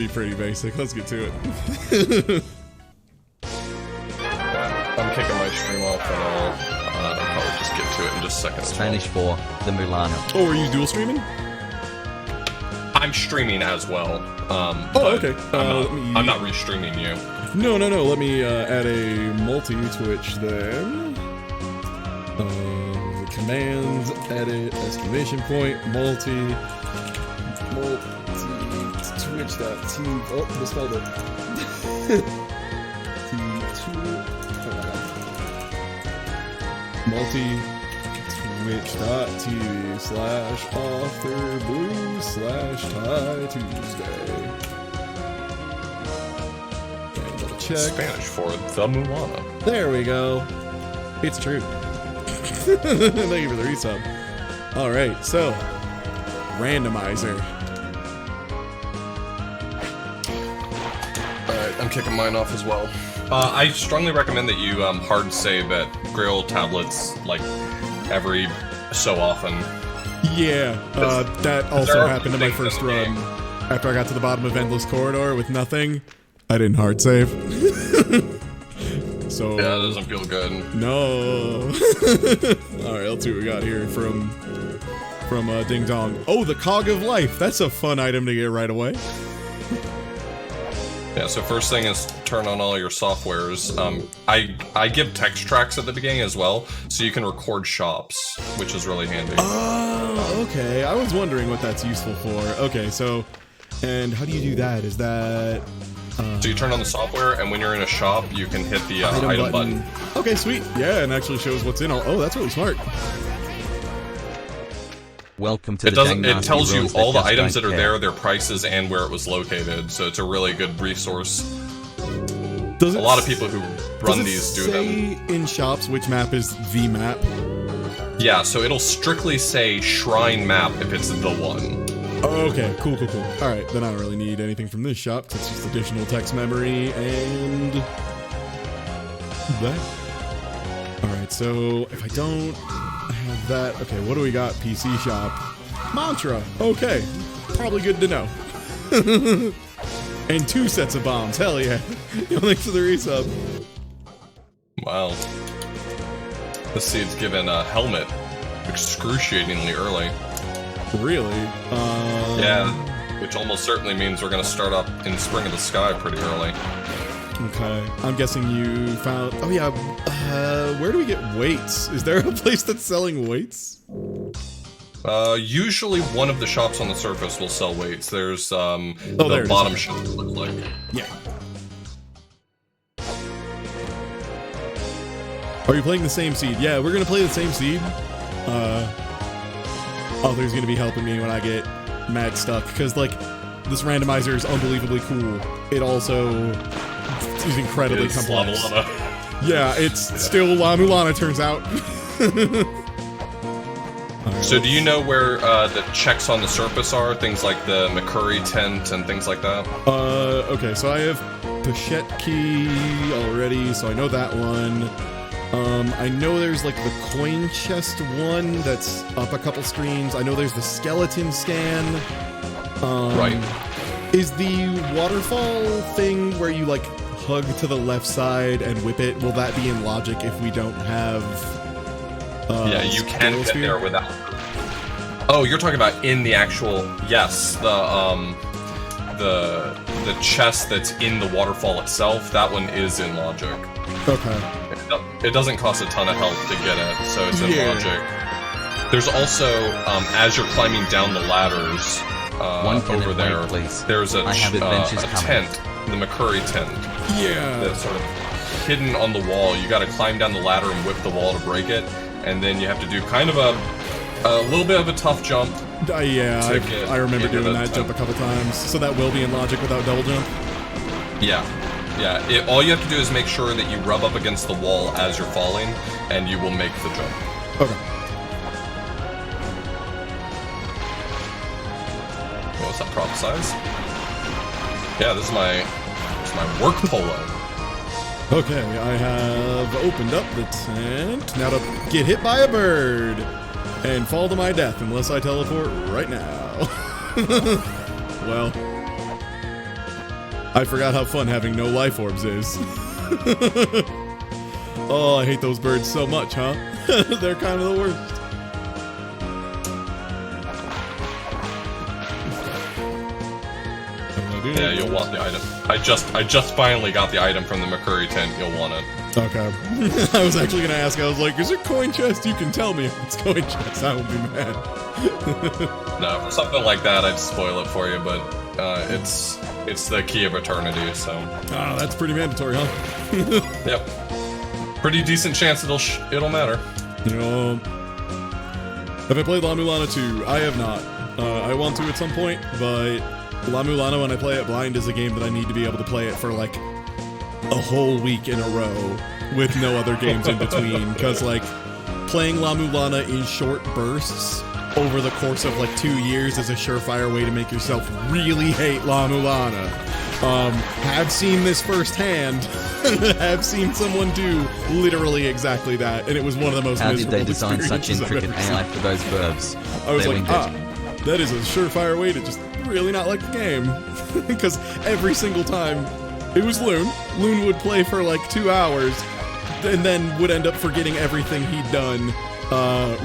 be pretty basic. Let's get to it. I'm kicking my stream off and I'll probably just get to it in just a second. Spanish for the Mulana. Oh, are you dual streaming? I'm streaming as well. Okay. I'm not restreaming you. No. Let me add a multi-Twitch then. Commands, edit, exclamation point, multi, Twitch.tv. Oh, misspelled it. multi-twitch.tv/Authorblues/TieTuesday. And double check. Spanish for the Mulana. There we go. It's true. Thank you for the resub. Alright, so Randomizer. Alright, I'm kicking mine off as well. I strongly recommend that you hard save at Grail tablets like every so often. Yeah, that also happened in my first run. After I got to the bottom of Endless Corridor with nothing, I didn't hard save. So yeah, that doesn't feel good. No. Alright, let's see what we got here from Ding Dong. Oh, the Cog of Life. That's a fun item to get right away. Yeah, so first thing is turn on all your softwares. I give text tracks at the beginning as well, so you can record shops, which is really handy. Oh, okay. I was wondering what that's useful for. Okay, so, and how do you do that? Is that... so you turn on the software, and when you're in a shop, you can hit the item button. Okay, sweet. Yeah, and actually shows what's in all... Oh, that's really smart. Welcome to it tells you all the items that are there, their prices, and where it was located. So it's a really good resource. A lot of people who run these do them. Does it say in shops which map is the map? Yeah, so it'll strictly say Shrine map if it's the one. Okay, cool. Alright, then I don't really need anything from this shop, because it's just additional text memory and... that. Alright, so if I don't have that... Okay, what do we got? PC shop. Mantra. Okay, probably good to know. And 2 sets of bombs. Hell yeah. Thanks for the resub. Wow. This seed's given a helmet excruciatingly early. Really? Yeah, which almost certainly means we're going to start up in Spring of the Sky pretty early. Okay. I'm guessing you found... Oh, yeah. Where do we get weights? Is there a place that's selling weights? Usually one of the shops on the surface will sell weights. There's, the bottom shop, it looks like. Yeah. Are you playing the same seed? Yeah, we're going to play the same seed. Other's going to be helping me when I get mad stuck. Because, like, this randomizer is unbelievably cool. It also is incredibly complex. Yeah, it's still La Mulana, turns out. Right, so do you know where the checks on the surface are? Things like the McCurry tent and things like that? Okay, so I have Pochette Key already, so I know that one. I know there's like the coin chest one that's up a couple screens. I know there's the skeleton scan. Right. Is the waterfall thing where you like hug to the left side and whip it, will that be in logic if we don't have... yeah, you can get there without... Oh, you're talking about in the actual... Yes, the chest that's in the waterfall itself, that one is in logic. Okay. It doesn't cost a ton of health to get it, so it's in logic. There's also, as you're climbing down the ladders over there, there's a tent, the McCurry tent. Yeah. That's sort of hidden on the wall. You gotta climb down the ladder and whip the wall to break it, and then you have to do kind of a little bit of a tough jump. Yeah, I remember doing that jump a couple times, so that will be in logic without double jump? Yeah. Yeah, all you have to do is make sure that you rub up against the wall as you're falling, and you will make the jump. Okay. What's that, prop size? Yeah, this is my work polo. Okay, I have opened up the tent. Now to get hit by a bird and fall to my death unless I teleport right now. Well, I forgot how fun having no life orbs is. Oh, I hate those birds so much, huh? They're kind of the worst. Yeah, you'll want the item. I just finally got the item from the McCurry tent. You'll want it. Okay. I was actually gonna ask. I was like, "Is it coin chest?" You can tell me if it's coin chest. I won't be mad. No, for something like that, I'd spoil it for you. But it's the key of eternity. So. Ah, that's pretty mandatory, huh? Yep. Pretty decent chance it'll matter. You know, have I played La Mulana 2? I have not. I want to at some point, but La Mulana, when I play it blind, is a game that I need to be able to play it for like a whole week in a row with no other games in between. Because like playing La Mulana in short bursts over the course of like 2 years is a surefire way to make yourself really hate La Mulana. Have seen this firsthand. Have seen someone do literally exactly that, and it was one of the most miserable How did they design such intricate AI for those verbs? I was like, that is a surefire way to just really not like the game. Because every single time, it was Loon. Loon would play for like 2 hours, and then would end up forgetting everything he'd done,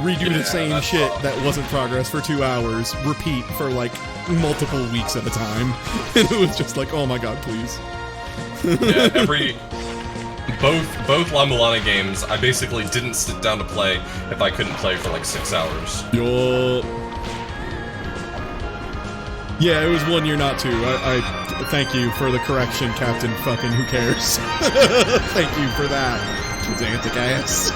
redo the same shit that wasn't progress for 2 hours, repeat for like multiple weeks at a time. And it was just like, oh my god, please. Yeah, both La Mulana games, I basically didn't sit down to play if I couldn't play for like 6 hours. Yeah, it was 1 year, not 2. I thank you for the correction, Captain fucking who cares. Thank you for that, pedantic ass.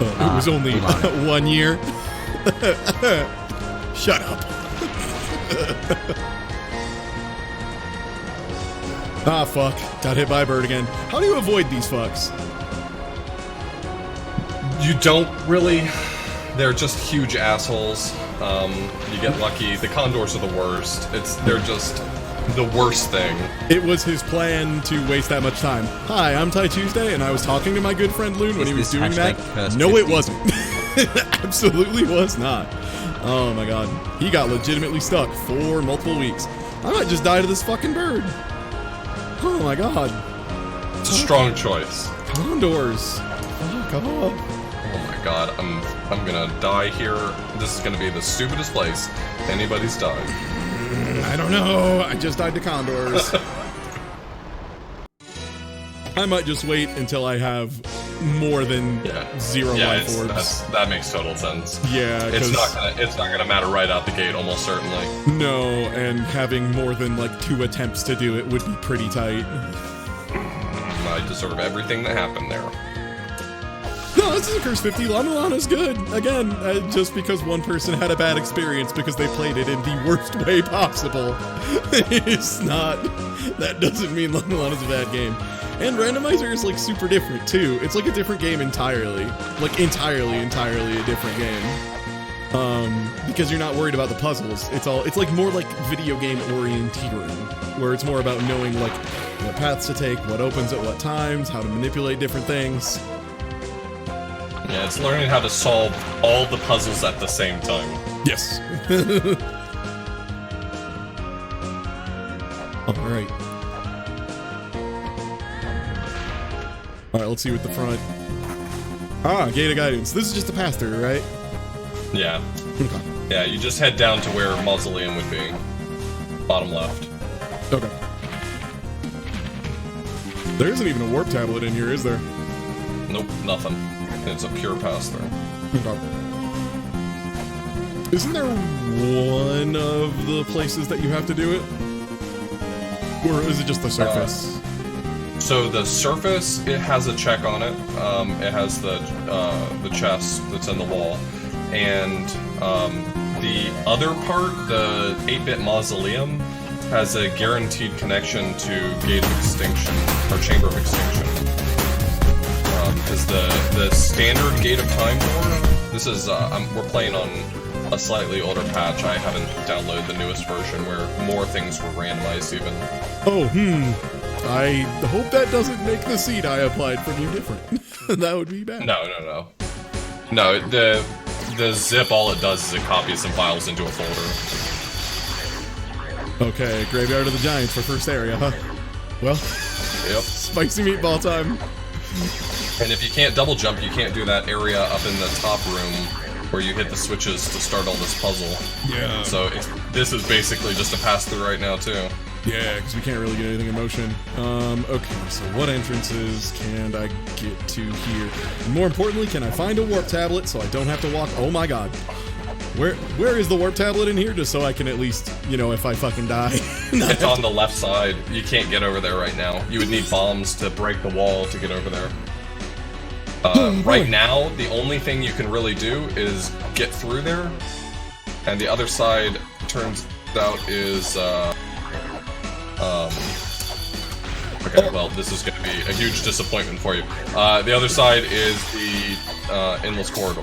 It was only 1 year. Shut up. Ah, fuck. Got hit by a bird again. How do you avoid these fucks? You don't really. They're just huge assholes. You get lucky. The condors are the worst. They're just the worst thing. It was his plan to waste that much time. Hi, I'm TieTuesday, and I was talking to my good friend Loon when he was doing that. No, it wasn't. It absolutely was not. Oh my god. He got legitimately stuck for multiple weeks. I might just die to this fucking bird. Oh my god. It's a strong choice. Condors. Fuck off. Oh my god, I'm gonna die here. This is gonna be the stupidest place anybody's died. I don't know. I just died to condors. I might just wait until I have more than 0 life orbs. That makes total sense. Yeah, it's not gonna matter right out the gate, almost certainly. No, and having more than like 2 attempts to do it would be pretty tight. I deserve everything that happened there. No, this is a Curse 50. La Mulana's good. Again, just because one person had a bad experience because they played it in the worst way possible. It's not. That doesn't mean La Mulana's a bad game. And Randomizer is like super different too. It's like a different game entirely. Like entirely a different game. Because you're not worried about the puzzles. It's like more like video game orienteering, where it's more about knowing like what paths to take, what opens at what times, how to manipulate different things. Yeah, it's learning how to solve all the puzzles at the same time. Yes. Alright. Alright, let's see what the front... Ah, Gate of Guidance. This is just a pass-through, right? Yeah. Okay. Yeah, you just head down to where Mausoleum would be. Bottom left. Okay. There isn't even a warp tablet in here, is there? Nope, nothing. It's a pure pass-through. Okay. Isn't there one of the places that you have to do it? Or is it just the surface? So the surface, it has a check on it. It has the chest that's in the wall. And the other part, the 8-bit Mausoleum, has a guaranteed connection to Gate of Extinction, or Chamber of Extinction. Because the standard Gate of Time door, this is, we're playing on a slightly older patch. I haven't downloaded the newest version where more things were randomized even. Oh, I hope that doesn't make the seed I applied from you different. That would be bad. No. No, the zip, all it does is it copies some files into a folder. Okay, Graveyard of the Giants for first area, huh? Well, yep. Spicy meatball time. And if you can't double jump, you can't do that area up in the top room where you hit the switches to start all this puzzle. Yeah. So this is basically just a pass-through right now, too. Yeah, because we can't really get anything in motion. Okay, so what entrances can I get to here? And more importantly, can I find a warp tablet so I don't have to walk? Oh my god. Where is the warp tablet in here? Just so I can at least, you know, if I fucking die. It's on the left side. You can't get over there right now. You would need bombs to break the wall to get over there. Right now, the only thing you can really do is get through there. And the other side, turns out, is... Okay, well, this is going to be a huge disappointment for you. The other side is the endless corridor.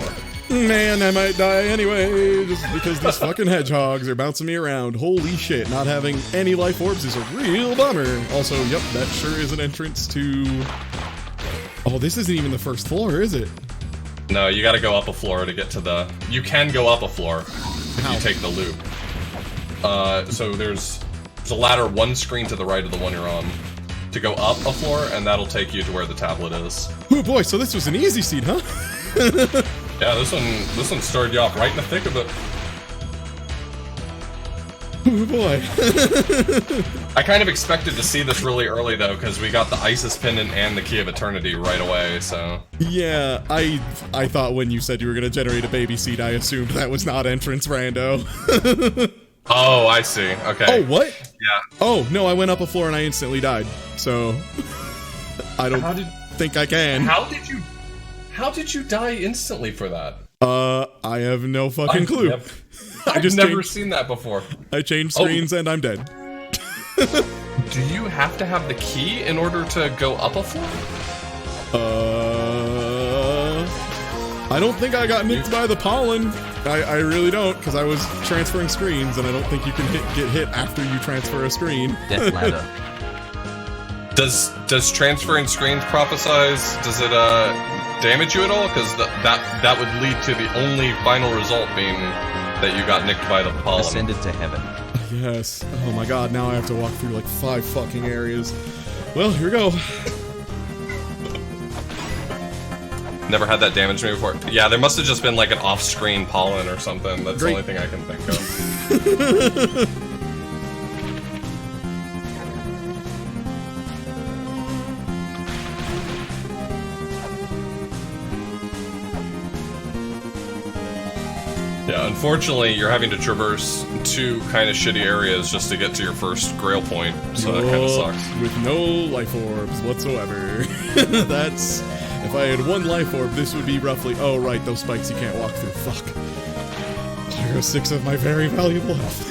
Man, I might die anyway, just because these fucking hedgehogs are bouncing me around. Holy shit, not having any life orbs is a real bummer. Also, yep, that sure is an entrance to... Oh, this isn't even the first floor, is it? No, you gotta go up a floor to get to the... You can go up a floor if you take the loop. So there's a ladder one screen to the right of the one you're on to go up a floor, and that'll take you to where the tablet is. Oh boy, so this was an easy seat, huh? Yeah, this one started you off right in the thick of it. Oh boy. I kind of expected to see this really early though, because we got the Isis pendant and the Key of Eternity right away, so... Yeah, I thought when you said you were gonna generate a baby seat, I assumed that was not entrance rando. Oh, I see. Okay. Oh, what? Yeah. Oh, no, I went up a floor and I instantly died, so... I don't think I can. How did you die instantly for that? I have no fucking clue. I've never seen that before. I changed screens and I'm dead. Do you have to have the key in order to go up a floor? I don't think I got nicked by the pollen. I really don't, because I was transferring screens, and I don't think you can get hit after you transfer a screen. Death ladder. Does transferring screens prophesize? Does it damage you at all? Because that would lead to the only final result being that you got nicked by the pollen. Ascended to heaven. Yes. Oh my god, now I have to walk through like 5 fucking areas. Well, here we go. Never had that damage me before. Yeah, there must have just been like an off-screen pollen or something. That's Great. The only thing I can think of. Yeah, unfortunately, you're having to traverse 2 kind of shitty areas just to get to your first grail point, so that kind of sucks. With no life orbs whatsoever. That's... If I had 1 life orb, this would be roughly... Oh, right, those spikes you can't walk through. Fuck. There goes 6 of my very valuable health.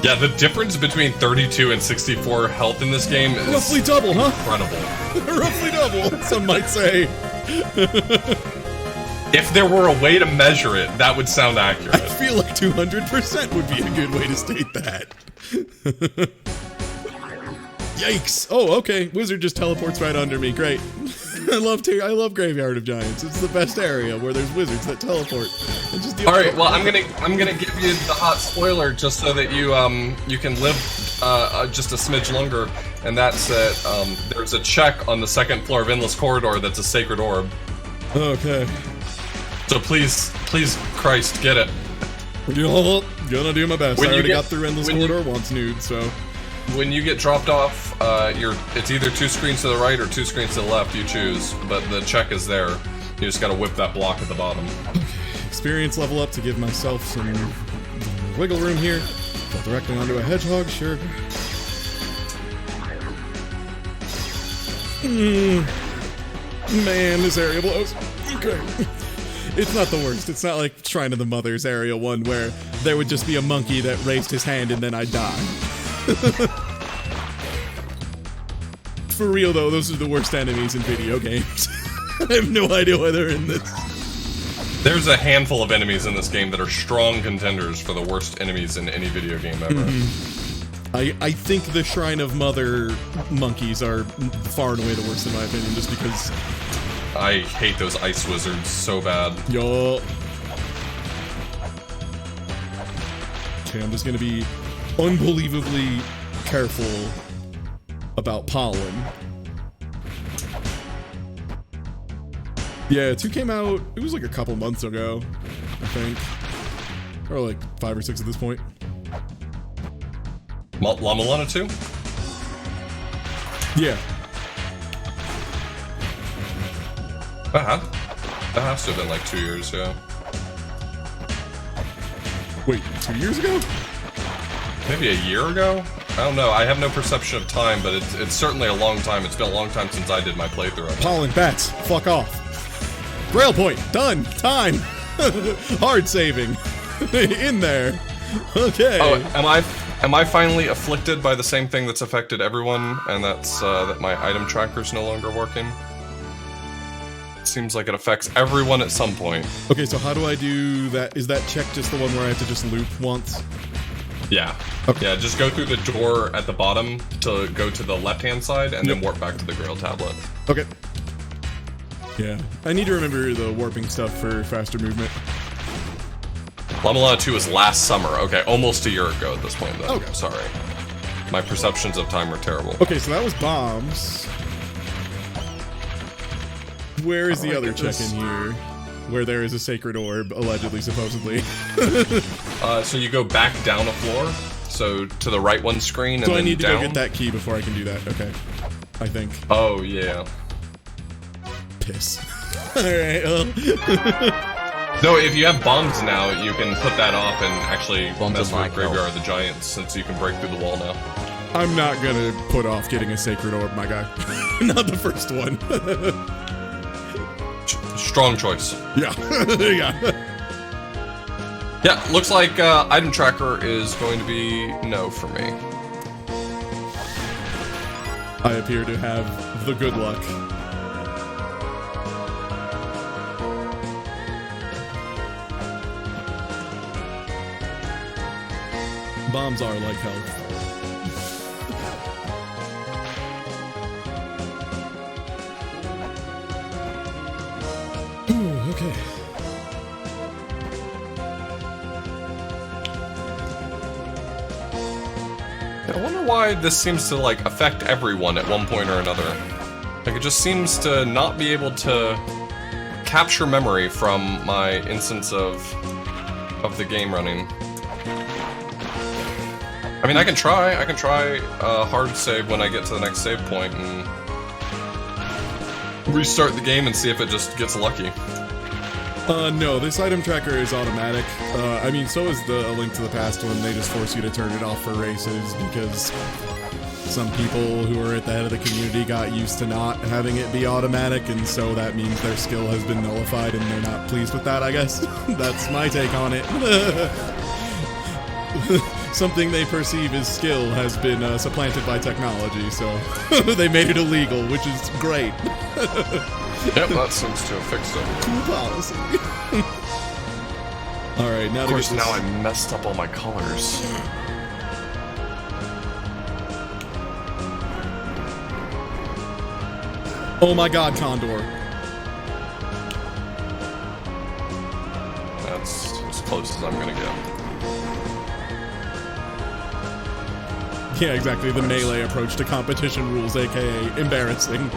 Yeah, the difference between 32 and 64 health in this game is... Roughly double, huh? Incredible. Roughly double, some might say. If there were a way to measure it, that would sound accurate. I feel like 200% would be a good way to state that. Yikes! Oh, okay. Wizard just teleports right under me. Great. I love Graveyard of Giants. It's the best area where there's wizards that teleport. And just all right. Well, I'm gonna give you the hot spoiler just so that you you can live just a smidge longer, and that's that there's a check on the 2nd floor of Endless Corridor that's a sacred orb. Okay. So please, Christ, get it. Yo, gonna do my best. I already got through Endless Corridor once, nude. So. When you get dropped off, it's either 2 screens to the right or 2 screens to the left, you choose, but the check is there. You just gotta whip that block at the bottom. Okay, experience level up to give myself some wiggle room here. Fall directly onto a hedgehog, sure. Man, this area blows. Okay. It's not the worst. It's not like Shrine of the Mother's Area 1 where there would just be a monkey that raised his hand and then I'd die. For real though, those are the worst enemies in video games. I have no idea why they're in this. There's a handful of enemies in this game that are strong contenders for the worst enemies in any video game ever. I think the Shrine of Mother monkeys are far and away the worst in my opinion, just because... I hate those ice wizards so bad. Yo. Okay, I'm just gonna be unbelievably careful about pollen. Yeah, 2 came out, it was like a couple months ago, I think. Or like 5 or 6 at this point. Mulana 2? Yeah. That has to have been like 2 years, yeah. Wait, 2 years ago? Maybe a year ago? I don't know. I have no perception of time, but it's certainly a long time. It's been a long time since I did my playthrough. Pollen, bats, fuck off. Braille point, done, time. Hard saving. In there. Okay. Oh, am I finally afflicted by the same thing that's affected everyone, and that's that my item tracker's no longer working? Seems like it affects everyone at some point. Okay, so how do I do that? Is that check just the one where I have to just loop once? Yeah. Okay. Yeah, just go through the door at the bottom to go to the left-hand side, and then warp back to the Grail tablet. Okay. Yeah. I need to remember the warping stuff for faster movement. Mulana 2 was last summer. Okay, almost a year ago at this point, then. Okay. Sorry. My perceptions of time are terrible. Okay, so that was bombs. Where is the other check in here? Where there is a sacred orb, allegedly, supposedly. So you go back down a floor, so to the right one screen, and so then I need to down. go get that key before I can do that. Okay. I think. Oh, yeah. Piss. Alright, well. No, if you have bombs now, you can put that off and actually mess with Graveyard of the Giants, since you can break through the wall now. I'm not gonna put off getting a sacred orb, my guy. Not the first one. Strong choice. Yeah. Yeah. Yeah, looks like item tracker is going to be no for me. I appear to have the good luck. Bombs are like health. Ooh, okay. I wonder why this seems to like affect everyone at one point or another. Like it just seems to not be able to capture memory from my instance of the game running. I mean, I can try a hard save when I get to the next save point and restart the game and see if it just gets lucky. No, this item tracker is automatic. I mean, so is the A Link to the Past one. They just force you to turn it off for races because some people who are at the head of the community got used to not having it be automatic, and so that means their skill has been nullified and they're not pleased with that, I guess. That's my take on it. Something they perceive as skill has been supplanted by technology, so they made it illegal, which is great. Yep, that seems to have fixed it. Cool policy. Alright, now of course, now I messed up all my colors. Oh my god, Condor. That's as close as I'm gonna get. Yeah, exactly. The melee approach to competition rules, aka embarrassing.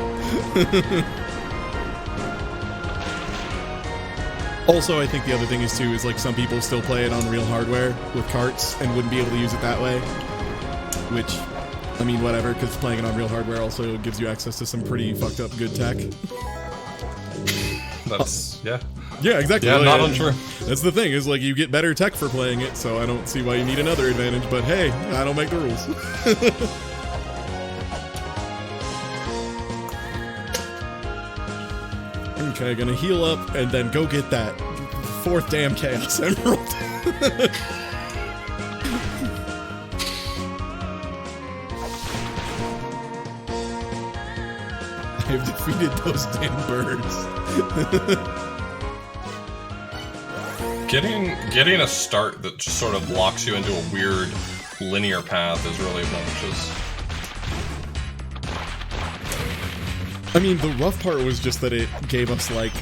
Also, I think the other thing is too is like some people still play it on real hardware with carts and wouldn't be able to use it that way. Which, I mean, whatever, because playing it on real hardware also gives you access to some pretty fucked up good tech. That's yeah. Yeah, exactly. Yeah, like, not untrue. That's the thing, is like you get better tech for playing it, so I don't see why you need another advantage, but hey, I don't make the rules. Okay, gonna heal up and then go get that 4th damn Chaos Emerald. I've defeated those damn birds. Getting a start that just sort of locks you into a weird linear path is really obnoxious. I mean, the rough part was just that it gave us, like,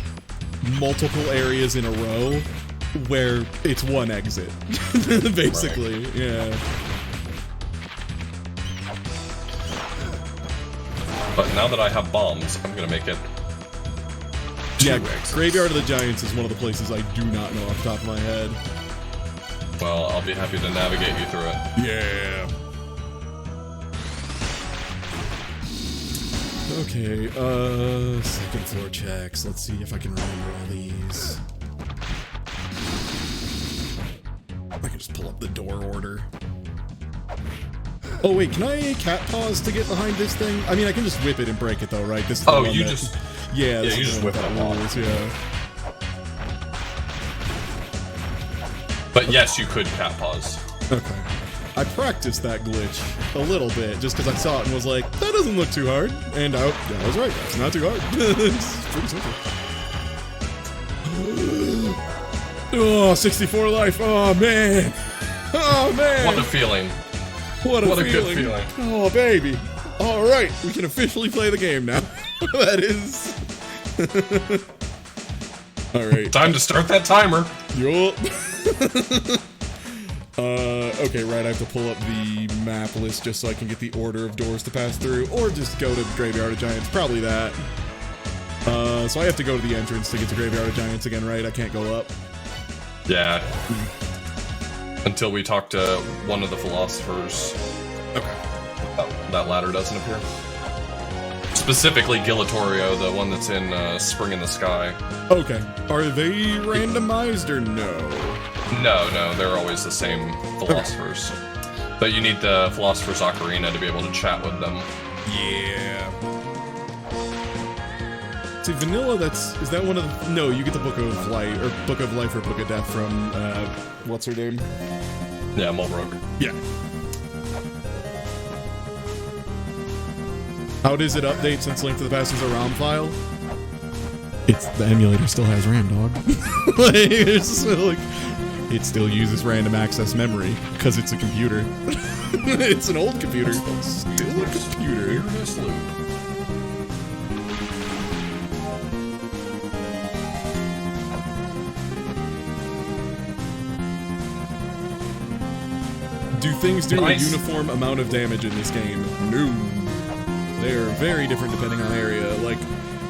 multiple areas in a row where it's one exit, basically. Right. Yeah. But now that I have bombs, I'm gonna make it. Yeah, Graveyard of the Giants is one of the places I do not know off the top of my head. Well, I'll be happy to navigate you through it. Yeah. Okay, second floor checks. Let's see if I can remember all these. I can just pull up the door order. Oh wait, can I cat pause to get behind this thing? I mean, I can just whip it and break it though, right? This is the one you that, just... Yeah, you just whip it rules, yeah. But yes, you could cat pause. Okay. I practiced that glitch a little bit just because I saw it and was like, that doesn't look too hard. And I was right, it's not too hard. It's pretty simple. Oh, 64 life. Oh, man. Oh, man. What a feeling. What a good feeling. Oh, baby. All right, we can officially play the game now. That is... All right. Time to start that timer. Yup. Okay, right, I have to pull up the map list just so I can get the order of doors to pass through, or just go to the Graveyard of Giants, probably that. So I have to go to the entrance to get to Graveyard of Giants again, right? I can't go up. Yeah. Until we talk to one of the philosophers. Okay. That ladder doesn't appear. Specifically Gilatorio, the one that's in Spring in the Sky. Okay. Are they randomized or no? No, they're always the same philosophers. Okay. But you need the Philosopher's Ocarina to be able to chat with them. Yeah. See, Vanilla, is that one of the... No, you get the Book of Light, or Book of Life or Book of Death from, what's her name? Yeah, Mulbrook. Yeah. How does it update since Link to the Past is a ROM file? The emulator still has RAM, dog. It still uses random access memory because it's a computer. It's an old computer. Still a computer. Do things do a uniform amount of damage in this game? No. They are very different depending on area. Like,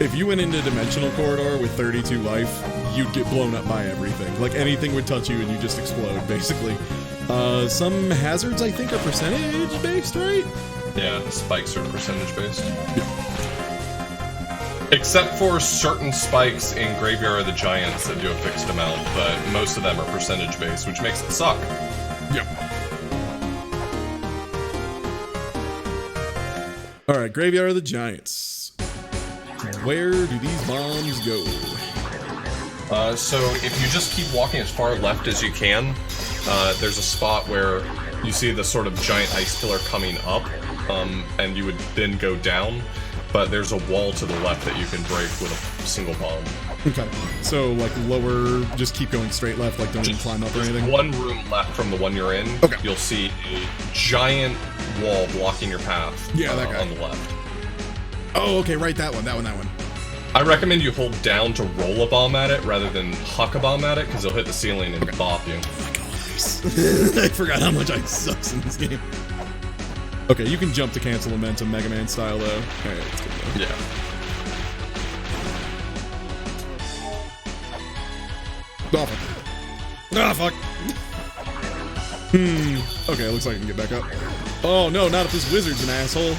if you went into Dimensional Corridor with 32 life, you'd get blown up by everything. Like, anything would touch you and you just explode, basically. Some hazards, I think, are percentage-based, right? Yeah, the spikes are percentage-based. Yeah. Except for certain spikes in Graveyard of the Giants that do a fixed amount, but most of them are percentage-based, which makes it suck. Yep. Alright, Graveyard of the Giants. Where do these bombs go? So if you just keep walking as far left as you can, there's a spot where you see the sort of giant ice pillar coming up, and you would then go down, but there's a wall to the left that you can break with a single bomb. Okay, so like lower, just keep going straight left, like don't even climb up or anything? One room left from the one you're in, okay. You'll see a giant wall blocking your path. Yeah, that guy. On the left. Oh, okay, right, that one. I recommend you hold down to roll a bomb at it rather than huck a bomb at it, because it'll hit the ceiling and bop you. Oh my god, ice. I forgot how much ice sucks in this game. Okay, you can jump to cancel momentum Mega Man style, though. Alright, let's go. Yeah. Oh, fuck. Ah, fuck. Okay, looks like I can get back up. Oh, no, not if this wizard's an asshole.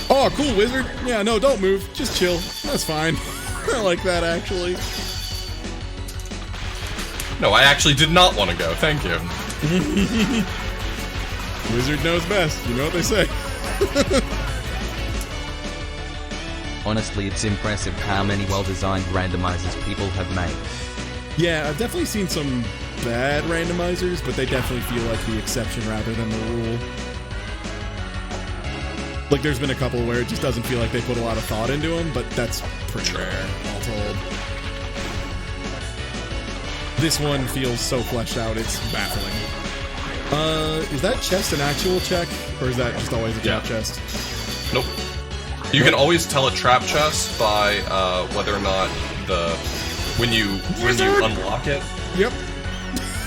Oh, cool, wizard. Yeah, no, don't move. Just chill. That's fine. I like that, actually. No, I actually did not want to go. Thank you. Wizard knows best. You know what they say. Honestly, it's impressive how many well-designed randomizers people have made. Yeah, I've definitely seen some bad randomizers, but they definitely feel like the exception rather than the rule. Like, there's been a couple where it just doesn't feel like they put a lot of thought into them, but that's pretty rare, all told. This one feels so fleshed out, it's baffling. Is that chest an actual check, or is that just always a trap chest? Nope. You can always tell a trap chest by whether or not the when you unlock it. Yep.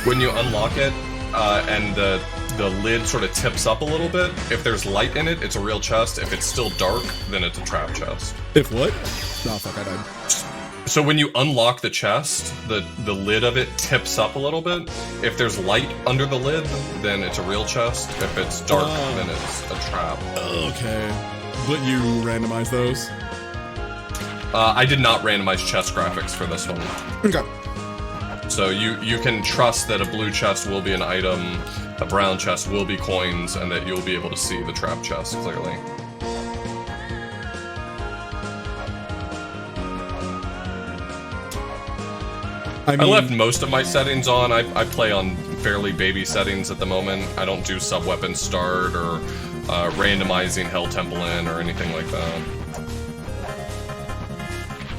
When you unlock it, and the lid sort of tips up a little bit, if there's light in it, it's a real chest. If it's still dark, then it's a trap chest. If what? Oh, fuck, I died. So when you unlock the chest, the lid of it tips up a little bit. If there's light under the lid, then it's a real chest. If it's dark, then it's a trap. Okay. But you randomize those? I did not randomize chest graphics for this one. Okay. So you can trust that a blue chest will be an item, a brown chest will be coins, and that you'll be able to see the trap chest clearly. I left most of my settings on. I play on fairly baby settings at the moment. I don't do sub-weapon start or randomizing Hell Temple in or anything like that.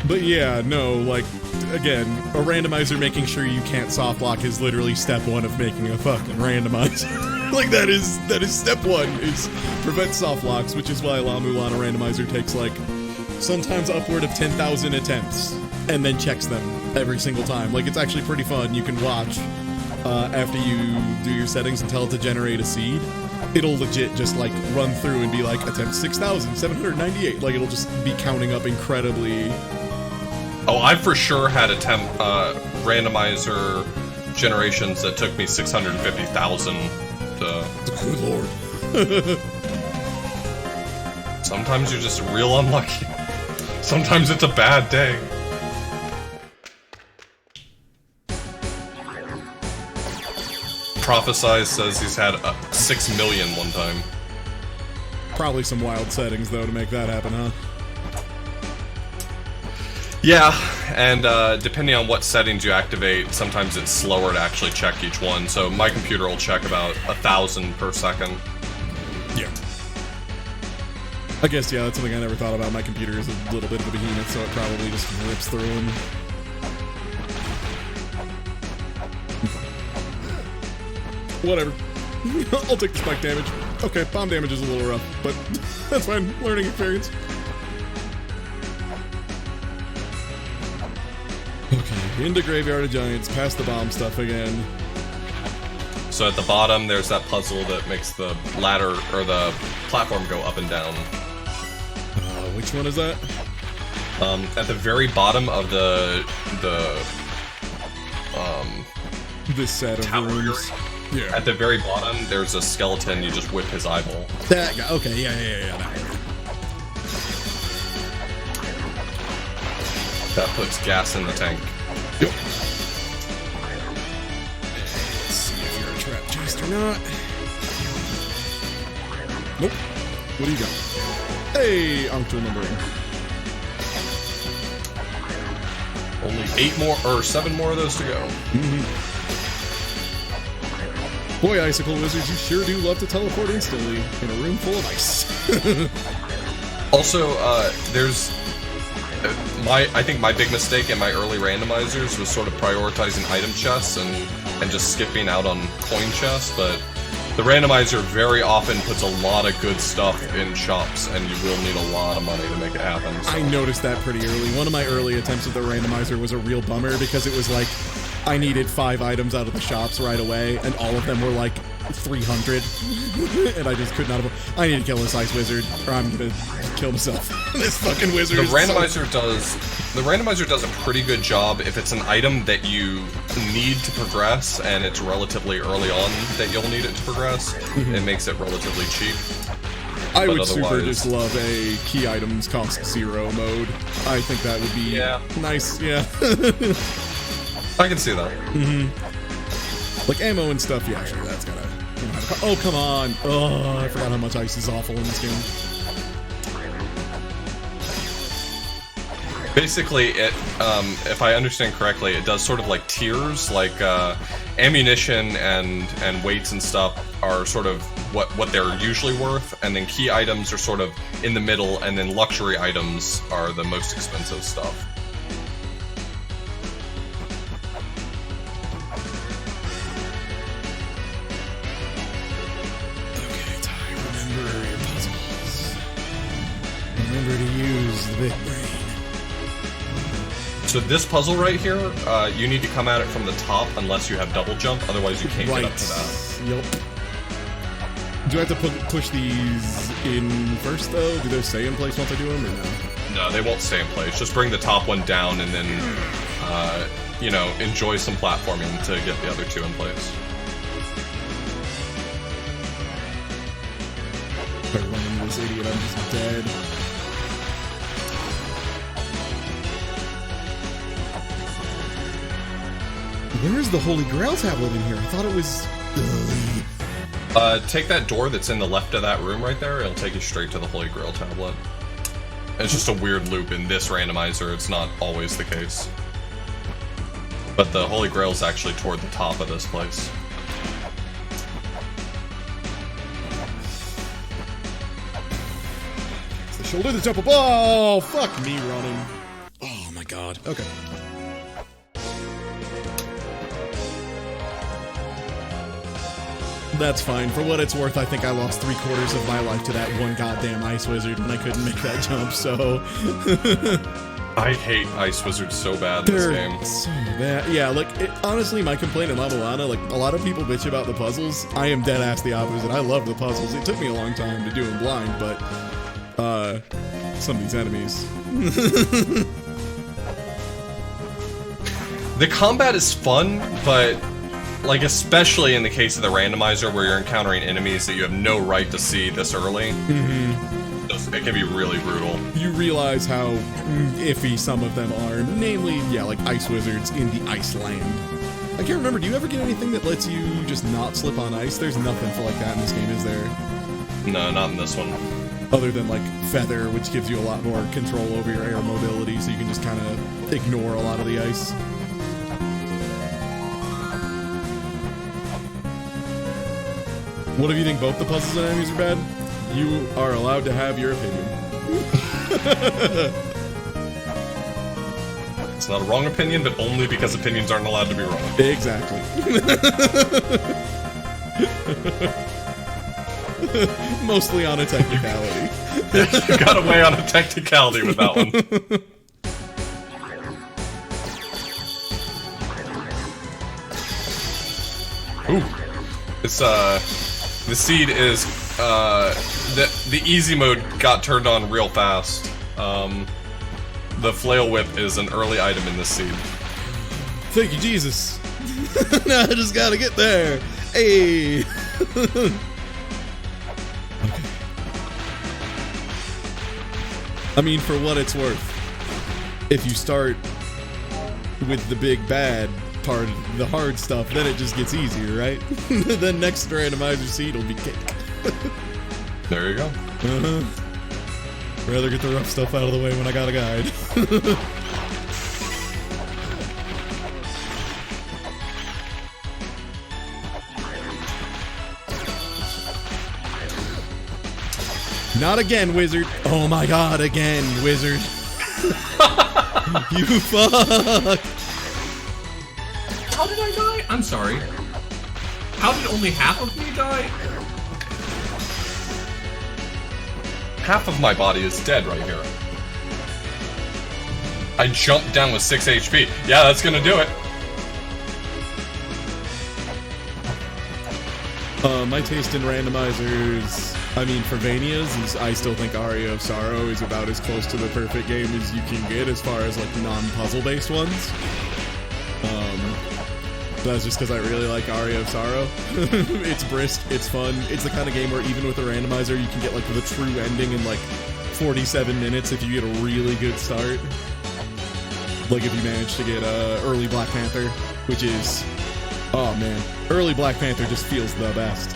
But yeah, no, like, again, a randomizer making sure you can't soft lock is literally step one of making a fucking randomizer. Like, that is step one, is prevent soft locks, which is why La Mulana randomizer takes, like, sometimes upward of 10,000 attempts, and then checks them every single time. Like, it's actually pretty fun. You can watch after you do your settings and tell it to generate a seed. It'll legit just, like, run through and be like, attempt 6,798. Like, it'll just be counting up incredibly. Oh, I for sure had randomizer generations that took me 650,000 to... Good lord. Sometimes you're just real unlucky. Sometimes it's a bad day. Prophesize says he's had 6 million one time. Probably some wild settings, though, to make that happen, huh? Yeah, and depending on what settings you activate, sometimes it's slower to actually check each one. So my computer will check about 1,000 per second. Yeah. I guess, yeah, that's something I never thought about. My computer is a little bit of a behemoth, so it probably just rips through them. Whatever. I'll take the spike damage. Okay, bomb damage is a little rough, but that's fine. Learning experience. Okay, into Graveyard of Giants, past the bomb stuff again. So at the bottom, there's that puzzle that makes the ladder, or the platform go up and down. Which one is that? At the very bottom of this set of rooms. Yeah. At the very bottom, there's a skeleton, you just whip his eyeball. That guy, okay, yeah, that one. That puts gas in the tank. Yep. Let's see if you're a trap chest or not. Nope. What do you got? Hey, Unctual numbering. Only 7 more of those to go. Mm-hmm. Boy, Icicle Wizards, you sure do love to teleport instantly in a room full of ice. Also, there's... I think my big mistake in my early randomizers was sort of prioritizing item chests and just skipping out on coin chests, but the randomizer very often puts a lot of good stuff in shops, and you will need a lot of money to make it happen. So. I noticed that pretty early. One of my early attempts at the randomizer was a real bummer because it was like, I needed 5 items out of the shops right away, and all of them were like 300, and I just could not have. I need to kill this ice wizard, or I'm gonna kill myself. This fucking wizard. The randomizer does a pretty good job if it's an item that you need to progress, and it's relatively early on that you'll need it to progress. Mm-hmm. It makes it relatively cheap. I would super just love a key items cost 0 mode. I think that would be nice. Yeah. I can see that. Mm-hmm. Like ammo and stuff, yeah, sure, that's gotta... Oh, come on! Oh, I forgot how much ice is awful in this game. Basically, it, if I understand correctly, it does sort of like tiers, like ammunition and weights and stuff are sort of what they're usually worth, and then key items are sort of in the middle, and then luxury items are the most expensive stuff. Remember to use the big brain. So this puzzle right here, you need to come at it from the top unless you have double jump, otherwise you can't get up to that. Yep. Do I have to push these in first, though? Do they stay in place once I do them, or no? No, they won't stay in place. Just bring the top one down and then, you know, enjoy some platforming to get the other two in place. If I run into this idiot, I'm just dead. Where's the Holy Grail tablet in here? I thought it was... Take that door that's in the left of that room right there, it'll take you straight to the Holy Grail tablet. It's just a weird loop in this randomizer, it's not always the case. But the Holy Grail is actually toward the top of this place. It's the shoulder that's up a ball! Fuck me running. Oh my god. Okay. That's fine. For what it's worth, I think I lost 3/4 of my life to that one goddamn Ice Wizard when I couldn't make that jump, so... I hate Ice Wizards so bad in this game. So bad. Yeah, like, honestly, my complaint about Mulana, like, a lot of people bitch about the puzzles. I am dead-ass the opposite. I love the puzzles. It took me a long time to do them blind, but, some of these enemies... The combat is fun, but... like, especially in the case of the randomizer where you're encountering enemies that you have no right to see this early, it can be really brutal. You realize how iffy some of them are, namely, yeah, like Ice Wizards in the Iceland. I can't remember, do you ever get anything that lets you just not slip on ice? There's nothing for like that in this game, is there? No, not in this one. Other than like Feather, which gives you a lot more control over your air mobility, so you can just kind of ignore a lot of the ice. What if you think both the puzzles and enemies are bad? You are allowed to have your opinion. It's not a wrong opinion, but only because opinions aren't allowed to be wrong. Exactly. Mostly on a technicality. You got away on a technicality with that one. Ooh. It's, the seed is, the easy mode got turned on real fast. The flail whip is an early item in this seed. Thank you, Jesus. Now I just gotta get there. Hey. Okay. I mean, for what it's worth, if you start with the big bad part, the hard stuff, then it just gets easier, right? The next randomizer seed will be cake. There you go. Rather get the rough stuff out of the way when I got a guide. Not again, wizard. Oh my god, again, wizard. You fuck. How did I die? I'm sorry. How did only half of me die? Half of my body is dead right here. I jumped down with 6 HP. Yeah, that's gonna do it. My taste in randomizers, I mean, for Vanias, is I still think Aria of Sorrow is about as close to the perfect game as you can get as far as, like, non-puzzle based ones. That's just because I really like Aria of Sorrow. It's brisk, it's fun, it's the kind of game where even with a randomizer you can get, like, the true ending in, like, 47 minutes if you get a really good start. Like if you manage to get early Black Panther, which is... oh man, early Black Panther just feels the best.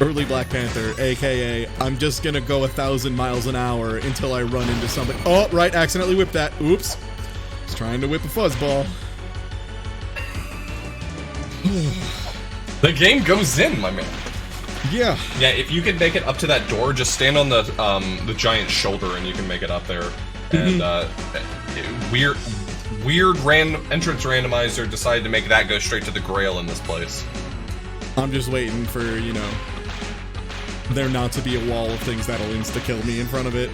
Early Black Panther, aka I'm just gonna go 1,000 miles an hour until I run into something. Oh, right, accidentally whipped that. Oops. Just trying to whip a fuzzball. The game goes in, my man. Yeah. Yeah, if you can make it up to that door, just stand on the giant shoulder and you can make it up there. And weird entrance randomizer decided to make that go straight to the Grail in this place. I'm just waiting for, you know, there not to be a wall of things that'll insta-kill me in front of it.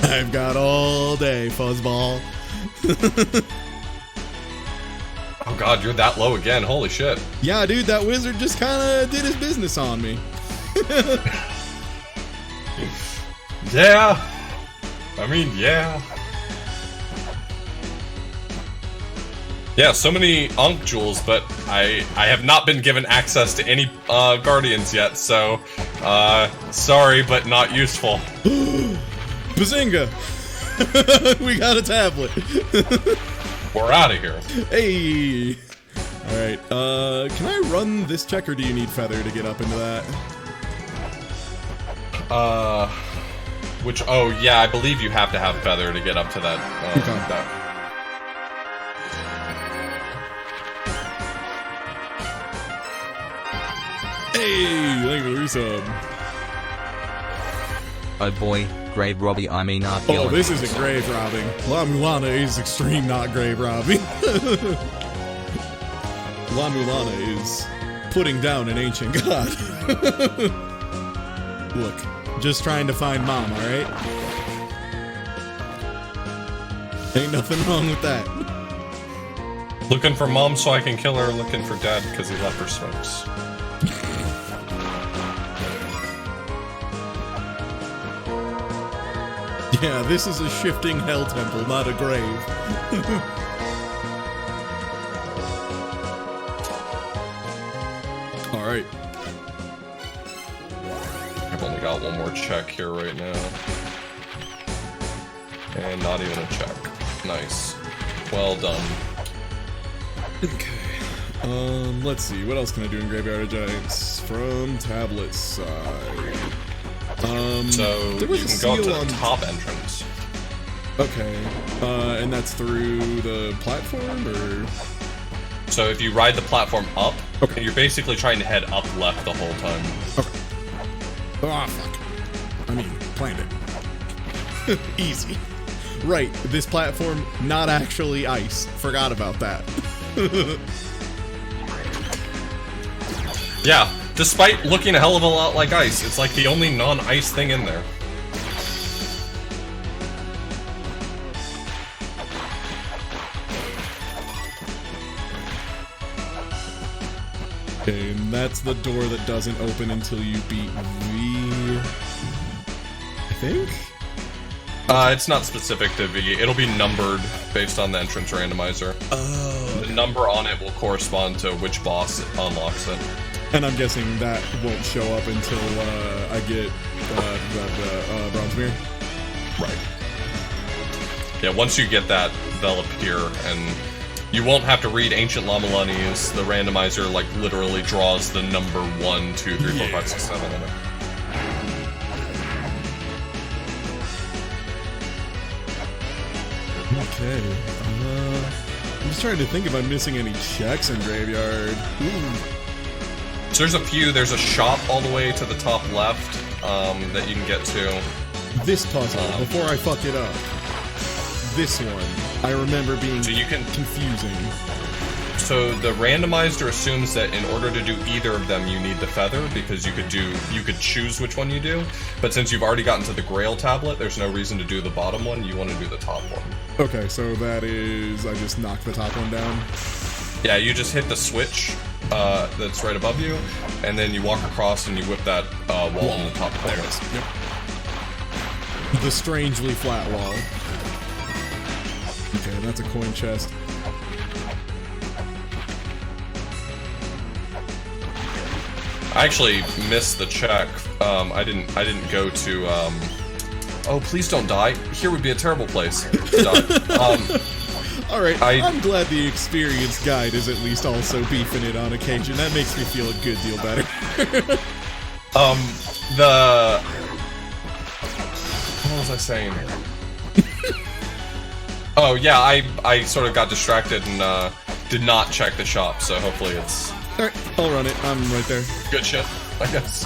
I've got all day, fuzzball. Oh god, you're that low again. Holy shit. Yeah, dude, that wizard just kind of did his business on me. Yeah. I mean, yeah. Yeah, so many Ankh jewels, but I have not been given access to any guardians yet, so sorry, but not useful. Bazinga! We got a tablet. We're out of here. Hey! Alright, can I run this check, or do you need Feather to get up into that? Oh yeah, I believe you have to have Feather to get up to that, that. Hey, thank you for the resub. Oh boy, grave robbie, I mean Oh, this isn't grave robbing. La Mulana is extreme not grave robbing. La Mulana is putting down an ancient god. Look, just trying to find mom, alright? Ain't nothing wrong with that. Looking for mom so I can kill her, looking for dad because he left her smokes. Yeah, this is a shifting hell temple, not a grave. Alright. I've only got one more check here right now. And not even a check. Nice. Well done. Okay. Let's see. What else can I do in Graveyard of Giants? From tablet side. So there you was can a go up to seal the on top entrance. Okay. And that's through the platform, or? So if you ride the platform up, okay, you're basically trying to head up left the whole time. Okay. Oh, fuck. I mean, planned it. Easy. Right, this platform, not actually ice. Forgot about that. Yeah, despite looking a hell of a lot like ice, it's like the only non-ice thing in there. Okay, and that's the door that doesn't open until you beat V, I think? It's not specific to V. It'll be numbered based on the entrance randomizer. Oh. The number on it will correspond to which boss unlocks it. And I'm guessing that won't show up until I get the bronze mirror? Right. Yeah, once you get that, they'll appear, and you won't have to read Ancient Lamalanis. The randomizer, like, literally draws the number 1, 2, 3, 4, 5, 6, 7 in it. Okay. I'm just trying to think if I'm missing any checks in Graveyard. Ooh. So there's a few. There's a shop all the way to the top left that you can get to. This puzzle, before I fuck it up. This one, I remember being confusing. So the randomizer assumes that in order to do either of them, you need the feather, because you could choose which one you do. But since you've already gotten to the Grail tablet, there's no reason to do the bottom one. You want to do the top one. Okay, so that is, I just knock the top one down. Yeah, you just hit the switch that's right above you, and then you walk across and you whip that wall in the top corner. There it is. Yep. The strangely flat wall. Okay, that's a coin chest. I actually missed the check. I didn't go to. Oh, please don't die. Here would be a terrible place to die. All right, I'm glad the experienced guide is at least also beefing it on occasion. That makes me feel a good deal better. What was I saying? Oh yeah, I sort of got distracted and did not check the shop, so hopefully it's... Alright, I'll run it. I'm right there. Good shit, I guess.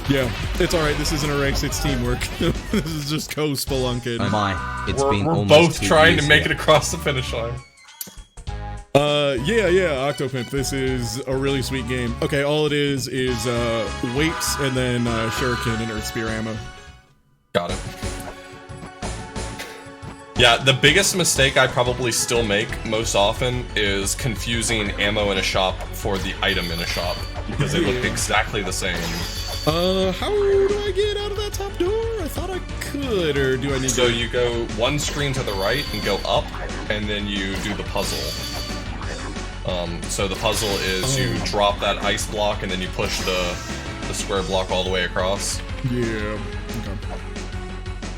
Yeah, it's alright, this isn't a race, it's teamwork. This is just co-spelunking. Oh my, we're both trying to make it across the finish line. Yeah, Octopimp, this is a really sweet game. Okay, all it is weights and then shuriken and earth spear ammo. Got it. Yeah, the biggest mistake I probably still make most often is confusing ammo in a shop for the item in a shop, because they look exactly the same. How do I get out of that top door? I thought I could, or do I need to... So you go one screen to the right and go up, and then you do the puzzle. So the puzzle is you drop that ice block, and then you push the square block all the way across. Yeah, okay.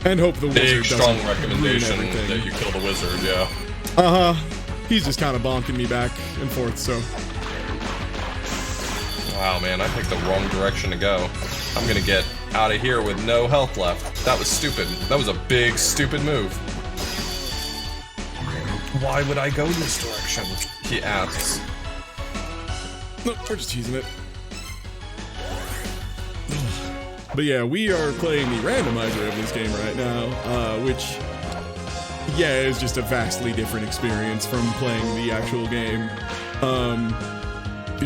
And hope the wizard Big, strong doesn't recommendation ruin everything. that you kill the wizard, yeah. Uh-huh. He's just kind of bonking me back and forth, so... Wow, man, I picked the wrong direction to go. I'm gonna get out of here with no health left. That was stupid. That was a big, stupid move. Why would I go this direction? He asks. No, we're just teasing it. But yeah, we are playing the randomizer of this game right now, which, yeah, is just a vastly different experience from playing the actual game.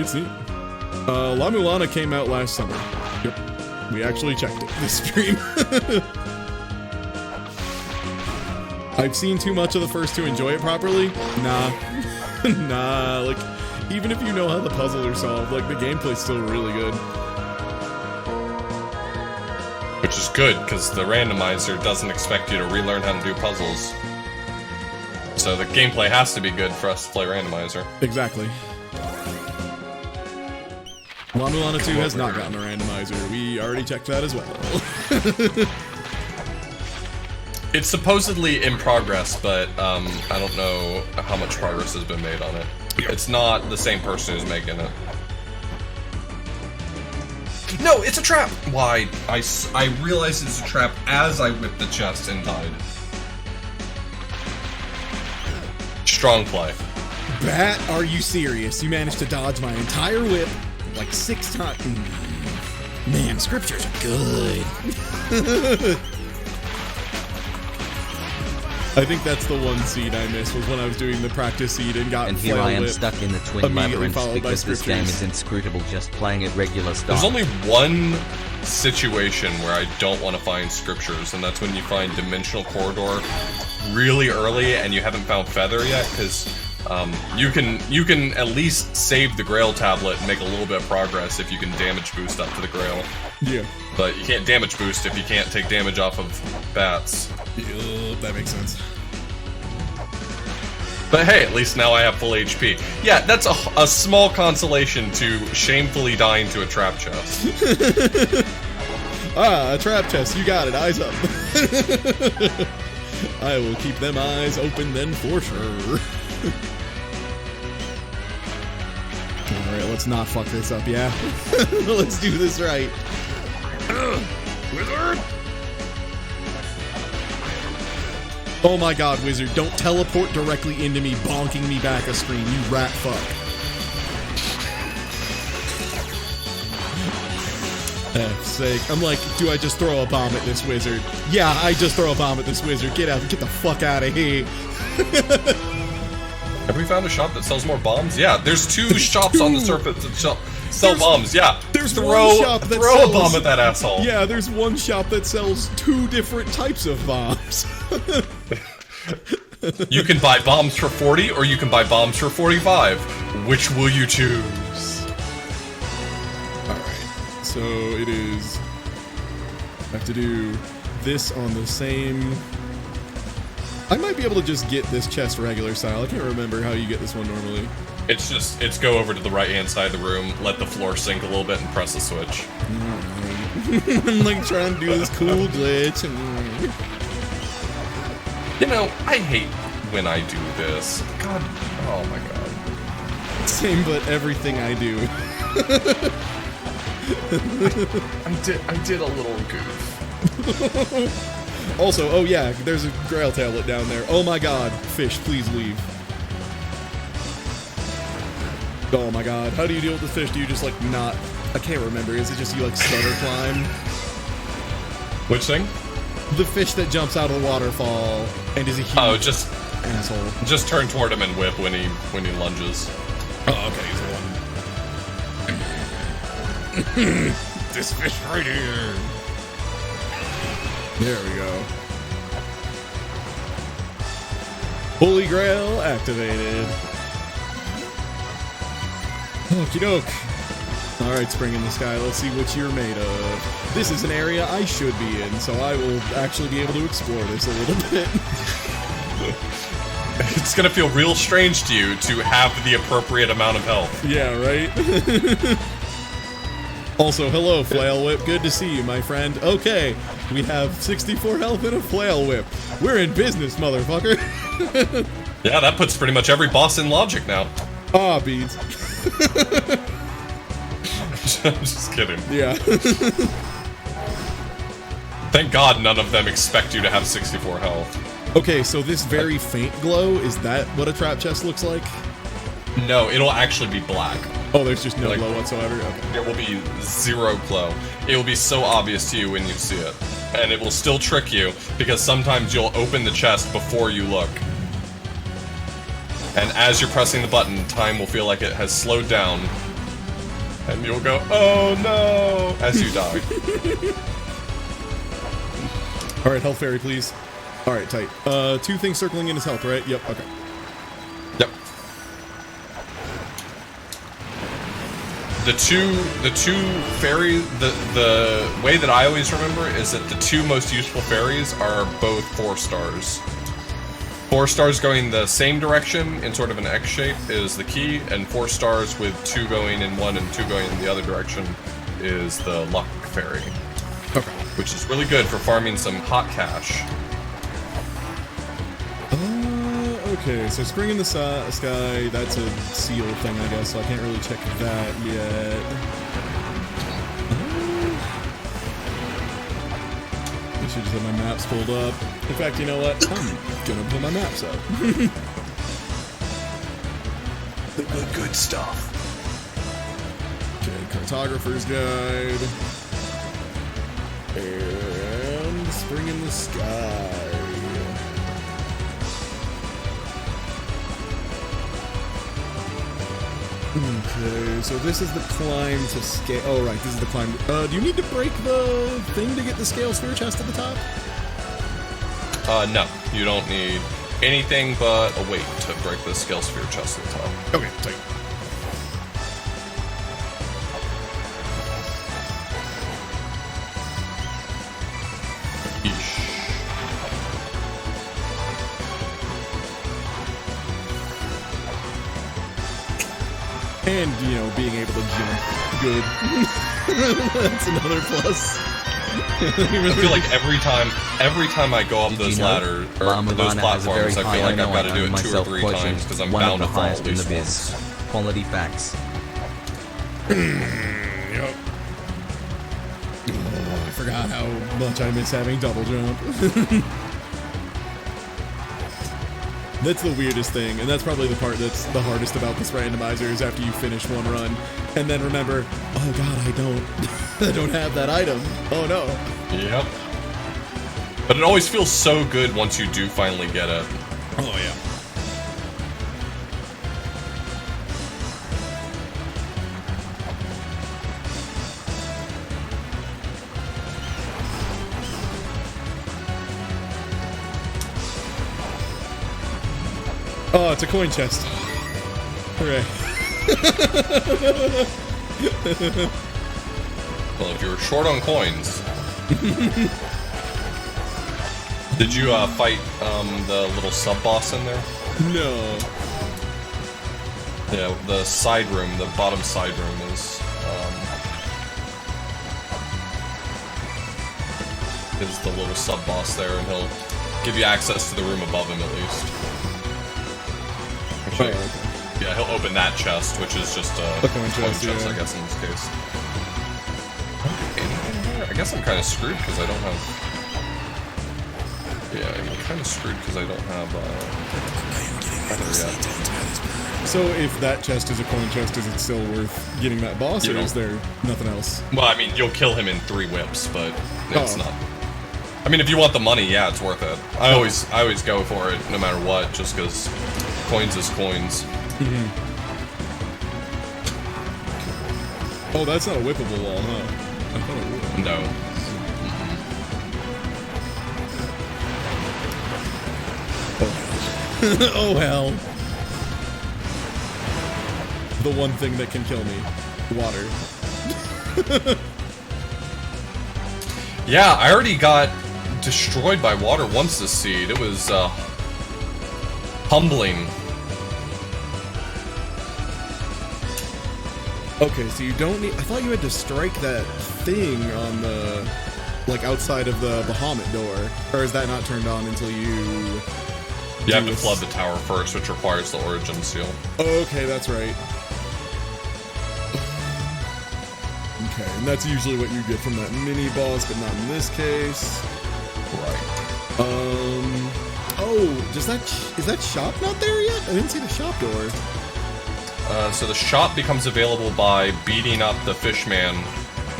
It's neat. La Mulana came out last summer. Yep. We actually checked it this stream. I've seen too much of the first to enjoy it properly. Nah. Nah, like, even if you know how the puzzles are solved, like, the gameplay's still really good. Which is good, because the randomizer doesn't expect you to relearn how to do puzzles. So the gameplay has to be good for us to play randomizer. Exactly. La Mulana 2 has not gotten a randomizer. We already checked that as well. It's supposedly in progress, but I don't know how much progress has been made on it. It's not the same person who's making it. No, it's a trap! Why? I realized it's a trap as I whipped the chest and died. Strong play. Bat, are you serious? You managed to dodge my entire whip like 6 times. Man, scriptures are good. I think that's the one seed I missed, was when I was doing the practice seed and got And here I am stuck in the twin labyrinth because this game is inscrutable just playing it regular style. There's only one situation where I don't want to find scriptures, and that's when you find Dimensional Corridor really early and you haven't found Feather yet, because you can at least save the Grail tablet and make a little bit of progress if you can damage boost up to the Grail. Yeah. But you can't damage boost if you can't take damage off of bats. Yup, that makes sense. But hey, at least now I have full HP. Yeah, that's a small consolation to shamefully dying to a trap chest. Ah, a trap chest, you got it, eyes up. I will keep them eyes open then for sure. Alright, let's not fuck this up, yeah? Let's do this right. Wizard! Oh my god, Wizard, don't teleport directly into me, bonking me back a screen, you rat fuck. F's sake. I'm like, do I just throw a bomb at this wizard? Yeah, I just throw a bomb at this wizard. Get the fuck out of here. Have we found a shop that sells more bombs? Yeah, there's two shops on the surface that sell bombs. Yeah, there's one shop that throw sells, a bomb at that asshole. Yeah, there's one shop that sells 2 different types of bombs. You can buy bombs for 40, or you can buy bombs for 45. Which will you choose? Alright, so it is... I have to do this on the same... I might be able to just get this chest regular style. I can't remember how you get this one normally. It's go over to the right-hand side of the room, let the floor sink a little bit, and press the switch. I'm like trying to do this cool glitch. You know, I hate when I do this. God, oh my god. Same, but everything I do. I did a little goof. Also, oh yeah, there's a Grail tablet down there. Oh my god, fish, please leave. Oh my god, how do you deal with the fish? Do you just like not... I can't remember, is it just you like stutter climb? Which thing? The fish that jumps out of the waterfall and is a huge asshole. Just turn toward him and whip when he lunges. Oh, okay, he's the one. This fish right here. There we go. Holy Grail activated. Okie doke. Alright, Spring in the Sky, let's see what you're made of. This is an area I should be in, so I will actually be able to explore this a little bit. It's gonna feel real strange to you to have the appropriate amount of health. Yeah, right? Also, hello, Flail Whip. Good to see you, my friend. Okay, we have 64 health and a Flail Whip. We're in business, motherfucker. Yeah, that puts pretty much every boss in logic now. Ah, beads. I'm just kidding. Yeah. Thank God none of them expect you to have 64 health. Okay, so this very faint glow, is that what a trap chest looks like? No, it'll actually be black. Oh, there's just no Like- glow whatsoever? Okay. There will be zero glow. It will be so obvious to you when you see it. And it will still trick you, because sometimes you'll open the chest before you look. And as you're pressing the button, time will feel like it has slowed down. And you'll go, oh no, as you die. Alright, health fairy, please. Alright, tight. Two things circling in his health, right? Yep, okay. Yep. The two fairies, the way that I always remember is that the two most useful fairies are both 4 stars. 4 stars going the same direction in sort of an X shape is the key, and 4 stars with 2 going in one and 2 going in the other direction is the luck fairy. Okay. Which is really good for farming some hot cash. Okay, so Spring in the Sky, that's a seal thing, I guess, so I can't really check that yet. I should just have my maps pulled up. In fact, you know what? I'm gonna pull my maps up. The good stuff. Okay, Cartographer's Guide. And Spring in the Sky. Okay, so this is the climb to scale. Oh, right, this is the climb. Do you need to break the thing to get the scale sphere chest at the top? No, you don't need anything but a weight to break the scale sphere chest at the top. Okay, tight. Yeesh. And, you know, being able to jump. Good. That's another plus. I feel like every time I go up those ladders or those platforms, I feel like I've got to do it 2 or 3 times because I'm bound to fall at least once. Quality facts. Yep. Oh, I forgot how much I miss having double jump. That's the weirdest thing, and that's probably the part that's the hardest about this randomizer is after you finish one run, and then remember, oh god, I don't have that item. Oh no. Yep. But it always feels so good once you do finally get it. Oh yeah. Oh, it's a coin chest. Hooray. Well, if you were short on coins... Did you fight the little sub-boss in there? No. Yeah, the side room, the bottom side room is the little sub-boss there, and he'll give you access to the room above him at least. Actually, yeah, he'll open that chest, which is just a coin chest, yeah. I guess, in this case. Anything here? I guess I'm kind of screwed because I don't have... Yeah, I'm kind of screwed because I don't have... So if that chest is a coin chest, is it still worth getting that boss, or is there nothing else? Well, I mean, you'll kill him in 3 whips, but it's Oh. not... I mean, if you want the money, yeah, it's worth it. I always go for it, no matter what, just because coins is coins. Oh, that's not a whippable wall, huh? I thought it was. No. Oh well. The one thing that can kill me. Water. Yeah, I already got destroyed by water once this seed. It was, humbling. Okay, so you don't need... I thought you had to strike that thing on the... like, outside of the Bahamut door. Or is that not turned on until you... You have to flood the tower first, which requires the origin seal. Okay, that's right. Okay, and that's usually what you get from that mini-boss, but not in this case. Right. Oh, is that shop not there yet? I didn't see the shop door. So the shop becomes available by beating up the fishman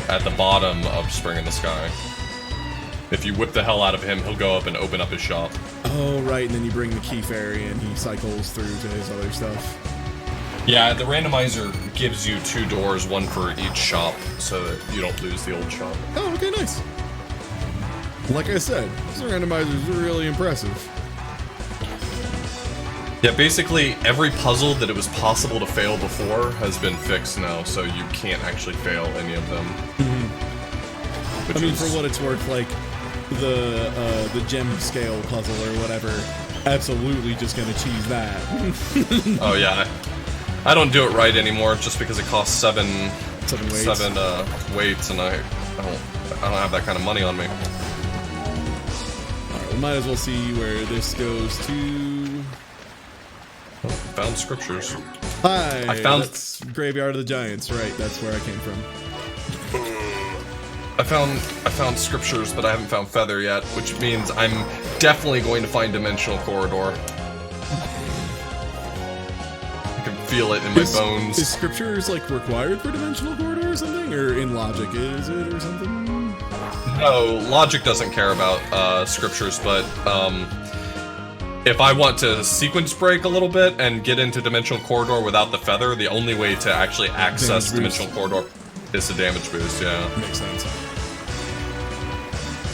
at the bottom of Spring in the Sky. If you whip the hell out of him, he'll go up and open up his shop. Oh, right, and then you bring the key fairy and he cycles through to his other stuff. Yeah, the randomizer gives you 2 doors, one for each shop, so that you don't lose the old shop. Oh, okay, nice. Like I said, this randomizer is really impressive. Yeah, basically every puzzle that it was possible to fail before has been fixed now, so you can't actually fail any of them. Mm-hmm. I mean, for what it's worth, like the gem scale puzzle or whatever, absolutely just gonna cheese that. Oh yeah, I don't do it right anymore just because it costs 7 weights, and I don't have that kind of money on me. All right, we might as well see where this goes to. Oh, found scriptures. Hi. That's Graveyard of the Giants, right? That's where I came from. I found scriptures, but I haven't found Feather yet, which means I'm definitely going to find Dimensional Corridor. I can feel it in my bones. Is scriptures like required for Dimensional Corridor or something, or in Logic is it or something? No, Logic doesn't care about scriptures, but if I want to sequence break a little bit and get into Dimensional Corridor without the Feather, the only way to actually access Dimensional Corridor is the damage boost, yeah. Makes sense.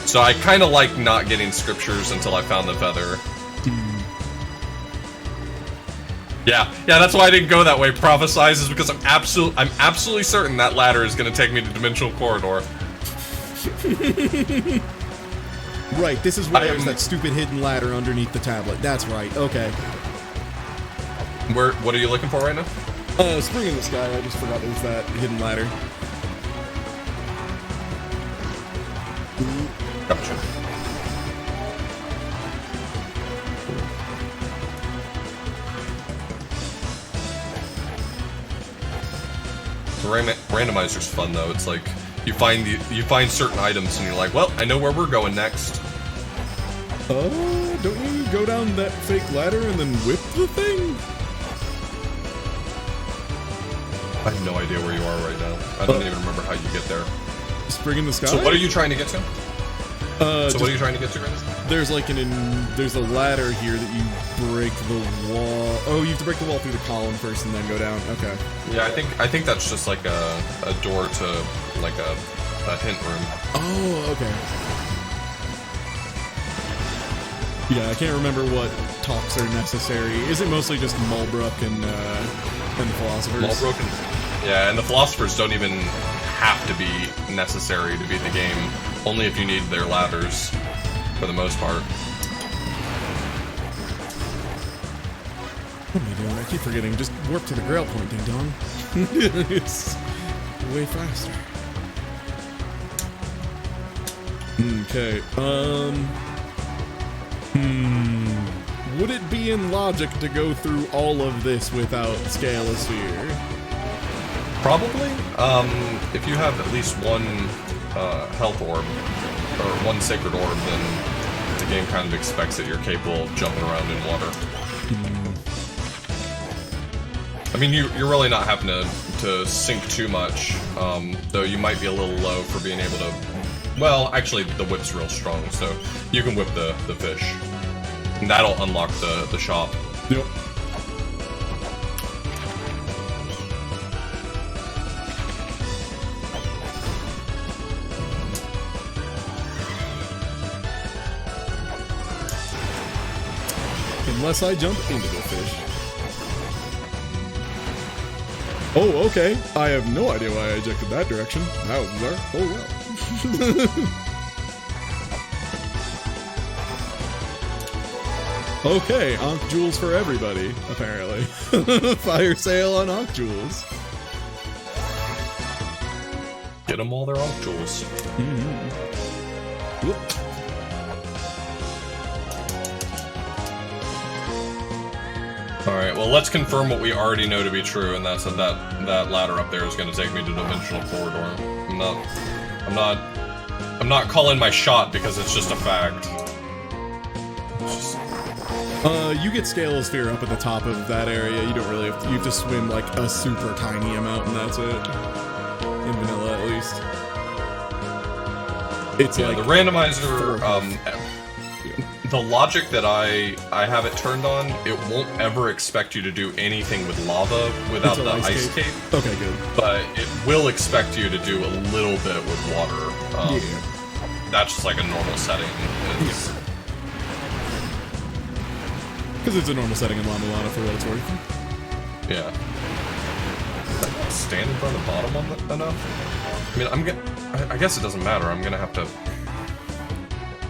So I kind of like not getting scriptures until I found the Feather. Yeah, that's why I didn't go that way. Prophesize is because I'm absolutely certain that ladder is going to take me to Dimensional Corridor. Right, this is why there's that stupid hidden ladder underneath the tablet. That's right, okay. What are you looking for right now? Spring in the Sky, I just forgot there was that hidden ladder. Gotcha. The randomizer's fun though. It's like you find certain items and you're like, well, I know where we're going next. Oh, don't you go down that fake ladder and then whip the thing? I have no idea where you are right now. I don't even remember how you get there. Spring in the Sky? So what are you trying to get to? What are you trying to get to right now? There's like there's a ladder here that you break the wall. Oh, you have to break the wall through the column first and then go down. Okay. Yeah, I think that's just like a door to like a hint room. Oh, okay. Yeah, I can't remember what talks are necessary. Is it mostly just Mulbrook and the Philosophers? Mulbrook and the Philosophers don't even have to be necessary to beat the game. Only if you need their ladders, for the most part. What am I doing? I keep forgetting. Just warp to the Grail point, ding dong. It's way faster. Okay. Would it be in Logic to go through all of this without Scale-a-Sphere? Probably. If you have at least one health orb, or one sacred orb, then the game kind of expects that you're capable of jumping around in water. I mean, you're really not having to sink too much, though you might be a little low for being able to... Well, actually, the whip's real strong, so you can whip the fish. And that'll unlock the shop. Yep. Unless I jump into the fish. Oh, okay. I have no idea why I ejected that direction. That was bizarre. Oh, well. Okay, Ankh Jewels for everybody, apparently. Fire sale on Ankh Jewels. Get them all their Ankh Jewels. Whoop. Alright, well let's confirm what we already know to be true, and that's that that ladder up there is going to take me to Dimensional Corridor. I'm not calling my shot because it's just a fact. You get Scalosphere up at the top of that area. You don't really you have to swim like a super tiny amount, and that's it. In vanilla, at least. It's like the randomizer. The logic that I have it turned on, it won't ever expect you to do anything with lava without the ice cape. Okay, good. But it will expect you to do a little bit with water. Yeah. That's just like a normal setting. Because it's a normal setting in Mulana for what it's worth. Yeah. Is that not standing by the bottom of it enough? I mean, I guess it doesn't matter. I'm gonna have to.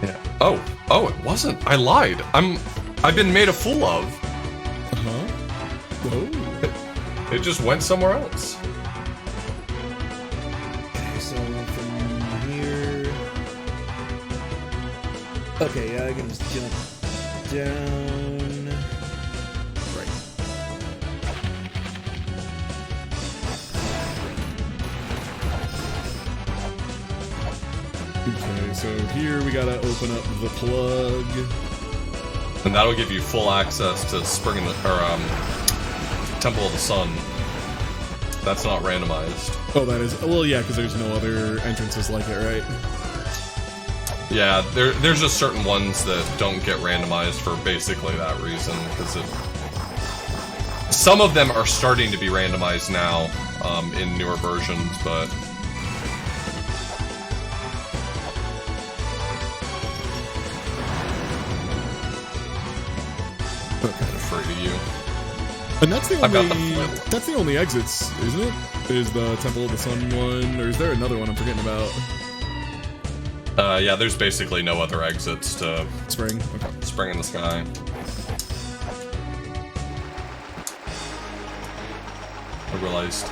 Yeah. Oh, it wasn't. I lied. I've been made a fool of. Oh. It just went somewhere else. Okay, so from here. Okay, yeah, I can just jump down. Right. Okay, so here we gotta open up the plug. And that'll give you full access to Spring in the, or Temple of the Sun. That's not randomized. Oh, that is. Well, yeah, because there's no other entrances like it, right? Yeah, there's just certain ones that don't get randomized for basically that reason. Because some of them are starting to be randomized now in newer versions, but. I'm kind of afraid of you. And that's the only exits, isn't it? Is the Temple of the Sun one, or is there another one I'm forgetting about? Yeah, there's basically no other exits to Spring. Okay. Spring in the Sky. I realized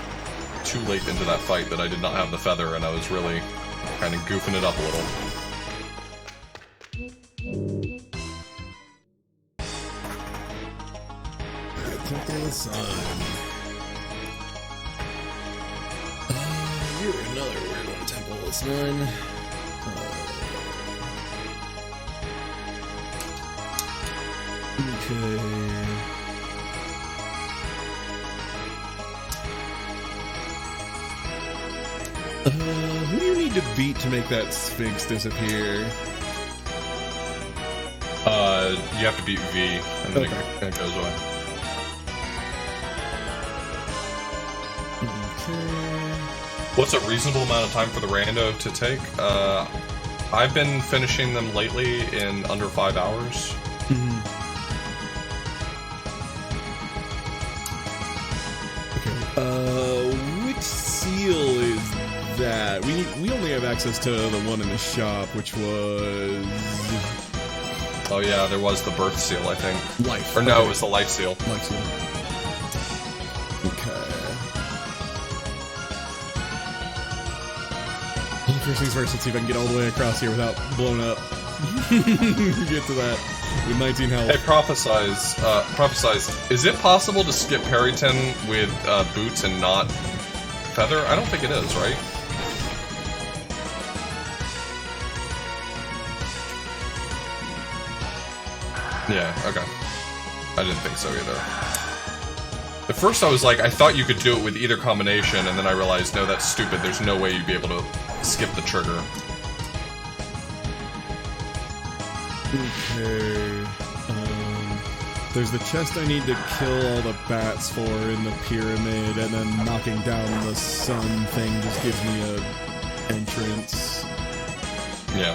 too late into that fight that I did not have the feather, and I was really kind of goofing it up a little. Temple of the Sun. You're another weird one, Temple of the Sun. Okay. Who do you need to beat to make that Sphinx disappear? You have to beat V, and then it goes away. What's a reasonable amount of time for the rando to take? I've been finishing them lately in under 5 hours. Okay. Which seal is that? We only have access to the one in the shop, which was. Oh yeah, there was the birth seal, I think. Life. Or no, it was the life seal. Life seal. Okay. First things first, let's see if I can get all the way across here without blowing up. Get to that with 19 health. Hey, prophesize. Is it possible to skip Harrington with boots and not feather? I don't think it is, right? Yeah, okay. I didn't think so either. At first I was like, I thought you could do it with either combination, and then I realized, no, that's stupid. There's no way you'd be able to skip the trigger. Okay. There's the chest I need to kill all the bats for in the pyramid, and then knocking down the sun thing just gives me a entrance. Yeah.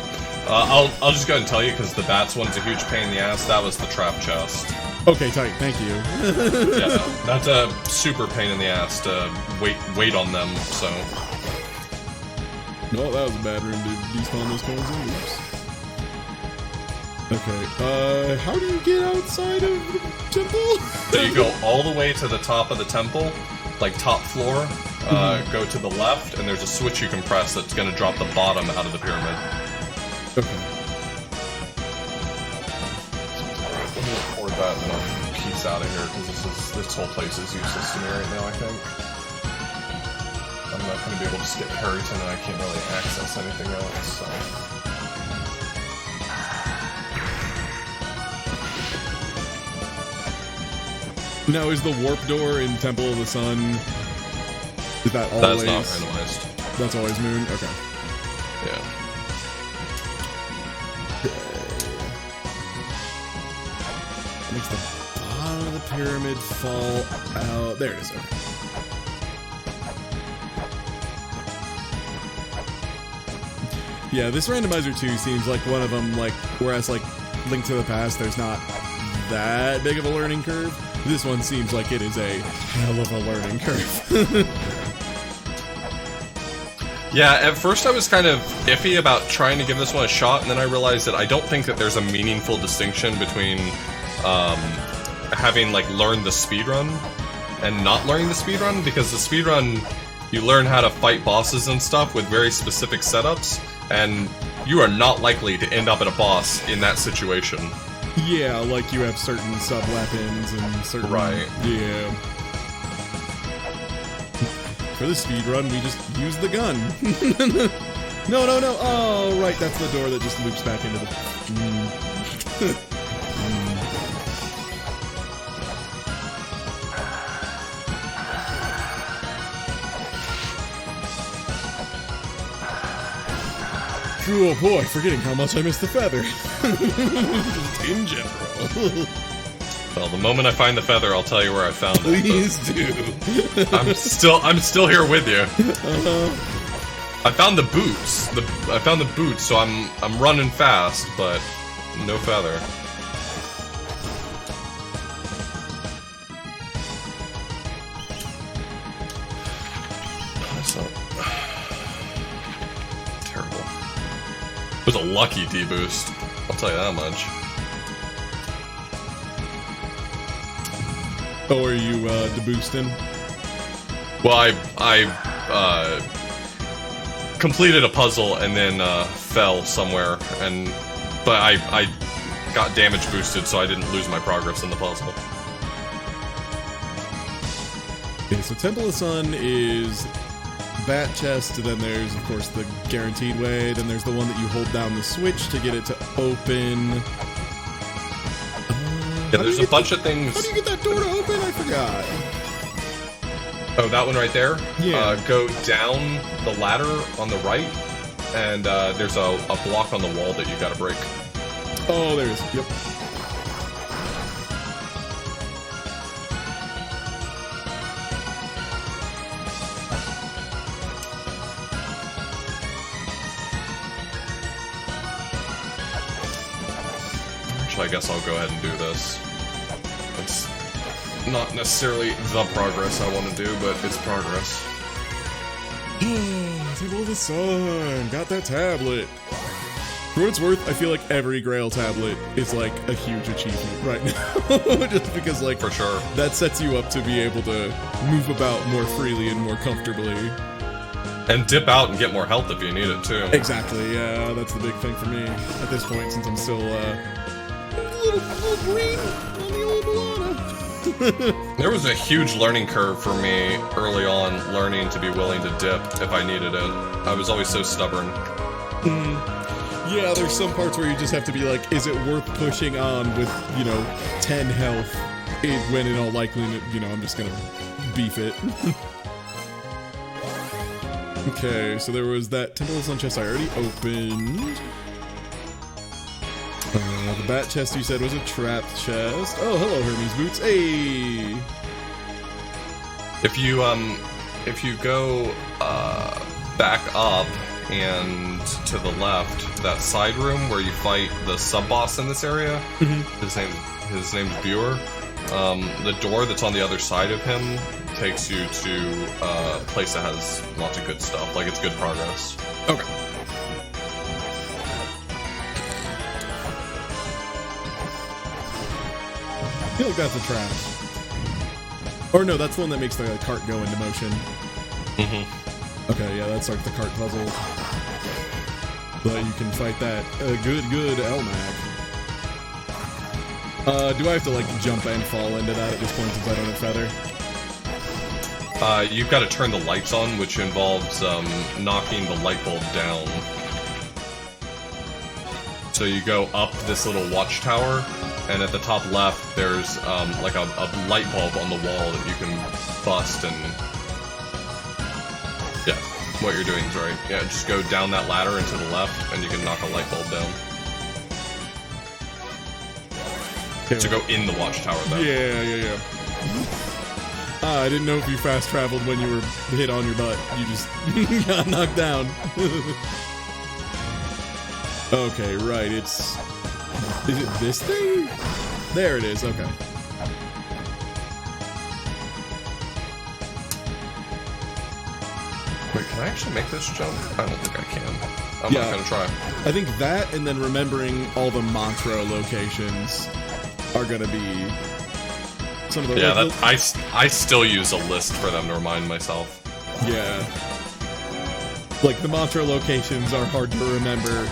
I'll just go ahead and tell you, because the bats one's a huge pain in the ass. That was the trap chest. Okay, tight. Thank you. Yeah, that's a super pain in the ass to wait on them. So. No, that was a bad room to despawn those coins in. Oops. Okay, how do you get outside of the temple? So you go all the way to the top of the temple, like top floor, go to the left, and there's a switch you can press that's going to drop the bottom out of the pyramid. Okay. Let me record that and I'll piece out of here, because this whole place is useless to me right now, I think. I'm not going to be able to skip Harrington, and I can't really access anything else, so... Now, is the warp door in Temple of the Sun, is that always... That's not randomized. That's always Moon? Okay. Yeah. Makes the bottom of the pyramid fall out. There it is. Okay. Yeah, this Randomizer 2 seems like one of them, like, whereas, like, Link to the Past, there's not that big of a learning curve. This one seems like it is a hell of a learning curve. Yeah, at first I was kind of iffy about trying to give this one a shot, and then I realized that I don't think that there's a meaningful distinction between having, like, learned the speedrun and not learning the speedrun, because the speedrun, you learn how to fight bosses and stuff with very specific setups, and you are not likely to end up at a boss in that situation. Yeah, like you have certain sub-weapons and certain... Right. Yeah. For the speedrun, we just use the gun. No. Oh, right, that's the door that just loops back into the... Oh boy, forgetting how much I missed the feather. Just in general. Well, the moment I find the feather, I'll tell you where I found it. Please do. I'm still here with you. I found the boots. I found the boots, so I'm running fast, but no feather. That's not terrible. It was a lucky D-boost. I'll tell you that much. Oh, are you deboosting? Well, I completed a puzzle and then fell somewhere, but I got damage boosted, so I didn't lose my progress in the puzzle. Okay, so Temple of Sun is Bat Chest, then there's, of course, the Guaranteed Way, then there's the one that you hold down the switch to get it to open. Yeah, there's a bunch of things. How do you get that door to open? I forgot. Oh, that one right there? Yeah. Go down the ladder on the right, and there's a block on the wall that you gotta break. Oh, there it is. Yep. I guess I'll go ahead and do this. It's not necessarily the progress I want to do, but it's progress. Temple of the Sun! Got that tablet! For what it's worth, I feel like every Grail tablet is like a huge achievement right now. Just because, like, for sure, that sets you up to be able to move about more freely and more comfortably. And dip out and get more health if you need it, too. Exactly, yeah, that's the big thing for me at this point, since I'm still, little green on the old Mulana. There was a huge learning curve for me early on, learning to be willing to dip if I needed it. I was always so stubborn. Yeah, there's some parts where you just have to be like, is it worth pushing on with, 10 health, when in all likelihood, I'm just gonna beef it. Okay, so there was that Temple of Sun chest I already opened. The bat chest you said was a trap chest. Oh, hello, Hermes Boots. Hey! If you go back up and to the left, that side room where you fight the sub-boss in this area. His name's Buer. The door that's on the other side of him takes you to a place that has lots of good stuff. Like, it's good progress. Okay. I feel like that's a trap. Or no, that's the one that makes the cart go into motion. Okay, yeah, that's like the cart puzzle. But you can fight that good Elmac. Do I have to like jump and fall into that at this point since I don't have feather? You've got to turn the lights on, which involves knocking the light bulb down. So you go up this little watchtower, and at the top left, there's like a light bulb on the wall that you can bust, and yeah, what you're doing is right. Yeah, just go down that ladder and to the left, and you can knock a light bulb down. To go in the watchtower, though. Yeah. I didn't know if you fast traveled when you were hit on your butt. You just got knocked down. Okay, right, is it this thing? There it is, okay. Wait, can I actually make this jump? I don't think I can. I'm not gonna try. I think that and then remembering all the Montreux locations are gonna be some of the... Yeah, I still use a list for them to remind myself. Yeah. Like, the Montreux locations are hard to remember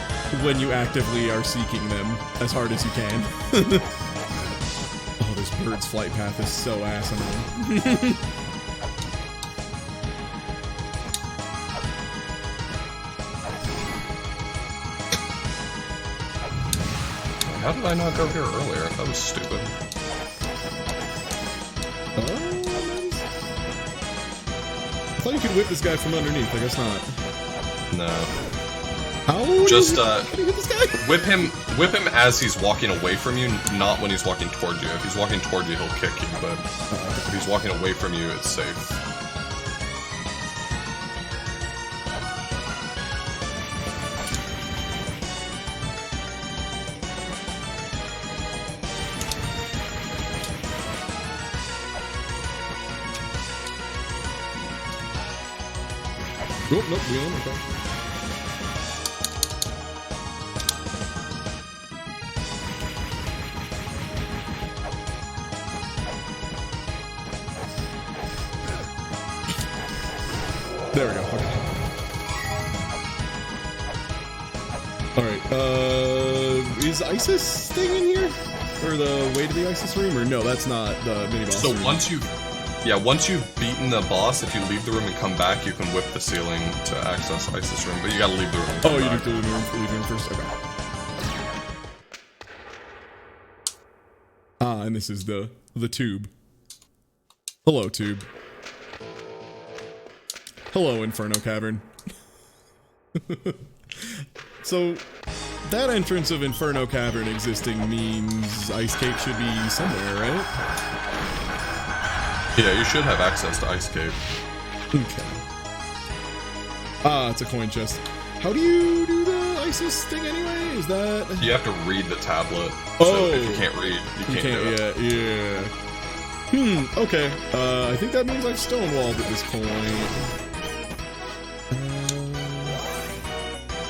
when you actively are seeking them as hard as you can. Oh, this bird's flight path is so asinine. How did I not go here earlier? That was stupid. I thought you could whip this guy from underneath. I guess not. No. How? Just how do you whip this guy? whip him as he's walking away from you, not when he's walking toward you. If he's walking toward you, he'll kick you, but if he's walking away from you, it's safe. Nope, we don't. Okay. There we go. Okay. Alright, is Isis thing in here? Or the way to the Isis room? Or no, that's not the mini-boss So room. once you've beaten the boss, if you leave the room and come back, you can whip the ceiling to access Isis room, but you gotta leave the room and come you back. do leave the room first? Okay. Ah, and this is the tube. Hello, tube. Hello, Inferno Cavern. So, that entrance of Inferno Cavern existing means Ice Cape should be somewhere, right? Yeah, you should have access to Ice Cape. Okay. Ah, it's a coin chest. How do you do the Isis thing anyway? Is that... You have to read the tablet. Oh! So if you can't read, you can't do it. Yeah. Okay. I think that means I've stonewalled at this point.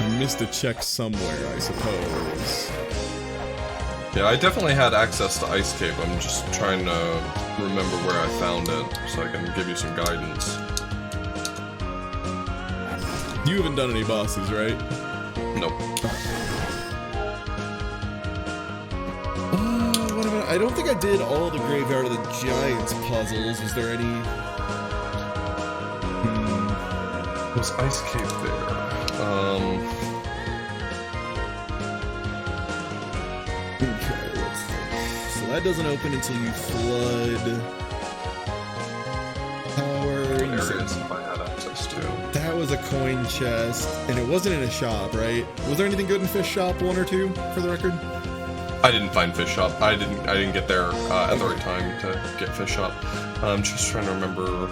I missed a check somewhere, I suppose. Yeah, I definitely had access to Ice Cape. I'm just trying to remember where I found it so I can give you some guidance. You haven't done any bosses, right? Nope. What about... I don't think I did all the Graveyard of the Giants puzzles. Is there any... Was Ice Cape there? Okay, let's think. So that doesn't open until you flood... Power... Areas if I had access to. That was a coin chest, and it wasn't in a shop, right? Was there anything good in Fish Shop 1 or 2, for the record? I didn't find Fish Shop. I didn't get there at the right time to get Fish Shop. I'm just trying to remember.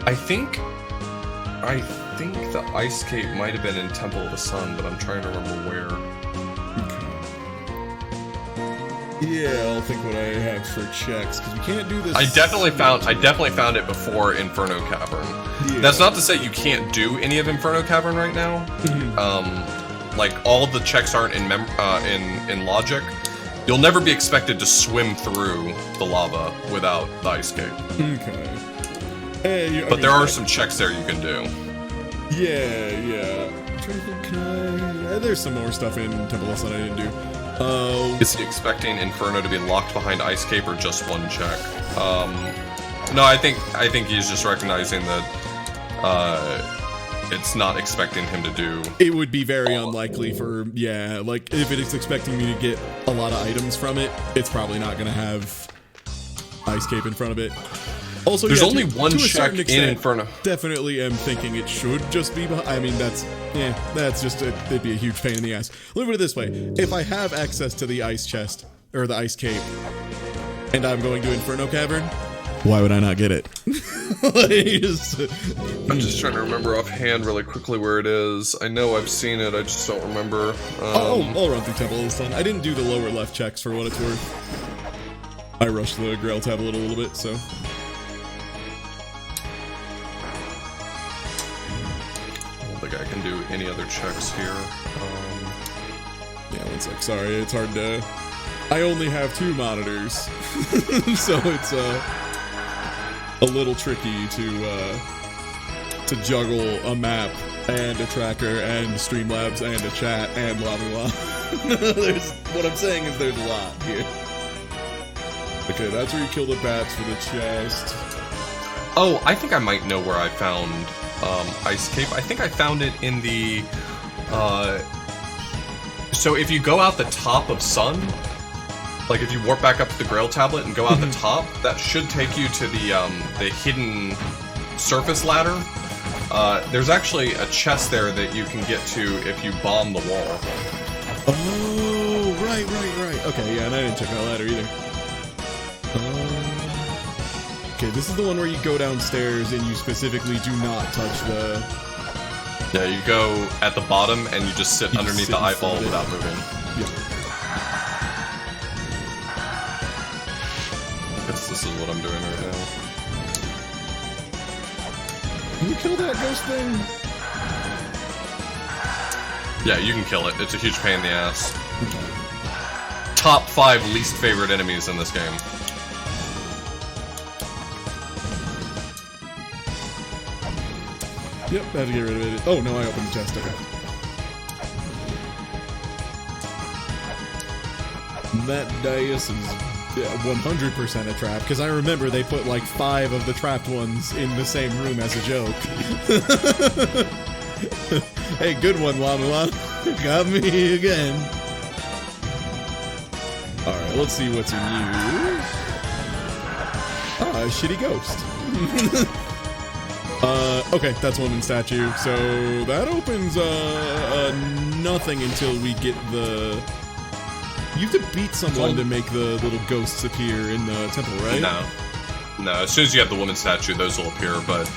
I think I think the ice cape might have been in Temple of the Sun, but I'm trying to remember where. Yeah, I'll think what I have for checks, because we can't do this. I definitely found it before Inferno Cavern. Yeah. That's not to say you can't do any of Inferno Cavern right now. Like all the checks aren't in logic. You'll never be expected to swim through the lava without the ice cape. Okay. Hey, but there are some checks there you can do. Yeah. I'm trying to think, there's some more stuff in Temple of Sun I didn't do. Is he expecting Inferno to be locked behind ice cape or just one check? No, I think he's just recognizing that it's not expecting him to do. It would be very unlikely for, like if it is expecting me to get a lot of items from it, it's probably not going to have ice cape in front of it. Also, there's only one check in Inferno. Definitely am thinking it should just be behind. I mean, that's just, it'd be a huge pain in the ass. Let me put it this way. If I have access to the ice chest, or the ice cape, and I'm going to Inferno Cavern, why would I not get it? I'm just trying to remember offhand really quickly where it is. I know I've seen it, I just don't remember. I'll run through Temple of the Sun. I didn't do the lower left checks for what it's worth. I rushed the Grail tablet a little bit, so... I think I can do any other checks here. Yeah, one sec. Sorry, it's hard to... I only have 2 monitors, so it's a little tricky to juggle a map and a tracker and Streamlabs and a chat and blah blah blah. What I'm saying is there's a lot here. Okay, that's where you kill the bats for the chest. Oh, I think I might know where I found ice cape. I think I found it in the so if you go out the top of Sun, like if you warp back up to the Grail tablet and go out the top, that should take you to the hidden surface ladder. There's actually a chest there that you can get to if you bomb the wall. Oh, right. Okay, yeah, and I didn't check that ladder either. Okay, this is the one where you go downstairs and you specifically do not touch the... Yeah, you go at the bottom and you just sit underneath the eyeball without moving. Yep. I guess this is what I'm doing right now. Can you kill that ghost thing? Yeah, you can kill it. It's a huge pain in the ass. Top 5 least favorite enemies in this game. Yep, I had to get rid of it. Oh, no, I opened the chest. Okay. That dais is 100% a trap, because I remember they put like 5 of the trapped ones in the same room as a joke. Hey, good one, Mulana. Got me again. Alright, let's see what's in you. Ah, a shitty ghost. Okay, that's Woman Statue. So that opens nothing until we get the... You have to beat someone to make the little ghosts appear in the temple, right? No, as soon as you have the Woman Statue, those will appear, but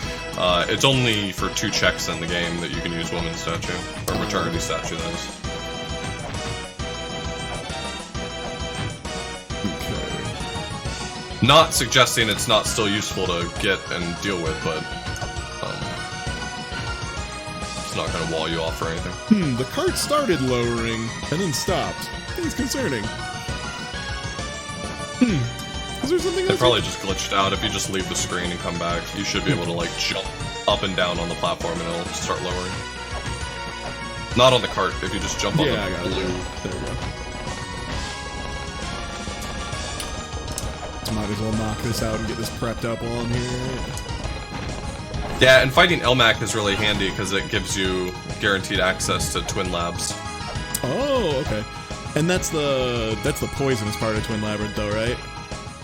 it's only for 2 checks in the game that you can use Woman Statue, or Maternity Statue, that is. Okay. Not suggesting it's not still useful to get and deal with, but it's not going to wall you off or anything. The cart started lowering and then stopped. It's concerning. Is there something else? It probably just glitched out. If you just leave the screen and come back, you should be able to like jump up and down on the platform and it'll start lowering. Not on the cart, if you just jump on the blue. There we go. Might as well knock this out and get this prepped up on here. Yeah, and fighting Elmac is really handy because it gives you guaranteed access to Twin Labs. Oh, okay. And that's the poisonous part of Twin Labyrinth, though, right?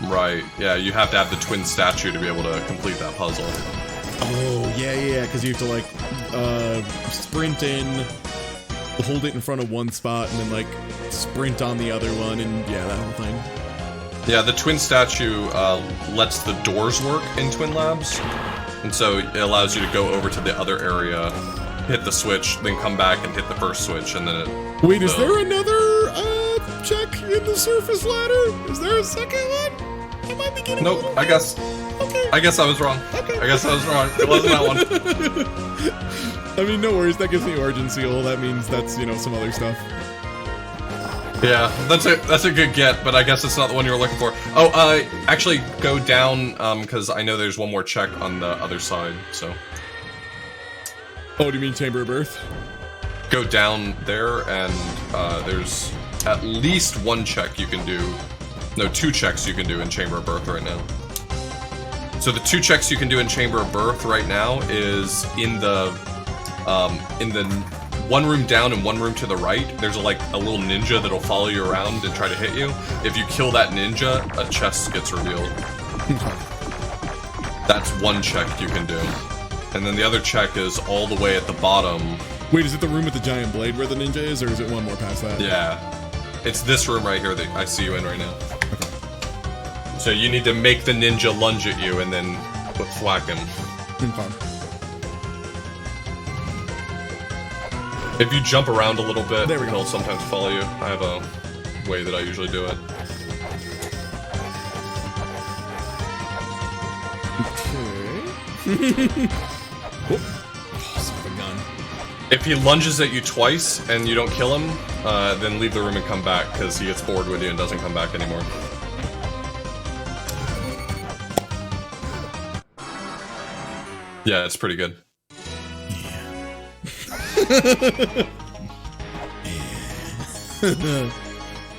Right. Yeah, you have to have the twin statue to be able to complete that puzzle. Oh, yeah, because you have to, like, sprint in, hold it in front of one spot, and then, like, sprint on the other one, and, yeah, that whole thing. Yeah, the twin statue lets the doors work in Twin Labs, And so it allows you to go over to the other area, hit the switch, then come back and hit the first switch, and then it... Wait, is there another check in the surface ladder? Is there a second one? I might be getting Nope, I guess... Okay. I guess I was wrong. Okay. I guess I was wrong. It wasn't that one. I mean, no worries. That gives me Origin Seal. That means that's, you know, some other stuff. Yeah, that's a good get, but I guess it's not the one you were looking for. Oh, actually go down, because I know there's one more check on the other side, so. Oh, do you mean Chamber of Birth? Go down there, and there's at least one check you can do. No, 2 checks you can do in Chamber of Birth right now. So the 2 checks you can do in Chamber of Birth right now is in the one room down and one room to the right. There's a little ninja that'll follow you around and try to hit you. If you kill that ninja, a chest gets revealed. That's one check you can do. And then the other check is all the way at the bottom. Wait, is it the room with the giant blade where the ninja is, or is it one more past that? Yeah. It's this room right here that I see you in right now. So you need to make the ninja lunge at you and then thwack him. Okay. If you jump around a little bit, there we go. He'll sometimes follow you. I have a way that I usually do it. Okay. Oh, son of a gun. If he lunges at you twice and you don't kill him, then leave the room and come back, because he gets bored with you and doesn't come back anymore. Yeah, it's pretty good.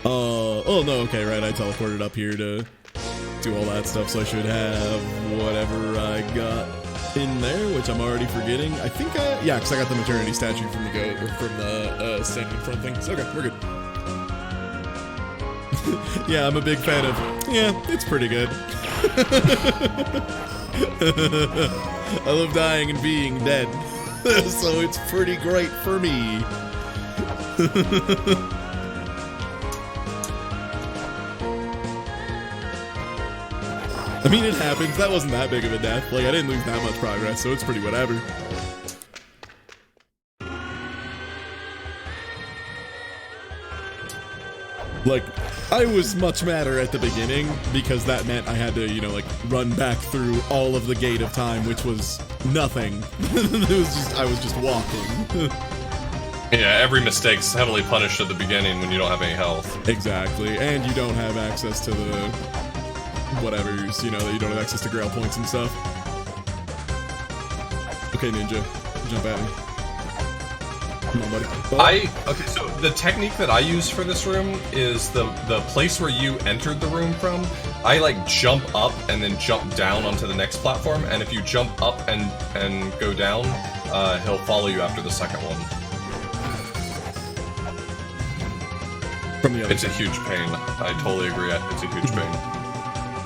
Oh no, okay, right, I teleported up here to do all that stuff, so I should have whatever I got in there, which I'm already forgetting. I think, yeah, because I got the maternity statue from the goat, or from the standing in front thing, so okay, we're good. Yeah, I'm a big fan of, yeah, it's pretty good. I love dying and being dead, so it's pretty great for me. I mean, it happens. That wasn't that big of a death. Like, I didn't lose that much progress, so it's pretty whatever. Like, I was much madder at the beginning because that meant I had to, you know, like, run back through all of the Gate of Time, which was nothing. It was just, I was just walking. Yeah, every mistake's heavily punished at the beginning when you don't have any health. Exactly, and you don't have access to the whatever's, you know, that you don't have access to grail points and stuff. Okay, ninja, jump at me. Come on, buddy. Oh. Okay, so the technique that I use for this room is the place where you entered the room from. I like jump up and then jump down onto the next platform, and if you jump up and go down, he'll follow you after the second one. From the other It's a huge pain. I totally agree. It's a huge pain.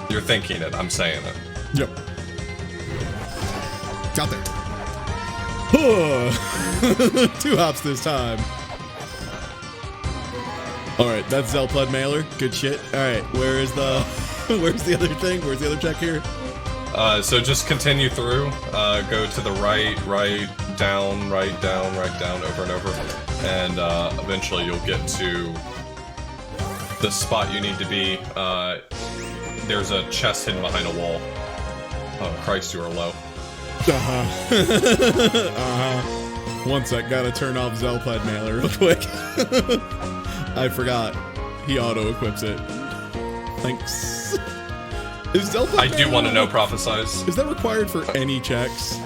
You're thinking it. I'm saying it. Yep. Got there. 2 hops this time. Alright, that's Zelplud Mailer. Good shit. Alright, where's the other thing? Where's the other check here? So just continue through. Go to the right, down, over and over. And eventually you'll get to the spot you need to be. There's a chest hidden behind a wall. Oh Christ, you are low. One sec, gotta turn off Zelplud Mailer real quick. I forgot. He auto-equips it. Thanks. Is Zelplud I do want to know Prophesize. Is that required for any checks?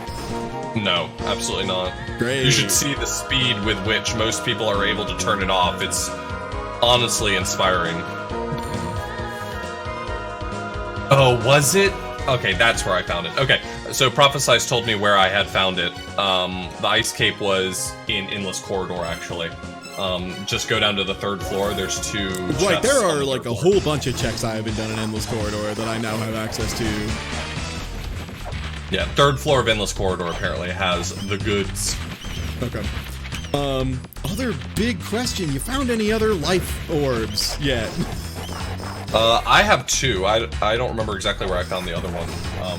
No, absolutely not. Great. You should see the speed with which most people are able to turn it off. It's honestly inspiring. Oh, was it? Okay, that's where I found it. Okay, so Prophesize told me where I had found it. The ice cape was in Endless Corridor, actually. Just go down to the 3rd floor. There's 2 chests. Right, there are like a whole bunch of checks I haven't done in Endless Corridor that I now have access to. Yeah, 3rd floor of Endless Corridor apparently has the goods. Okay. Other big question, you found any other life orbs yet? I have 2. I don't remember exactly where I found the other one,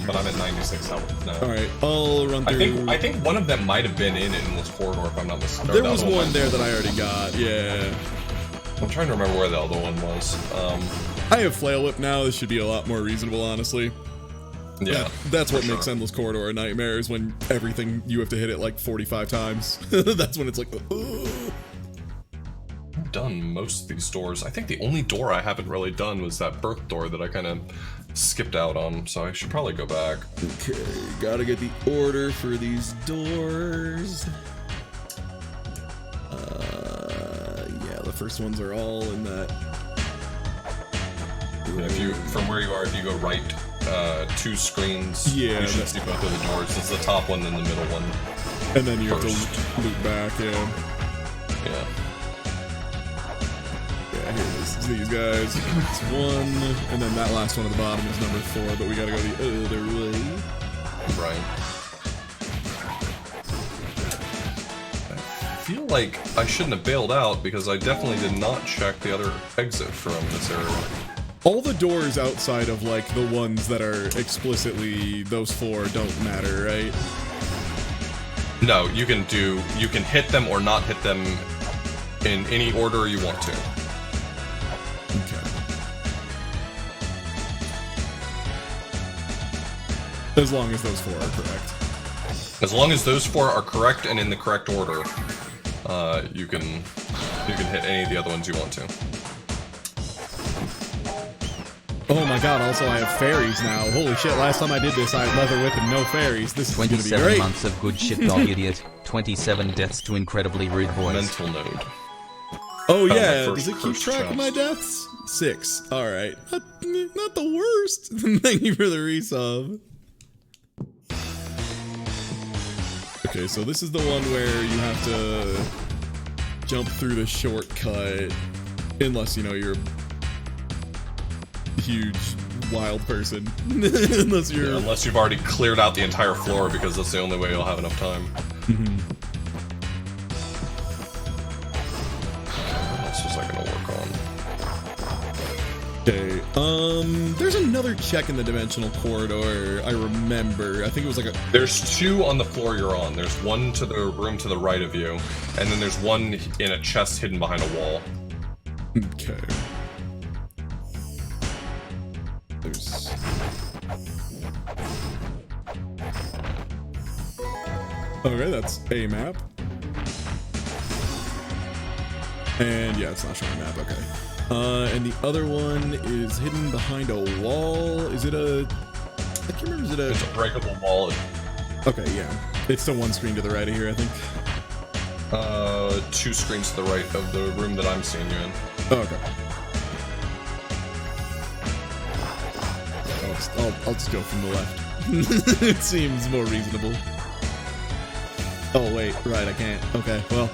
but I'm at 96 health now. Alright, I'll run through... I think one of them might have been in Endless Corridor, if I'm not mistaken. There was one there that I already got, yeah. I'm trying to remember where the other one was. I have Flail Whip now. This should be a lot more reasonable, honestly. Yeah. That's what makes Endless Corridor a nightmare, is when everything, you have to hit it like 45 times. That's when it's like, ugh. I've done most of these doors. I think the only door I haven't really done was that birth door that I kind of skipped out on, so I should probably go back. Okay, gotta get the order for these doors. Yeah, the first ones are all in that. If you, from where you are, if you go right 2 screens, yeah, you should see both of the doors. It's the top one and the middle one. And then you first. have to loop back, yeah. Yeah. Yeah, here it is. It's these guys. It's 1, and then that last one at the bottom is number 4, but we gotta go the other way. Right. I feel like I shouldn't have bailed out because I definitely did not check the other exit from this area. All the doors outside of, like, the ones that are explicitly those 4 don't matter, right? No, you can hit them or not hit them in any order you want to. Okay. As long as those 4 are correct. As long as those 4 are correct and in the correct order, you can hit any of the other ones you want to. Oh my god, also I have fairies now. Holy shit, last time I did this I had Leather Whip and no fairies. This is gonna be 27 great. months of good shit, dog idiot. 27 deaths to incredibly rude boys. Mental node. Oh yeah, first does it keep track of chest. my deaths? 6. Alright. Not the worst. Thank you for the resub. Okay, so this is the one where you have to jump through the shortcut. Unless, you know, you're a huge wild person. Unless you've already cleared out the entire floor, because that's the only way you'll have enough time. What else was I gonna work on? Okay, there's another check in the dimensional corridor, I remember. I think it was like a... There's 2 on the floor you're on. There's 1 to the room to the right of you, and then there's 1 in a chest hidden behind a wall. Okay. There's... Okay, that's a map. And yeah, it's not showing a map, okay. And the other one is hidden behind a wall. Is it a... I can't remember, is it a... It's a breakable wall. Okay, yeah. It's the 1 screen to the right of here, I think. 2 screens to the right of the room that I'm seeing you in. Oh, okay. I'll just go from the left. It seems more reasonable. Oh, wait. Right, I can't. Okay, well.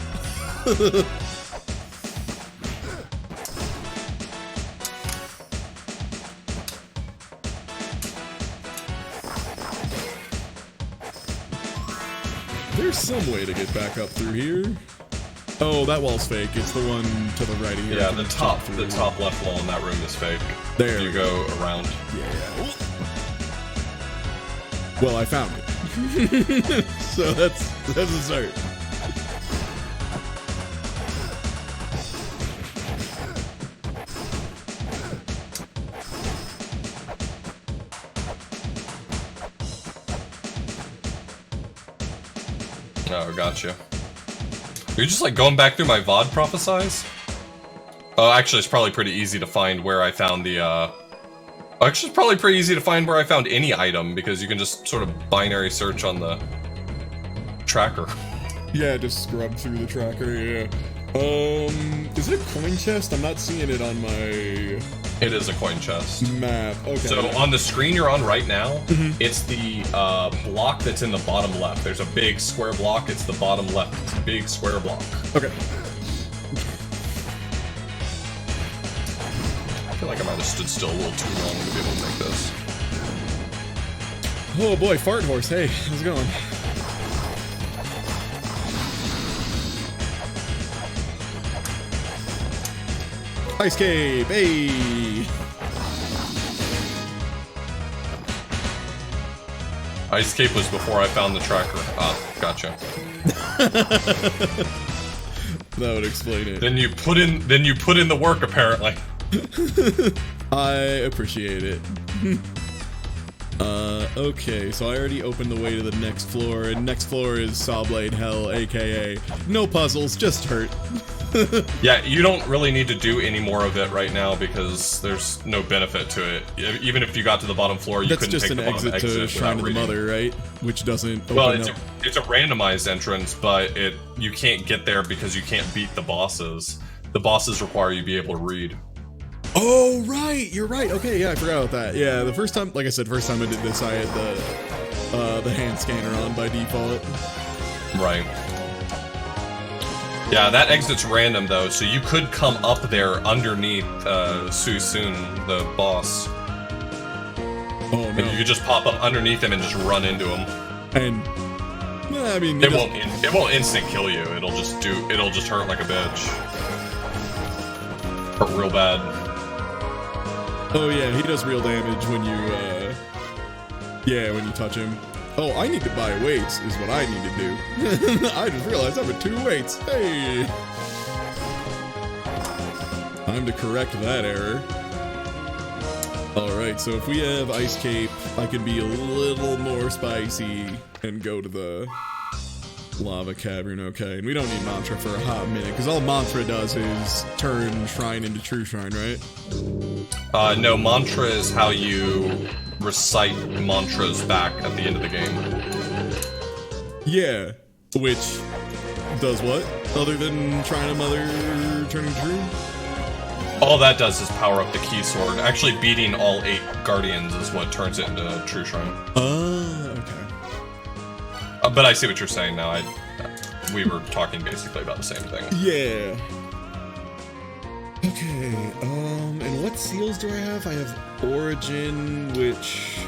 There's some way to get back up through here. Oh, that wall's fake. It's the one to the right of here. Yeah, the top left wall in that room is fake. There. You go around. Yeah. Well, I found it. So that's a start. Oh, gotcha. You're just like going back through my VOD prophesize? Oh, actually, it's probably pretty easy to find where I found the, Actually, it's probably pretty easy to find where I found any item, because you can just sort of binary search on the tracker. Yeah, just scrub through the tracker, yeah. Is it a coin chest? I'm not seeing it on my... It is a coin chest. Map, okay. So on the screen you're on right now, it's the block that's in the bottom left. There's a big square block, it's the bottom left big square block. Okay. I feel like I might have stood still a little too long to be able to make this. Oh boy, fart horse, hey, how's it going? Ice Cape, hey! Ice Cape was before I found the tracker. Ah, gotcha. That would explain it. Then you put in the work, apparently. I appreciate it. Okay, so I already opened the way to the next floor, and next floor is Sawblade Hell, aka no puzzles, just hurt. Yeah, you don't really need to do any more of it right now because there's no benefit to it. Even if you got to the bottom floor, you couldn't take the bottom exit. That's just an exit to Shrine of the Mother, right? Which doesn't open up. It's a randomized entrance, but you can't get there because you can't beat the bosses. The bosses require you be able to read. Oh, right, you're right. Okay, yeah, I forgot about that. Yeah, the first time, like I said, first time I did this, I had the hand scanner on by default. Right. Yeah, that exit's random though, so you could come up there underneath Suisun, the boss. Oh no! And you could just pop up underneath him and just run into him. And yeah, I mean, it won't instant kill you. It'll just hurt like a bitch. Hurt real bad. Oh yeah, he does real damage when you when you touch him. Oh, I need to buy weights, is what I need to do. I just realized I'm at 2 weights. Hey! Time to correct that error. Alright, so if we have Ice Cape, I can be a little more spicy and go to the Lava Cavern, okay? And we don't need Mantra for a hot minute, because all Mantra does is turn Shrine into True Shrine, right? No, Mantra is how you recite mantras back at the end of the game. Yeah, which does what? Other than Shrine of Mother turning true? All that does is power up the key sword. Actually, beating all 8 guardians is what turns it into True Shrine. Oh, okay. But I see what you're saying now. We were talking basically about the same thing. Yeah. Okay, and what seals do I have? I have Origin, which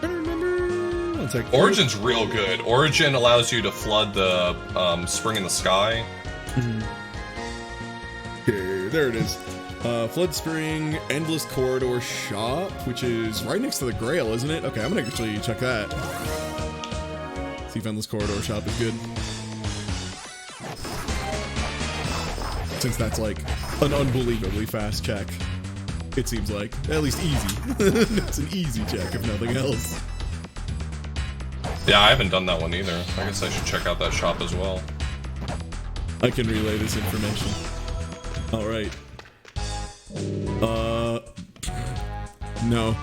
I don't remember. One sec. Origin's real good. Origin allows you to flood the Spring in the Sky. Okay, there it is. Flood Spring, Endless Corridor Shop, which is right next to the Grail, isn't it? Okay, I'm gonna actually check that. See if Endless Corridor Shop is good. Since that's like an unbelievably fast check. It seems like. At least easy. It's an easy check, if nothing else. Yeah, I haven't done that one either. I guess I should check out that shop as well. I can relay this information. Alright. No.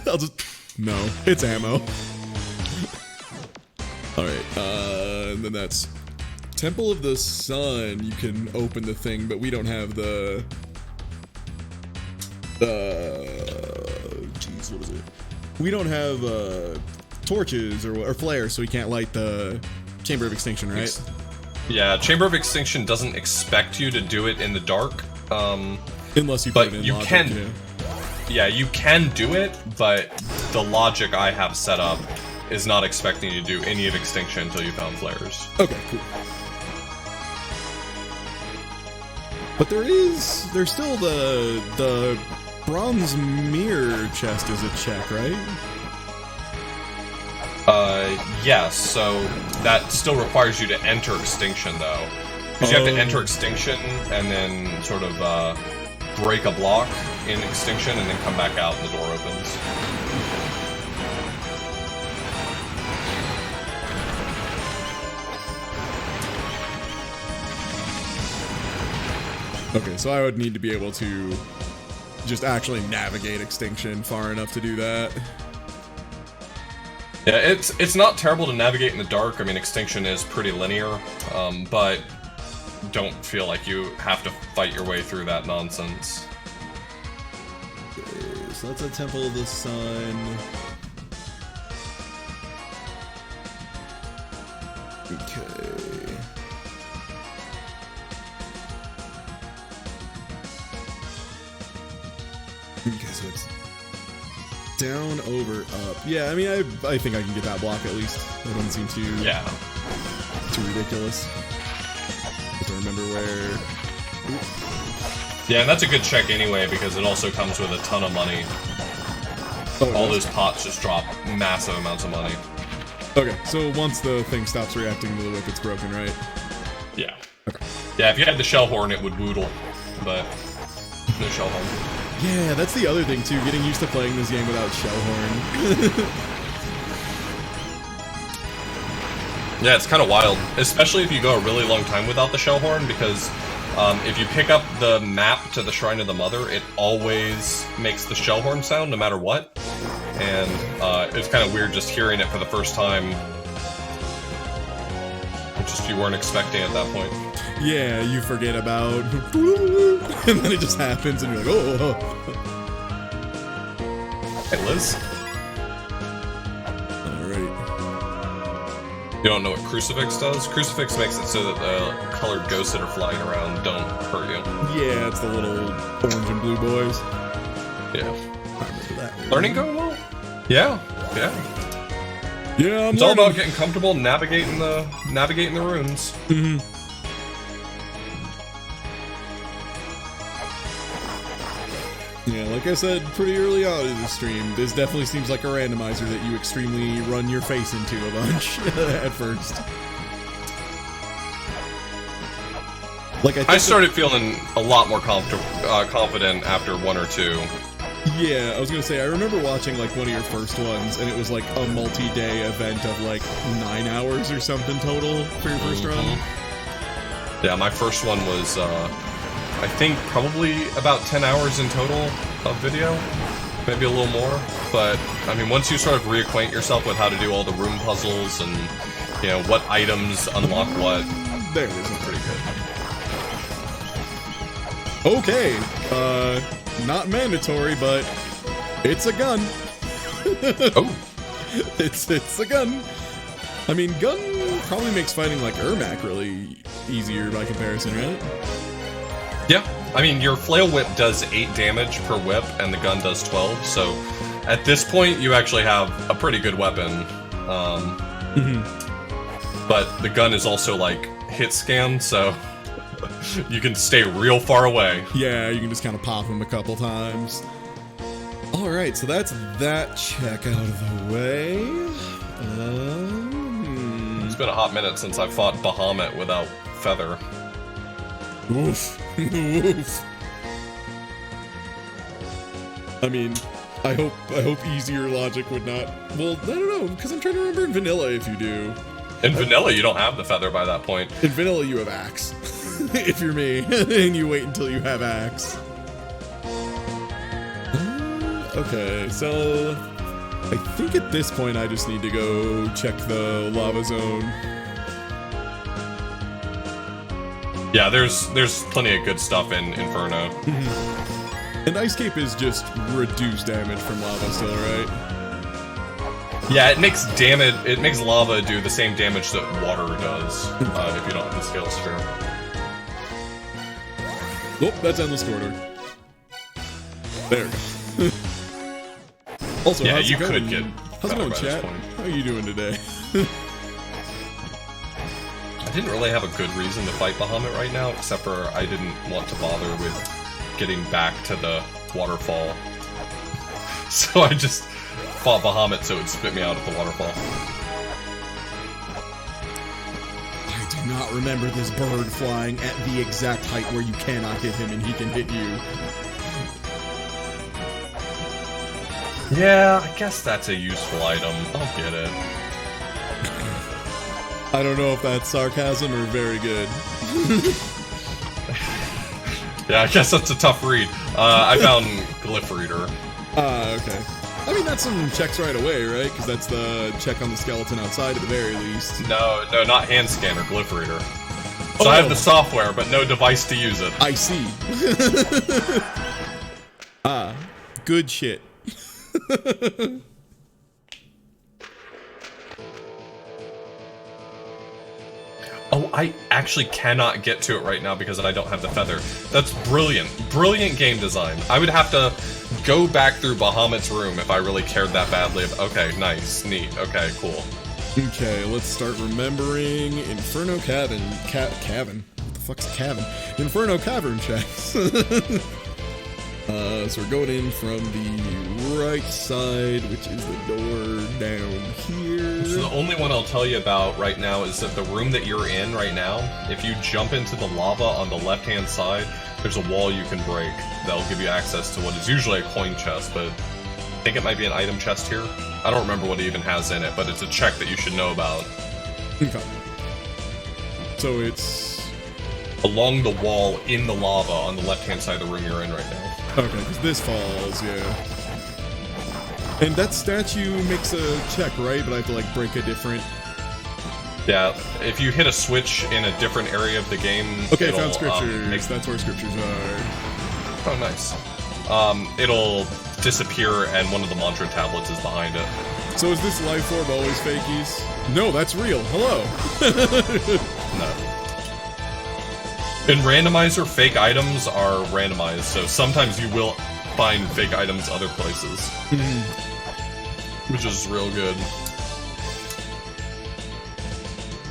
I'll just... No. It's ammo. Alright, and then that's... Temple of the Sun, you can open the thing, but we don't have the... Jeez, what is it? We don't have, torches or flares, so we can't light the Chamber of Extinction, right? Yeah, Chamber of Extinction doesn't expect you to do it in the dark. Unless you put it in you logic, can. Yeah, you can do it, but the logic I have set up is not expecting you to do any of Extinction until you found flares. Okay, cool. But there's still the bronze mirror chest is a check, right? Yes, so that still requires you to enter Extinction, though. Because you have to enter Extinction and then sort of break a block in Extinction and then come back out and the door opens. Okay, so I would need to be able to just actually navigate Extinction far enough to do that. Yeah, it's not terrible to navigate in the dark. I mean, Extinction is pretty linear, but don't feel like you have to fight your way through that nonsense. Okay, so that's a Temple of the Sun. Okay. Okay, so it's down, over, up. Yeah, I mean, I think I can get that block at least. That doesn't seem too ridiculous. If I remember where. Yeah, and that's a good check anyway because it also comes with a ton of money. all those pots just drop massive amounts of money. Okay, so once the thing stops reacting to the whip, it's broken, right? Yeah. Okay. Yeah, if you had the shell horn, it would woodle, but no shell horn. Yeah, that's the other thing too, getting used to playing this game without shell horn. Yeah, it's kind of wild, especially if you go a really long time without the shell horn, because if you pick up the map to the Shrine of the Mother, it always makes the shell horn sound no matter what. And it's kind of weird just hearing it for the first time. Just you weren't expecting at that point. Yeah, you forget about and then it just happens and you're like, oh. Hey, Liz. Alright. You don't know what Crucifix does? Crucifix makes it so that the colored ghosts that are flying around don't hurt you. Yeah, it's the little orange and blue boys. Yeah. I remember that. Learning going well? Yeah, yeah. Yeah, it's all about getting comfortable navigating the runes. Mm-hmm. Yeah, like I said pretty early on in the stream, this definitely seems like a randomizer that you extremely run your face into a bunch at first. Like I started feeling a lot more confident after 1 or 2. Yeah, I was gonna say, I remember watching like one of your first ones, and it was like a multi-day event of like 9 hours or something total for your first run. Yeah, my first one was, I think probably about 10 hours in total of video, maybe a little more. But, I mean, once you sort of reacquaint yourself with how to do all the room puzzles and, you know, what items unlock what, there it is. Pretty good. Okay, not mandatory, but it's a gun. Oh. It's a gun. I mean, gun probably makes fighting like Ermac really easier by comparison, right? Yeah, I mean, your flail whip does 8 damage per whip, and the gun does 12, so at this point, you actually have a pretty good weapon. But the gun is also, like, hit scan, so you can stay real far away. Yeah, you can just kind of pop them a couple times. Alright, so that's that check out of the way. It's been a hot minute since I fought Bahamut without Feather. Oof. Oof. I mean, I hope easier logic would not. Well, I don't know, because I'm trying to remember in vanilla if you do. In vanilla, you don't have the feather by that point. In vanilla, you have axe. If you're me, and you wait until you have axe. Okay, so I think at this point I just need to go check the lava zone. Yeah, there's plenty of good stuff in Inferno. And Ice Cape is just reduced damage from lava still, right? Yeah, it makes damage. It makes lava do the same damage that water does if you don't have the scale sphere. Oh, that's Endless Corridor. There we go. Also, yeah, how's you it going? could get. How's it going, chat? How are you doing today? I didn't really have a good reason to fight Bahamut right now, except for I didn't want to bother with getting back to the waterfall. So I just fought Bahamut so it would spit me out at the waterfall. I do not remember this bird flying at the exact height where you cannot hit him and he can hit you. Yeah, I guess that's a useful item. I'll get it. I don't know if that's sarcasm or very good. Yeah, I guess that's a tough read. I found Glyph Reader. Okay. I mean, that's some checks right away, right? Because that's the check on the skeleton outside at the very least. No, not hand scanner, Glyph Reader. So I have the software, but no device to use it. I see. Good shit. Oh, I actually cannot get to it right now because I don't have the feather. That's brilliant. Brilliant game design. I would have to go back through Bahamut's room if I really cared that badly. Okay, nice, neat, okay, cool. Okay, let's start remembering Inferno Cavern. Cavern? What the fuck's a cavern? Inferno Cavern checks. So we're going in from the right side, which is the door down here. So the only one I'll tell you about right now is that the room that you're in right now, if you jump into the lava on the left-hand side, there's a wall you can break that'll give you access to what is usually a coin chest, but I think it might be an item chest here. I don't remember what it even has in it, but it's a check that you should know about. Okay. So it's along the wall in the lava on the left-hand side of the room you're in right now. Okay, because this falls, yeah. And that statue makes a check, right? But I have to, like, break a different... Yeah, if you hit a switch in a different area of the game... Okay, I found scriptures. That's where scriptures are. Oh, nice. It'll disappear, and one of the mantra tablets is behind it. So is this life orb always fakies? No, that's real. Hello. No. In Randomizer, fake items are randomized, so sometimes you will find fake items other places. Which is real good.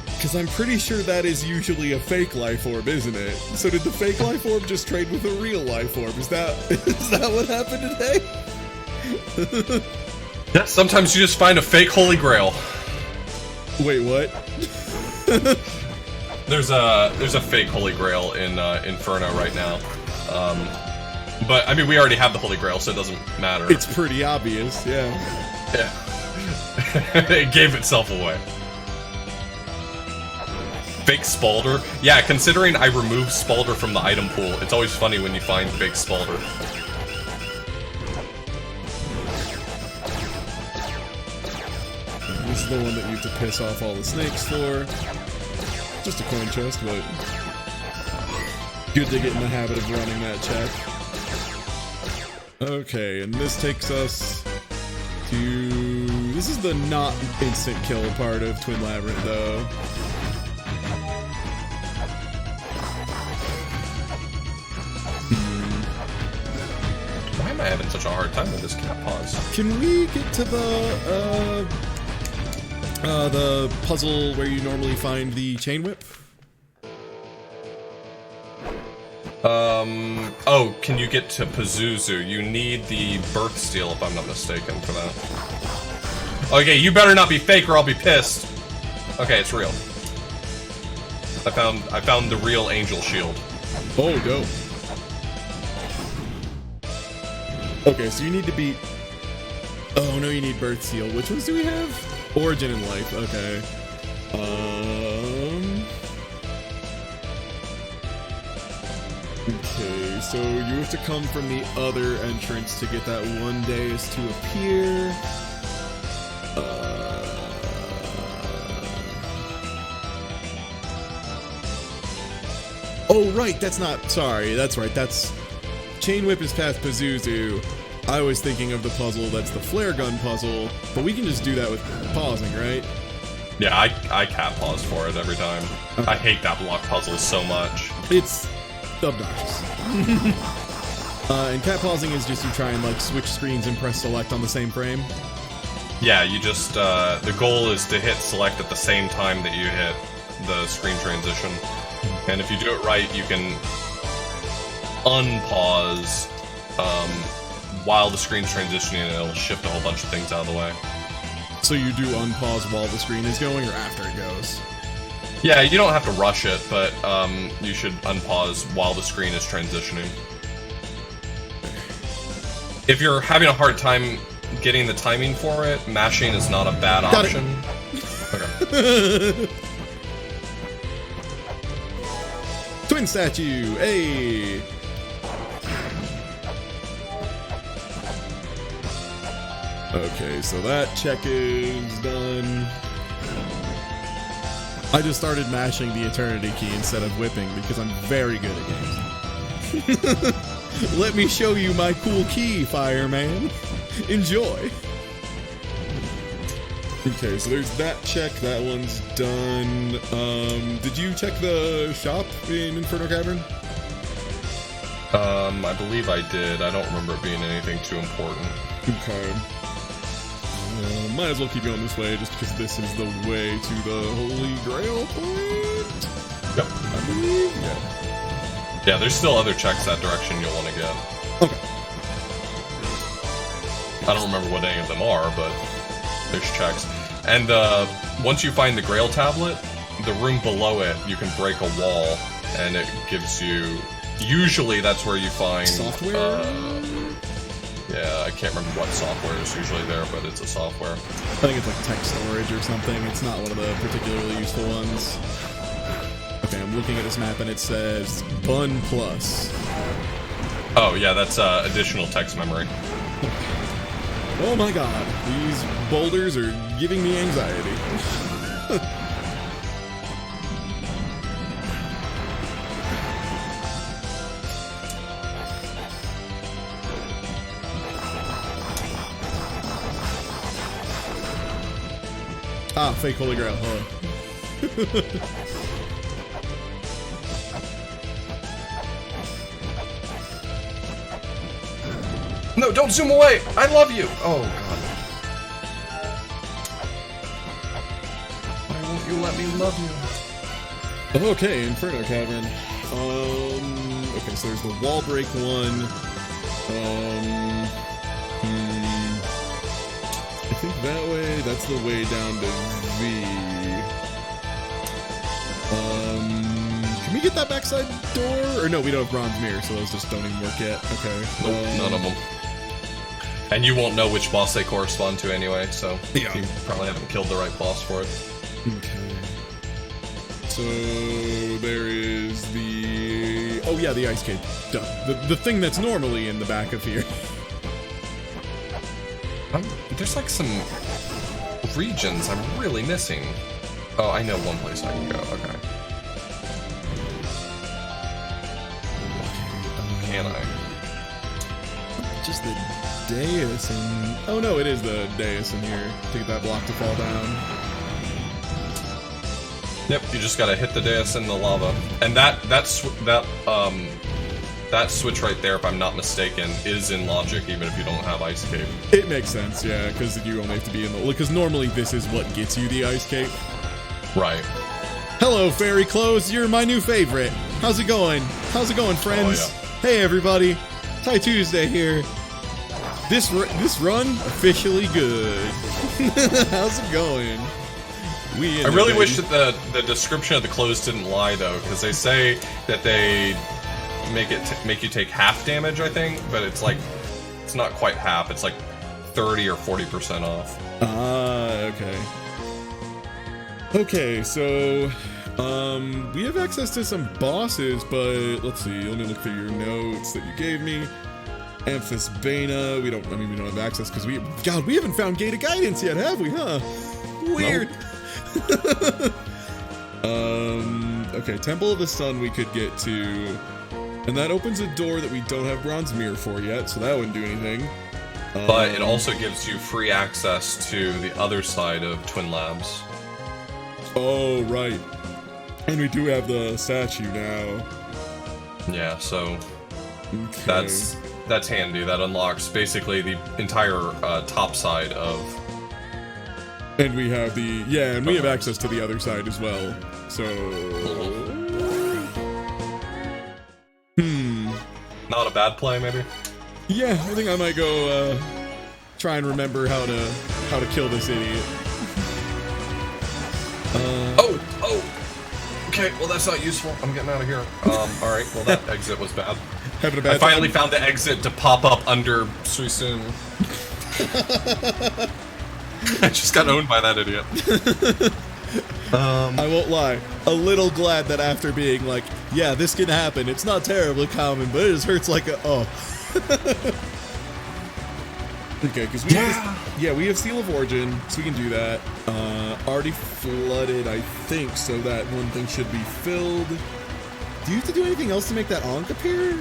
Because I'm pretty sure that is usually a fake life orb, isn't it? So did the fake life orb just trade with a real life orb? Is that what happened today? Yeah, sometimes you just find a fake Holy Grail. Wait, what? There's a fake Holy Grail in Inferno right now, but I mean we already have the Holy Grail, so it doesn't matter. It's pretty obvious, yeah. Yeah, it gave itself away. Fake Spalder, yeah. Considering I removed Spalder from the item pool, it's always funny when you find fake Spalder. This is the one that you have to piss off all the snakes for. Just a coin chest, but good to get in the habit of running that check. Okay, and this takes us to... This is the not instant kill part of Twin Labyrinth, though. Why am I having such a hard time with this cat pause? Can we get to the puzzle where you normally find the chain whip? Oh, can you get to Pazuzu? You need the birth steel, if I'm not mistaken, for that. Okay, you better not be fake or I'll be pissed. Okay, it's real. I found the real angel shield. Oh, dope. Okay, so you need to beat... Oh, no, you need birth seal. Which ones do we have? Origin and life, okay. Okay, so you have to come from the other entrance to get that one dais to appear. Oh, right, that's not... Sorry, that's right, that's... Chain Whip is past Pazuzu. I was thinking of the puzzle that's the flare gun puzzle, but we can just do that with pausing, right? Yeah, I cat pause for it every time. Okay. I hate that block puzzle so much. It's obnoxious. And cat pausing is just you try and like switch screens and press select on the same frame. Yeah, you just the goal is to hit select at the same time that you hit the screen transition. And if you do it right, you can unpause while the screen's transitioning, and it'll shift a whole bunch of things out of the way. So you do unpause while the screen is going, or after it goes? Yeah, you don't have to rush it, but you should unpause while the screen is transitioning. If you're having a hard time getting the timing for it, mashing is not a bad option. Okay. Twin statue, hey! Okay, so that check is done. I just started mashing the eternity key instead of whipping because I'm very good at games. Let me show you my cool key, fireman. Enjoy. Okay, so there's that check. That one's done. Did you check the shop in Inferno Cavern? I believe I did. I don't remember it being anything too important. Okay. Might as well keep going this way, just because this is the way to the Holy Grail point. Yep. I believe. Yeah. Yeah, there's still other checks that direction you'll want to get. Okay. I don't remember what any of them are, but there's checks. And once you find the Grail tablet, the room below it, you can break a wall, and it gives you... Usually that's where you find... Software? Yeah, I can't remember what software is usually there, but it's a software. I think it's like text storage or something. It's not one of the particularly useful ones. Okay, I'm looking at this map and it says Bun Plus. Oh yeah, that's additional text memory. Oh my god, these boulders are giving me anxiety. Ah, fake Holy Grail, huh? No, don't zoom away! I love you! Oh, God. Why won't you let me love you? Okay, Inferno Cavern. Okay, so there's the wall break one. I think that way, that's the way down to V. Can we get that backside door? Or no, we don't have bronze mirror, so those just don't even work yet. Okay. Nope, none of them. And you won't know which boss they correspond to anyway, so yeah. You probably haven't killed the right boss for it. Okay. So there is the... Oh yeah, the ice cave. Duh. The thing that's normally in the back of here. There's like some regions I'm really missing. Oh, I know one place I can go. Okay. Can I? Just the dais and... Oh no, it is the dais in here to get that block to fall down. Yep, you just gotta hit the dais in the lava. And that switch right there, if I'm not mistaken, is in logic even if you don't have Ice Cape. It makes sense, yeah, because you only have to be in the... Because normally this is what gets you the Ice Cape. Right. Hello, Fairy Clothes, you're my new favorite. How's it going? How's it going, friends? Oh, yeah. Hey, everybody. TieTuesday here. This run, officially good. How's it going? I really wish that the description of the clothes didn't lie, though, because they say that they make you take half damage, I think, but it's like, it's not quite half, it's like 30 or 40% off. Okay. Okay, so we have access to some bosses, but let's see, let me look through your notes that you gave me. Amphis Bana, we don't have access because we haven't found Gate of Guidance yet, have we, huh? Weird. Nope. Okay, Temple of the Sun we could get to. And that opens a door that we don't have Bronze Mirror for yet, so that wouldn't do anything. But it also gives you free access to the other side of Twin Labs. Oh, right. And we do have the statue now. Yeah, so okay. that's handy. That unlocks basically the entire top side of... And we have the... Yeah, and we have access to the other side as well. So... Not a bad play, maybe? Yeah, I think I might go try and remember how to kill this idiot. Oh! Okay, well that's not useful. I'm getting out of here. Alright, well that exit was bad. Having a bad I finally time? found the exit to pop up under Suisun. I just got owned by that idiot. I won't lie. A little glad that after being like, yeah, this can happen. It's not terribly common, but it just hurts like a... Oh. Okay, because we have Seal of Origin, so we can do that. Already flooded, I think, so that one thing should be filled. Do you have to do anything else to make that Ankh appear?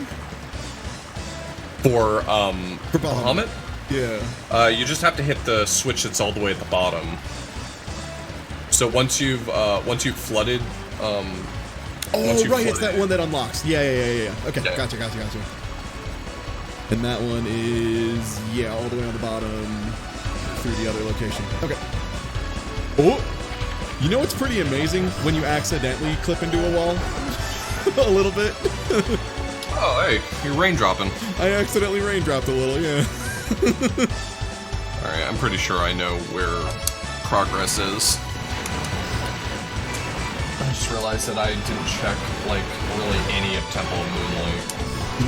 For Bahamut? Yeah. You just have to hit the switch that's all the way at the bottom. So once you've flooded, oh right, it's that one that unlocks. Yeah. Okay, yeah. Gotcha. And that one is all the way on the bottom through the other location. Okay. Oh, you know what's pretty amazing when you accidentally clip into a wall a little bit. Oh hey, you're raindropping. I accidentally raindropped a little, yeah. Alright, I'm pretty sure I know where progress is. I just realized that I didn't check, like, really any of Temple of Moonlight.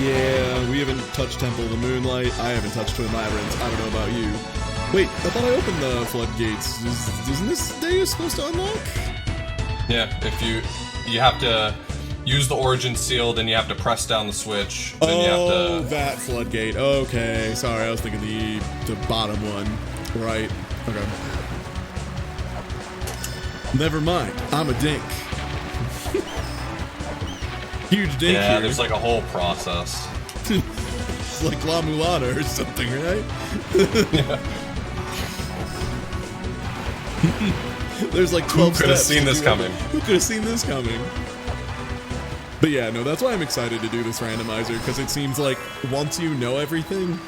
Yeah, we haven't touched Temple of the Moonlight. I haven't touched Twin Labyrinths. I don't know about you. Wait, I thought I opened the floodgates. Isn't this day supposed to unlock? Yeah, if you have to use the origin seal, then you have to press down the switch, then you have to... that floodgate. Okay, sorry, I was thinking the bottom one. Right, okay. Never mind, I'm a dink. Huge dink yeah, here. there's like a whole process. It's like La Mulana or something, right? Yeah. There's like 12 Who could have steps seen this coming? Who could have seen this coming? But yeah, no, that's why I'm excited to do this randomizer, because it seems like once you know everything,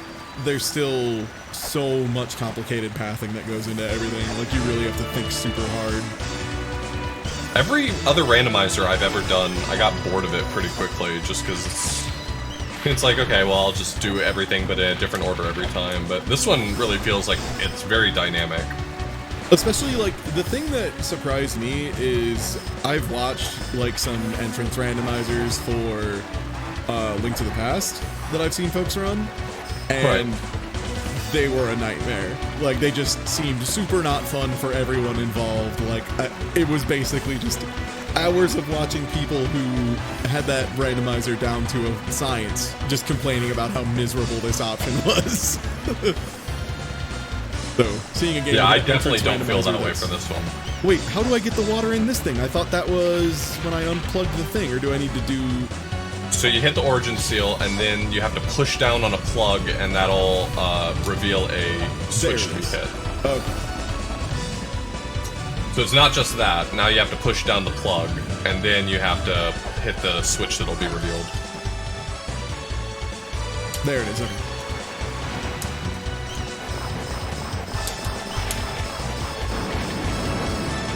there's still so much complicated pathing that goes into everything. Like, you really have to think super hard. Every other randomizer I've ever done, I got bored of it pretty quickly, just because it's like, okay, well, I'll just do everything but in a different order every time. But this one really feels like it's very dynamic. Especially, like, the thing that surprised me is I've watched, like, some entrance randomizers for Link to the Past that I've seen folks run, and they were a nightmare. Like, they just seemed super not fun for everyone involved. Like, it was basically just hours of watching people who had that randomizer down to a science, just complaining about how miserable this option was. So, seeing a game. Yeah, I definitely don't feel that way for this one. Wait, how do I get the water in this thing? I thought that was when I unplugged the thing, or do I need to do... So you hit the origin seal, and then you have to push down on a plug, and that'll reveal a switch to be hit. Okay. So it's not just that. Now you have to push down the plug, and then you have to hit the switch that'll be revealed. There it is, okay.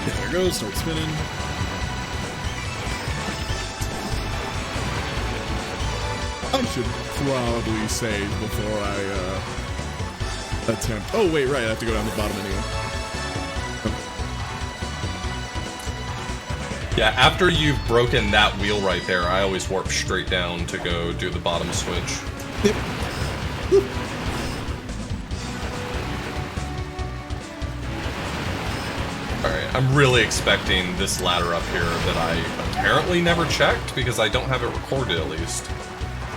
There it goes, start spinning. I should probably save before I attempt. Oh wait, right, I have to go down the bottom anyway. Yeah, after you've broken that wheel right there, I always warp straight down to go do the bottom switch. Yep. Alright, I'm really expecting this ladder up here that I apparently never checked because I don't have it recorded at least.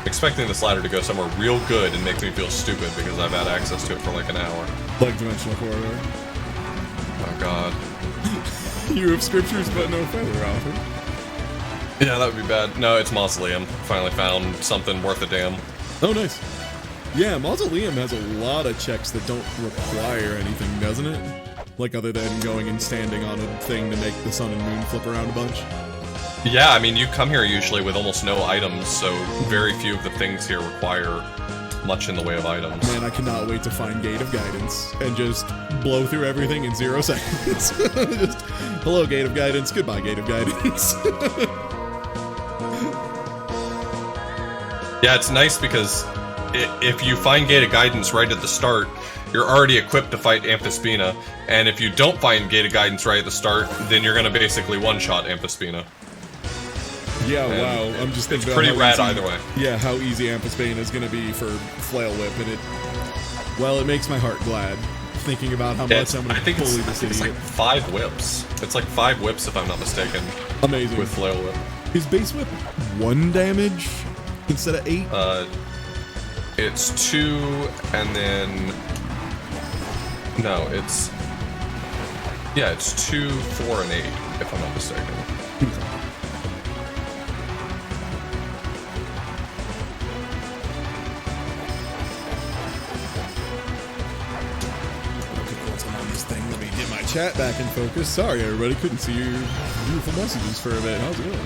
Expecting this ladder to go somewhere real good and make me feel stupid because I've had access to it for like an hour. Like Dimensional Corridor. Oh god. You have scriptures but no feather, Alfred. Yeah, that would be bad. No, it's Mausoleum. Finally found something worth a damn. Oh, nice. Yeah, Mausoleum has a lot of checks that don't require anything, doesn't it? Like, other than going and standing on a thing to make the sun and moon flip around a bunch. Yeah, I mean, you come here usually with almost no items, so very few of the things here require much in the way of items. Man, I cannot wait to find Gate of Guidance and just blow through everything in 0 seconds. Just, hello, Gate of Guidance. Goodbye, Gate of Guidance. Yeah, it's nice because if you find Gate of Guidance right at the start, you're already equipped to fight Amphispina, and if you don't find Gate of Guidance right at the start, then you're gonna basically one-shot Amphispina. Yeah, wow. I'm just thinking it's about pretty rad easy, either way. Yeah, how easy Amphispane is going to be for Flail Whip, and it makes my heart glad thinking about how much I'm going to bully this idiot. It's like 5 whips. It's like 5 whips if I'm not mistaken. Amazing. With Flail Whip. Is base whip 1 damage instead of 8? It's 2, and then... No, it's... Yeah, it's 2, 4, and 8, if I'm not mistaken. Chat back in focus. Sorry, everybody, couldn't see your beautiful messages for a bit. How's it going?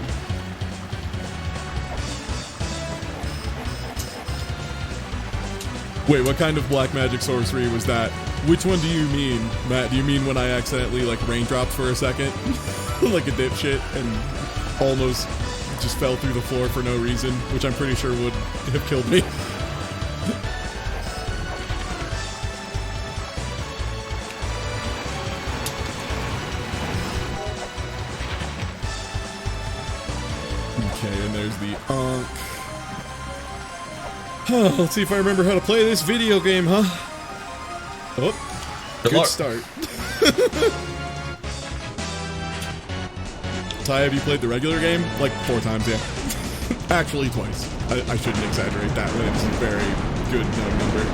Wait, what kind of black magic sorcery was that? Which one do you mean, Matt? Do you mean when I accidentally, like, raindropped for a second? Like a dipshit and almost just fell through the floor for no reason, which I'm pretty sure would have killed me. there's the Ankh. Let's see if I remember how to play this video game, huh? Oh, good luck. Start. Ty, have you played the regular game? Like 4 times, yeah. Actually, twice. I shouldn't exaggerate that, but it's a very good number.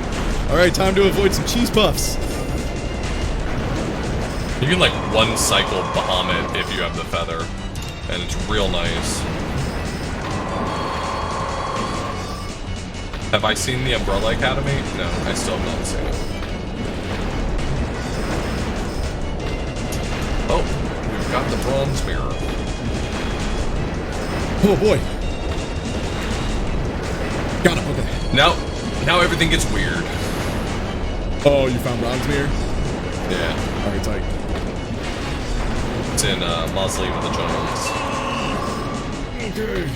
All right, time to avoid some cheese puffs. You can like one cycle Bahamut if you have the feather, and it's real nice. Have I seen the Umbrella Academy? No, I still have not seen it. Oh, we've got the bronze mirror. Oh boy. Got him, okay. Now everything gets weird. Oh, you found bronze mirror? Yeah. Alright, tight. It's in Mausoleum of the Giants. Okay.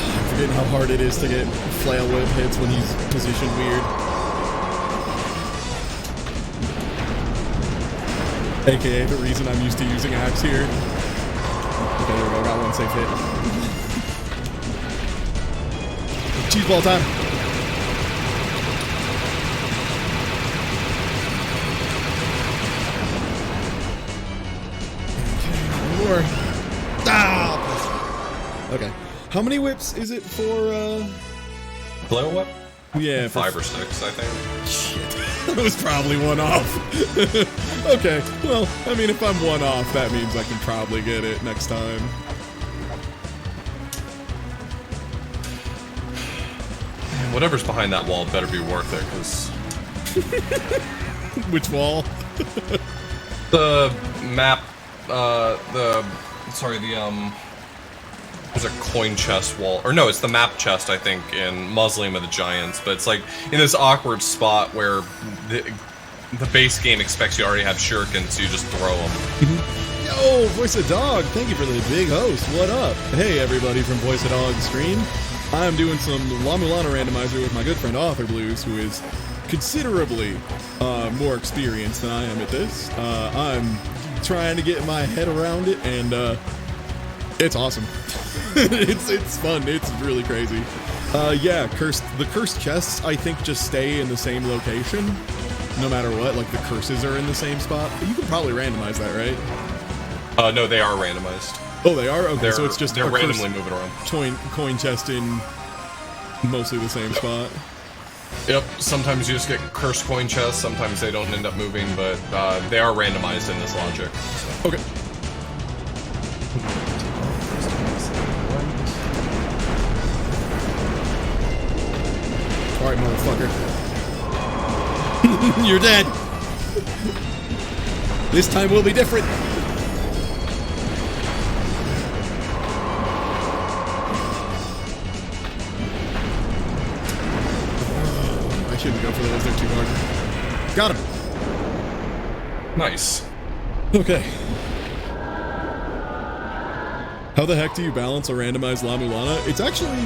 I'm forgetting how hard it is to get flail whip hits when he's positioned weird. AKA the reason I'm used to using axe here. Okay, there we go, got one safe hit. Cheese ball time. Okay, one more. Ah! Okay. How many whips is it for, Flail whip? Yeah, for 5 or 6, I think. Shit. That was probably one off. Okay, well, I mean, if I'm one off, that means I can probably get it next time. Whatever's behind that wall better be worth it, because... Which wall? The map, there's a coin chest wall, or no, it's the map chest, I think, in Mausoleum of the Giants, but it's like in this awkward spot where the base game expects you already have shurikens, so you just throw them. Yo, Voice of Dog, thank you for the big host. What up? Hey, everybody from Voice of Dog stream. I'm doing some Mulana randomizer with my good friend Authorblues, who is considerably more experienced than I am at this. I'm trying to get my head around it, and it's awesome. it's fun. It's really crazy. Yeah, the cursed chests, I think, just stay in the same location, no matter what. Like, the curses are in the same spot. You can probably randomize that, right? No, they are randomized. Oh, they are? Okay, so it's just they're randomly moving around. Coin chest in mostly the same spot. Yep, sometimes you just get cursed coin chests, sometimes they don't end up moving, but they are randomized in this logic. So. Okay. Alright, motherfucker. You're dead! This time will be different! I shouldn't go for those, they're too hard. Got him! Nice. Okay. How the heck do you balance a randomized La Mulana? It's actually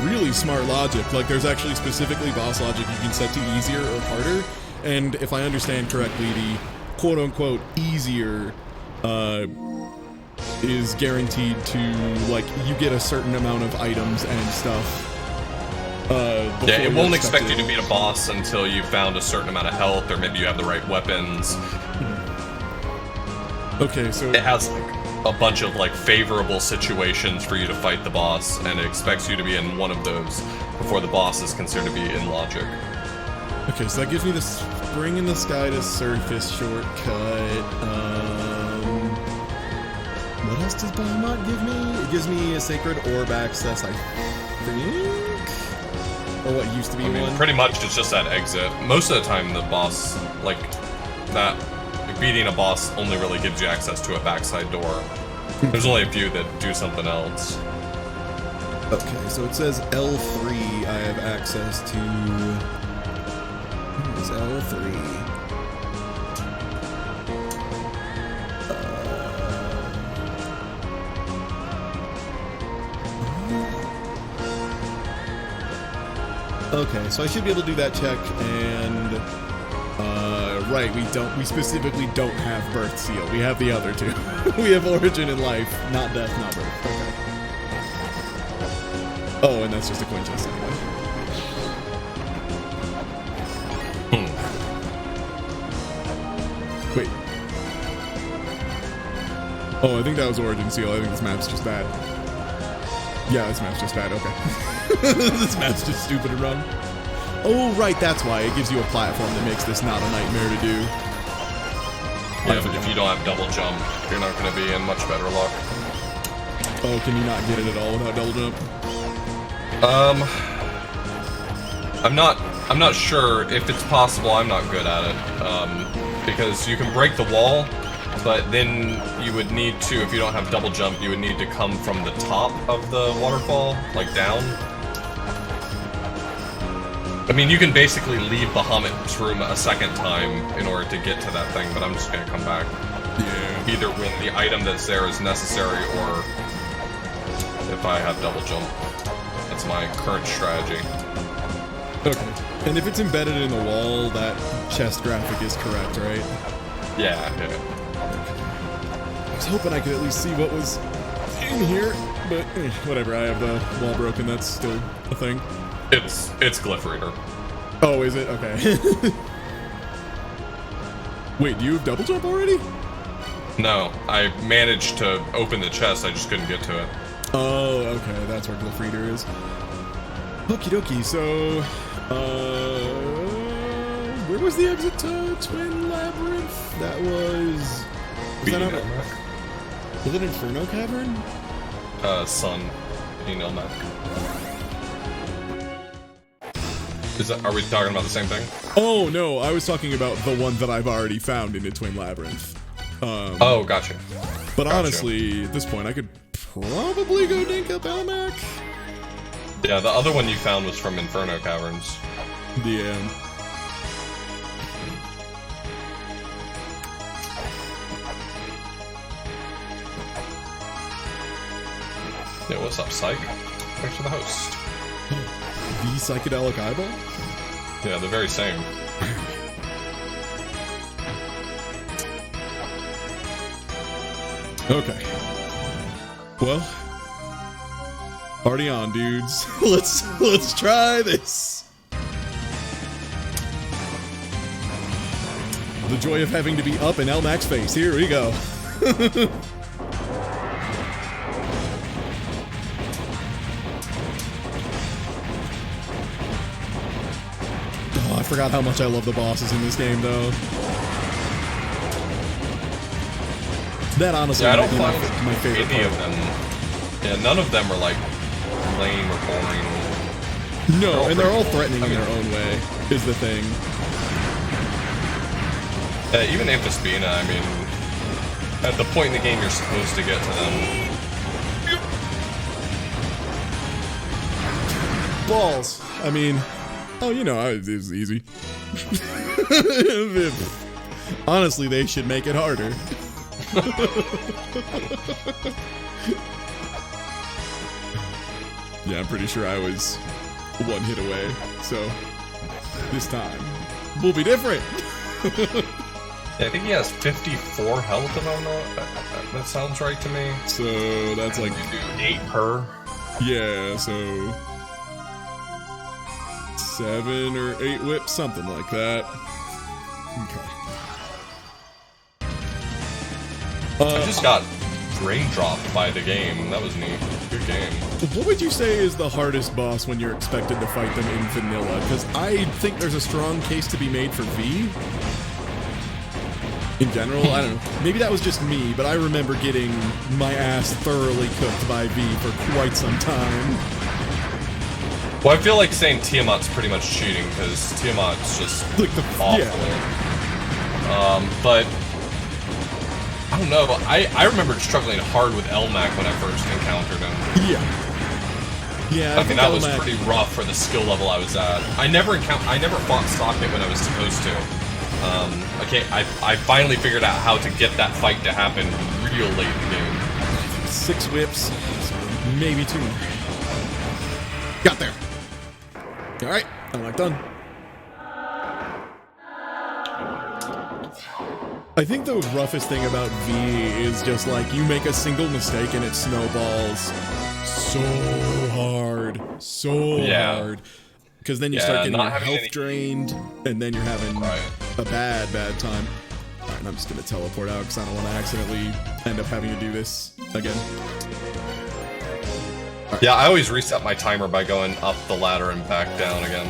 really smart logic. Like, there's actually specifically boss logic you can set to easier or harder. And if I understand correctly, the quote-unquote easier is guaranteed to, like, you get a certain amount of items and stuff. Yeah, it won't expect you to beat a boss until you've found a certain amount of health, or maybe you have the right weapons. Okay, so... It has, like, a bunch of, like, favorable situations for you to fight the boss, and it expects you to be in one of those before the boss is considered to be in logic. Okay, so that gives me the Spring in the Sky to Surface shortcut. What else does Bahamut give me? It gives me a Sacred Orb access, I think? Or what used to be one? Pretty much it's just that exit. Most of the time the boss, like, that... beating a boss only really gives you access to a backside door. There's only a few that do something else. Okay, so it says L3 I have access to... What is L3? Okay, so I should be able to do that check, and... right, we specifically don't have Birth Seal. We have the other two. We have Origin and Life, not Death, not Birth. Okay. Oh, and that's just a coin chest anyway. Wait. Oh, I think that was Origin Seal. I think this map's just bad. Yeah, this map's just bad. Okay. This map's just stupid to run. Oh, right. That's why. It gives you a platform that makes this not a nightmare to do. Yeah, but if you don't have double jump, you're not going to be in much better luck. Oh, can you not get it at all without double jump? I'm not sure if it's possible. I'm not good at it. Because you can break the wall, but then you would need to, if you don't have double jump, you would need to come from the top of the waterfall, like down. I mean, you can basically leave Bahamut's room a second time in order to get to that thing, but I'm just gonna come back. Yeah. Either when the item that's there is necessary, or if I have double jump. That's my current strategy. Okay. And if it's embedded in the wall, that chest graphic is correct, right? Yeah. Okay. I was hoping I could at least see what was in here, but whatever. I have the wall broken. That's still a thing. It's Glyph Reader. Oh, is it? Okay. Wait, do you have double jump already? No, I managed to open the chest, I just couldn't get to it. Oh, okay. That's where Glyph Reader is. Okie dokie. So, where was the exit to Twin Labyrinth? That was that not, was it Inferno Cavern? Sun. Elmac. Are we talking about the same thing? Oh, no. I was talking about the one that I've already found in the Twin Labyrinth. Oh, gotcha. But honestly, at this point, I could probably go dink up Elmac. Yeah, the other one you found was from Inferno Caverns. Yeah. Yeah, what's up, Psych? Thanks for the host. The psychedelic eyeball? Yeah, the very same. Okay. Well, party on, dudes. Let's try this. The joy of having to be up in Elmac's face. Here we go. Oh, I forgot how much I love the bosses in this game, though. That honestly I might don't be find my favorite any part. of them. Yeah, none of them are like lame or boring. No, and they're all threatening in their own way, is the thing. Even Amphispina, I mean, at the point in the game you're supposed to get to them. Balls. I mean, oh, you know, it was easy. Honestly, they should make it harder. Yeah, I'm pretty sure I was one hit away, so this time will be different. Yeah, I think he has 54 health, if I'm not. That sounds right to me. So that's like you do 8 per. Yeah, so 7 or 8 whips, something like that. Okay. I just got raindropped by the game. That was neat. Good game. What would you say is the hardest boss when you're expected to fight them in vanilla? Because I think there's a strong case to be made for V. In general, I don't know. Maybe that was just me, but I remember getting my ass thoroughly cooked by V for quite some time. Well, I feel like saying Tiamat's pretty much cheating, because Tiamat's just like awful. Yeah. But I don't know. I remember struggling hard with Elmac when I first encountered him. Yeah, I think that was pretty rough for the skill level I was at. I never fought Socket when I was supposed to. I finally figured out how to get that fight to happen real late in the game. 6 whips, maybe 2 more. Got there. All right, I'm like done. I think the roughest thing about V is just like you make a single mistake and it snowballs so hard. Because then you start getting your health drained, and then you're having a bad time. Alright, and I'm just gonna teleport out because I don't want to accidentally end up having to do this again. Right. Yeah, I always reset my timer by going up the ladder and back down again.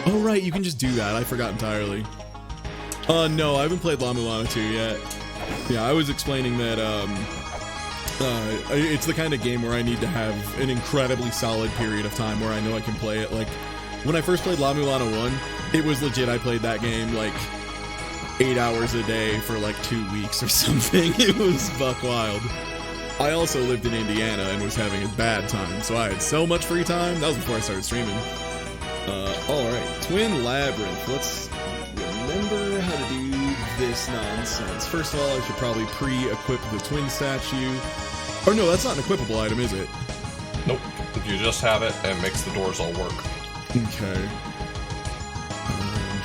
Oh right, you can just do that. I forgot entirely. No, I haven't played Mulana 2 yet. Yeah, I was explaining that it's the kind of game where I need to have an incredibly solid period of time where I know I can play it. Like, when I first played Mulana 1, it was legit. I played that game like 8 hours a day for like 2 weeks or something. It was buck wild. I also lived in Indiana and was having a bad time, so I had so much free time. That was before I started streaming. Alright, Twin Labyrinth. Let's remember how to do this nonsense. First of all, I should probably pre-equip the twin statue. Or no, that's not an equipable item, is it? Nope. You just have it, and it makes the doors all work. Okay.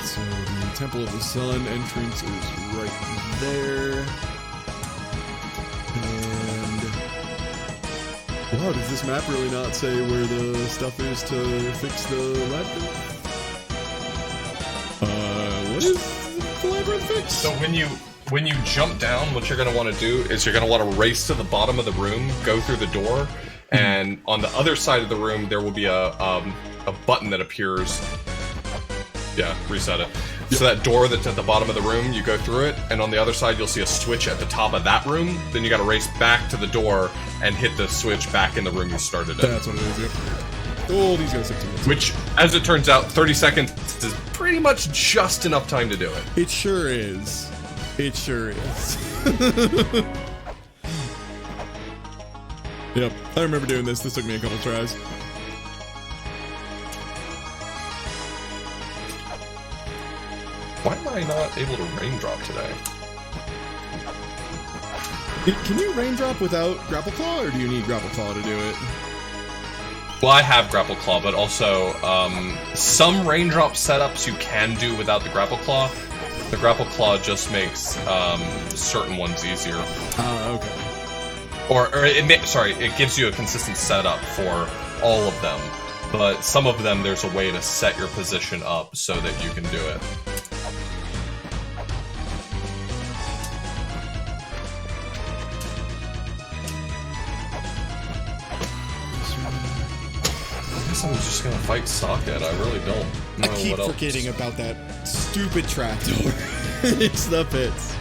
So the Temple of the Sun entrance is right there. And... wow, does this map really not say where the stuff is to fix the labyrinth? What is the labyrinth fix? So when you jump down, what you're going to want to do is you're going to want to race to the bottom of the room, go through the door, and on the other side of the room there will be a button that appears. Yeah, reset it. Yep. So that door that's at the bottom of the room, you go through it, and on the other side you'll see a switch at the top of that room. Then you got to race back to the door and hit the switch back in the room you started in. That's what it is, yep. Oh, these guys 16 minutes. Which, as it turns out, 30 seconds is pretty much just enough time to do it. It sure is. It sure is. Yep, I remember doing this. This took me a couple tries. Why am I not able to raindrop today? Can you raindrop without Grapple Claw, or do you need Grapple Claw to do it? Well, I have Grapple Claw, but also some raindrop setups you can do without the Grapple Claw. The Grapple Claw just makes certain ones easier. Okay. It gives you a consistent setup for all of them, but some of them there's a way to set your position up so that you can do it. I'm just gonna fight Socket. I really don't know I keep what else. Forgetting about that stupid trapdoor. It's the pits.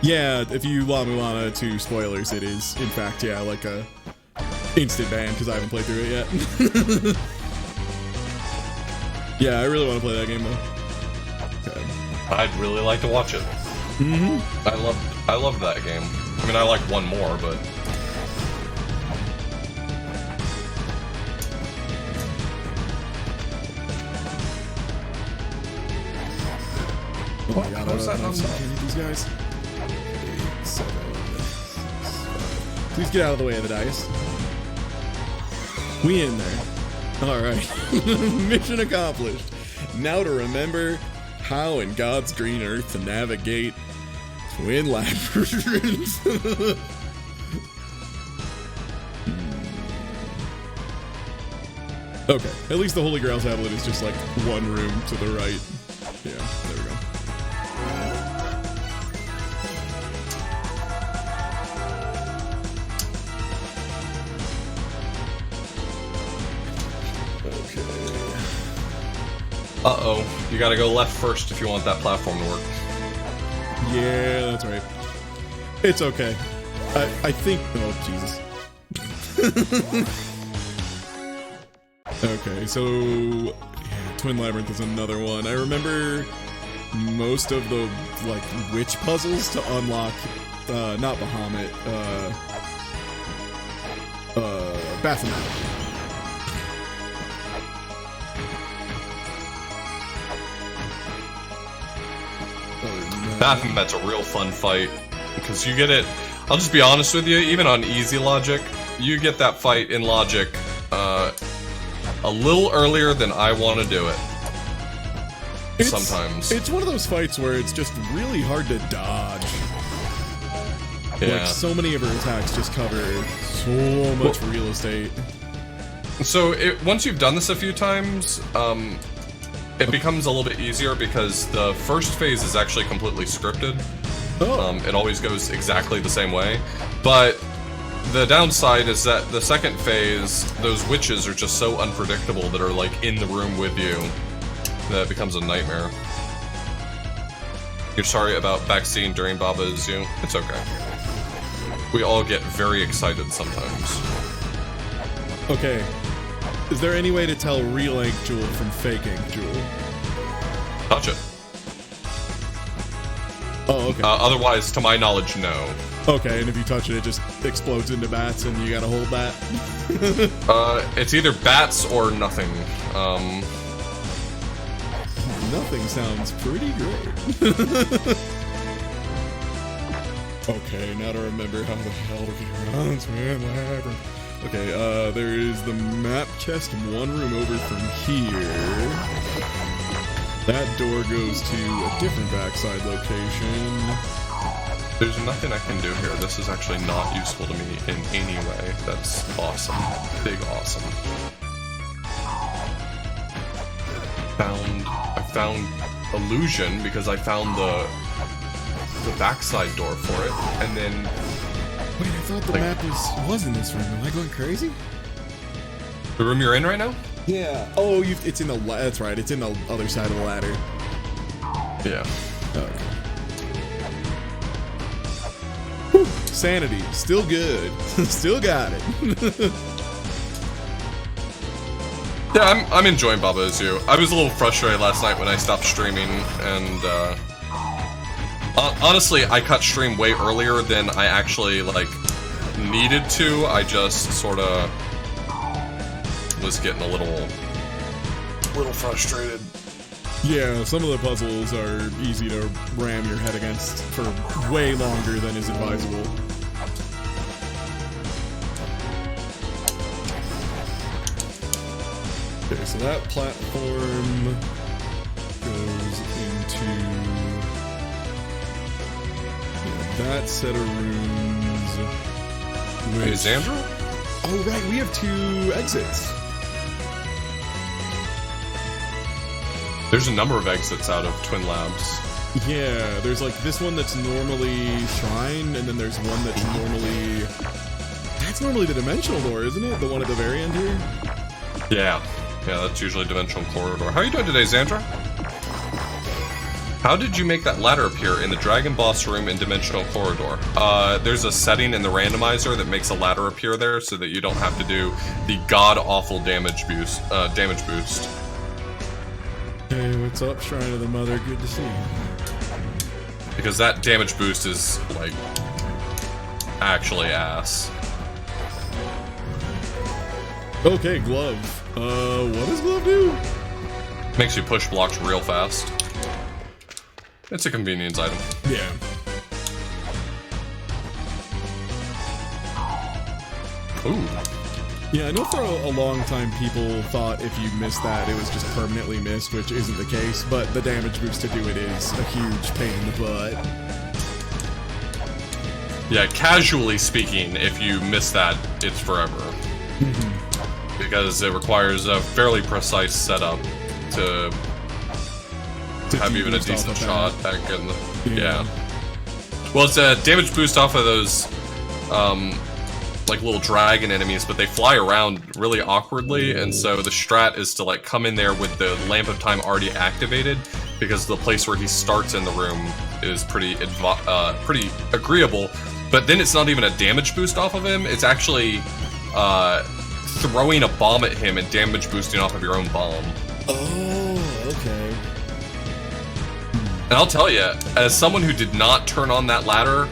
Yeah, if you Mulana 2 spoilers, it is, in fact, yeah, like a instant ban, because I haven't played through it yet. Yeah, I really want to play that game, though. Okay. I'd really like to watch it. Mm-hmm. I loved that game. I mean, I like one more, but... Oh my god, I hate these guys. 8, 7. Please get out of the way of the dice. We in there. Alright. Mission accomplished. Now to remember how in God's green earth to navigate Twin Labyrinth. Okay, at least the Holy Grail tablet is just like one room to the right. Yeah, there we go. Uh-oh, you gotta go left first if you want that platform to work. Yeah, that's right. It's okay. I think... oh, Jesus. Okay, so... yeah, Twin Labyrinth is another one. I remember most of the, like, witch puzzles to unlock... not Bahamut. Baphomet. Baphomet's a real fun fight, because you get it... I'll just be honest with you, even on easy logic, you get that fight in logic, a little earlier than I want to do it. Sometimes. It's one of those fights where it's just really hard to dodge. Yeah. Like, so many of her attacks just cover so much real estate. So, once you've done this a few times, it becomes a little bit easier because the first phase is actually completely scripted. Oh. It always goes exactly the same way. But the downside is that the second phase, those witches are just so unpredictable that are like in the room with you that it becomes a nightmare. You're sorry about backseeing during Baba Is You? It's okay. We all get very excited sometimes. Okay. Is there any way to tell real ink Jewel from fake ink Jewel? Touch it. Oh, okay. Otherwise, to my knowledge, no. Okay, and if you touch it, it just explodes into bats and you gotta hold that? It's either bats or nothing. Nothing sounds pretty great. Okay, now to remember how the hell to get around to Labyrinth. Okay, there is the map chest one room over from here. That door goes to a different backside location. There's nothing I can do here. This is actually not useful to me in any way. That's awesome. Big awesome. I found illusion because I found the backside door for it, and then... Wait, I thought the map was in this room. Am I going crazy? The room you're in right now? Yeah. Oh, it's in the... That's right. It's in the other side of the ladder. Yeah. Okay. Whew, sanity. Still good. Still got it. Yeah, I'm enjoying Baba Is You. I was a little frustrated last night when I stopped streaming, and honestly, I cut stream way earlier than I actually needed to. I just sort of was getting a little frustrated. Yeah, some of the puzzles are easy to ram your head against for way longer than is advisable. Okay, so that platform goes into that set of rooms. Hey, Xandra? Oh, right, we have 2 exits. There's a number of exits out of Twin Labs. Yeah, there's this one that's normally Shrine, and then there's one that's normally... That's normally the Dimensional Door, isn't it? The one at the very end here? Yeah. Yeah, that's usually Dimensional Corridor. How are you doing today, Xandra? How did you make that ladder appear in the Dragon Boss room in Dimensional Corridor? There's a setting in the randomizer that makes a ladder appear there so that you don't have to do the god-awful damage boost. Hey, what's up, Shrine of the Mother? Good to see you. Because that damage boost is, actually ass. Okay, Glove. What does Glove do? Makes you push blocks real fast. It's a convenience item. Yeah. Ooh. Yeah, I know for a long time people thought if you missed that, it was just permanently missed, which isn't the case, but the damage boost to do it is a huge pain in the butt. Yeah, casually speaking, if you miss that, it's forever. Because it requires a fairly precise setup to have even a decent shot back in the... Yeah. Well, it's a damage boost off of those, little dragon enemies, but they fly around really awkwardly, and so the strat is to, come in there with the Lamp of Time already activated, because the place where he starts in the room is pretty agreeable, but then it's not even a damage boost off of him, it's actually, throwing a bomb at him and damage boosting off of your own bomb. Oh, okay. And I'll tell you, as someone who did not turn on that ladder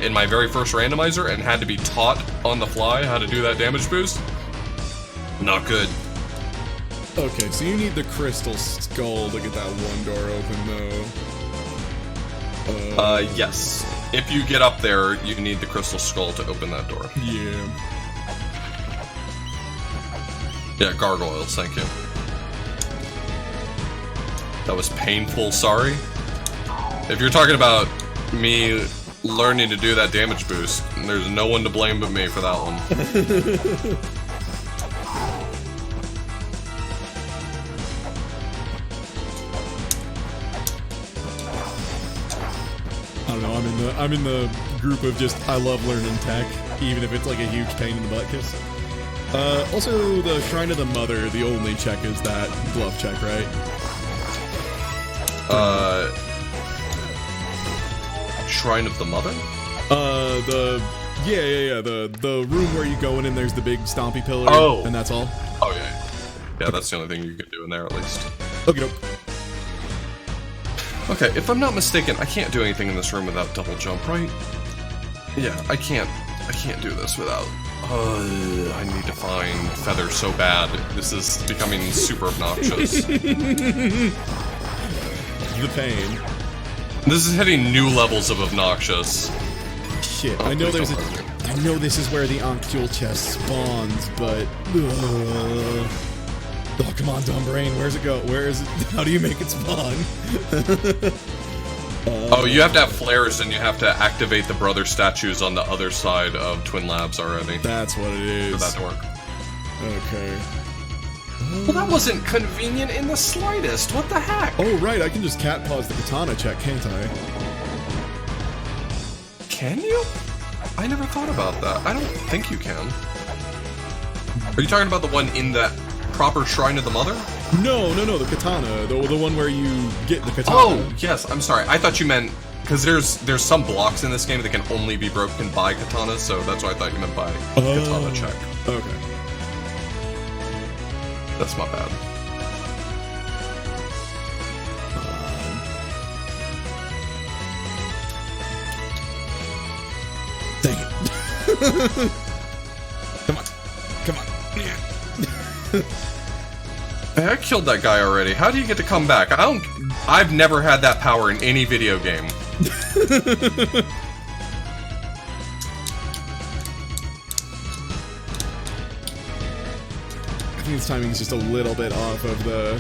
in my very first randomizer and had to be taught on the fly how to do that damage boost, not good. Okay, so you need the crystal skull to get that one door open, though. Yes. If you get up there, you need the crystal skull to open that door. Yeah. Yeah, gargoyles, thank you. That was painful, sorry. If you're talking about me learning to do that damage boost, there's no one to blame but me for that one. I don't know, I'm in the group of just, I love learning tech, even if it's like a huge pain in the butt, because... also, the Shrine of the Mother, the only check is that glove check, right? Shrine of the Mother? The room where you go in and there's the big stompy pillar, and that's all? Oh, yeah. Yeah, that's the only thing you can do in there, at least. Okie doke. Okay, if I'm not mistaken, I can't do anything in this room without double jump, right? Yeah, I can't do this without... I need to find feathers so bad. This is becoming super obnoxious. The pain. This is hitting new levels of obnoxious. Shit, I know there's I know this is where the Ankjul chest spawns, but... Oh, come on, dumb brain, where's it go? Where is it? How do you make it spawn? Oh, you have to have flares and you have to activate the brother statues on the other side of Twin Labs already. That's what it is. For that to work. Okay. Well, that wasn't convenient in the slightest. What the heck? Oh, right, I can just cat pause the katana check, can't I? Can you? I never thought about that. I don't think you can. Are you talking about the one in that proper Shrine of the Mother? No, the katana. The one where you get the katana. Oh, yes, I'm sorry. I thought you meant... Because there's some blocks in this game that can only be broken by katanas, so that's what I thought you meant by katana check. Okay. That's my bad. Dang it. Come on. Hey, I killed that guy already. How do you get to come back? I've never had that power in any video game. I think its timing is just a little bit off of the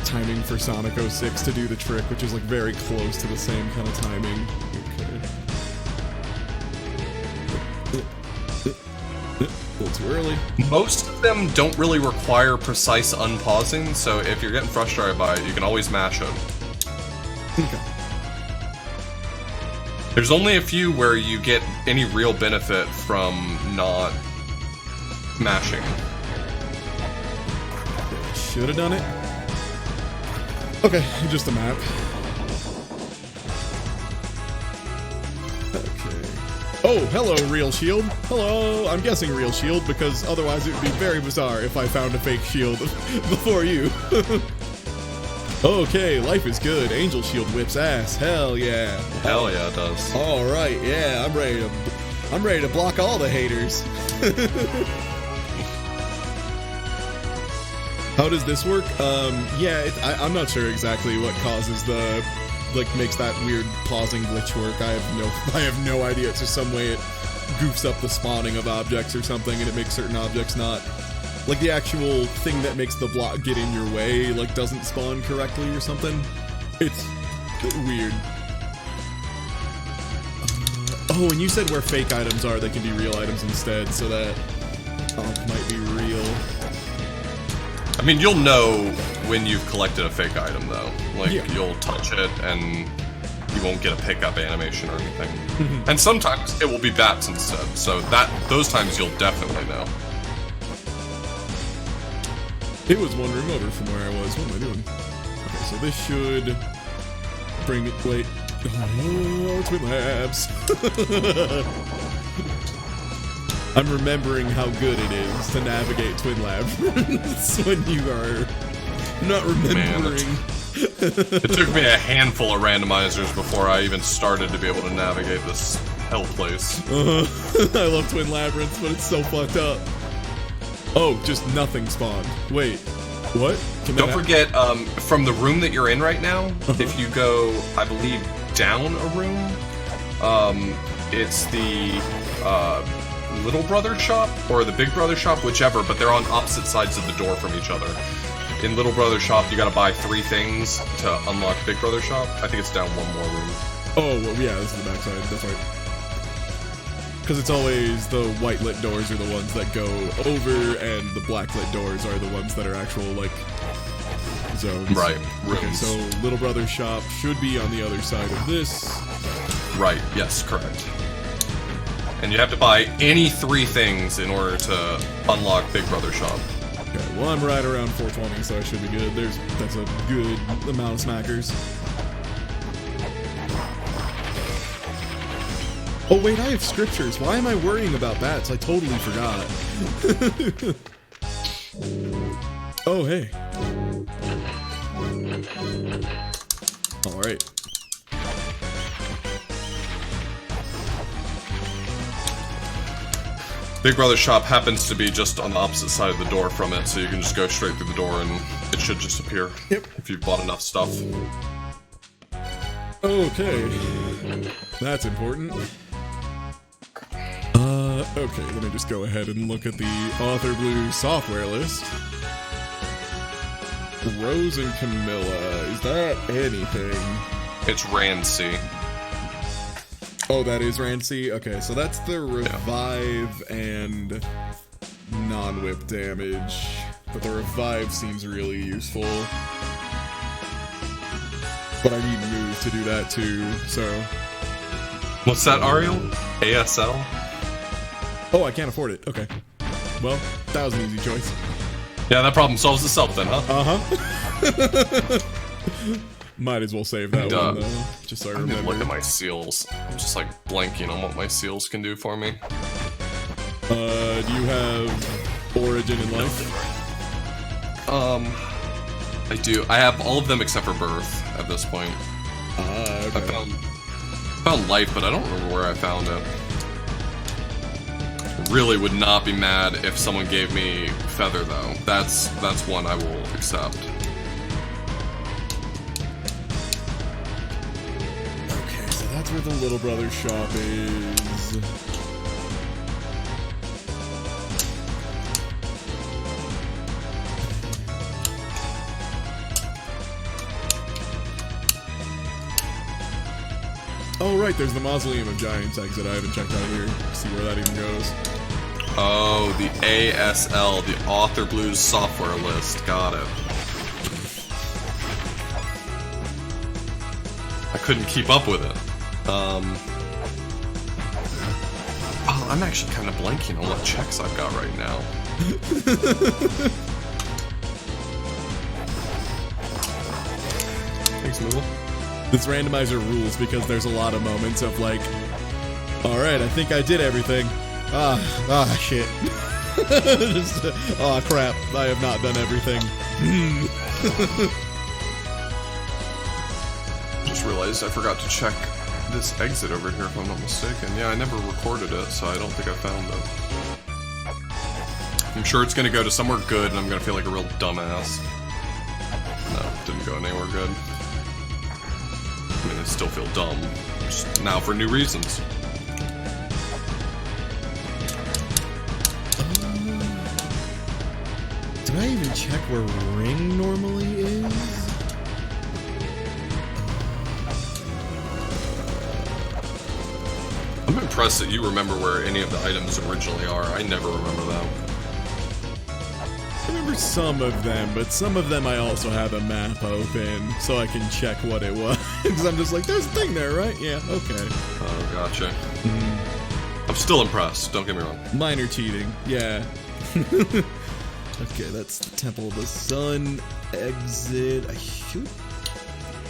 timing for Sonic 06 to do the trick, which is like very close to the same kind of timing. A little too early. Most of them don't really require precise unpausing, so if you're getting frustrated by it, you can always mash it. Okay. There's only a few where you get any real benefit from not mashing. Should have done it. Okay, just a map. Okay. Oh, hello, Real Shield. Hello, I'm guessing Real Shield, because otherwise it would be very bizarre if I found a fake shield before you. Okay, life is good. Angel Shield whips ass. Hell yeah. Hell yeah, it does. All right, yeah, I'm ready to block all the haters. How does this work? Yeah, I'm not sure exactly what causes the, makes that weird pausing glitch work. I have no idea. It's just some way it goofs up the spawning of objects or something, and it makes certain objects not, like the actual thing that makes the block get in your way, doesn't spawn correctly or something. It's weird. Oh, and you said where fake items are, they can be real items instead, so that might be real. I mean, you'll know when you've collected a fake item, though. Yeah. You'll touch it, and you won't get a pickup animation or anything. And sometimes it will be bats instead, so those times you'll definitely know. It was one room over from where I was. What am I doing? Okay, so this should bring it... Wait. Oh, Twin Labs. I'm remembering how good it is to navigate Twin Labs when you are not remembering. Man, it took me a handful of randomizers before I even started to be able to navigate this hell place. I love Twin Labyrinths, but it's so fucked up. Oh, just nothing spawned. Wait, what? Don't forget, from the room that you're in right now, if you go, I believe, down a room, it's the little brother shop or the big brother shop, whichever, but they're on opposite sides of the door from each other. In little brother shop, you gotta buy 3 things to unlock big brother shop. I think it's down 1 more room. Oh, well, yeah, this is the backside. That's right. Because it's always the white lit doors are the ones that go over, and the black lit doors are the ones that are actual, like, zones. Right, rooms. Okay, so Little Brother Shop should be on the other side of this. Right, yes, correct. And you have to buy any 3 things in order to unlock Big Brother Shop. Okay, well, I'm right around 420, so I should be good. That's a good amount of smackers. Oh wait, I have scriptures. Why am I worrying about bats? I totally forgot. Oh, hey. Alright. Big Brother Shop happens to be just on the opposite side of the door from it, so you can just go straight through the door and it should just appear. Yep. If you've bought enough stuff. Okay. That's important. Okay, let me just go ahead and look at the Authorblues software list. Rose and Camilla, is that anything? It's Rancy. Oh, that is Rancy? Okay, so that's the revive and non-whip damage. But the revive seems really useful. But I need move to do that too, so... What's that, Ariel? ASL? Oh, I can't afford it. Okay. Well, that was an easy choice. Yeah, that problem solves itself then, huh? Uh-huh. Might as well save that one, though. Just so I remember. Look at my seals. I'm just like blanking on what my seals can do for me. Do you have Origin in Life? I do. I have all of them except for Birth at this point. Okay. I found Life, but I don't remember where I found it. Really would not be mad if someone gave me Feather, though. That's one I will accept. Okay, so that's where the Little Brother Shop is. Oh, right, there's the Mausoleum of Giants exit I haven't checked out here. See where that even goes. Oh, the ASL, the Authorblues software list. Got it. I couldn't keep up with it. Oh, I'm actually kind of blanking on what checks I've got right now. Thanks, Moogle. This randomizer rules because there's a lot of moments of like, alright, I think I did everything. Shit. Crap, I have not done everything. Just realized I forgot to check this exit over here if I'm not mistaken. Yeah, I never recorded it, so I don't think I found it. I'm sure it's gonna go to somewhere good and I'm gonna feel like a real dumbass. No, didn't go anywhere good. I mean, I still feel dumb. Just now for new reasons. Did I even check where Ring normally is? I'm impressed that you remember where any of the items originally are. I never remember them. I remember some of them, but some of them I also have a map open, so I can check what it was. Because I'm just like, there's a thing there, right? Yeah, okay. Oh, gotcha. I'm still impressed, don't get me wrong. Minor cheating, yeah. Okay, that's the Temple of the Sun exit. I should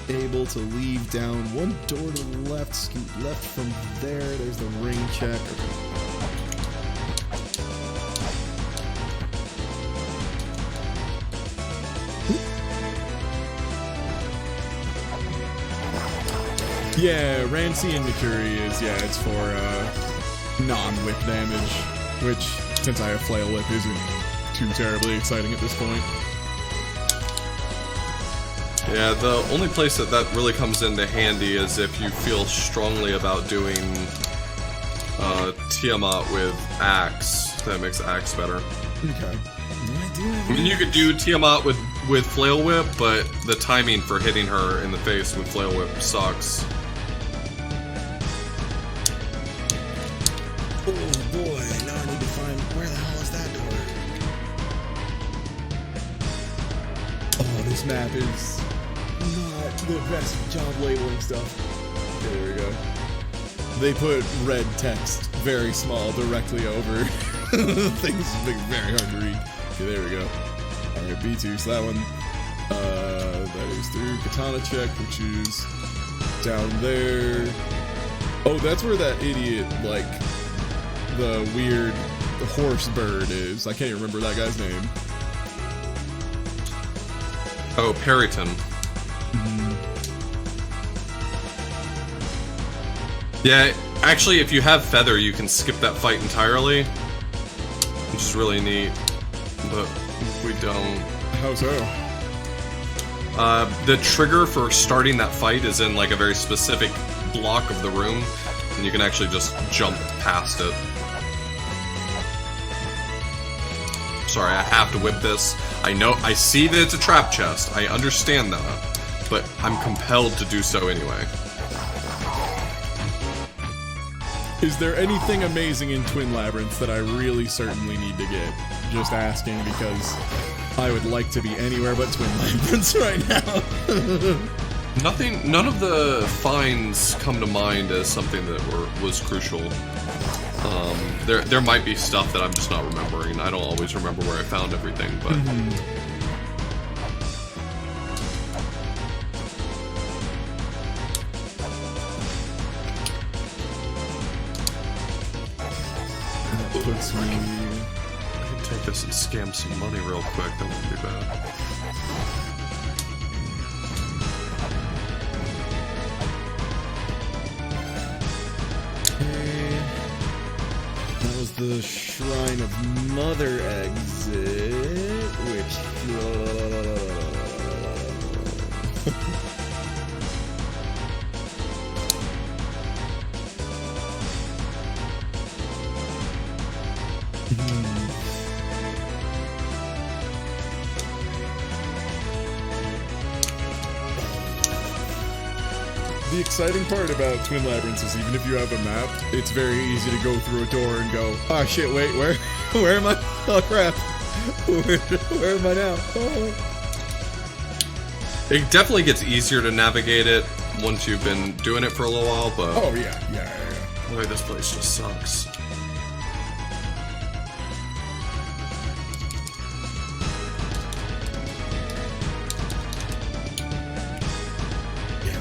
be able to leave down one door to the left, scoot left from there. There's the ring check. Okay. Yeah, Rancy and Mercury is, yeah, it's for non-whip damage, which, since I have Flail Whip, isn't too terribly exciting at this point. Yeah, the only place that really comes into handy is if you feel strongly about doing Tiamat with Axe. That makes Axe better. Okay. I mean, you could do Tiamat with Flail Whip, but the timing for hitting her in the face with Flail Whip sucks. Oh boy, now I need to find where the hell is that door? Oh, this map is not the best job labeling stuff. Okay, there we go. They put red text very small directly over things very hard to read. Okay, there we go. Alright, B2, so that one, that is through Katana check, which is down there. Oh, that's where that idiot, like, the weird horse bird is. I can't even remember that guy's name. Oh, Perryton. Yeah, actually, if you have Feather, you can skip that fight entirely, which is really neat, but we don't. How so? The trigger for starting that fight is in, like, a very specific block of the room, and you can actually just jump past it. Sorry, I have to whip this. I know, I see that it's a trap chest, I understand that, but I'm compelled to do so anyway. Is there anything amazing in Twin Labyrinths that I really certainly need to get? Just asking because I would like to be anywhere but Twin Labyrinths right now. Nothing, none of the finds come to mind as something that was crucial. There might be stuff that I'm just not remembering. I don't always remember where I found everything, but... Puts me... I can take this and scam some money real quick, that wouldn't be bad. Okay. That was the Shrine of Mother exit, which... The exciting part about Twin Labyrinths is even if you have a map, it's very easy to go through a door and go, oh shit, wait, where am I? Oh crap. Where am I now? Oh. It definitely gets easier to navigate it once you've been doing it for a little while, but... Oh yeah. Boy, this place just sucks.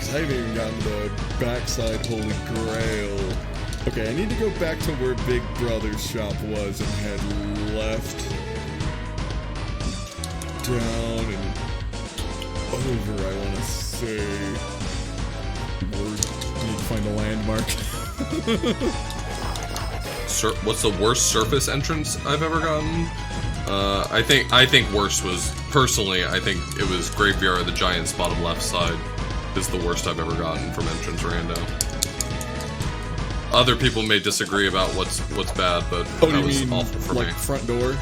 I haven't even gotten to the backside Holy Grail. Okay, I need to go back to where Big Brother's shop was and head left, down, and over, I want to say. Or need to find a landmark. What's the worst surface entrance I've ever gotten? I think worst was, personally, I think it was Graveyard of the Giants bottom left side. Is the worst I've ever gotten from entrance rando. Other people may disagree about what's bad, but that was awful for me. Front door?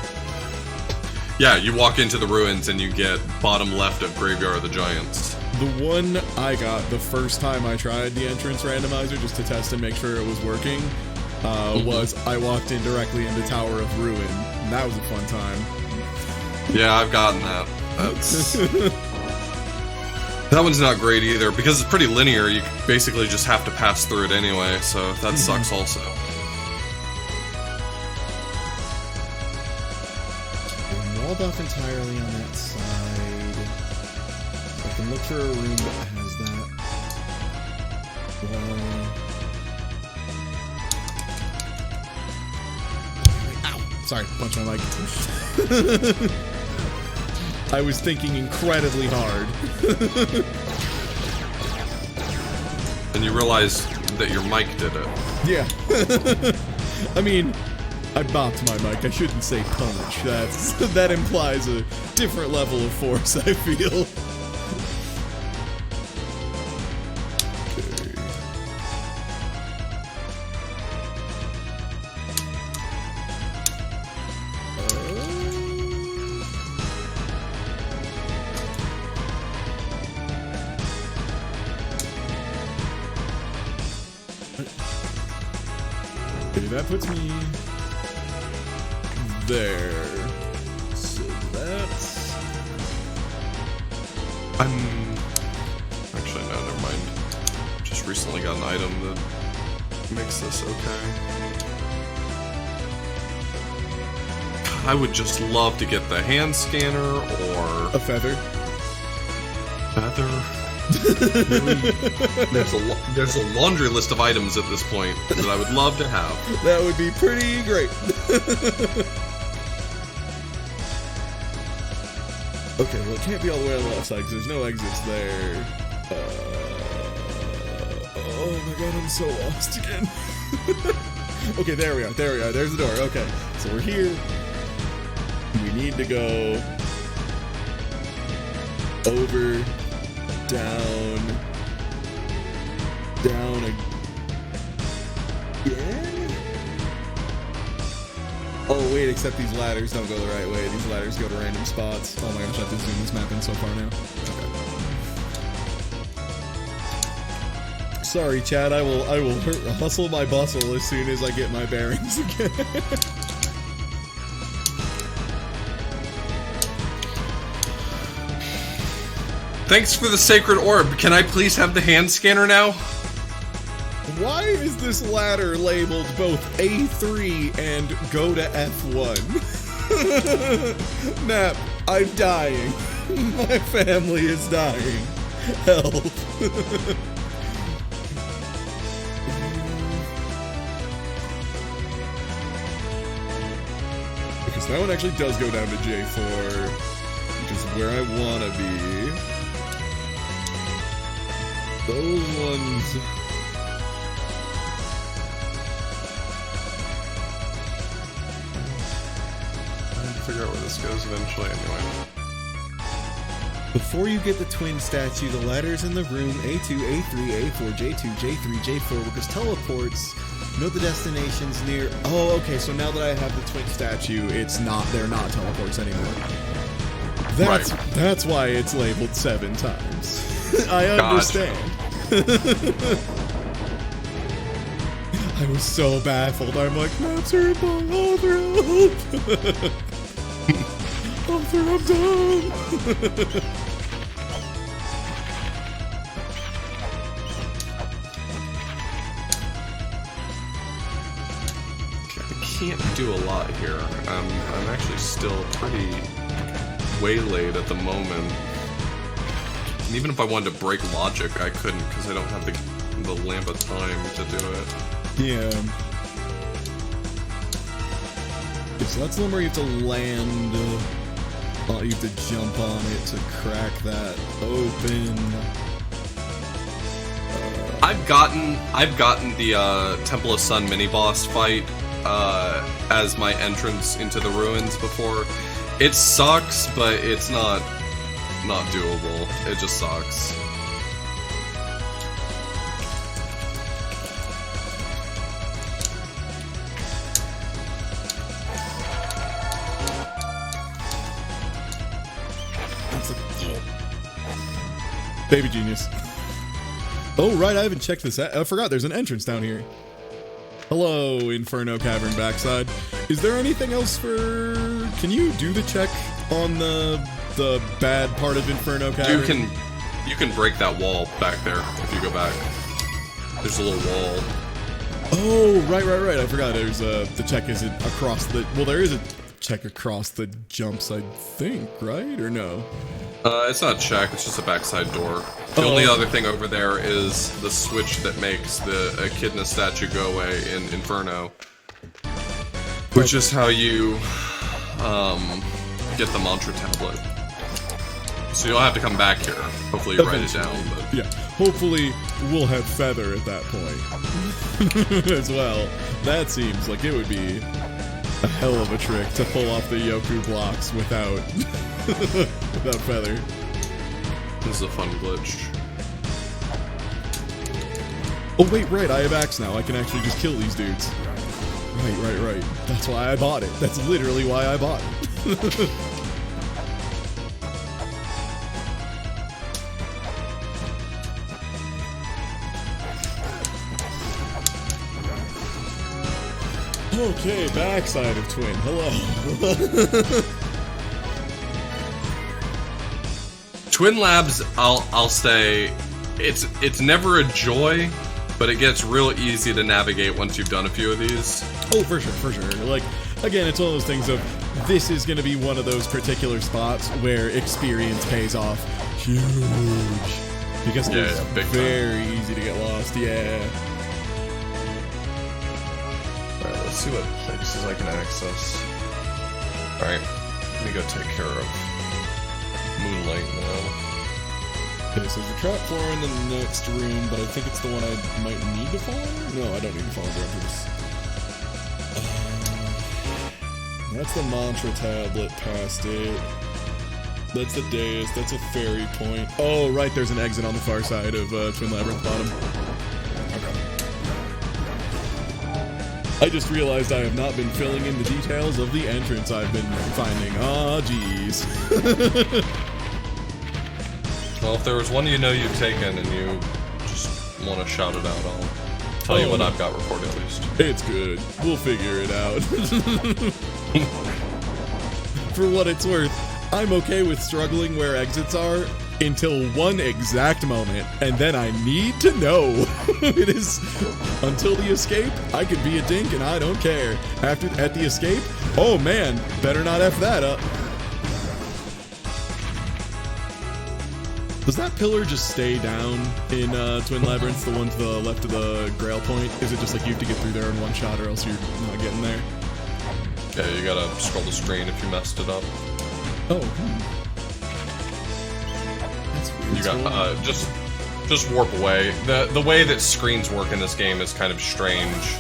Yeah, you walk into the ruins and you get bottom left of Graveyard of the Giants. The one I got the first time I tried the entrance randomizer just to test and make sure it was working was I walked in directly into Tower of Ruin. And that was a fun time. Yeah, I've gotten that. That's... That one's not great either, because it's pretty linear, you basically just have to pass through it anyway, so that sucks also. I'm walled off entirely on that side. I can look for a room that has that. Ow! Sorry, punch my mic. I was thinking incredibly hard. And you realize that your mic did it. Yeah. I mean, I bopped my mic. I shouldn't say punch. That implies a different level of force, I feel. Okay. that puts me there. So that's... Actually, no, never mind. Just recently got an item that makes this okay. I would just love to get the hand scanner or... a feather. Feather? Really? There's a laundry list of items at this point that I would love to have. That would be pretty great. Okay, well, it can't be all the way on the left side because there's no exits there. Oh my god, I'm so lost again. Okay, there we are. There's the door. Okay, so we're here. We need to go over, down again? Oh wait, except these ladders don't go the right way. These ladders go to random spots. Oh my gosh, I have to zoom this map in so far now. Okay. Sorry, Chad. I will hustle my bustle as soon as I get my bearings again. Thanks for the sacred orb. Can I please have the hand scanner now? Why is this ladder labeled both A3 and go to F1? Nap, I'm dying. My family is dying. Help. Because that one actually does go down to J4, which is where I want to be. Those ones... Figure out where this goes eventually anyway. Before you get the twin statue, the ladders in the room A2, A3, A4, J2, J3, J4, because teleports know the destinations near... Oh, okay, so now that I have the twin statue, they're not teleports anymore. That's why it's labeled 7 times. I understand. I was so baffled. I'm like, maps are wrong, Author, help! Author, I'm done! I can't do a lot here. I'm actually still pretty waylaid at the moment. And even if I wanted to break logic, I couldn't because I don't have the lamp of time to do it. Yeah. So that's the one where you have to land. You have to jump on it to crack that open. I've gotten the Temple of Sun mini boss fight as my entrance into the ruins before. It sucks, but it's not doable. It just sucks. Baby genius. Oh, right, I haven't checked this out. I forgot there's an entrance down here. Hello, Inferno Cavern backside. Is there anything else for... Can you do the check on the bad part of Inferno Cavern? You can break that wall back there if you go back. There's a little wall. Oh, right. I forgot there's the check isn't across the... Well, there is a check across the jumps, I think, right? Or no? It's not a check, it's just a backside door. The only other thing over there is the switch that makes the Echidna statue go away in Inferno. Which is how you get the mantra tablet. So you don't have to come back here. Hopefully you write it down. But... Yeah, hopefully we'll have Feather at that point as well. That seems like it would be a hell of a trick to pull off the Yoku blocks without without Feather. This is a fun glitch. Oh wait, right, I have axe now. I can actually just kill these dudes. Right. That's why I bought it. That's literally why I bought it. Okay, backside of Twin. Hello. Twin Labs, I'll say, it's never a joy, but it gets real easy to navigate once you've done a few of these. Oh, for sure. Like, again, it's one of those things of, this is going to be one of those particular spots where experience pays off huge. Because it's very easy to get lost, yeah. Alright, let's see what places I can access. Alright, let me go take care of Moonlight now. Okay, so there's a trap floor in the next room, but I think it's the one I might need to follow? No, I don't need to follow directors. That's the mantra tablet past it. That's the dais, that's a fairy point. Oh, right, there's an exit on the far side of Twin Labyrinth bottom. I just realized I have not been filling in the details of the entrance I've been finding. Ah, jeez. Well, if there was one you know you've taken and you just want to shout it out, I'll tell you what I've got recorded at least. It's good. We'll figure it out. For what it's worth, I'm okay with struggling where exits are until one exact moment, and then I need to know. It is until the escape, I could be a dink and I don't care. At the escape, oh man, better not F that up. Does that pillar just stay down in Twin Labyrinth, the one to the left of the Grail Point? Is it just like you have to get through there in one shot or else you're not getting there? Yeah, you gotta scroll the screen if you messed it up. Oh, That's weird. You got, just warp away. The way that screens work in this game is kind of strange.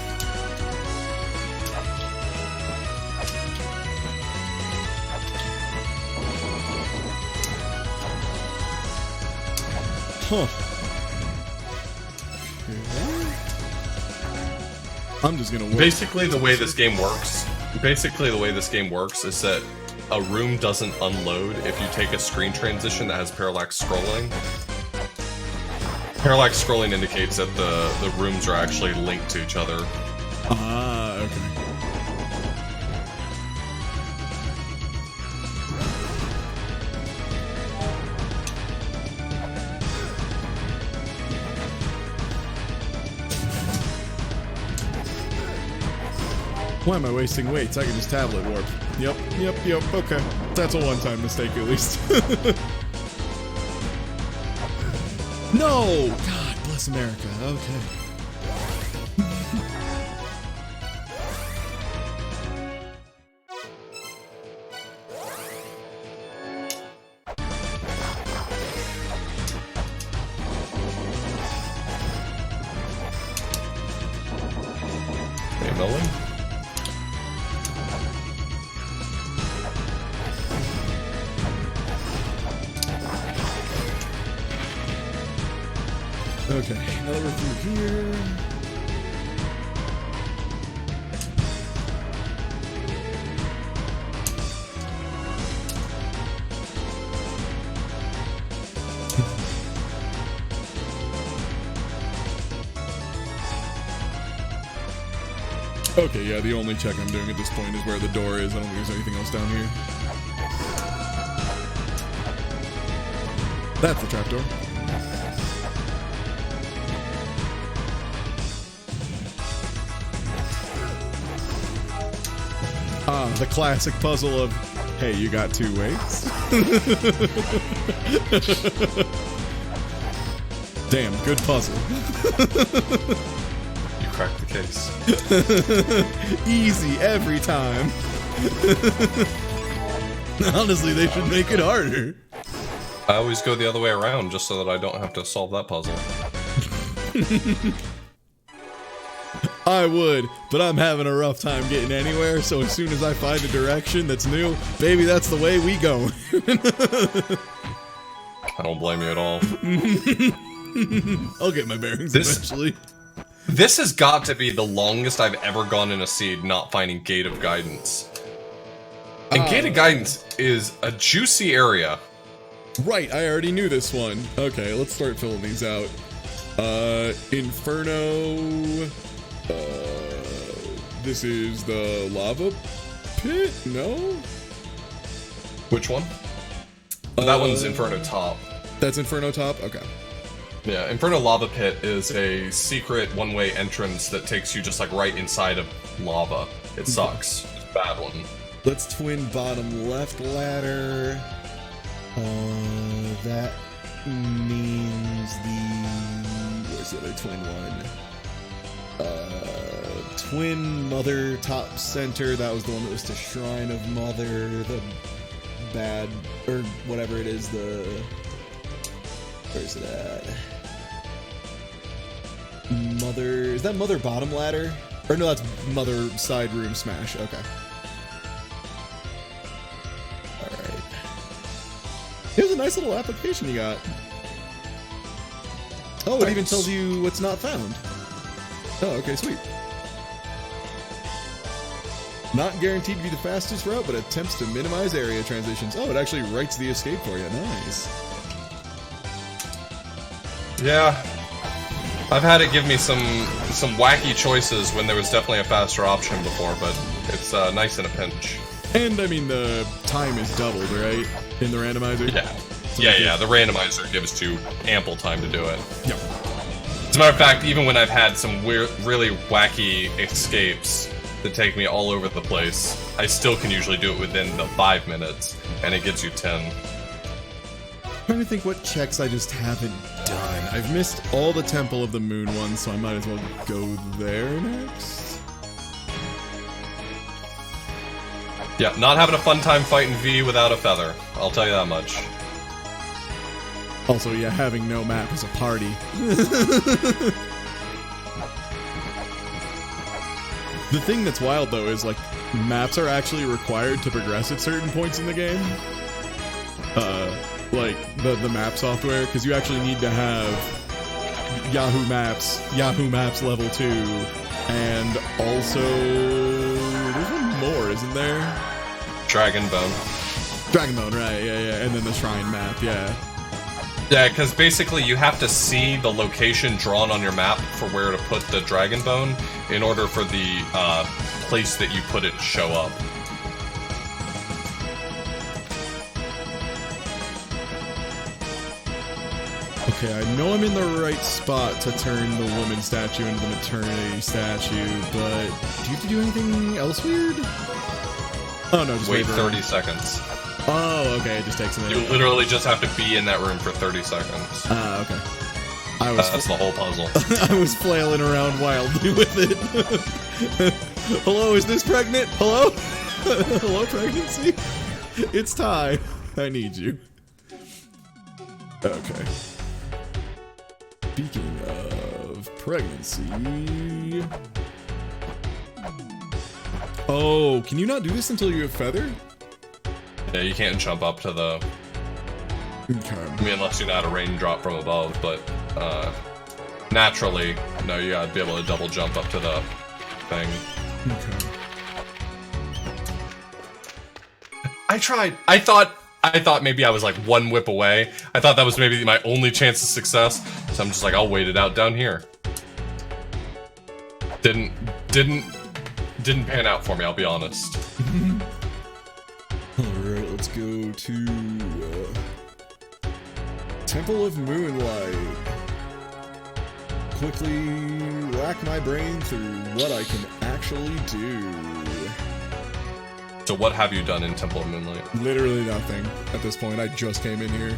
Huh. I'm just gonna Basically, the way this game works is that a room doesn't unload if you take a screen transition that has parallax scrolling. Parallax scrolling indicates that the rooms are actually linked to each other. Ah, okay. Why am I wasting weights? I can just tablet warp. Yep, okay. That's a one-time mistake, at least. No! God bless America. Okay. Hey, Nolan? Okay, now that we're through here. Okay, yeah, the only check I'm doing at this point is where the door is. I don't think there's anything else down here. That's the trapdoor. Ah, the classic puzzle of, hey, you got two weights? Damn, good puzzle. You cracked the case. Easy every time. Honestly, they should make it harder. I always go the other way around just so that I don't have to solve that puzzle. I would, but I'm having a rough time getting anywhere, so as soon as I find a direction that's new, baby, that's the way we go. I don't blame you at all. I'll get my bearings eventually. This has got to be the longest I've ever gone in a seed not finding Gate of Guidance. And Gate of Guidance is a juicy area. Right, I already knew this one. Okay, let's start filling these out. Inferno... this is the lava pit? No? Which one? That one's Inferno Top. That's Inferno Top? Okay. Yeah, Inferno Lava Pit is a secret one-way entrance that takes you just like right inside of lava. It sucks. It's a bad one. Let's twin bottom left ladder. That means where's the other twin one? Twin Mother top center. That was the one that was to Shrine of Mother. The bad, or whatever it is, where's it at? Mother, is that Mother bottom ladder? Or no, that's Mother side room smash. Okay. Alright. Here's a nice little application you got. Oh, it even tells you what's not found. Oh, okay, sweet. Not guaranteed to be the fastest route, but attempts to minimize area transitions. Oh, it actually writes the escape for you. Nice. Yeah. I've had it give me some wacky choices when there was definitely a faster option before, but it's nice in a pinch. And, I mean, the time is doubled, right? In the randomizer? Yeah. So Yeah, the randomizer gives you ample time to do it. Yep. As a matter of fact, even when I've had some weird, really wacky escapes that take me all over the place, I still can usually do it within the 5 minutes, and it gives you 10. Trying to think what checks I just haven't done. I've missed all the Temple of the Moon ones, so I might as well go there next. Yeah, not having a fun time fighting V without a feather. I'll tell you that much. Also, yeah, having no map is a party. The thing that's wild, though, is, like, maps are actually required to progress at certain points in the game. Like, the map software, because you actually need to have Yahoo Maps level 2, and also... there's one more, isn't there? Dragon Bone. Dragon Bone, right, yeah, and then the Shrine map, yeah. Yeah, because basically you have to see the location drawn on your map for where to put the Dragon Bone in order for the place that you put it to show up. Okay, I know I'm in the right spot to turn the woman statue into the maternity statue, but do you have to do anything else weird? Oh no, just wait 30 seconds. Oh, okay, it just takes a minute. You literally just have to be in that room for 30 seconds. Okay. That's the whole puzzle. I was flailing around wildly with it. Hello, is this pregnant? Hello? Hello, pregnancy? It's Ty. I need you. Okay. Speaking of pregnancy... Oh, can you not do this until you have feather? Yeah, you can't jump up to the... Okay. I mean, unless you know how to raindrop from above, but naturally, no, you gotta be able to double jump up to the thing. Okay. I tried. I thought maybe I was like one whip away. I thought that was maybe my only chance of success. So I'm just like, I'll wait it out down here. Didn't pan out for me, I'll be honest. Alright, let's go to Temple of Moonlight. Quickly rack my brain through what I can actually do. So what have you done in Temple of Moonlight? Literally nothing at this point. I just came in here.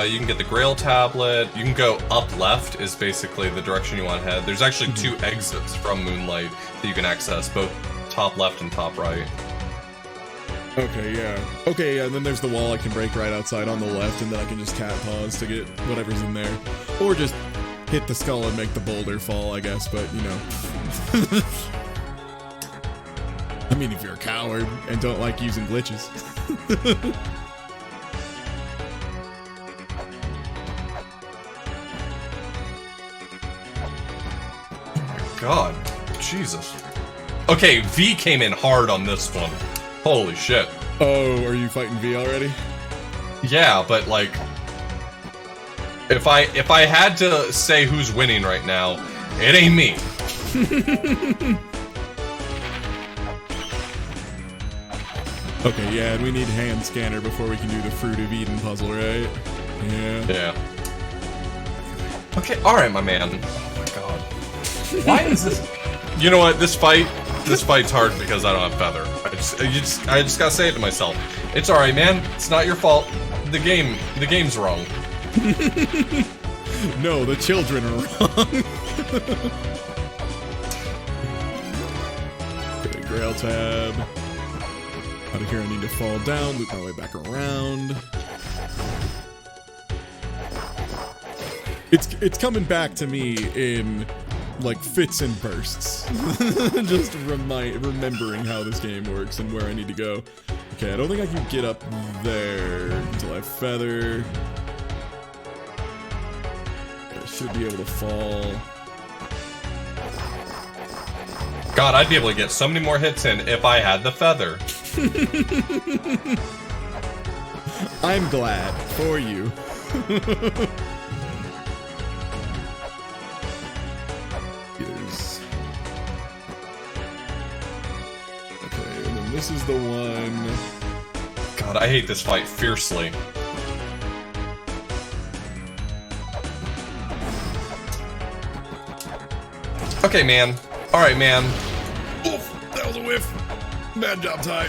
You can get the Grail tablet. You can go up left is basically the direction you want to head. There's actually 2 exits from Moonlight that you can access, both top left and top right. Okay, yeah. Okay, yeah, and then there's the wall I can break right outside on the left, and then I can just cat pause to get whatever's in there. Or just hit the skull and make the boulder fall, I guess, but, you know. I mean, if you're a coward and don't like using glitches. God, Jesus. Okay, V came in hard on this one. Holy shit. Oh, are you fighting V already? Yeah, but like, if I had to say who's winning right now, it ain't me. Okay, yeah, and we need hand scanner before we can do the Fruit of Eden puzzle, right? Yeah. Yeah. Okay, alright, my man. Oh my god. Why is this... You know what, this fight's hard because I don't have Feather. I just gotta say it to myself. It's alright, man. It's not your fault. The game's wrong. No, the children are wrong. Okay, Grail tab. Out of here, I need to fall down, loop my way back around. It's coming back to me in like fits and bursts. Just remembering how this game works and where I need to go. Okay, I don't think I can get up there until I feather. I should be able to fall. God, I'd be able to get so many more hits in if I had the feather. I'm glad for you. Okay, and then this is the one. God, I hate this fight fiercely. Okay, man. Alright, man. Oof, that was a whiff. Bad job, Ty.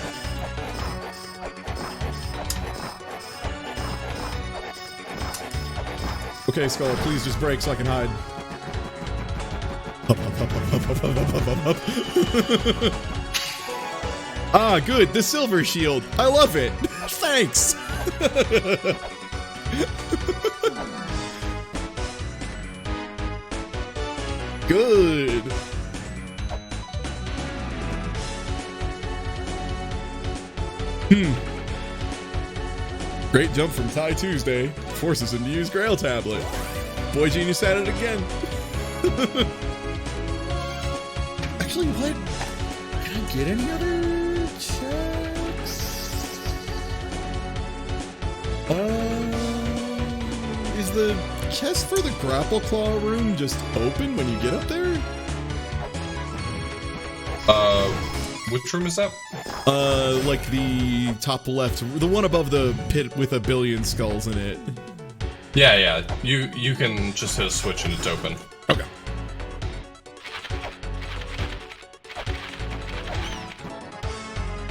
Okay, Skull, please just break so I can hide. Ah, good, the silver shield. I love it. Thanks. Good. Great jump from Tie Tuesday. Forces him to use Grail Tablet. Boy Genius at it again. Actually, what? Can I get any other checks? Is the chest for the Grapple Claw room just open when you get up there? Which room is that? Like the top left, the one above the pit with a billion skulls in it. Yeah, yeah. You can just hit a switch and it's open. Okay.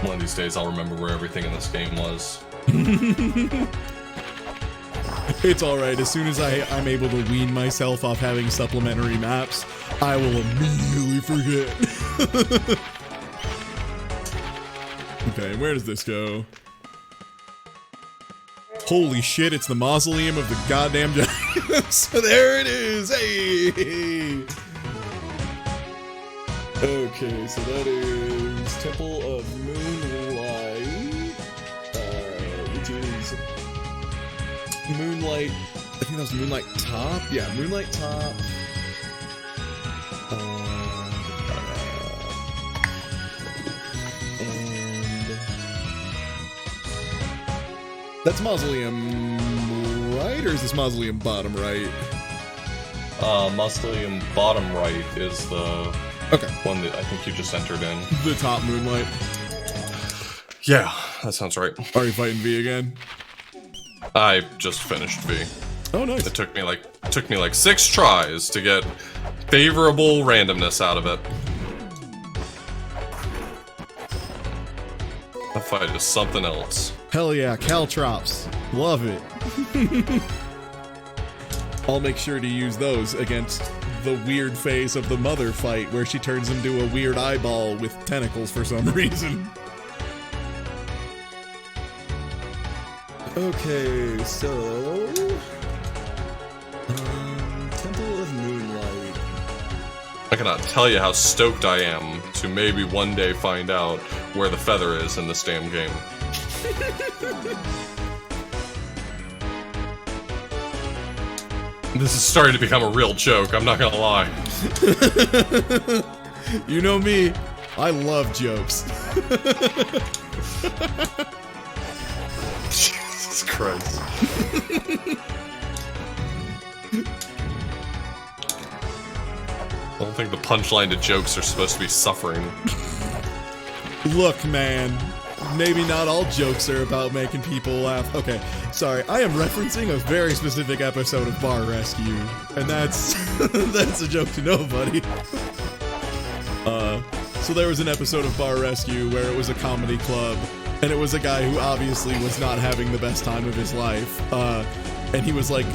One of these days I'll remember where everything in this game was. It's alright, as soon as I'm able to wean myself off having supplementary maps, I will immediately forget. Okay, where does this go? Holy shit, it's the mausoleum of the goddamn giants. There it is! Hey! Okay, so that is Temple of Moonlight, which is Moonlight, I think that was Moonlight Top? Yeah, Moonlight Top. And that's Mausoleum right, or is this Mausoleum bottom right? Mausoleum bottom right is the one that I think you just entered in. The top Moonlight. Yeah, that sounds right. Are you fighting V again? I just finished V. Oh, nice. It took me like 6 tries to get favorable randomness out of it. That fight is something else. Hell yeah, Caltrops. Love it. I'll make sure to use those against the weird phase of the mother fight where she turns into a weird eyeball with tentacles for some reason. Okay, so... Temple of Moonlight. I cannot tell you how stoked I am to maybe one day find out where the feather is in this damn game. This is starting to become a real joke, I'm not gonna lie. You know me, I love jokes. Jesus Christ. I don't think the punchline to jokes are supposed to be suffering. Look, man, maybe not all jokes are about making people laugh. Okay, sorry. I am referencing a very specific episode of Bar Rescue, and that's that's a joke to nobody. So there was an episode of Bar Rescue where it was a comedy club, and it was a guy who obviously was not having the best time of his life, and he was like,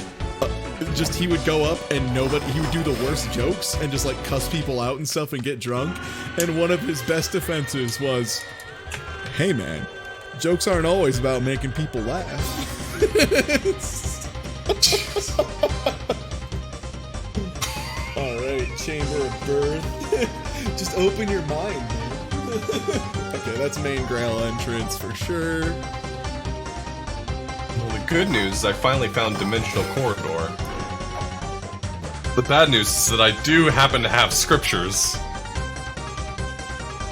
he would go up and he would do the worst jokes and just like cuss people out and stuff and get drunk, and one of his best defenses was, hey man, jokes aren't always about making people laugh. Alright, Chamber of Birth. Just open your mind, man. Okay, that's main Grail entrance for sure. Well, the good news is I finally found Dimensional Corridor. The bad news is that I do happen to have scriptures.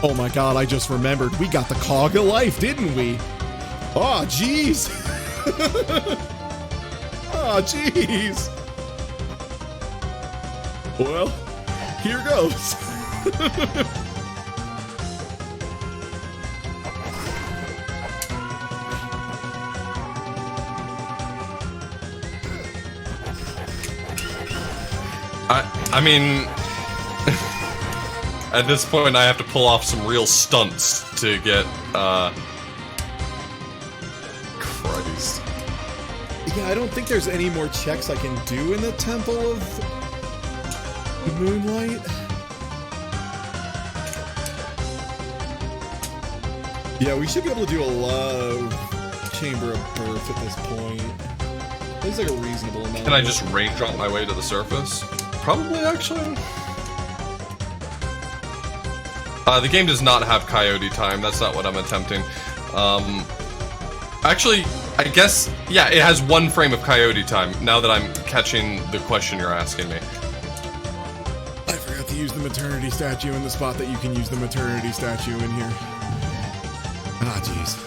Oh my god, I just remembered. We got the Cog of Life, didn't we? Oh, jeez. Oh, jeez. Well, here goes. I mean, at this point I have to pull off some real stunts to get, Christ. Yeah, I don't think there's any more checks I can do in the Temple of Moonlight. Yeah, we should be able to do a lot of Chamber of Birth at this point. It's like a reasonable amount. Can I just raindrop my way to the surface? Probably, actually. The game does not have coyote time. That's not what I'm attempting. Actually, I guess, yeah, it has 1 frame of coyote time, now that I'm catching the question you're asking me. I forgot to use the maternity statue in the spot that you can use the maternity statue in here. Ah, jeez.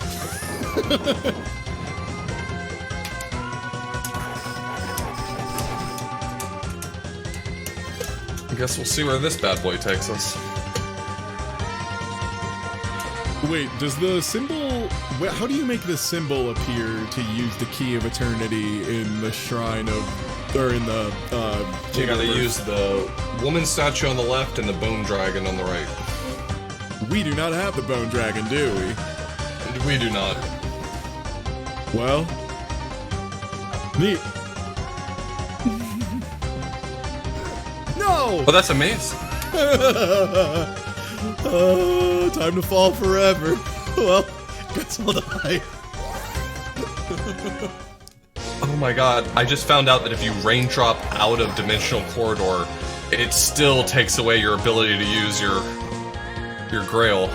I guess we'll see where this bad boy takes us. Wait, does the symbol... How do you make the symbol appear to use the Key of Eternity in the Shrine of... Or in the, You gotta use the woman statue on the left and the bone dragon on the right. We do not have the bone dragon, do we? We do not. Well... Neat. No! Oh, that's amazing. Oh, time to fall forever. Well, guess I'll die. Oh my god, I just found out that if you raindrop out of Dimensional Corridor, it still takes away your ability to use your grail.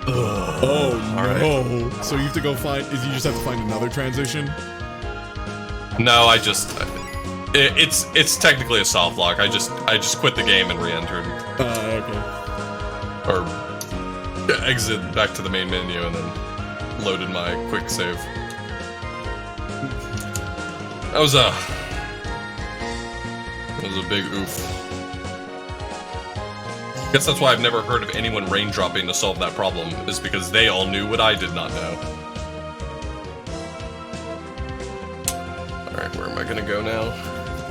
Oh no. Right. So you have to go find... You just have to find another transition? No, it's technically a soft lock. I just quit the game and re-entered. Okay. Or exit back to the main menu and then loaded my quick save. That was a big oof. Guess that's why I've never heard of anyone raindropping to solve that problem, is because they all knew what I did not know. Alright, where am I gonna go now?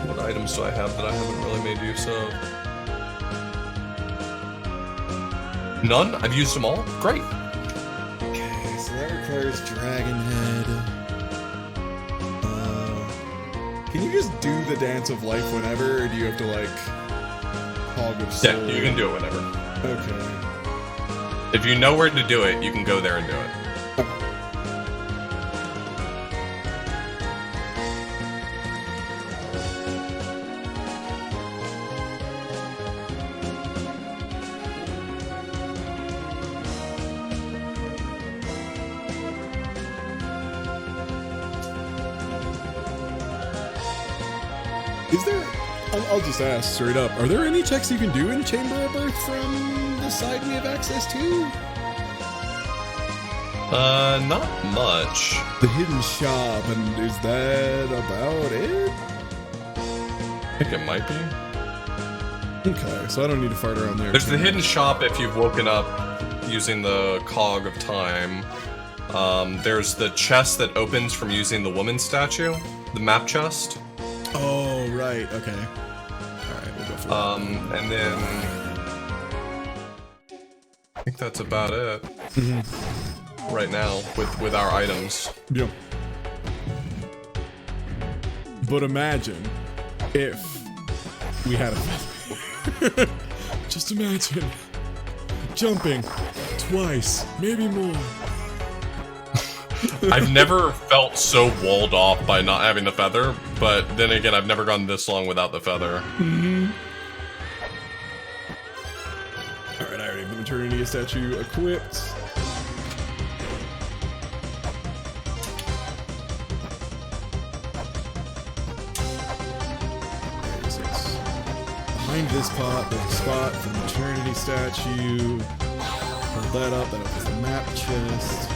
What items do I have that I haven't really made use of? None? I've used them all? Great. Okay, so that requires Dragon Head. Can you just do the Dance of Life whenever, or do you have to, like, Hog of Soul? Yeah, you can do it whenever. Okay. If you know where to do it, you can go there and do it. Is there... I'll just ask straight up. Are there any checks you can do in Chamber of Earth from the side we have access to? Not much. The hidden shop, and is that about it? I think it might be. Okay, so I don't need to fart around there. There's the hidden shop if you've woken up. using the Cog of Time. There's the chest that opens from using the woman statue, the map chest. Oh, right. Okay. Alright, we'll go for that. And then I think that's about it. Right now with our items. Yeah. But imagine if we had a feather. Just imagine jumping twice, maybe more. I've never felt so walled off by not having the feather, but then again, I've never gone this long without the feather. Alright, I already have the Maternity statue equipped. There's it. Behind this pot, there's a spot for the Maternity statue. Hold that up, that opens the map chest.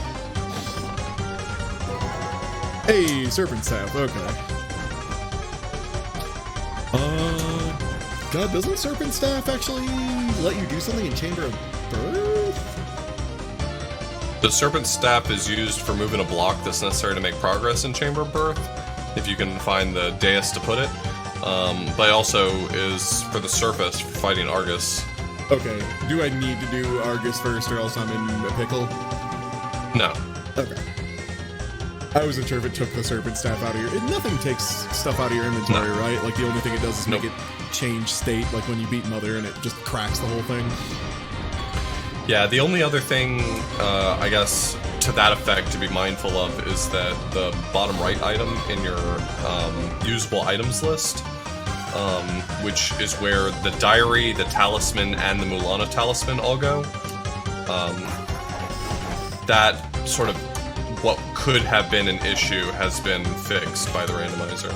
Hey, Serpent Staff, okay. God, doesn't Serpent Staff actually let you do something in Chamber of Birth? The Serpent Staff is used for moving a block that's necessary to make progress in Chamber of Birth, if you can find the dais to put it. But also is for the surface for fighting Argus. Okay, do I need to do Argus first or else I'm in a pickle? No. Okay. I wasn't sure if it took the Serpent Staff out of your... Nothing takes stuff out of your inventory, right? Like, the only thing it does is make it change state, like when you beat Mother and it just cracks the whole thing. Yeah, the only other thing, I guess, to that effect to be mindful of is that the bottom right item in your usable items list, which is where the Diary, the Talisman, and the Mulana Talisman all go, that sort of what could have been an issue has been fixed by the randomizer.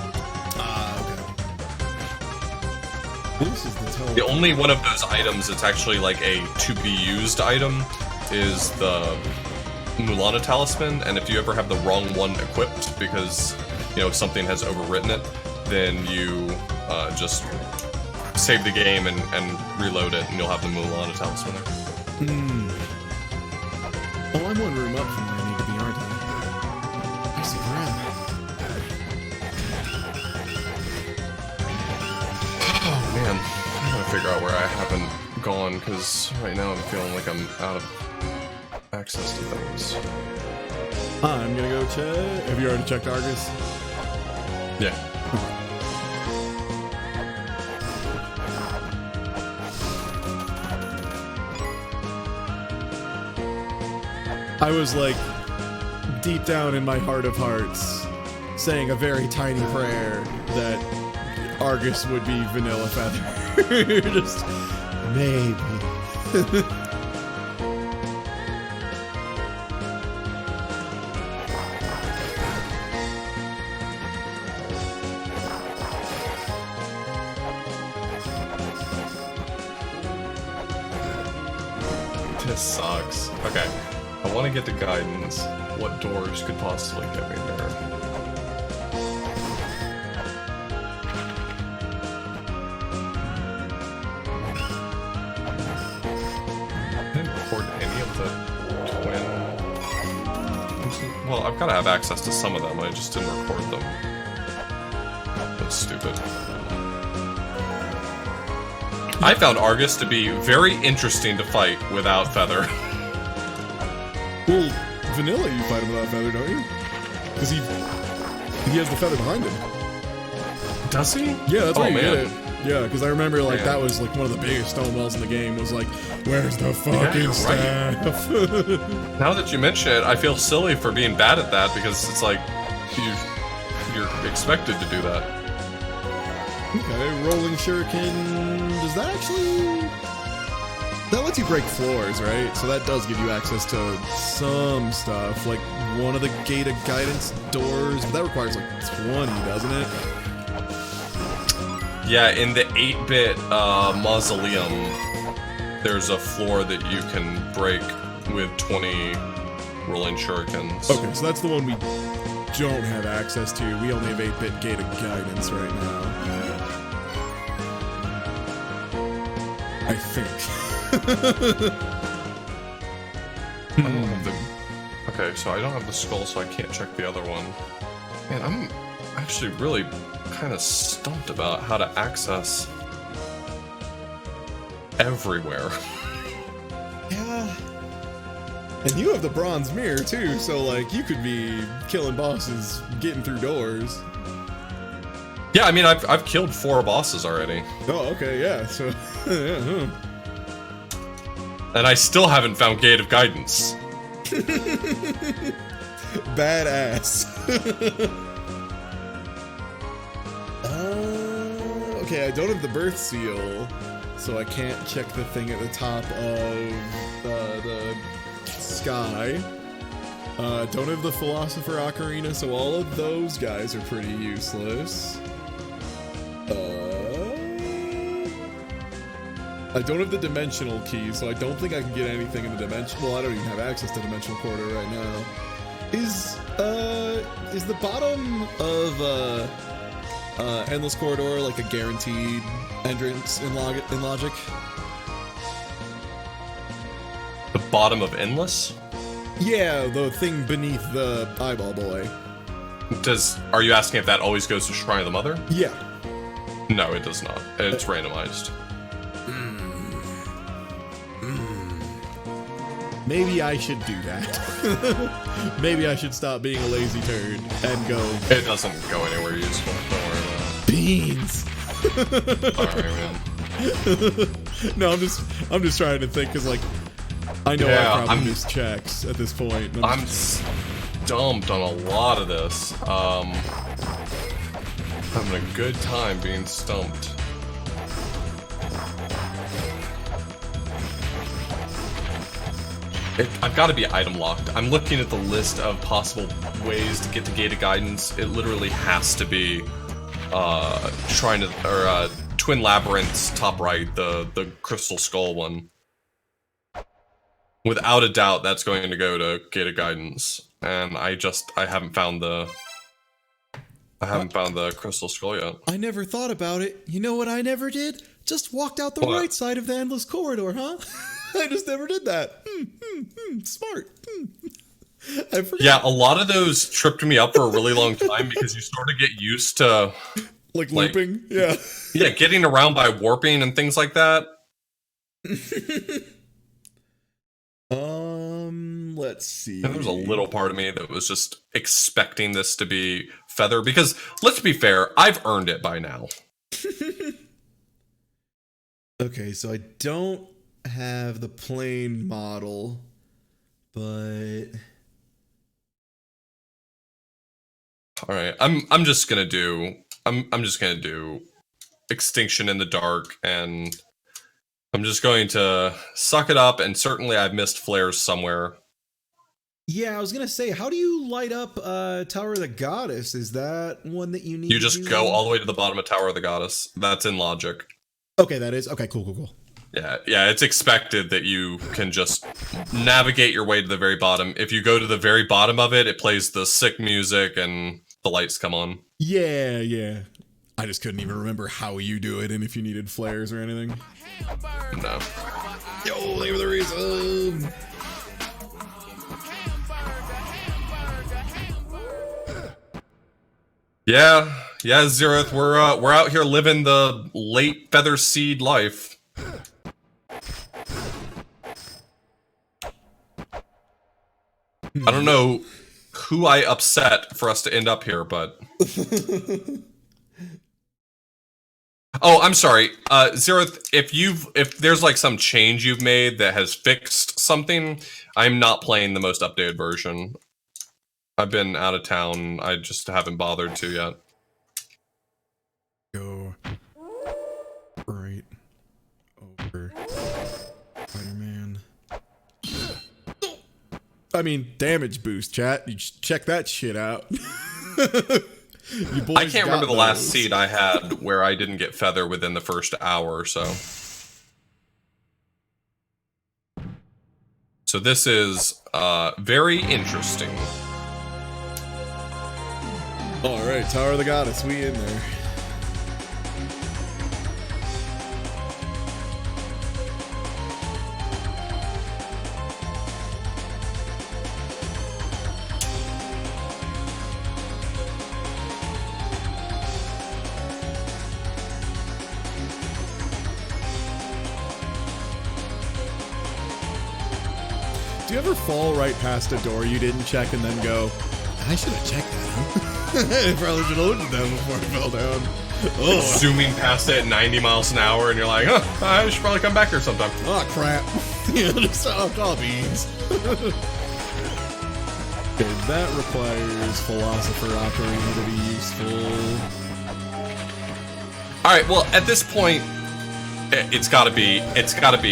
Okay. This is the only one of those items that's actually like a to-be-used item is the Mulana Talisman, and if you ever have the wrong one equipped because, you know, something has overwritten it, then you just save the game and reload it, and you'll have the Mulana Talisman there. Oh, I'm one room up from where I need to be, aren't I? I see Graham. Oh man, I'm gonna figure out where I haven't gone, because right now I'm feeling like I'm out of access to things. I'm gonna go check. Have you already checked Argus? Yeah. I was like, deep down in my heart of hearts, saying a very tiny prayer that Argus would be Vanilla Feather. Just maybe. This sucks. Okay. I want to get to guidance. What doors could possibly get me there? I didn't record any of the twin... Well, I've got to have access to some of them. I just didn't record them. That's stupid. I found Argus to be very interesting to fight without Feather. Well, Vanilla, you fight him without Feather, don't you? Because he has the feather behind him. Does he? Yeah, that's why you man. get it. Yeah, because I remember like that was like one of the biggest stone walls in the game. Was like, where's the fucking staff? Now that you mention it, I feel silly for being bad at that because it's like you're expected to do that. Okay, rolling shuriken. Does that actually? That lets you break floors, right? So that does give you access to some stuff, like one of the Gate of Guidance doors. But that requires like 20, doesn't it? Yeah, in the 8-bit mausoleum, there's a floor that you can break with 20 rolling shurikens. Okay, so that's the one we don't have access to. We only have 8-bit Gate of Guidance right now. I think. I don't have the... Okay, so I don't have the skull, so I can't check the other one. Man, I'm actually really kind of stumped about how to access everywhere. Yeah. And you have the bronze mirror too, so like you could be killing bosses, getting through doors. Yeah, I mean I've killed 4 bosses already. Oh, okay, yeah. So, yeah, and I still haven't found Gate of Guidance. Badass. Okay, I don't have the birth seal, so I can't check the thing at the top of the sky. Don't have the Philosopher Ocarina, so all of those guys are pretty useless. I don't have the dimensional key, so I don't think I can get anything in the dimension. Well, I don't even have access to Dimensional Corridor right now. Is the bottom of Endless Corridor like a guaranteed entrance in Logic? The bottom of Endless? Yeah, the thing beneath the eyeball boy. Are you asking if that always goes to Shrine of the Mother? Yeah. No, it does not. It's randomized. Maybe I should do that. Maybe I should stop being a lazy turd and go. It doesn't go anywhere useful. Don't worry about Beans. Sorry, man. No, I'm just trying to think, because like I know I probably missed checks at this point. I'm stumped on a lot of this. Having a good time being stumped. I've got to be item locked. I'm looking at the list of possible ways to get to Gate of Guidance. It literally has to be Twin Labyrinths top right, the Crystal Skull one. Without a doubt, that's going to go to Gate of Guidance, and I haven't found the Crystal Skull yet. I never thought about it. You know what I never did? Just walked out the right side of the Endless Corridor, huh? I just never did that. Smart. I forgot. Yeah, a lot of those tripped me up for a really long time because you sort of get used to like looping. Yeah. Yeah, getting around by warping and things like that. Let's see. And there was a little part of me that was just expecting this to be Feather because, let's be fair, I've earned it by now. Okay, so I don't have the plain model, but all right, I'm just gonna do Extinction in the Dark, and I'm just going to suck it up. And certainly, I've missed flares somewhere. Yeah, I was gonna say, how do you light up Tower of the Goddess? Is that one that you need? You just go all the way to the bottom of Tower of the Goddess. That's in Logic. Okay, that is okay. Cool. Yeah, it's expected that you can just navigate your way to the very bottom. If you go to the very bottom of it, it plays the sick music and the lights come on. Yeah. I just couldn't even remember how you do it and if you needed flares or anything. No. Yo, leave the reason. Yeah, Zeroth, we're out here living the late Feather Seed life. I don't know who I upset for us to end up here, but oh, I'm sorry, Zeroth. If there's like some change you've made that has fixed something, I'm not playing the most updated version. I've been out of town. I just haven't bothered to yet. Go right over Spider-Man. I mean, damage boost, chat. You should check that shit out. I can't remember the last seed I had where I didn't get Feather within the first hour or so. So this is very interesting. Alright, Tower of the Goddess, we in there. do you ever fall right past a door you didn't check and then go, I should have checked that, huh? I probably should have looked at that before I fell down. Oh. Zooming past it at 90 miles an hour, and you're like, huh, I should probably come back here sometime. Oh, crap. Yeah, just beans. Okay, that requires Philosopher Ocarina to be useful. Alright, well, at this point, it's gotta be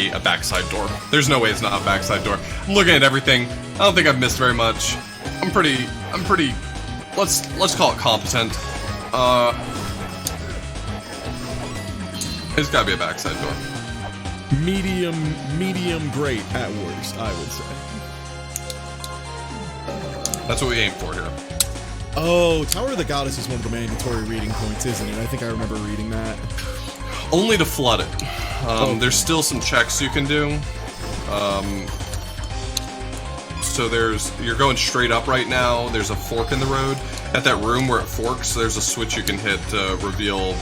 a backside door. There's no way it's not a backside door. I'm looking at everything. I don't think I've missed very much. I'm pretty, let's call it competent. It's gotta be a backside door. Medium great at worst, I would say. That's what we aim for here. Oh, Tower of the Goddess is one of the mandatory reading points, isn't it? I think I remember reading that. Only to flood it. There's still some checks you can do. So you're going straight up right now. There's a fork in the road. At that room where it forks, there's a switch you can hit to reveal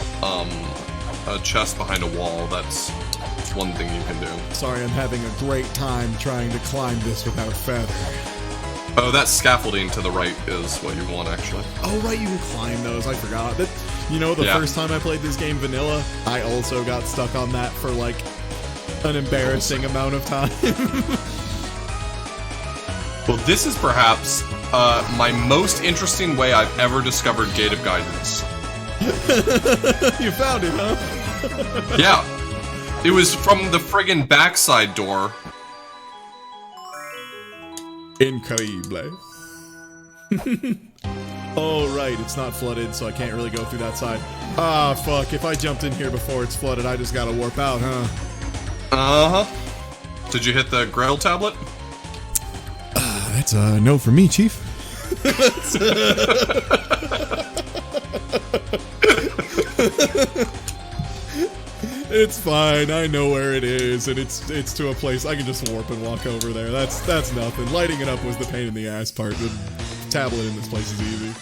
a chest behind a wall. That's one thing you can do. Sorry, I'm having a great time trying to climb this without feather. Oh, that scaffolding to the right is what you want, actually. Oh, right, you can climb those. I forgot. That, the first time I played this game vanilla, I also got stuck on that for, like, an embarrassing amount of time. Well, this is perhaps my most interesting way I've ever discovered Gate of Guidance. You found it, huh? Yeah. It was from the friggin' backside door. Increíble. Oh, right, it's not flooded, so I can't really go through that side. Ah, fuck, if I jumped in here before it's flooded, I just gotta warp out, huh? Uh-huh. Did you hit the Grail tablet? That's a no for me, Chief. It's fine. I know where it is, and it's to a place I can just warp and walk over there. That's nothing. Lighting it up was the pain in the ass part. The tablet in this place is easy.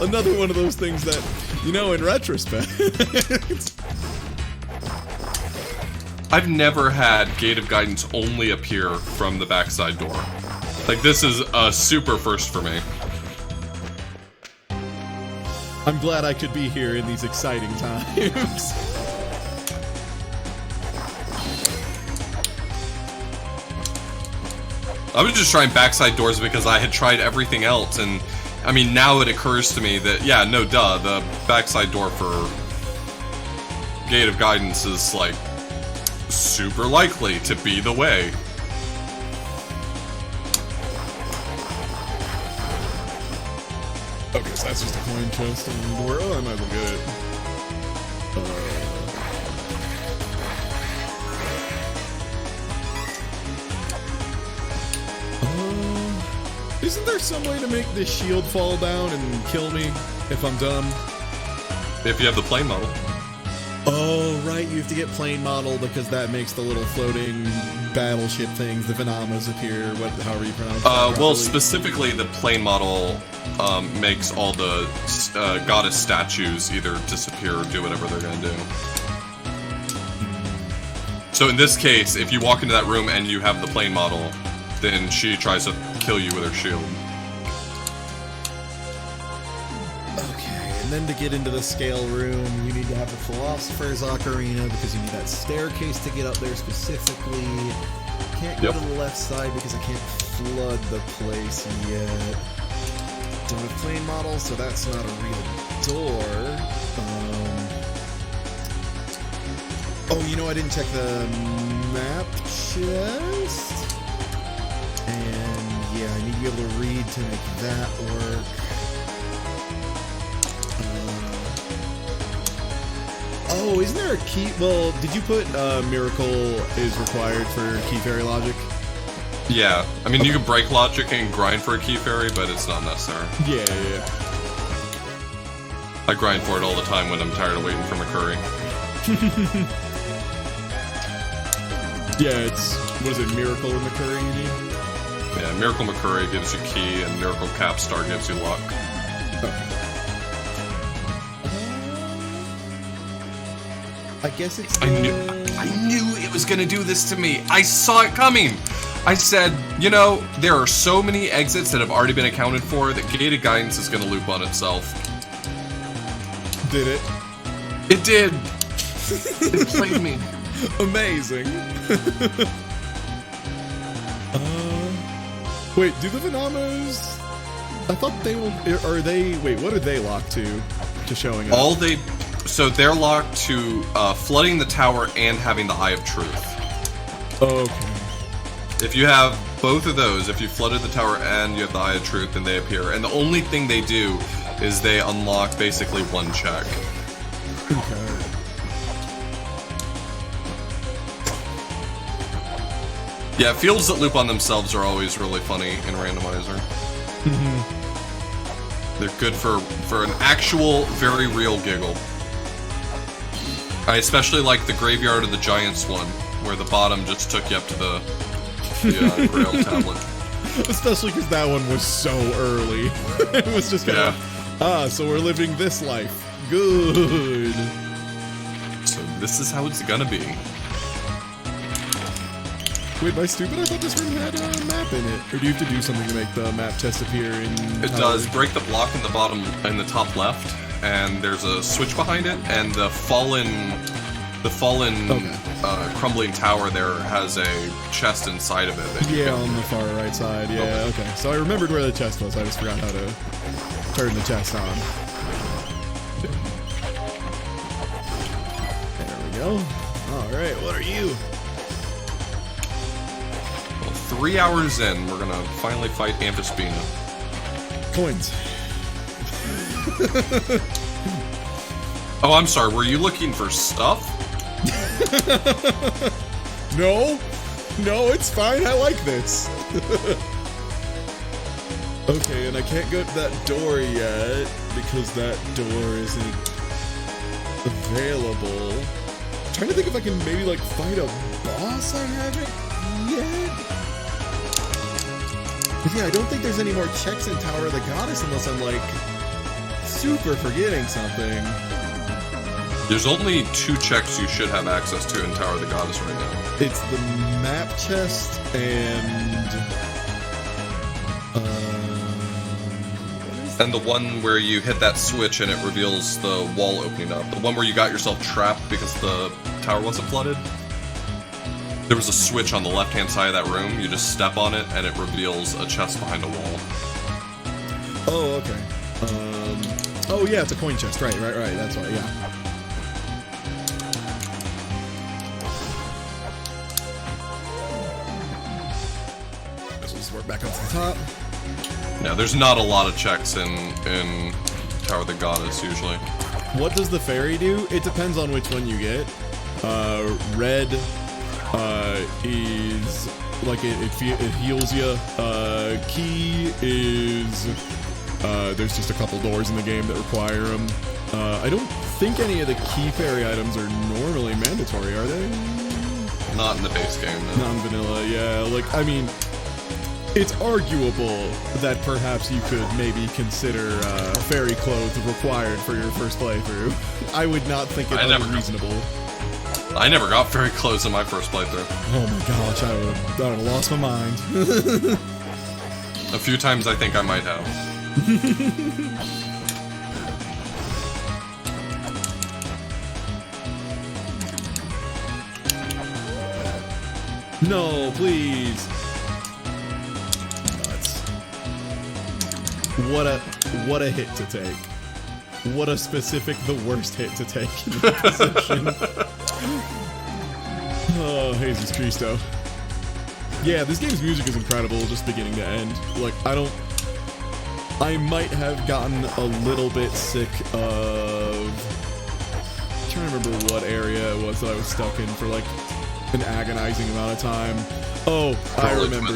Another one of those things that, in retrospect. I've never had Gate of Guidance only appear from the backside door. Like, this is a super first for me. I'm glad I could be here in these exciting times. I was just trying backside doors because I had tried everything else, and I mean, now it occurs to me that, yeah, no duh, the backside door for Gate of Guidance is, like, super likely to be the way. Okay, so that's just a coin chest on the door. Oh, I might as well get it. Isn't there some way to make this shield fall down and kill me if I'm dumb? If you have the plane model. Oh, right, you have to get plane model because that makes the little floating battleship things, the Venamas appear, however you pronounce it. Well, specifically the plane model makes all the goddess statues either disappear or do whatever they're gonna do. So in this case, if you walk into that room and you have the plane model, then she tries to kill you with her shield. Okay, and then to get into the scale room, you need to have the Philosopher's Ocarina because you need that staircase to get up there specifically. Can't go to the left side because I can't flood the place yet. Don't have plane model, so that's not a real door. Oh, I didn't check the map chest. And yeah, I need to be able to read to make that work. Oh, isn't there a key? Well, did you put Miracle is required for key fairy logic? Yeah, I mean, you can break logic and grind for a key fairy, but it's not necessary. Yeah. I grind for it all the time when I'm tired of waiting for McCurry. Yeah, it's, what is it, Miracle and McCurry you need? Yeah, Miracle McCurry gives you key, and Miracle Capstar gives you luck. Okay. I I guess it's... I knew it was gonna do this to me. I saw it coming. I said, you know, there are so many exits that have already been accounted for that gated guidance is gonna loop on itself. Did it? It did. It played me. Amazing. Wait, do the Venomos... I thought they will... Are they... Wait, what are they locked to showing up? So they're locked to flooding the tower and having the Eye of Truth. Okay. If you have both of those, if you flooded the tower and you have the Eye of Truth, then they appear. And the only thing they do is they unlock basically one check. Okay. Yeah, fields that loop on themselves are always really funny in Randomizer. They're good for an actual, very real giggle. I especially like the Graveyard of the Giants one, where the bottom just took you up to the Grail tablet. Especially because that one was so early. It was just kind of, so we're living this life. Good. So this is how it's gonna be. Wait, am I stupid? I thought this room had a map in it. Or do you have to do something to make the map chest appear in... It does. Break the block in the bottom, in the top left, and there's a switch behind it, and the fallen crumbling tower there has a chest inside of it. Yeah, on the far right side. Yeah, okay. So I remembered where the chest was. I just forgot how to turn the chest on. There we go. Alright, what are you? 3 hours in, we're gonna finally fight Amphispina. Coins. Oh, I'm sorry, were you looking for stuff? No, it's fine. I like this. Okay, and I can't go to that door yet because that door isn't available. I'm trying to think if I can maybe like fight a boss I haven't yet. But yeah, I don't think there's any more checks in Tower of the Goddess unless I'm like super forgetting something. There's only 2 checks you should have access to in Tower of the Goddess right now. It's the map chest and the one where you hit that switch and it reveals the wall opening up. The one where you got yourself trapped because the tower wasn't flooded. There was a switch on the left-hand side of that room. You just step on it and it reveals a chest behind a wall. Oh, okay. Oh yeah, it's a coin chest. Right. That's why, yeah. Let's just work back up to the top. Yeah, there's not a lot of checks in Tower of the Goddess, usually. What does the fairy do? It depends on which one you get. Red is like it heals you. Key is there's just a couple doors in the game that require them. I don't think any of the key fairy items are normally mandatory, are they? Not in the base game, no. Not in vanilla, yeah. Like, I mean, it's arguable that perhaps you could maybe consider fairy clothes required for your first playthrough. I would not think it unreasonable. I never got fairy clothes in my first playthrough. Oh my gosh, I would have lost my mind. A few times I think I might have. No, please. Nuts. What a hit to take. What a specific, the worst hit to take in that position. Oh, Jesus Christo. Yeah, this game's music is incredible, just beginning to end. Like, I might have gotten a little bit sick of... I'm trying to remember what area it was that I was stuck in for, like, an agonizing amount of time. Oh, I remember.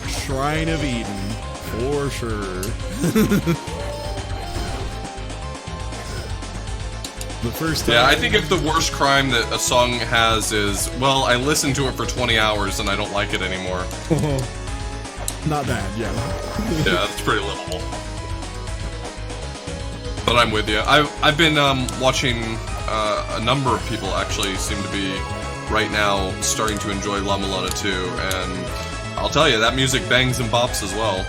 Shrine of Eden, for sure. The first time. Yeah, I think if the worst crime that a song has is, well, I listened to it for 20 hours and I don't like it anymore. Not bad, yeah. Yeah, that's pretty livable. But I'm with you. I've been watching a number of people actually seem to be right now starting to enjoy La Mulana 2, and I'll tell you, that music bangs and bops as well.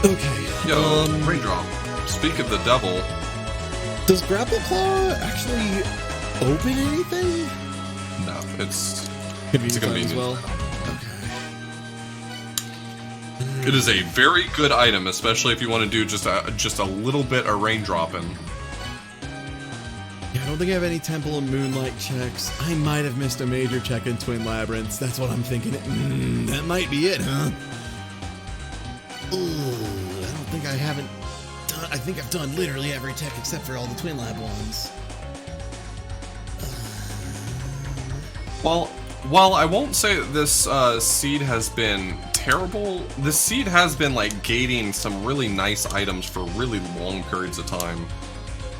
Okay. Yo, Raindrop, speak of the devil. Does Grapple Claw actually open anything? No, it's Convenient convenient as well. It is a very good item, especially if you want to do just a little bit of raindropping. Yeah, I don't think I have any Temple of Moonlight checks. I might have missed a major check in Twin Labyrinths. That's what I'm thinking. That might be it, huh? Ooh, I don't think I haven't done... I think I've done literally every tech except for all the Twin Lab ones. Well, while I won't say that this seed has been terrible, this seed has been like gating some really nice items for really long periods of time,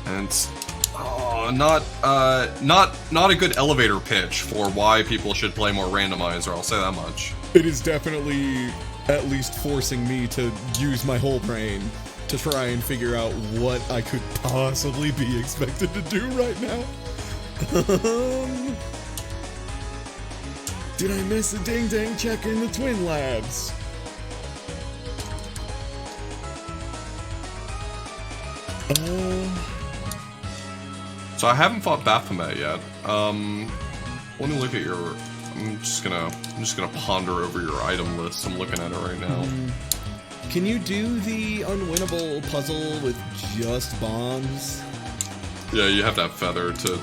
and it's not a good elevator pitch for why people should play more Randomizer. I'll say that much. It is definitely at least forcing me to use my whole brain to try and figure out what I could possibly be expected to do right now. Did I miss a ding-dang check in the Twin Labs? So I haven't fought Baphomet yet. Let me look at your... I'm just gonna ponder over your item list. I'm looking at it right now. Can you do the unwinnable puzzle with just bombs? Yeah, you have to have Feather to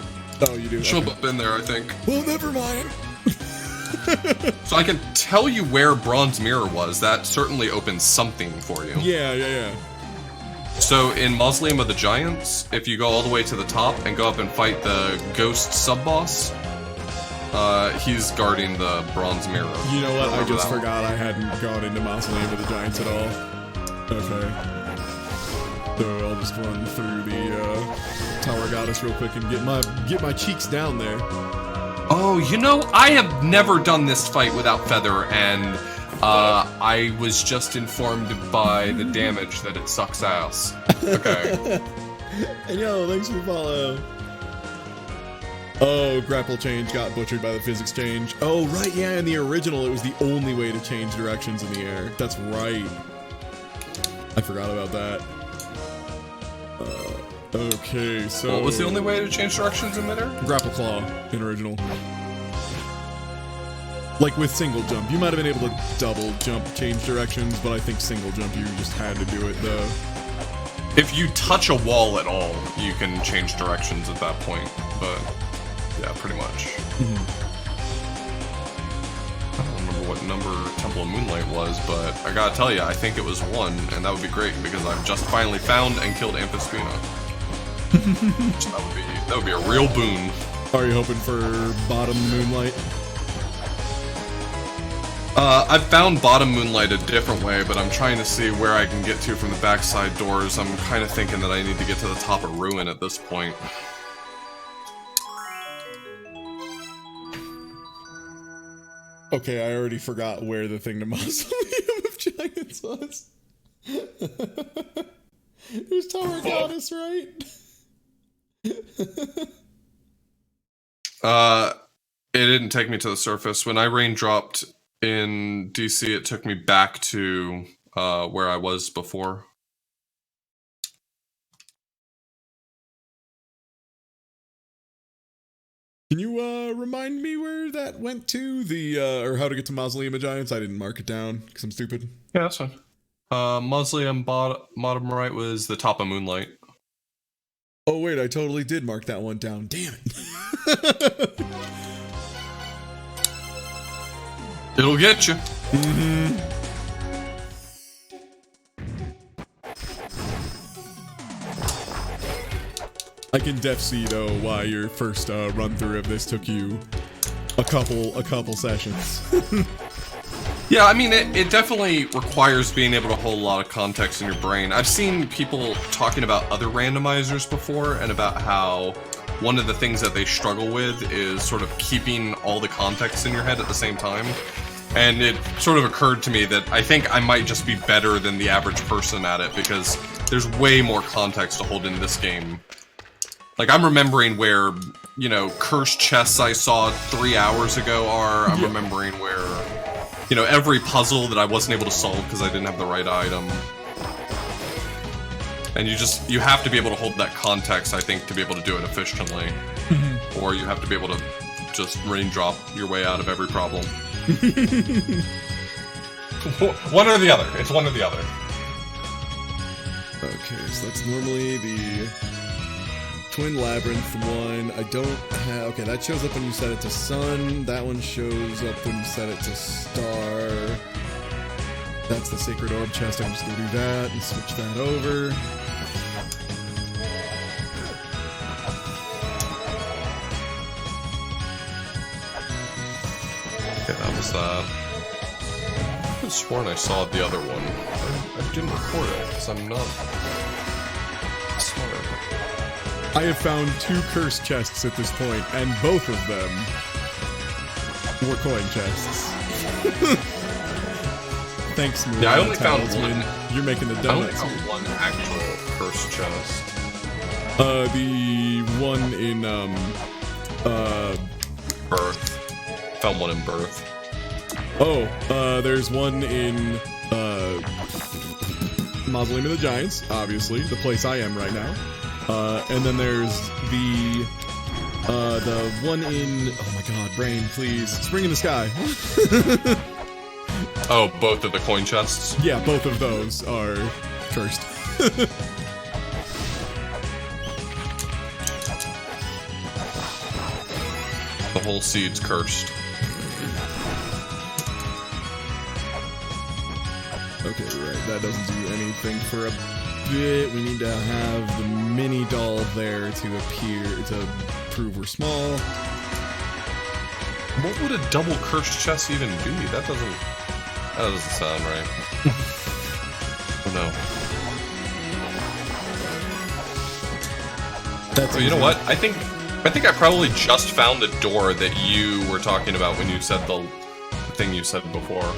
Oh, you do? show Okay. up in there, I think. Well, never mind. So I can tell you where Bronze Mirror was. That certainly opens something for you. Yeah. So in Mausoleum of the Giants, if you go all the way to the top and go up and fight the ghost sub-boss, he's guarding the Bronze Mirror. You know what? I Remember just that one? forgot I hadn't gone into Mausoleum of the Giants at all. Okay. So I'll just run through the Tower Goddess real quick and get my cheeks down there. Oh, you know, I have never done this fight without Feather, and I was just informed by the damage that it sucks ass. Okay. And yo, thanks for the follow. Oh, grapple change got butchered by the physics change. Oh, right, yeah, in the original, it was the only way to change directions in the air. That's right. I forgot about that. Okay, so... What was the only way to change directions in midair? Grapple Claw in original. Like with single jump. You might have been able to double jump change directions, but I think single jump you just had to do it though. If you touch a wall at all, you can change directions at that point, but yeah, pretty much. I don't remember what number Temple of Moonlight was, but I gotta tell you, I think it was 1, and that would be great because I've just finally found and killed Amphispina. So that would be a real boon. Are you hoping for bottom Moonlight? I've found bottom Moonlight a different way, but I'm trying to see where I can get to from the backside doors. I'm kind of thinking that I need to get to the top of Ruin at this point. Okay, I already forgot where the thing to Mausoleum of Giants was. It was Tower Goddess, right? It didn't take me to the surface. When I raindropped in DC, it took me back to where I was before. Can you remind me where that went to? Or how to get to Mausoleum of Giants? I didn't mark it down because I'm stupid. Yeah, that's fine. Mausoleum bottom right was the top of Moonlight. Oh wait, I totally did mark that one down. Damn it. It'll get you. I can def see though why your first run through of this took you a couple sessions. Yeah, I mean, it definitely requires being able to hold a lot of context in your brain. I've seen people talking about other randomizers before and about how one of the things that they struggle with is sort of keeping all the context in your head at the same time. And it sort of occurred to me that I think I might just be better than the average person at it, because there's way more context to hold in this game. Like, I'm remembering where, you know, cursed chests I saw 3 hours ago are. I'm remembering where, you know, every puzzle that I wasn't able to solve because I didn't have the right item. And you have to be able to hold that context, I think, to be able to do it efficiently. Or you have to be able to just raindrop your way out of every problem. One or the other. It's one or the other. Okay, so that's normally the Twin Labyrinth one. I don't have... Okay, that shows up when you set it to Sun. That one shows up when you set it to Star. That's the Sacred Orb chest. I'm just going to do that and switch that over. Okay, that was that. I could have sworn I saw the other one. I didn't record it, because I'm not smart. I have found 2 cursed chests at this point, and both of them were coin chests. Thanks, Mulana. Yeah, I only found Talisman. one. You're making the I only donuts. found one actual cursed chest. The one in, Birth. Found one in Birth. Oh, there's one in, Mausoleum of the Giants, obviously, the place I am right now. And then there's the one in, oh my god, brain, please, Spring in the Sky. Oh, both of the coin chests? Yeah, both of those are cursed. The whole seed's cursed. Okay, right, that doesn't do anything for a bit. We need to have the mini doll there to appear, to prove we're small. What would a double cursed chest even be? That doesn't sound right. Oh no. That's you know what? I think I probably just found the door that you were talking about when you said the thing you said before.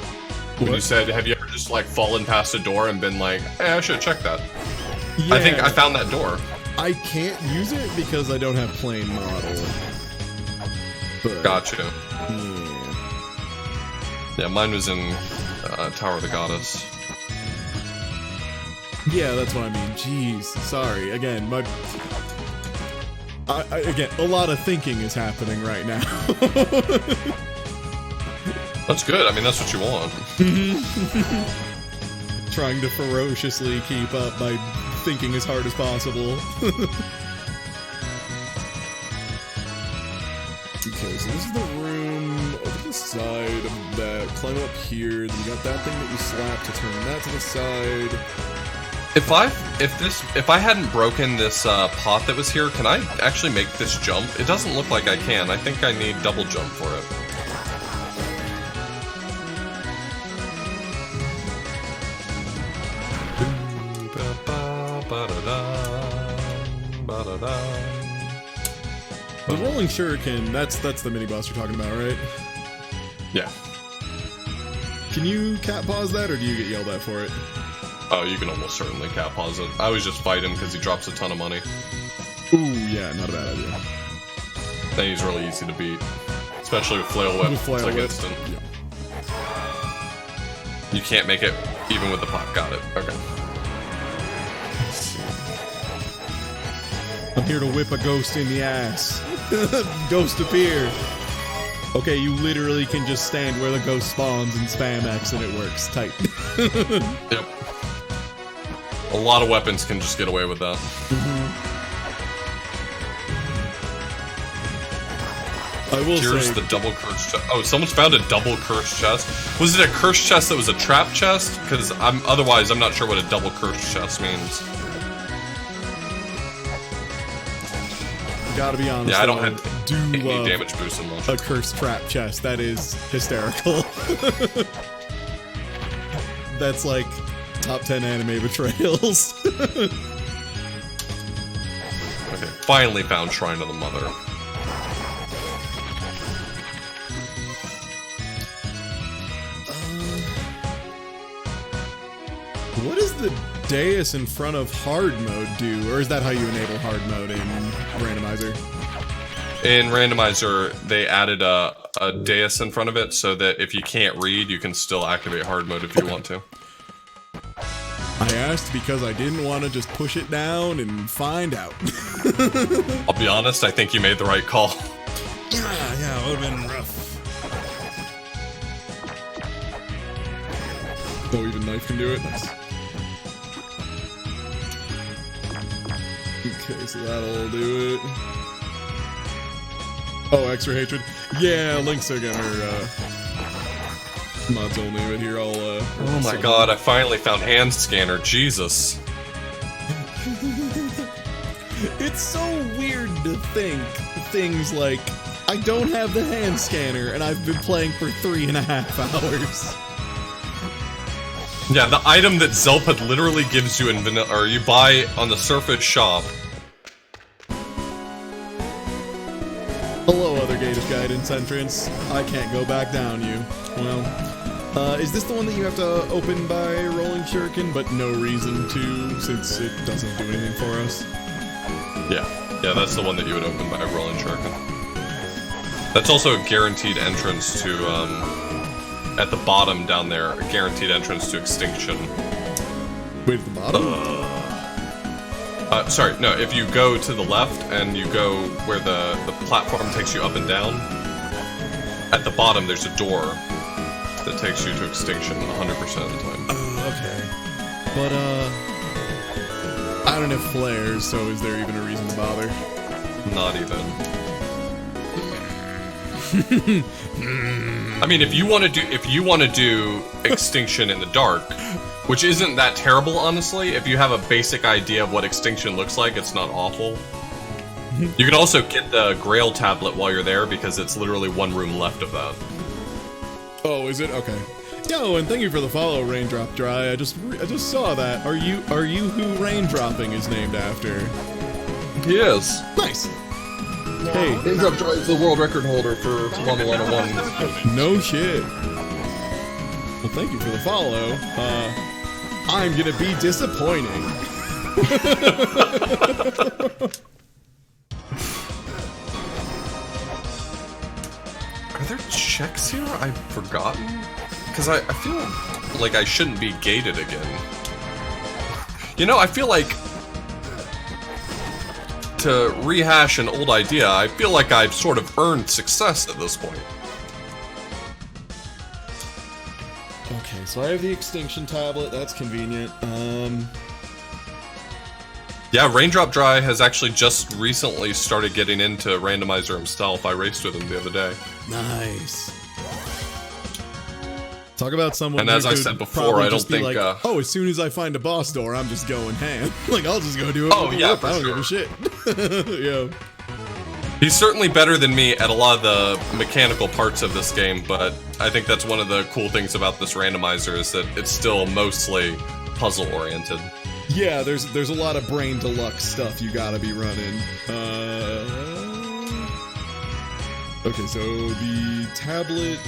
When you said, have you ever just like fallen past a door and been like, hey, I should check that. Yeah, I think I found that door. I can't use it because I don't have plain model. But, Gotcha. yeah. Yeah, mine was in Tower of the Goddess. Yeah, that's what I mean. Jeez, sorry. Again, again, a lot of thinking is happening right now. That's good. I mean, that's what you want. Trying to ferociously keep up by thinking as hard as possible. Okay, so this is the room over the side of that. Climb up here, then you got that thing that you slap to turn that to the side. If I hadn't broken this pot that was here, can I actually make this jump? It doesn't look like I can. I think I need double jump for it. The rolling shuriken, that's the mini boss you're talking about, right? Yeah. Can you cat pause that, or do you get yelled at for it? Oh, you can almost certainly cat pause it. I always just fight him because he drops a ton of money. Ooh, yeah, not a bad idea. Then he's really easy to beat. Especially with Flail Whip. With Flail it's like Whip. instant. Yeah. You can't make it even with the pot. Got it. Okay. I'm here to whip a ghost in the ass. Ghost appear. Okay, you literally can just stand where the ghost spawns and spam X and it works. Tight. Yep. A lot of weapons can just get away with that. I will Here's say, the double cursed chest. Oh, someone's found a double cursed chest. Was it a cursed chest that was a trap chest? Because otherwise I'm not sure what a double cursed chest means. gotta be honest. Yeah, I don't though, have do any love damage boost in launch. a cursed trap chest. That is hysterical. That's like top 10 anime betrayals. Okay, finally found Shrine of the Mother. What is the dais in front of hard mode do? Or is that how you enable hard mode in Randomizer? In Randomizer, they added a dais in front of it so that if you can't read, you can still activate hard mode if you want to. I asked because I didn't want to just push it down and find out. I'll be honest, I think you made the right call. Yeah, it would have been rough. Oh, even knife can do it? Nice. Okay, so that'll do it. Oh, extra hatred? Yeah, links are gonna, mods only, but here I'll, oh my god, I finally found hand scanner, Jesus. It's so weird to think things like, I don't have the hand scanner, and I've been playing for 3.5 hours. Yeah, the item that Zelpad literally gives you in vanilla, or you buy on the Surface shop. Hello, other Gated Guidance entrance. I can't go back down you. Well, is this the one that you have to open by rolling shuriken, but no reason to, since it doesn't do anything for us? Yeah, that's the one that you would open by rolling shuriken. That's also a guaranteed entrance to, at the bottom down there, a guaranteed entrance to extinction. Wait, at the bottom? Sorry, no, if you go to the left and you go where the platform takes you up and down, at the bottom there's a door that takes you to extinction 100% of the time. Oh, okay. But, I don't have flares, so is there even a reason to bother? Not even. I mean, if you want to do extinction in the dark, which isn't that terrible, honestly. If you have a basic idea of what extinction looks like, it's not awful. You can also get the Grail tablet while you're there because it's literally one room left of that. Oh, is it? Okay. Yo, and thank you for the follow, Raindrop Dry. I just saw that. Are you who Raindropping is named after? Yes. Nice. Hey, Raindrop Dry is the world record holder for Mulana 1. No shit. Well, thank you for the follow. I'm gonna be disappointing. Are there checks here I've forgotten? Because I feel like I shouldn't be gated again. You know, I feel like, to rehash an old idea, I feel like I've sort of earned success at this point. Okay, so I have the extinction tablet. That's convenient. Yeah, Raindrop Dry has actually just recently started getting into Randomizer himself. I raced with him the other day. Nice. Talk about someone. And as I said before, I don't think. Like, oh, as soon as I find a boss door, I'm just going ham. Like, I'll just go do it. Oh yeah, for I don't sure. give a shit. Yeah. He's certainly better than me at a lot of the mechanical parts of this game, but I think that's one of the cool things about this randomizer is that it's still mostly puzzle-oriented. Yeah, there's a lot of brain deluxe stuff you gotta be running. Okay, so the tablet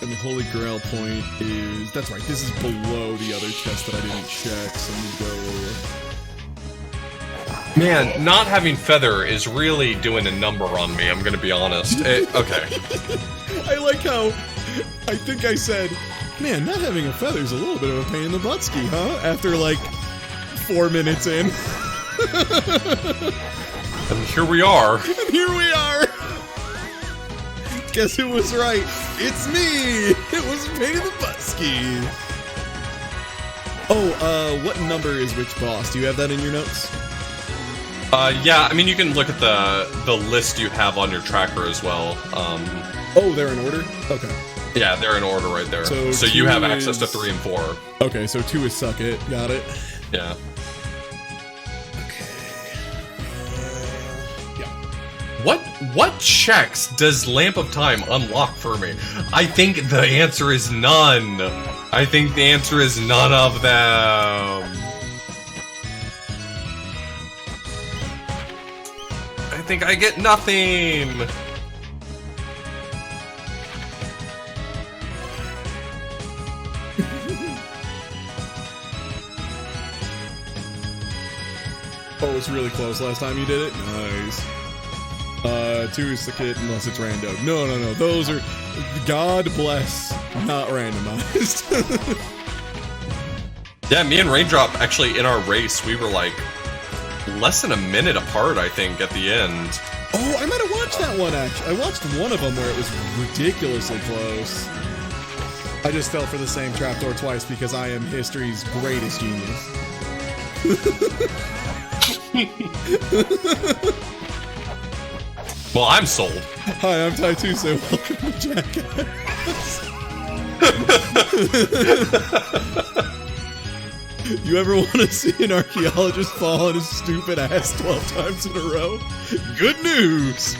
and the Holy Grail point is... That's right, this is below the other chest that I didn't check, so I'm gonna go... Man, not having Feather is really doing a number on me, I'm gonna be honest. Okay. I like how... I think I said, man, not having a feather's a little bit of a pain in the buttski, huh? After, like, 4 minutes in. And here we are. And here we are! Guess who was right? It's me! It was a pain in the buttski! Oh, what number is which boss? Do you have that in your notes? Yeah, I mean, you can look at the list you have on your tracker as well. Oh, they're in order? Okay. Yeah, they're in order right there. So you have access to 3 and 4. Okay, so 2 is Suck It. Got it. Yeah. Okay. Yeah. What checks does Lamp of Time unlock for me? I think the answer is none. I think the answer is none of them. I think I get nothing. was really close last time you did it. Nice. 2 is the kit unless it's rando. No. Those are, God bless, not randomized. Yeah, me and Raindrop, actually, in our race, we were like less than a minute apart, I think, at the end. Oh, I might have watched that one, actually. I watched one of them where it was ridiculously close. I just fell for the same trapdoor twice because I am history's greatest genius. Well, I'm sold. Hi, I'm TieTuesday. Welcome to Jackass. You ever want to see an archaeologist fall on his stupid ass 12 times in a row? Good news!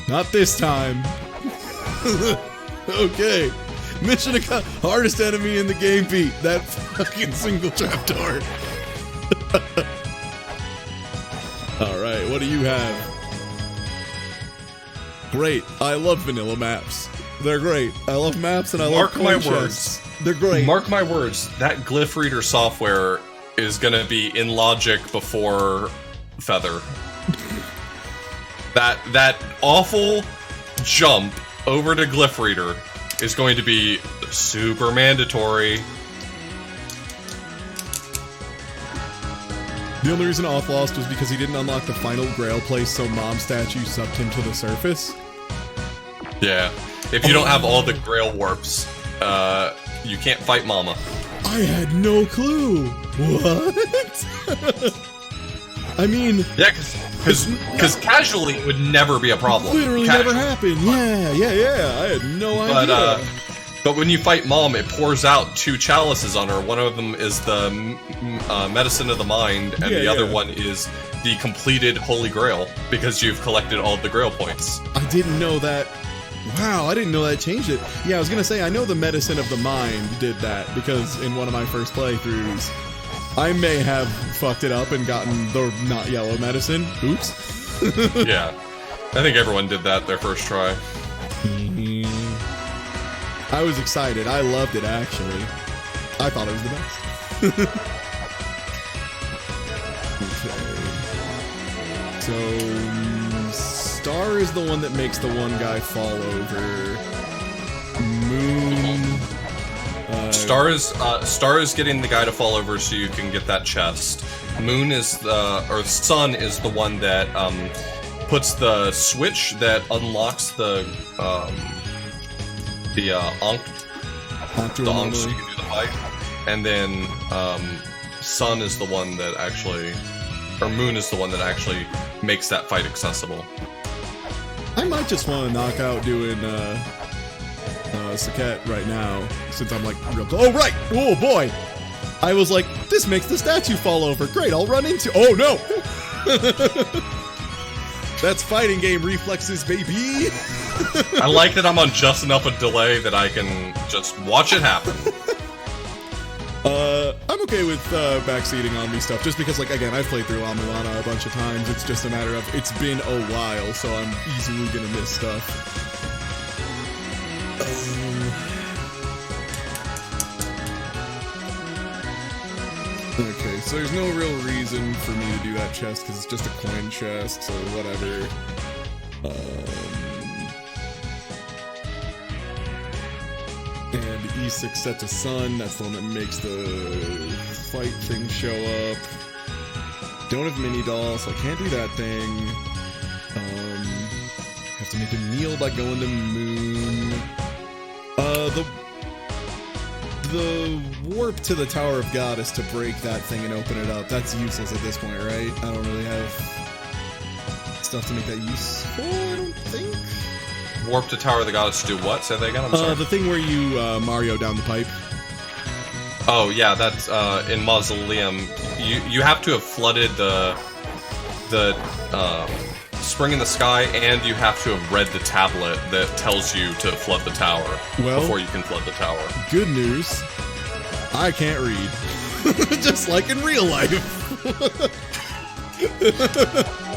Not this time. Okay. Mission accomplished. Hardest enemy in the game beat. That fucking single trapdoor. Alright, what do you have? Great. I love vanilla maps. They're great. I love maps and I love Mark my coin words. chests. They're great. Mark my words. That glyph reader software is gonna be in Logic before Feather. That awful jump over to glyph reader is going to be super mandatory. The only reason Off lost was because he didn't unlock the final Grail place, so Mom statue sucked him to the surface. Yeah. If you don't have all the Grail warps, you can't fight Mama. I had no clue. What? I mean... Yeah, because casually it would never be a problem. Literally never happened. Yeah. I had no idea. But when you fight Mom, it pours out 2 chalices on her. One of them is the Medicine of the Mind, and the other one is the completed Holy Grail, because you've collected all the Grail points. I didn't know that. Wow, I didn't know that changed it. Yeah, I was gonna say, I know the Medicine of the Mind did that, because in one of my first playthroughs, I may have fucked it up and gotten the not yellow medicine. Oops. Yeah. I think everyone did that their first try. I was excited. I loved it, actually. I thought it was the best. Okay. So, Star is the one that makes the one guy fall over. Moon... Star is getting the guy to fall over so you can get that chest. Moon is or Sun is the one that puts the switch that unlocks the Ankh so you can do the fight. And then Sun is the one that actually, or Moon is the one that actually makes that fight accessible. I might just want to knock out doing Saket right now, since I'm like real close. Oh, right! Oh, boy! I was like, this makes the statue fall over. Great, I'll run into... Oh, no! That's fighting game reflexes, baby! I like that I'm on just enough a delay that I can just watch it happen. I'm okay with backseating on me stuff, just because, like, again, I've played through Mulana a bunch of times. It's just a matter of, it's been a while, so I'm easily gonna miss stuff. Okay, so there's no real reason for me to do that chest, because it's just a coin chest, so whatever. And E6 set to Sun, that's the one that makes the fight thing show up. Don't have mini doll, so I can't do that thing. Have to make him kneel by going to Moon. The warp to the Tower of God is to break that thing and open it up. That's useless at this point, right? I don't really have stuff to make that useful, I don't think. Warp to Tower of the Goddess to do what? Say that again, I'm sorry. The thing where you Mario down the pipe. Oh, yeah, that's in Mausoleum. You have to have flooded the Spring in the Sky, and you have to have read the tablet that tells you to flood the tower before you can flood the tower. Good news. I can't read. Just like in real life.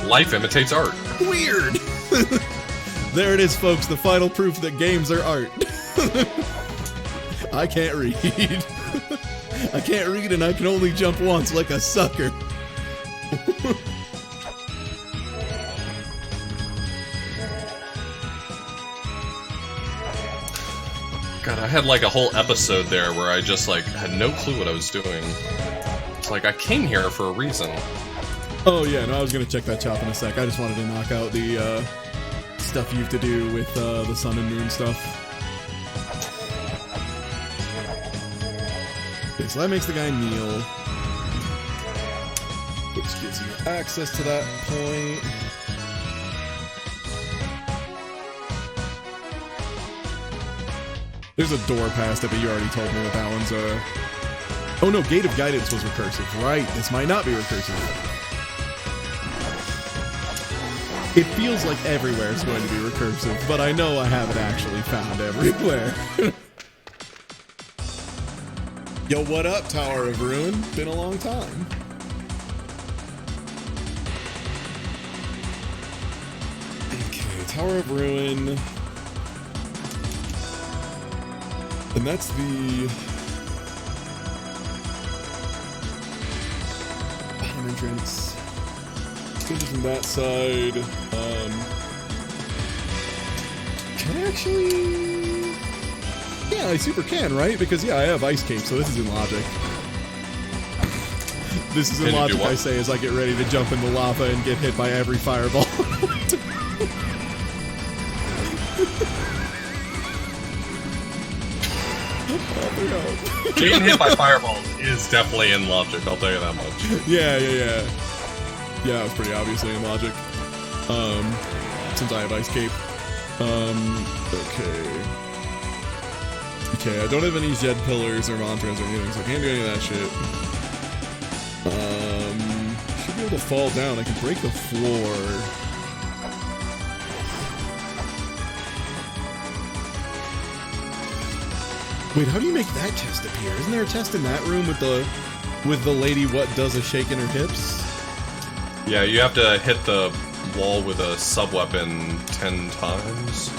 Life imitates art. Weird. There it is, folks. The final proof that games are art. I can't read. I can't read, and I can only jump once like a sucker. God, I had like a whole episode there where I just like had no clue what I was doing. It's like I came here for a reason. Oh yeah, no, I was gonna check that chop in a sec. I just wanted to knock out the stuff you have to do with the sun and moon stuff. Okay, so that makes the guy kneel, which gives you access to that point. There's a door past it, but you already told me that that one's Oh no, Gate of Guidance was recursive. Right, this might not be recursive. It feels like everywhere is going to be recursive, but I know I haven't actually found everywhere. Yo, what up, Tower of Ruin? Been a long time. Okay, Tower of Ruin. And that's the bottom entrance. Let's go from that side. Can I actually? Yeah, I super can, right? Because yeah, I have Ice Cape, so this is in logic. This is in logic, I say, as I get ready to jump in the lava and get hit by every fireball. Getting hit by fireballs is definitely in logic, I'll tell you that much. Yeah. Yeah, it was pretty obviously in logic. Since I have Ice Cape. Okay, I don't have any Jed Pillars or Mantras or anything, so I can't do any of that shit. Should be able to fall down. I can break the floor. Wait, how do you make that chest appear? Isn't there a chest in that room with the lady what does a shake in her hips? Yeah, you have to hit the wall with a sub-weapon 10 times.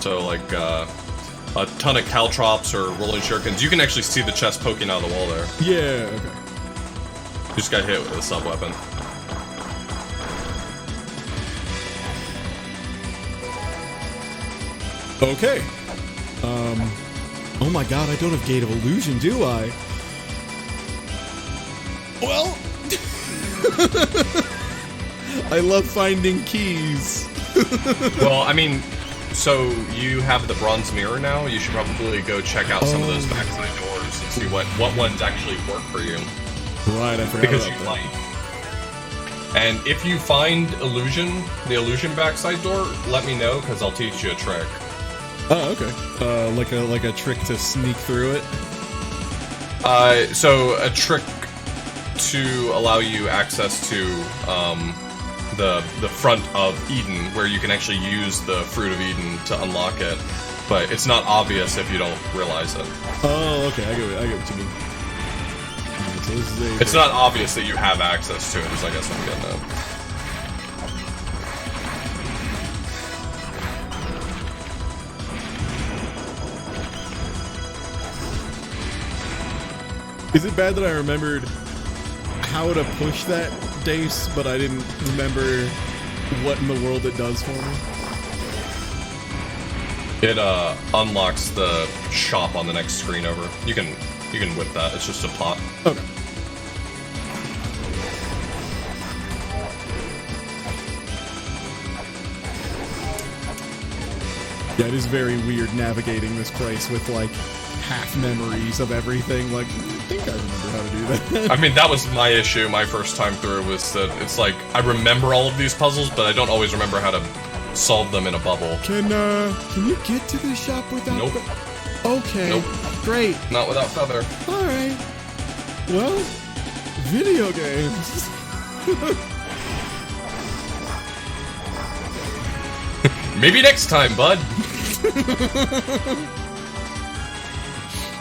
So like a ton of caltrops or rolling shurikens. You can actually see the chest poking out of the wall there. Yeah, okay. You just got hit with a sub-weapon. Okay. Oh my god, I don't have Gate of Illusion, do I? Well... I love finding keys. Well, I mean, so you have the bronze mirror now. You should probably go check out some of those backside doors and see what ones actually work for you. Right, I forgot because about you that. might. And if you find the illusion backside door, let me know because I'll teach you a trick. Oh, okay. Like a trick to sneak through it. So a trick to allow you access to the front of Eden, where you can actually use the Fruit of Eden to unlock it, but it's not obvious if you don't realize it. Oh, okay, I get what you mean. So this is it's not obvious that you have access to it, is I guess what I'm getting at. Is it bad that I remembered how to push that dace, but I didn't remember what in the world it does for me? It unlocks the shop on the next screen over. You can whip that. It's just a pot. Okay. Yeah, it is very weird navigating this place with like half memories of everything. Like, I think I remember how to do that. I mean, that was my issue my first time through, was that it's like I remember all of these puzzles, but I don't always remember how to solve them in a bubble. Can you get to the shop without? Nope. Okay. Nope. Great. Not without Feather. All right. Well, video games. Maybe next time, bud.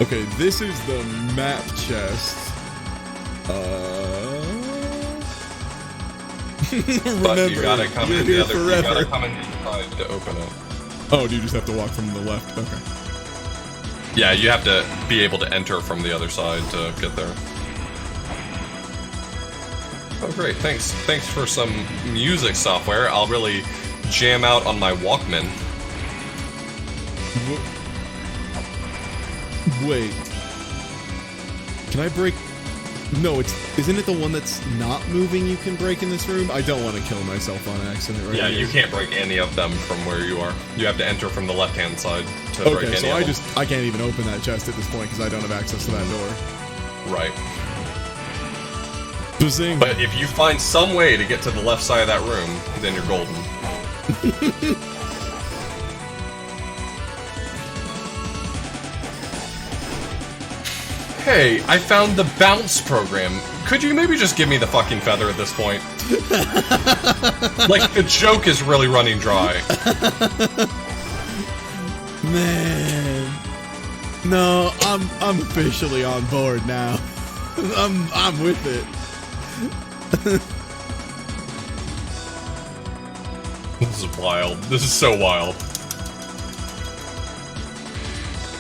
Okay, this is the map chest. But you gotta come in the other. Forever. You gotta come in the side to open it. Oh, do you just have to walk from the left? Okay. Yeah, you have to be able to enter from the other side to get there. Oh, great! Thanks for some music software. I'll really jam out on my Walkman. Wait. Can I break? No, isn't it the one that's not moving you can break in this room? I don't want to kill myself on accident right Yeah, here. you can't break any of them from where you are. You have to enter from the left-hand side to break any Okay, so of them. I can't even open that chest at this point because I don't have access to that door. Right. Bazing. But if you find some way to get to the left side of that room, then you're golden. Hey, I found the bounce program. Could you maybe just give me the fucking feather at this point? Like, the joke is really running dry. Man. No, I'm officially on board now. I'm with it. This is wild. This is so wild.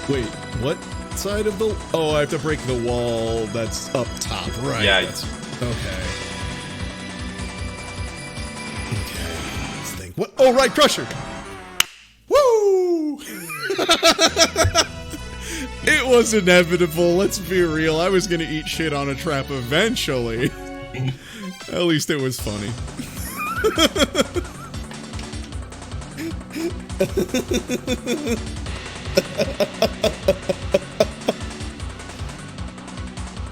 Wait, what side of the... Oh, I have to break the wall that's up top, right? Yeah. That's, okay. Okay, let's think. What? Oh, right, Crusher! Woo! It was inevitable, let's be real. I was gonna eat shit on a trap eventually. At least it was funny.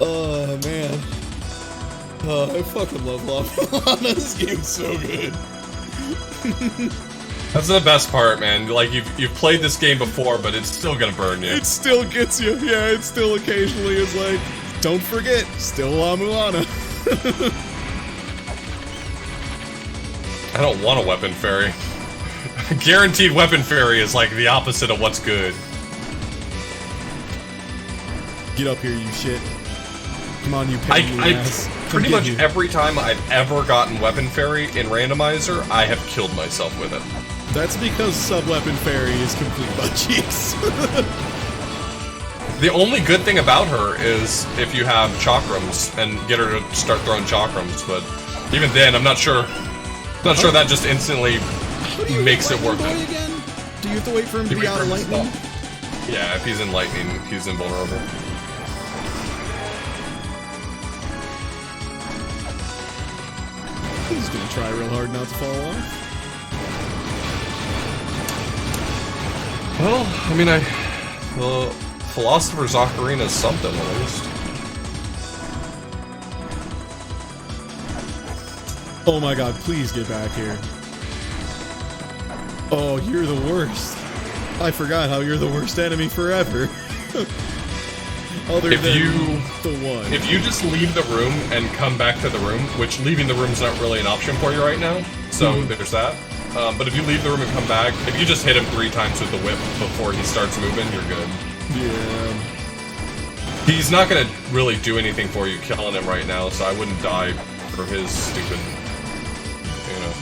Oh, man. Oh, I fucking love Mulana. This game's so good. That's the best part, man. Like, you've played this game before, but it's still gonna burn you. It still gets you. Yeah, it still occasionally is like, don't forget, still Mulana. I don't want a weapon fairy. Guaranteed weapon fairy is like the opposite of what's good. Get up here, you shit. Come on, you pain in the ass. Pretty Come much get you. every time I've ever gotten weapon fairy in Randomizer, I have killed myself with it. That's because sub-weapon fairy is complete butt cheeks. The only good thing about her is if you have chakrams and get her to start throwing chakrams, but even then, I'm not sure. Not sure that just instantly makes it worth it. Again? Do you have to wait for him to You be wait out for of him to lightning? stop. Yeah, if he's in lightning, he's invulnerable. He's gonna try real hard not to fall off. Well, I mean, the Philosopher's Ocarina is something, at least. Oh my god, please get back here. Oh, you're the worst. I forgot how you're the worst enemy forever. Other If than you- the one. If you just leave the room and come back to the room, which leaving the room's not really an option for you right now, so there's that. But if you leave the room and come back, if you just hit him 3 times with the whip before he starts moving, you're good. Yeah. He's not gonna really do anything for you killing him right now, so I wouldn't die for his stupid, you know.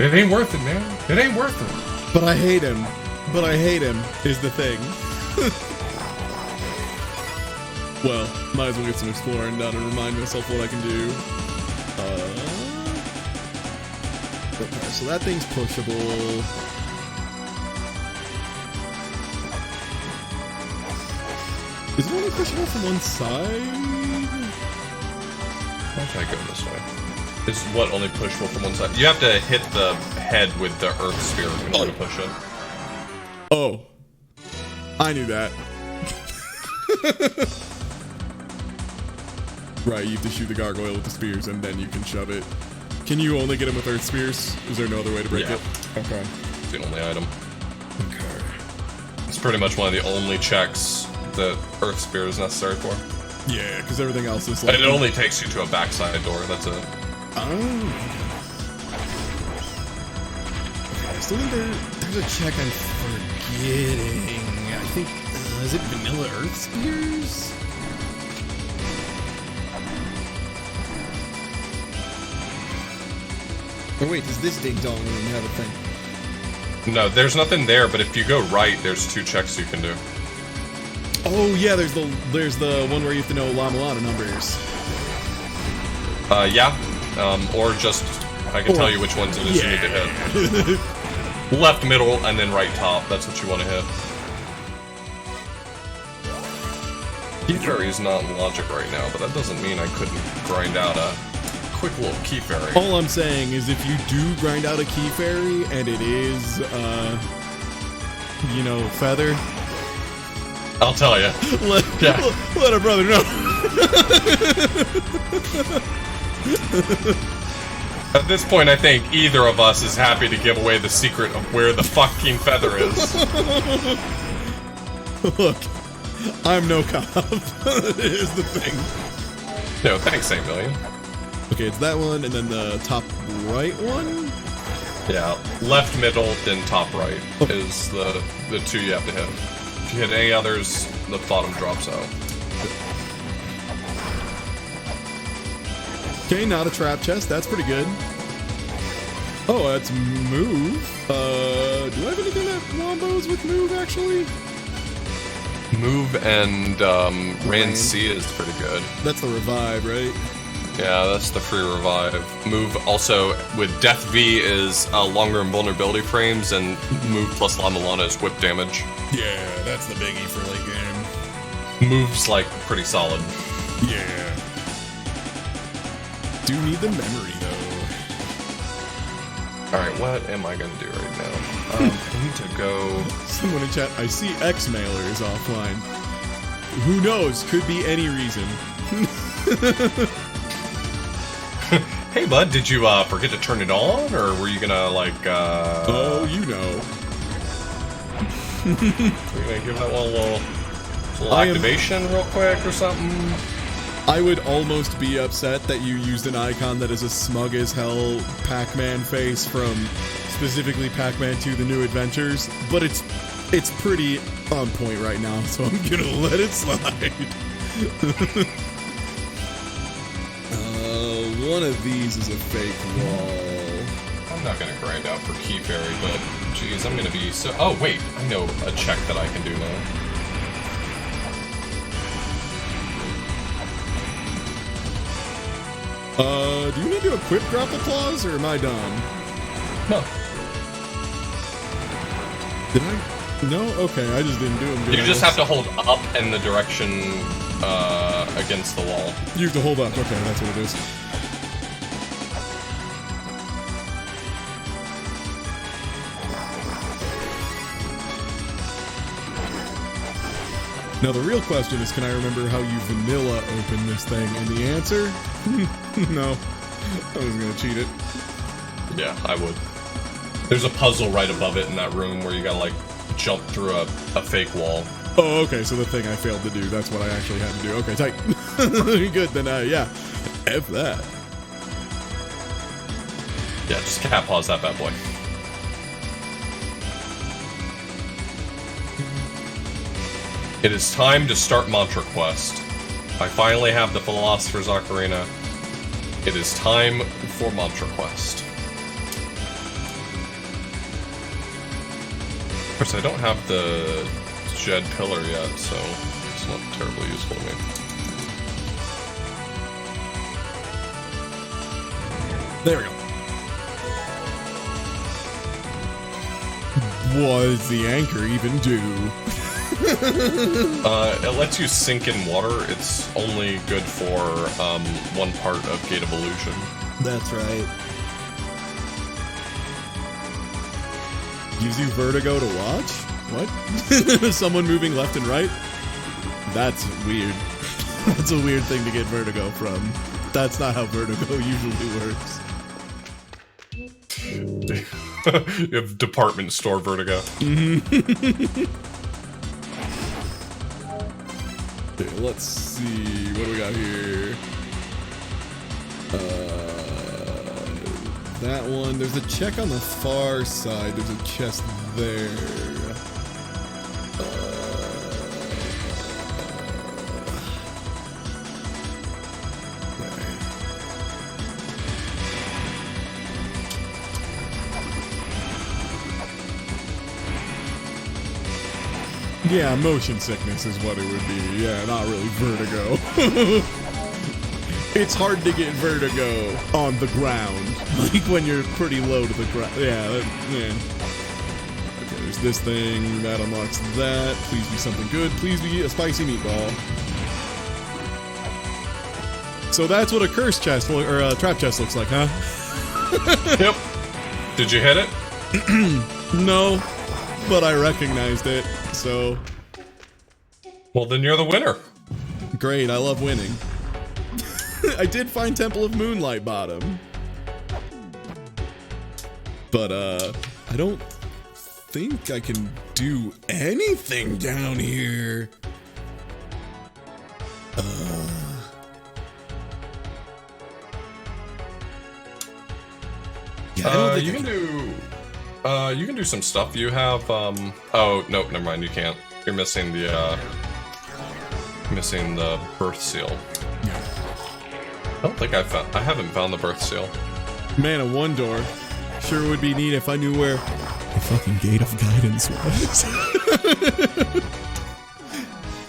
It ain't worth it, man. It ain't worth it. But I hate him. But I hate him, is the thing. Well, might as well get some exploring done and remind myself what I can do. Okay, so that thing's pushable. Is it only pushable from one side? Why should I go this way? Is what only pushable from one side? You have to hit the head with the earth sphere in order to push it. Oh. I knew that. Right, you have to shoot the gargoyle with the spears and then you can shove it. Can you only get him with earth spears? Is there no other way to break Yeah. it? Okay. It's the only item. Okay. It's pretty much one of the only checks that earth spear is necessary for. Yeah, because everything else is like... And it only takes you to a backside door, that's it. Oh. Okay, I still think there's a check I'm forgetting. I think... is it vanilla earth spears? Or wait, does this ding dong room have a thing? No, there's nothing there, but if you go right, there's 2 checks you can do. Oh yeah, there's the one where you have to know Mulana numbers. Yeah. Or just, I can tell you which ones it is you need to hit. Left, middle, and then right top. That's what you want to hit. Key Fairy is not in logic right now, but that doesn't mean I couldn't grind out a quick little Key Fairy. All I'm saying is if you do grind out a Key Fairy and it is, you know, feather, I'll tell you. Let our brother know. At this point, I think either of us is happy to give away the secret of where the fucking feather is. Look, I'm no cop. Is the thing. No, thanks, 8 million. Okay, it's that one, and then the top right one? Yeah, left, middle, then top right is the two you have to hit. If you hit any others, the bottom drops out. Okay, not a trap chest. That's pretty good. Oh, that's move. Do I have anything that wombos with move, actually? Move and Ran C is pretty good. That's the revive, right? Yeah, that's the free revive. Move also with Death V is longer invulnerability frames, and move plus La Mulana is whip damage. Yeah, that's the biggie for late game. Move's like pretty solid. Yeah. Do need the memory though. Alright, what am I gonna do right now? I need to go. Someone in chat, I see X-Mailer is offline. Who knows? Could be any reason. Hey bud, did you forget to turn it on, or were you gonna like Oh, you know. We're gonna give that one a little activation real quick or something? I would almost be upset that you used an icon that is a smug as hell Pac-Man face from specifically Pac-Man 2 The New Adventures, but it's pretty on point right now, so I'm gonna let it slide. One of these is a fake wall. I'm not gonna grind out for Key Fairy, but geez, I'm gonna be so. Oh wait, I know a check that I can do now. Do you need to equip Grapple Claws, or am I dumb? No. Did I? No? Okay, I just didn't do them. You just have to hold up in the direction against the wall. You have to hold up. Okay, that's what it is. Now the real question is, can I remember how you vanilla open this thing? And the answer? No. I was gonna cheat it. Yeah, I would. There's a puzzle right above it in that room where you gotta like jump through a fake wall. Oh, okay, so the thing I failed to do, that's what I actually had to do. Okay, tight. Good, then yeah. F that. Yeah, just cat pause that bad boy. It is time to start Mantra Quest. I finally have the Philosopher's Ocarina. It is time for Mantra Quest. Of course, I don't have the Jed Pillar yet, so it's not terribly useful to me. There we go. What does the anchor even do? It lets you sink in water. It's only good for one part of Gate of Illusion. That's right. Gives you vertigo to watch? What? Someone moving left and right? That's weird. That's a weird thing to get vertigo from. That's not how vertigo usually works. You have department store vertigo. Okay, let's see. What do we got here? That one. There's a check on the far side. There's a chest there. Yeah, motion sickness is what it would be. Yeah, not really vertigo. It's hard to get vertigo on the ground. Like when you're pretty low to the ground. Yeah, yeah. there's this thing. That unlocks that. Please be something good. Please be a spicy meatball. So that's what a curse chest or a trap chest looks like, huh? Yep. Did you hit it? No, but I recognized it, so... Well, then you're the winner. Great, I love winning. I did find Temple of Moonlight Bottom. But, I don't think I can do anything down here. Yeah, you can do some stuff. You have, oh, nope, never mind, you can't. You're missing the birth seal. I don't think I haven't found the birth seal. Man, a one door. Sure would be neat if I knew where the fucking Gate of Guidance was.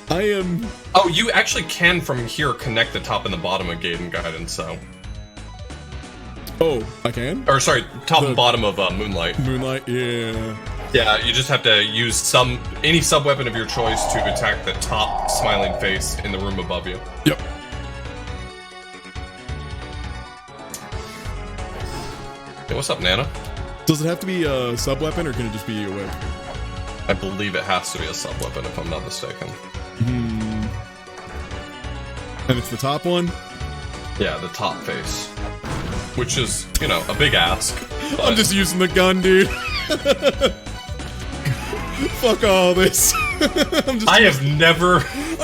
I am... Oh, you actually can from here connect the top and the bottom of Gate and Guidance, so... Oh, I can? Or sorry, top and bottom of Moonlight. Moonlight, yeah. Yeah, you just have to use any sub-weapon of your choice to attack the top smiling face in the room above you. Yep. Hey, what's up, Nana? Does it have to be a sub-weapon, or can it just be a whip? I believe it has to be a sub-weapon, if I'm not mistaken. And it's the top one? Yeah, the top face. Which is, you know, a big ask. I'm just using the gun, dude. Fuck all this. I'm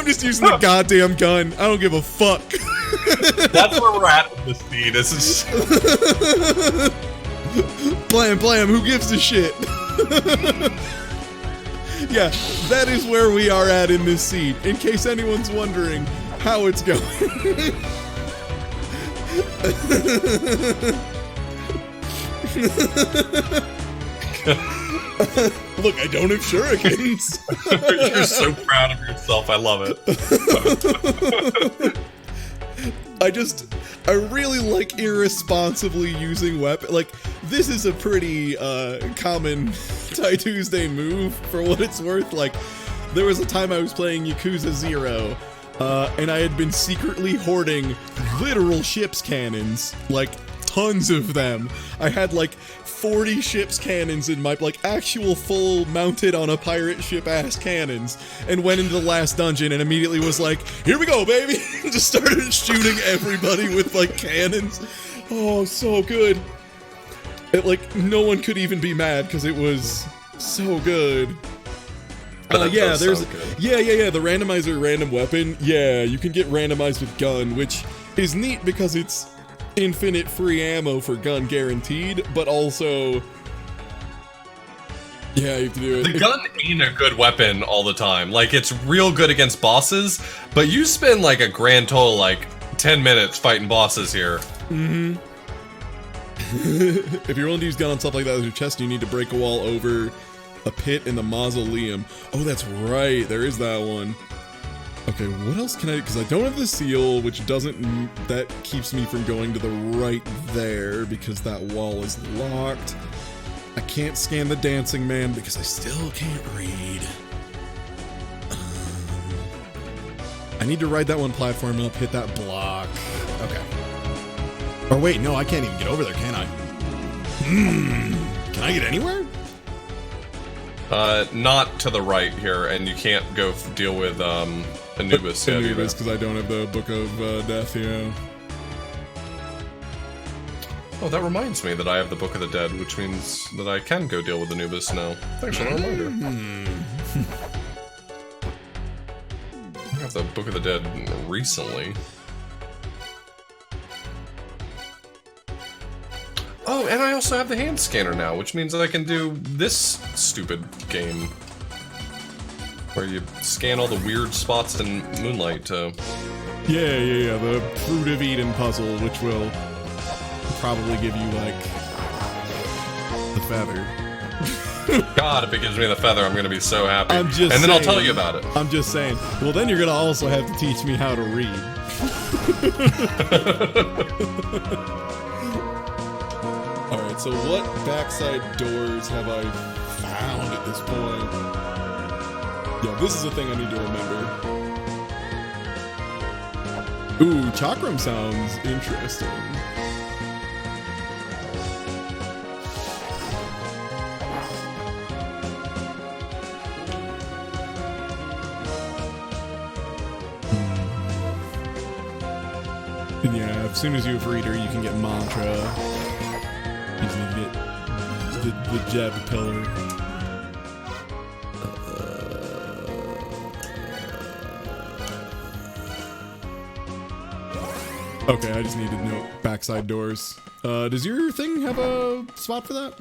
just using the goddamn gun. I don't give a fuck. That's where we're at with this scene. This is... Blam, blam, who gives a shit? Yeah, that is where we are at in this scene, in case anyone's wondering how it's going. Look, I don't have shurikens. You're so proud of yourself. I love it. I really like irresponsibly using weapon. Like, this is a pretty common TieTuesday move for what it's worth. Like, there was a time I was playing Yakuza 0, and I had been secretly hoarding literal ship's cannons, like tons of them. I had like 40 ship's cannons in my, like, actual full mounted on a pirate ship ass cannons, and went into the last dungeon and immediately was like, here we go, baby. Just started shooting everybody with like cannons. Oh, so good. Like, no one could even be mad because it was so good. Yeah, there's yeah, the randomizer random weapon. Yeah, you can get randomized with gun, which is neat because it's infinite free ammo for gun guaranteed, but also, yeah, you have to do it. The gun ain't a good weapon all the time. Like, it's real good against bosses, but you spend like a grand total, like 10 minutes fighting bosses here. Mm-hmm. If you're willing to use gun on stuff like that as your chest, you need to break a wall over a pit in the mausoleum. Oh, that's right, there is that one. Okay, what else can I, because I don't have the seal, which doesn't, that keeps me from going to the right there, because that wall is locked. I can't scan the dancing man, because I still can't read. I need to ride that one platform up, hit that block. Okay. Or wait, no, I can't even get over there, can I? Can I get anywhere? Not to the right here, and you can't go deal with, Anubis yet. Anubis, because I don't have the Book of Death, yeah. Oh, that reminds me that I have the Book of the Dead, which means that I can go deal with Anubis now. Thanks for the reminder. I got the Book of the Dead recently. Oh, and I also have the hand scanner now, which means that I can do this stupid game. Where you scan all the weird spots in Moonlight to... Yeah, the Fruit of Eden puzzle, which will probably give you, like, the feather. God, if it gives me the feather, I'm gonna be so happy. I'm just and then I'll saying, tell you about it. I'm just saying. Well, then you're gonna also have to teach me how to read. Alright, so what backside doors have I around at this point. Yeah, this is a thing I need to remember. Ooh, Chakram sounds interesting. And yeah, as soon as you have Reader, you can get Mantra. You just need to get the Jeb Pillar. Okay, I just need to note backside doors. Does your thing have a spot for that?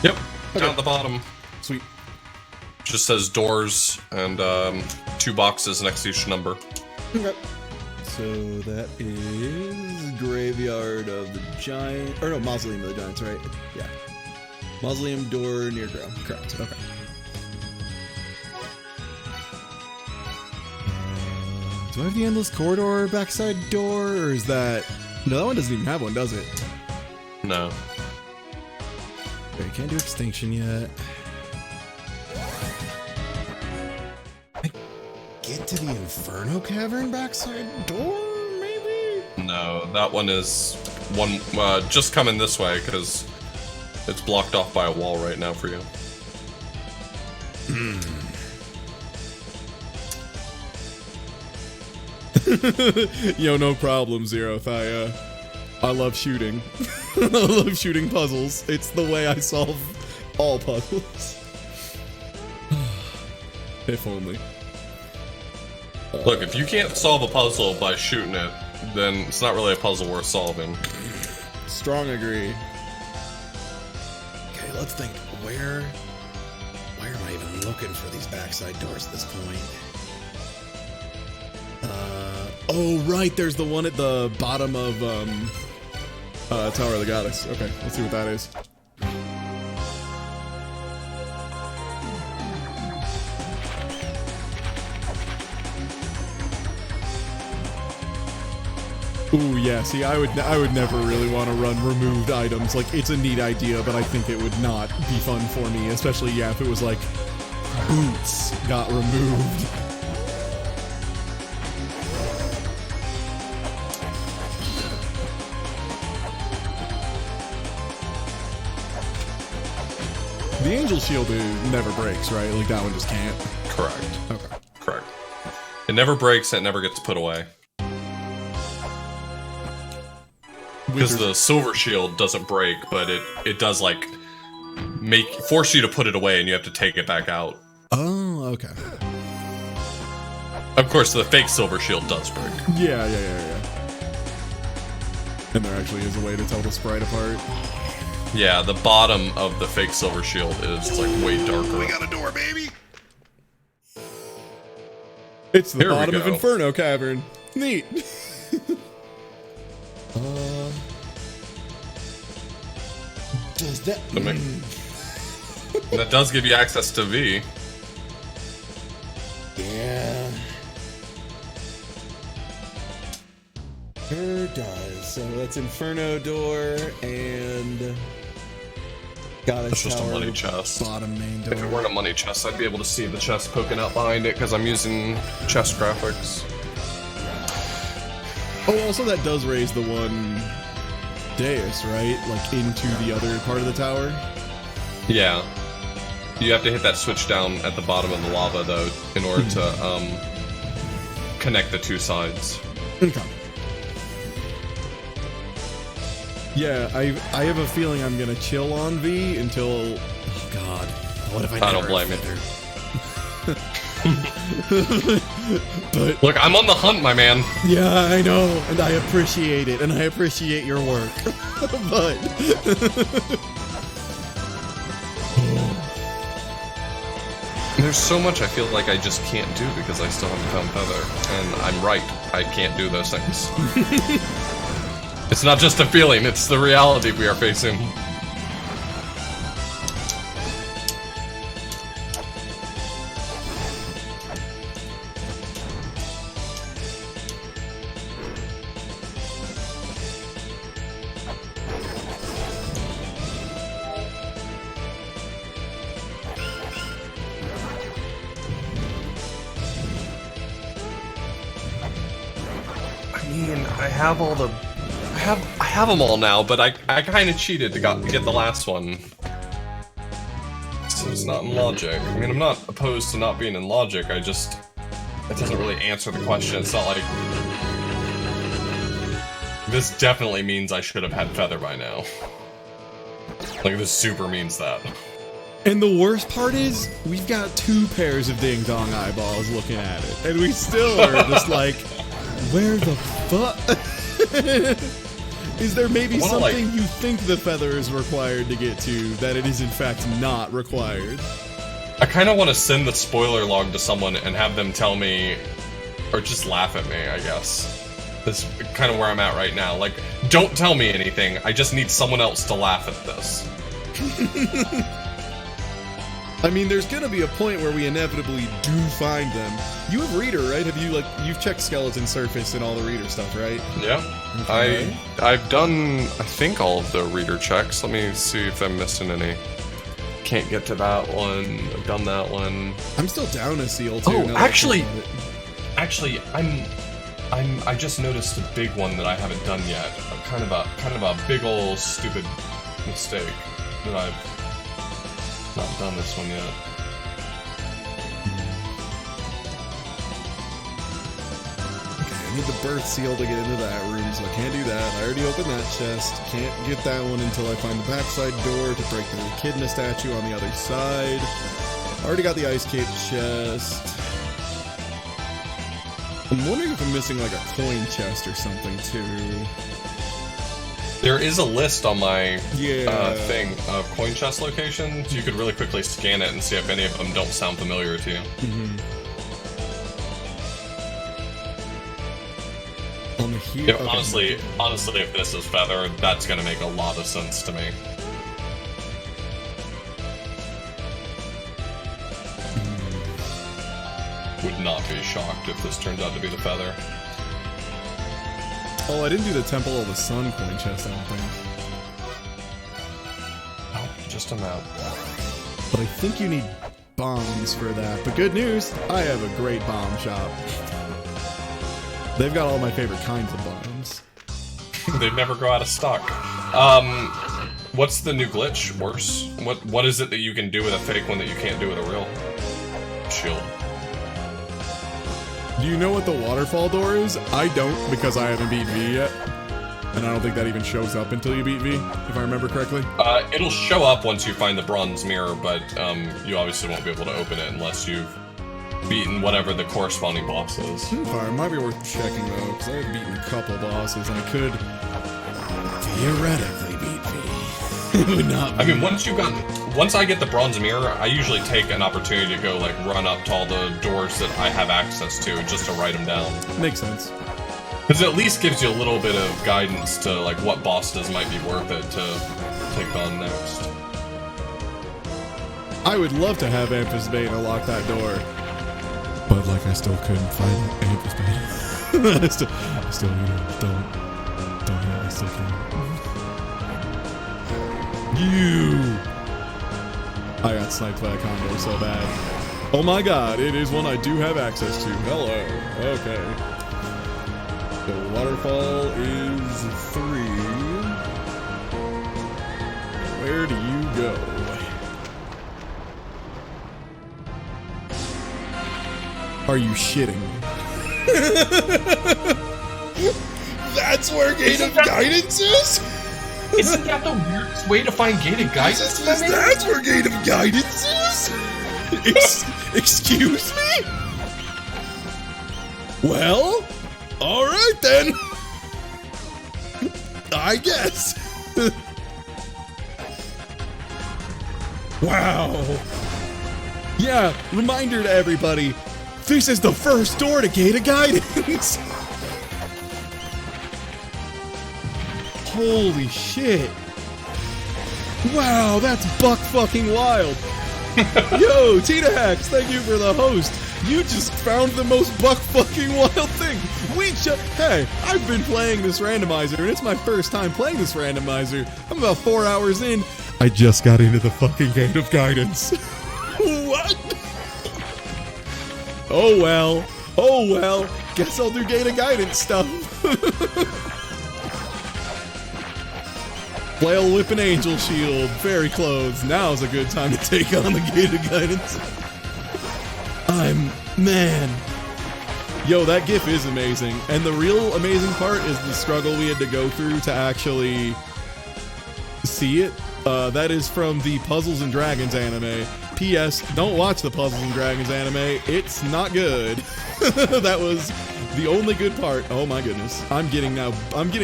Yep, Okay. down at the bottom. Sweet. Just says doors and 2 boxes next to each number. Okay. So that is Graveyard of the Giant, or no, Mausoleum of the Giants, right? Yeah. Mausoleum door near ground. Correct. Okay. Do I have the Endless Corridor backside door, or is that... No, that one doesn't even have one, does it? No. Okay, can't do Extinction yet. I get to the Inferno Cavern backside door, maybe? No, that one is one just coming this way because it's blocked off by a wall right now for you. Yo, no problem, Zero Thia. I love shooting. I love shooting puzzles. It's the way I solve all puzzles. If only. Look, if you can't solve a puzzle by shooting it, then it's not really a puzzle worth solving. Strong agree. Okay, let's think. Where am I even looking for these backside doors at this point? Oh, right, there's the one at the bottom of Tower of the Goddess. Okay, let's see what that is. Ooh, yeah, see, I would never really want to run removed items. Like, it's a neat idea, but I think it would not be fun for me, especially, yeah, if it was like, boots got removed. The Angel Shield never breaks, right? Like, that one just can't. Correct. Okay. Correct. It never breaks, it never gets put away. Because the Silver Shield doesn't break, but it does, like, force you to put it away and you have to take it back out. Oh, okay. Of course, the fake Silver Shield does break. Yeah. And there actually is a way to tell the sprite apart. Yeah, the bottom of the fake Silver Shield is, like, way darker. We got a door, baby! It's the Here we bottom of go. Inferno Cavern. Neat. Does that... That does give you access to V. Yeah. Sure does. So that's Inferno door and... Goddess That's just a Tower, money chest. bottom main door. If it weren't a money chest, I'd be able to see the chest poking out behind it because I'm using chest graphics. Oh, also that does raise the one dais, right? Like into the other part of the tower? Yeah. You have to hit that switch down at the bottom of the lava, though, in order to connect the two sides. Okay. Yeah, I have a feeling I'm gonna chill on V until... Oh god. What if I don't blame you. But Look, I'm on the hunt, my man. yeah, I know, and I appreciate it, and I appreciate your work. But There's so much I feel like I just can't do because I still haven't found Feather. And I'm right, I can't do those things. It's not just a feeling, it's the reality we are facing. mean, I have them all now, but I kind of cheated to get the last one. So it's not in logic. I mean, I'm not opposed to not being in logic, it doesn't really answer the question. It's not like... This definitely means I should have had Feather by now. Like, this super means that. And the worst part is, we've got 2 pairs of ding-dong eyeballs looking at it. And we still are just like, where the fuck? Is there maybe something you think the Feather is required to get to, that it is in fact not required? I kind of want to send the spoiler log to someone and have them tell me, or just laugh at me, I guess. That's kind of where I'm at right now. Like, don't tell me anything, I just need someone else to laugh at this. I mean, there's gonna be a point where we inevitably do find them. You have Reader, right? You've checked Skeleton Surface and all the Reader stuff, right? Yeah. Okay. I've done, I think, all of the Reader checks. Let me see if I'm missing any. Can't get to that one. I've done that one. I'm still down a seal too. Oh, actually, I just noticed a big one that I haven't done yet. Kind of a big ol' stupid mistake that I've not done this one yet. Okay, I need the birth seal to get into that room, so I can't do that. I already opened that chest. Can't get that one until I find the backside door to break the Echidna statue on the other side. Already got the Ice Cape chest. I'm wondering if I'm missing like a coin chest or something too. There is a list on my thing of coin chest locations. You could really quickly scan it and see if any of them don't sound familiar to you. Mm-hmm. Yeah, honestly, if this is Feather, that's gonna make a lot of sense to me. Would not be shocked if this turns out to be the Feather. Oh, I didn't do the Temple of the Sun coin chest, I don't think. Oh, just a map. But I think you need bombs for that. But good news, I have a great bomb shop. They've got all my favorite kinds of bombs. They never go out of stock. What's the new glitch? Worse? What is it that you can do with a fake one that you can't do with a real shield? Do you know what the waterfall door is? I don't, because I haven't beat V yet. And I don't think that even shows up until you beat V, if I remember correctly. It'll show up once you find the bronze mirror, but you obviously won't be able to open it unless you've beaten whatever the corresponding boss is. It might be worth checking though, because I've beaten a couple bosses and I could theoretically beat V. It would not be. I mean, once I get the bronze mirror, I usually take an opportunity to go like run up to all the doors that I have access to just to write them down. Makes sense. Because it at least gives you a little bit of guidance to like what bosses might be worth it to take on next. I would love to have Amphisbane unlock that door. But like I still couldn't find Amphisbane. I still don't I still can't. I got sniped by a combo so bad. Oh my god, it is one I do have access to. Hello. Okay. The waterfall is 3. Where do you go? Are you shitting me? That's where Gate of Guidance is? Isn't that the weirdest way to find gated guidance? That's where Gate of Guidance is? Excuse me? Well, alright then. I guess. Wow. Yeah, reminder to everybody, this is the first door to Gate of Guidance. Holy shit. Wow, that's buck fucking wild. Yo, Tina Hacks, thank you for the host. You just found the most buck fucking wild thing. Hey, I've been playing this randomizer, and it's my first time playing this randomizer. I'm about 4 hours in. I just got into the fucking Gate of Guidance. What? Oh well. Guess I'll do Gate of Guidance stuff. Flail Whip and Angel Shield, very close. Now's a good time to take on the Gate of Guidance. Man. Yo, that GIF is amazing. And the real amazing part is the struggle we had to go through to actually see it. That is from the Puzzles and Dragons anime. P.S. Don't watch the Puzzles and Dragons anime. It's not good. That was the only good part. Oh my goodness. I'm getting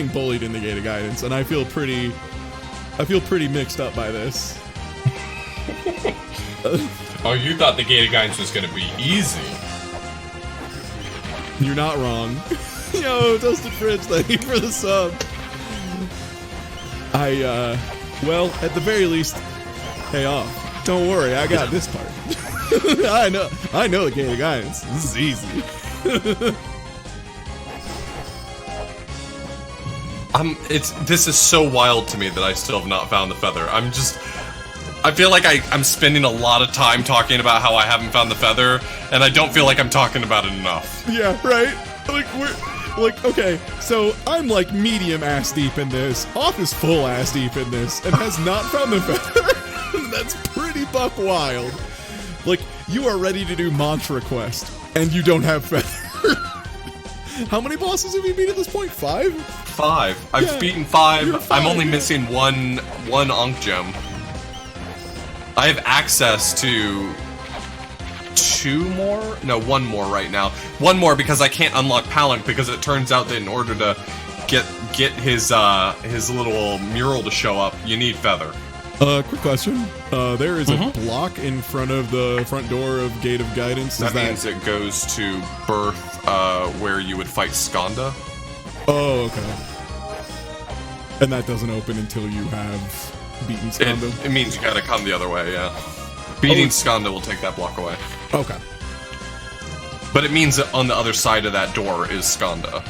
bullied in the Gate of Guidance, and I feel pretty mixed up by this. Oh, you thought the Gate of Guidance was gonna be easy. You're not wrong. Yo, Toasted Fridge, thank you for the sub. Well, at the very least, pay off. Don't worry, I got this part. I know the Gate of Guidance. This is easy. This is so wild to me that I still have not found the feather. I feel like I'm spending a lot of time talking about how I haven't found the feather, and I don't feel like I'm talking about it enough. Yeah, right? Okay, so I'm like medium ass deep in this. Off is full ass deep in this, and has not found the feather. That's pretty buck wild. Like, you are ready to do Mantra Quest, and you don't have feather. How many bosses have you beat at this point? 5? 5. I've beaten 5. I'm only missing one Ankh gem. I have access to 2 more? No, 1 more right now. 1 more because I can't unlock Palanque, because it turns out that in order to get his little mural to show up, you need feather. Quick question. There is a block in front of the front door of Gate of Guidance. That means it goes to Birth, where you would fight Skanda. Oh, okay. And that doesn't open until you have beaten Skanda? It means you gotta come the other way, yeah. Beating Skanda will take that block away. Okay. But it means that on the other side of that door is Skanda.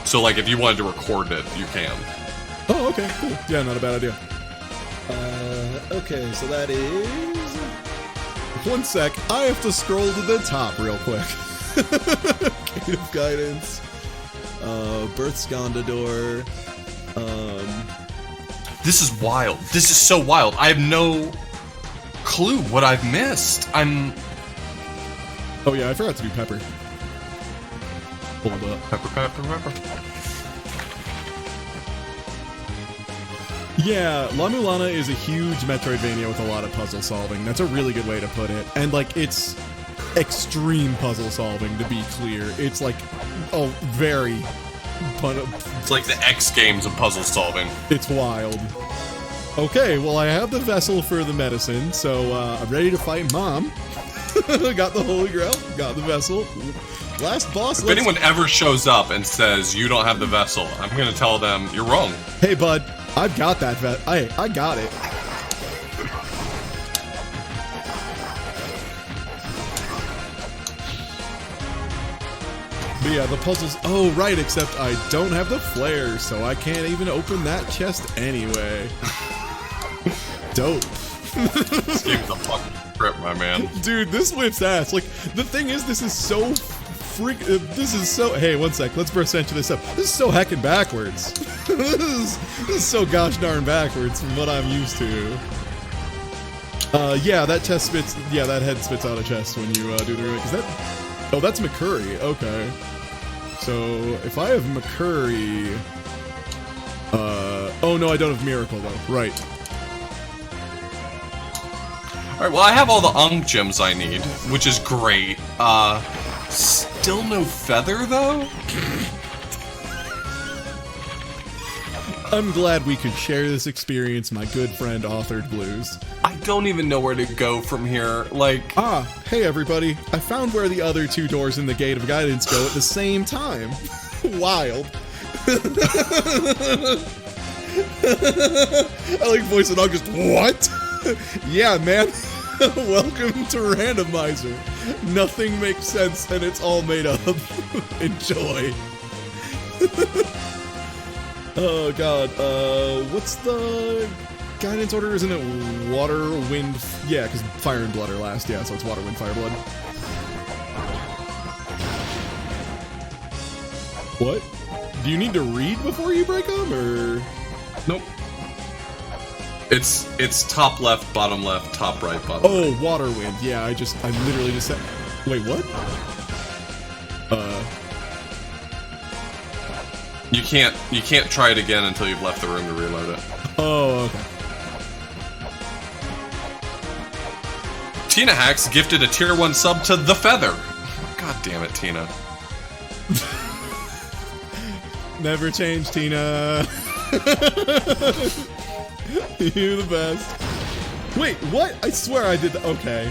So, like, if you wanted to record it, you can. Oh, okay, cool. Yeah, not a bad idea. Okay, so that is... 1 sec, I have to scroll to the top real quick. Gate of Guidance. Birth Skanda door. This is wild. This is so wild. I have no clue what I've missed. Oh yeah, I forgot to do Pepper. Hold up. Pepper. Yeah, La Mulana is a huge Metroidvania with a lot of puzzle solving. That's a really good way to put it. And, like, it's extreme puzzle solving, to be clear. It's, like, very... It's like the X Games of puzzle solving. It's wild. Okay, well, I have the vessel for the medicine, so I'm ready to fight Mom. Got the Holy Grail, got the vessel. Last boss. If anyone ever shows up and says you don't have the vessel, I'm gonna tell them you're wrong. Hey, bud, I've got that I got it. But yeah, the puzzles. Oh, right, except I don't have the flare, so I can't even open that chest anyway. Dope. This game's a fucking trip, my man. Dude, this whips ass. Like, the thing is, this is so hey, 1 sec, let's burst into this up. This is so heckin' backwards. This is so gosh darn backwards from what I'm used to. Yeah, that chest spits, yeah, that head spits out a chest when you do the remake. Is that, oh, that's McCurry, okay. So, if I have McCurry, oh no, I don't have Miracle though, right. Alright, well, I have all the Ankh gems I need, which is great. Still no feather, though? I'm glad we could share this experience, my good friend Authorblues. I don't even know where to go from here, like... Hey everybody, I found where the other 2 doors in the Gate of Guidance go at the same time. Wild. I like voice and August, what? Yeah, man. Welcome to Randomizer. Nothing makes sense and it's all made up. Enjoy. Oh god, what's the guidance order? Isn't it water, wind, yeah, because fire and blood are last, yeah, so it's water, wind, fire, blood. What? Do you need to read before you break them, or? Nope. It's top left, bottom left, top right, bottom right. Oh, water wind. Yeah, I literally just said. Wait, what? You can't try it again until you've left the room to reload it. Oh, okay. Tina Hacks gifted a tier 1 sub to The Feather. God damn it, Tina. Never change, Tina. You're the best. Wait, what? I swear I did that. Okay.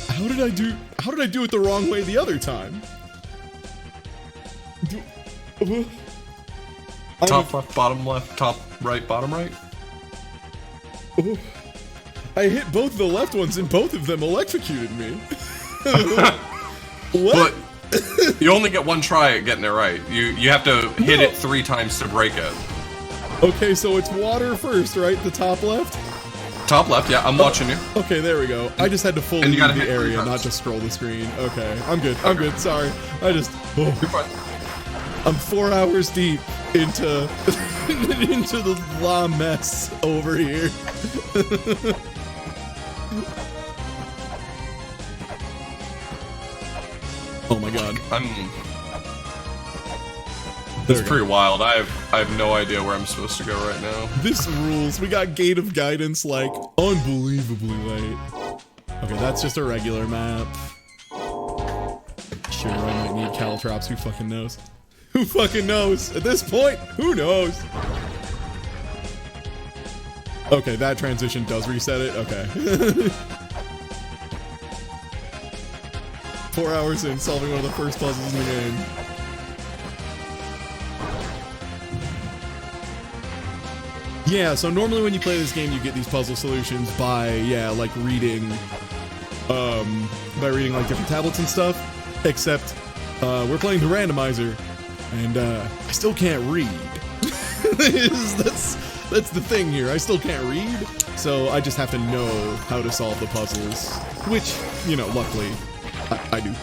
How did I do it the wrong way the other time? Top left, bottom left, top right, bottom right. I hit both the left ones and both of them electrocuted me. What? But you only get one try at getting it right. You have to hit it 3 times to break it. Okay, so it's water first, right? The top left? Top left, yeah, I'm watching you. Okay, there we go. I just had to fully leave the area, not just scroll the screen. Okay, I'm good. I'm good. Sorry. You're fine. I'm 4 hours deep into into the blah mess over here. Oh my god. It's pretty wild. I have no idea where I'm supposed to go right now. This rules. We got Gate of Guidance like unbelievably late. Okay, that's just a regular map. Sure, I might need Caltrops. Who fucking knows? Who fucking knows? At this point, who knows? Okay, that transition does reset it. Okay. 4 hours in, solving one of the first puzzles in the game. Yeah, so normally when you play this game, you get these puzzle solutions by, like reading, like different tablets and stuff. Except, we're playing the randomizer, and I still can't read. That's the thing here. I still can't read, so I just have to know how to solve the puzzles, which, you know, luckily, I do.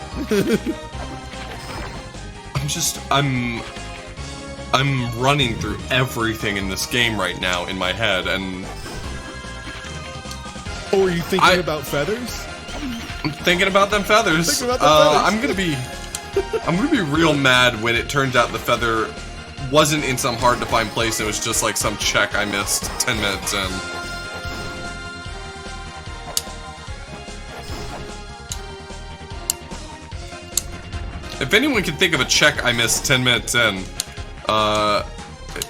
I'm running through everything in this game right now in my head, and... Oh, are you thinking about feathers? I'm thinking about them feathers. I'm gonna be real mad when it turns out the feather wasn't in some hard to find place. It was just like some check I missed 10 minutes in. If anyone can think of a check I missed 10 minutes in,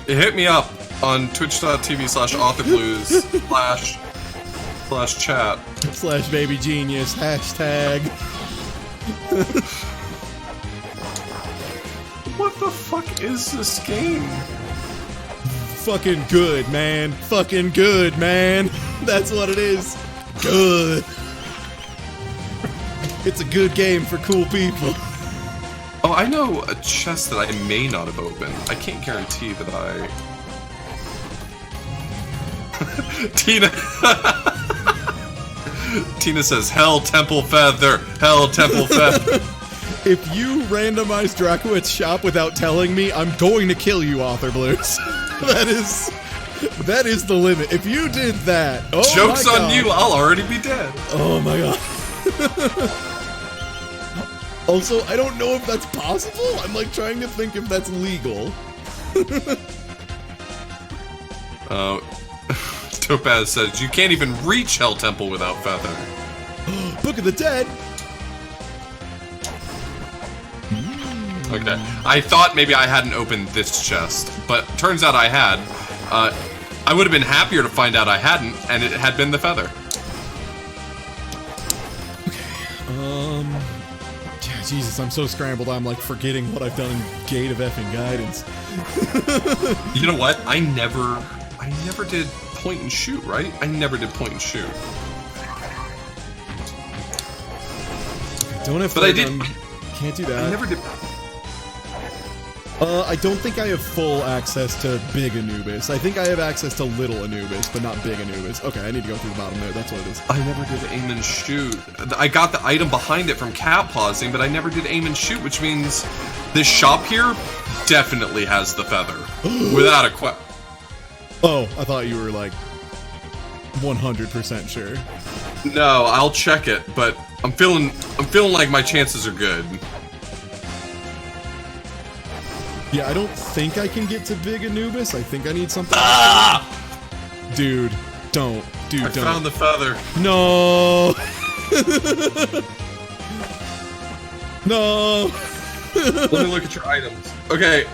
hit me up on twitch.tv/Authorblues / chat / baby genius hashtag. What the fuck is this game? Fucking good, man. Fucking good, man. That's what it is. Good. It's a good game for cool people. Oh, I know a chest that I may not have opened. I can't guarantee that I... Tina says, Hell Temple Feather! Hell Temple Feather! If you randomize Drakowit's shop without telling me, I'm going to kill you, Authorblues. That is the limit. If you did that, oh Joke's my God. on you, I'll already be dead. Oh my god. Also, I don't know if that's possible. I'm like trying to think if that's legal. Topaz says, you can't even reach Hell Temple without Feather. Book of the Dead. Okay. I thought maybe I hadn't opened this chest, but turns out I had. I would have been happier to find out I hadn't, and it had been the Feather. Yeah, Jesus, I'm so scrambled, I'm like forgetting what I've done in Gate of effing Guidance. You know what? I never did point and shoot, right? I never did point and shoot. Don't have but I did. Can't do that. I never did. I don't think I have full access to Big Anubis. I think I have access to Little Anubis, but not Big Anubis. Okay, I need to go through the bottom there. That's what it is. I never did aim and shoot. I got the item behind it from cat pausing, but I never did aim and shoot, which means This shop here definitely has the feather, without a question. Oh, I thought you were like 100% sure. No, I'll check it, but I'm feeling like my chances are good. Yeah, I don't think I can get to Big Anubis. I think I need something. Dude, don't. Dude, I don't. found the feather. No. No. Let me look at your items. Okay,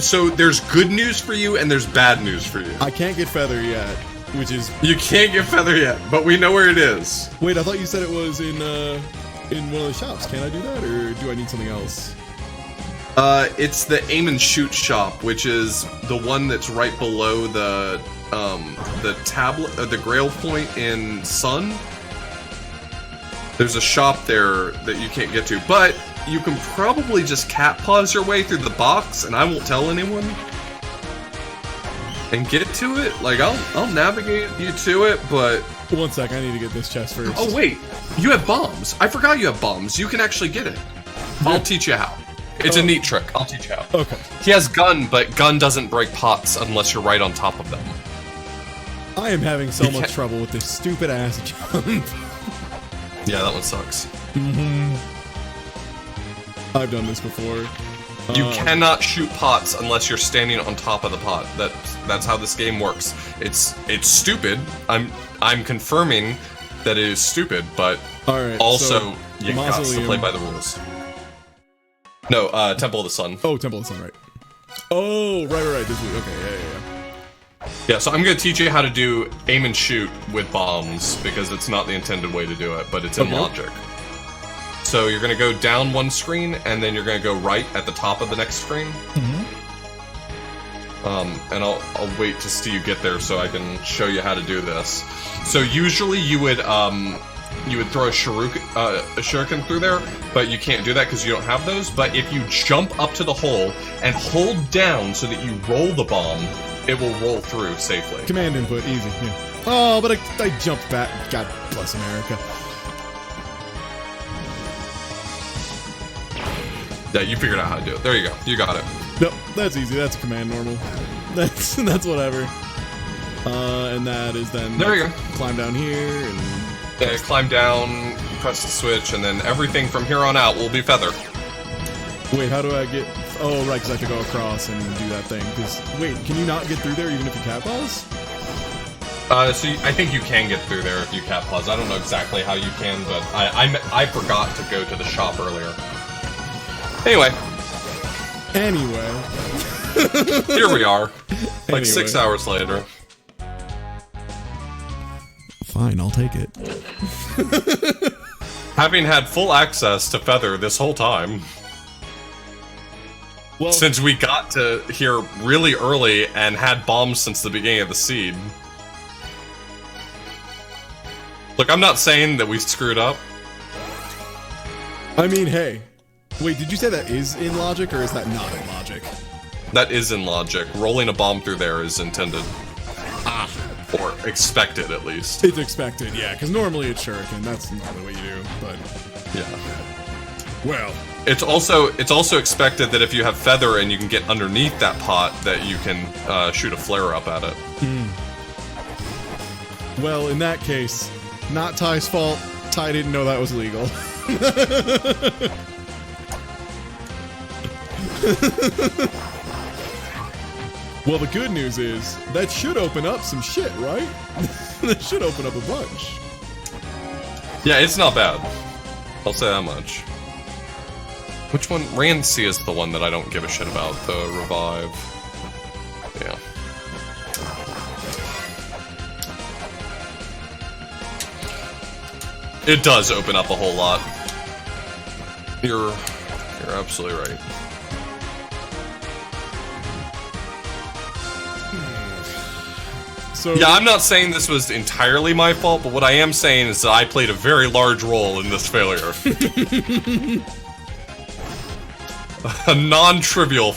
so there's good news for you and there's bad news for you. I can't get feather yet, which is... You can't get feather yet, but we know where it is. Wait, I thought you said it was in one of the shops. Can I do that, or do I need something else? It's the aim and shoot shop, which is the one that's right below the tablet, the Grail point in Sun. There's a shop there that you can't get to, but you can probably just cat pause your way through the box, and I won't tell anyone. And get to it. Like I'll navigate you to it, but 1 sec, I need to get this chest first. oh wait, you have bombs. I forgot you have bombs. You can actually get it. I'll teach you how. It's a neat trick. I'll teach you how. Okay. He has gun, but gun doesn't break pots unless you're right on top of them. I am having so much trouble with this stupid ass jump. Yeah, that one sucks. I've done this before. You cannot shoot pots unless you're standing on top of the pot. That's how this game works. It's stupid. I'm confirming that it is stupid, but also you got to play by the rules. No, Temple of the Sun. Oh, Temple of the Sun, right. Oh, right. This week. Okay, yeah. Yeah, so I'm going to teach you how to do aim and shoot with bombs, because it's not the intended way to do it, but it's in logic. So you're going to go down one screen, and then you're going to go right at the top of the next screen. And I'll wait to see you get there so I can show you how to do this. So usually you would throw a shuriken through there, but you can't do that because you don't have those. But if you jump up to the hole and hold down so that you roll the bomb, it will roll through safely. Command input, easy. Yeah. Oh, but I jumped back. God bless America. Yeah, you figured out how to do it. There you go. You got it. Nope, that's easy. That's a command normal. That's whatever. And that is then... There you go. Climb down here and... Yeah, climb down, press the switch, and then everything from here on out will be feather. Wait, how do I get... Oh, right, because I have to go across and do that thing. Because, wait, can you not get through there even if you cat pause? So I think you can get through there if you cat pause. I don't know exactly how you can, but I forgot to go to the shop earlier. Anyway. Here we are. Like 6 hours later. Fine, I'll take it. Having had full access to feather this whole time. Well, since we got to here really early and had bombs since the beginning of the seed. Look, I'm not saying that we screwed up. I mean, hey. Wait, did you say that is in logic, or is that not in logic? That is in logic. Rolling a bomb through there is intended. Or expected, at least. It's expected, yeah, because normally it's shuriken. That's not the way you do, but... Yeah. Well... It's also expected that if you have feather and you can get underneath that pot, that you can shoot a flare up at it. Well, in that case, not Ty's fault. Ty didn't know that was legal. Well, the good news is, that should open up some shit, right? That should open up a bunch. Yeah, it's not bad. I'll say that much. Which one? Rancy is the one that I don't give a shit about, the revive. Yeah. It does open up a whole lot. You're absolutely right. So, yeah, I'm not saying this was entirely my fault, but what I am saying is that I played a very large role in this failure. A non-trivial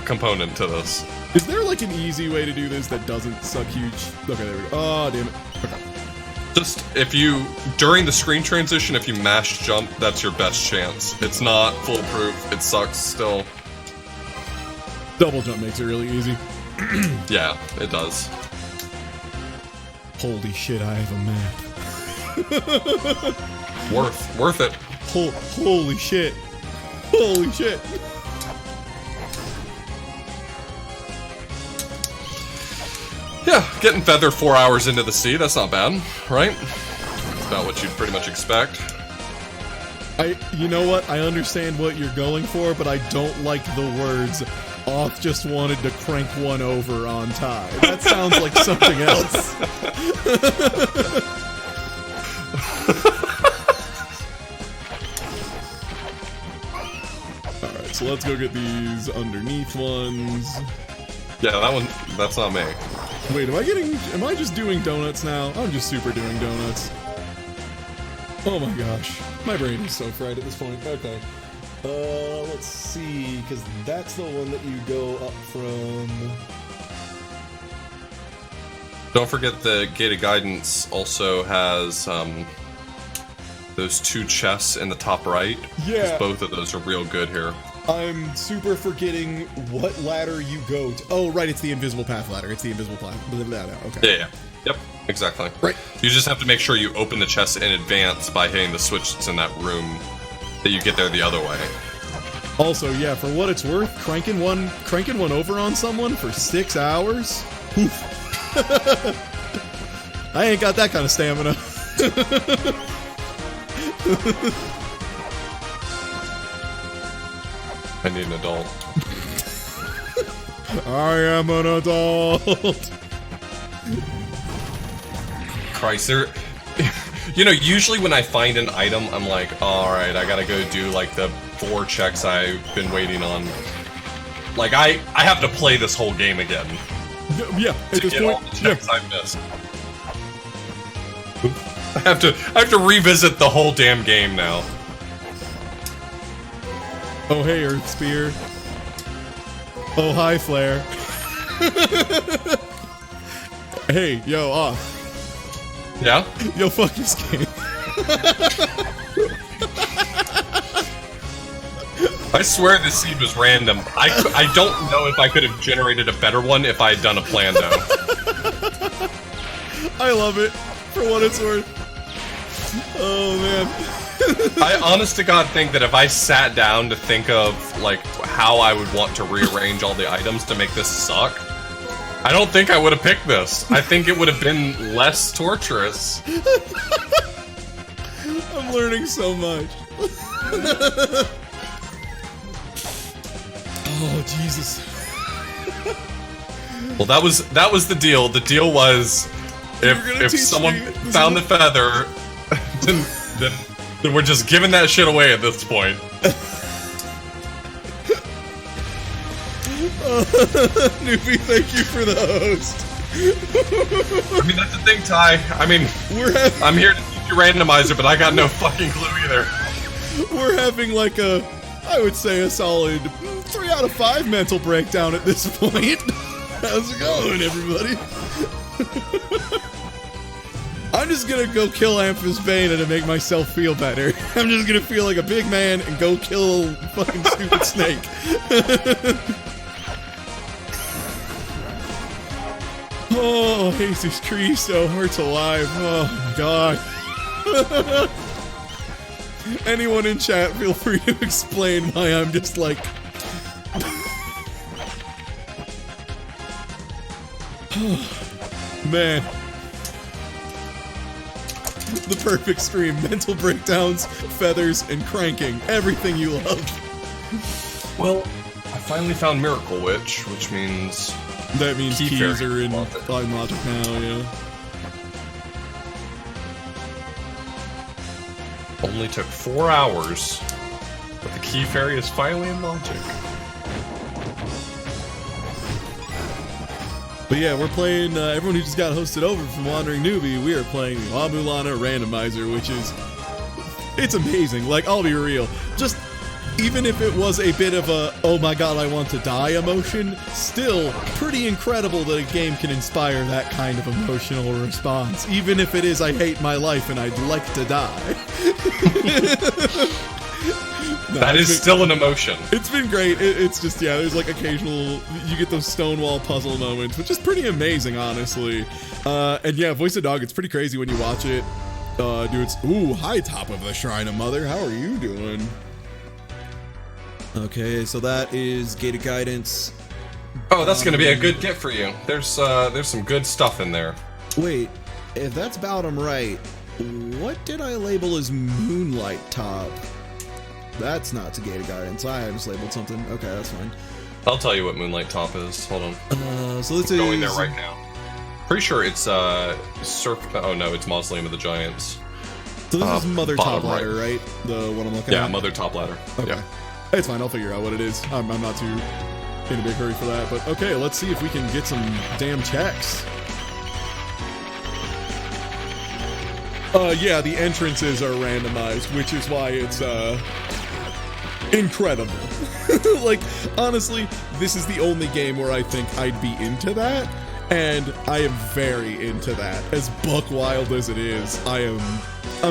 component to this. Is there like an easy way to do this that doesn't suck huge? Okay, there we go. Oh, damn it. Okay. Just, during the screen transition, if you mash jump, that's your best chance. It's not foolproof, it sucks still. Double jump makes it really easy. Yeah, it does. Holy shit, I have a map. Worth it. Holy shit. Holy shit. Yeah, getting Feather 4 hours into the sea, that's not bad, right? That's about what you'd pretty much expect. You know what? I understand what you're going for, but I don't like the words, Auth just wanted to crank one over on Ty. That sounds like something else. Alright, so let's go get these underneath ones. Yeah, that's not me. Wait, am I just doing donuts now? I'm just super doing donuts. Oh my gosh. My brain is so fried at this point. Okay. Let's see, because that's the one that you go up from. Don't forget the Gate of Guidance also has those 2 chests in the top right. Yeah. 'Cause both of those are real good here. I'm super forgetting what ladder you go to. Oh, right, it's the invisible path ladder. It's the invisible path. Okay. Yeah. Yep, exactly. Right. You just have to make sure you open the chest in advance by hitting the switch that's in that room, that you get there the other way. Also, yeah, for what it's worth, cranking one over on someone for 6 hours? Oof. I ain't got that kind of stamina. I need an adult. I am an adult. Christ, usually when I find an item, I'm like, alright, I gotta go do like the 4 checks I've been waiting on. Like, I have to play this whole game again. Yeah, at this point, all the checks I missed. I have to revisit the whole damn game now. Oh, hey, Earth Spear. Oh, hi, Flare. Hey, yo, Auth. Yeah? Yo, fuck this game. I swear this seed was random. I don't know if I could have generated a better one if I had done a plan, though. I love it, for what it's worth. Oh, man. I honest to God think that if I sat down to think of, like, how I would want to rearrange all the items to make this suck, I don't think I would have picked this. I think it would have been less torturous. I'm learning so much. Oh, Jesus. Well, that was the deal. The deal was, if someone found the feather, then we're just giving that shit away at this point. Newbie, thank you for the host. I mean, that's the thing, Ty. I mean, I'm here to teach you Randomizer, but I got no fucking clue either. We're having like I would say a solid 3 out of 5 mental breakdown at this point. How's it going, everybody? I'm just gonna go kill Amphis Bane to make myself feel better. I'm just gonna feel like a big man and go kill fucking stupid snake. Oh, Jesus Cristo, Heart's alive. Oh my god. Anyone in chat, feel free to explain why I'm just like... Man. The perfect stream. Mental breakdowns, feathers, and cranking. Everything you love. Well, I finally found Miracle Witch, which means... That means keys are in logic now, yeah. Only took 4 hours, but the Key Fairy is finally in logic. But yeah, we're playing, everyone who just got hosted over from Wandering Newbie, we are playing Mulana Randomizer, which is, it's amazing. Like, I'll be real. Just even if it was a bit of a, oh my god, I want to die emotion, still pretty incredible that a game can inspire that kind of emotional response, even if it is, I hate my life and I'd like to die. That is still an emotion. It's been great. It's just, yeah, there's like occasional, you get those Stonewall puzzle moments, which is pretty amazing, honestly. And yeah, Voice of Dog, it's pretty crazy when you watch it. Dude, ooh, hi, Top of the Shrine of Mother. How are you doing? Okay, so that is Gated Guidance. Oh, that's gonna be a good get for you. There's some good stuff in there. Wait, if that's about right, what did I label as Moonlight Top? That's not to Gated Guidance. I just labeled something. Okay, that's fine. I'll tell you what Moonlight Top is. Hold on. So this is going there right now. Pretty sure it's Surf. Oh no, it's Mausoleum of the Giants. So this is Mother Top bottom Ladder, right? The one I'm looking at. Yeah, Mother Top Ladder. Okay, Yeah. it's fine. I'll figure out what it is. I'm not too in a big hurry for that. But okay, let's see if we can get some damn checks. Yeah, the entrances are randomized, which is why it's incredible. Like, honestly, this is the only game where I think I'd be into that, and I am very into that. As buck wild as it is, I'm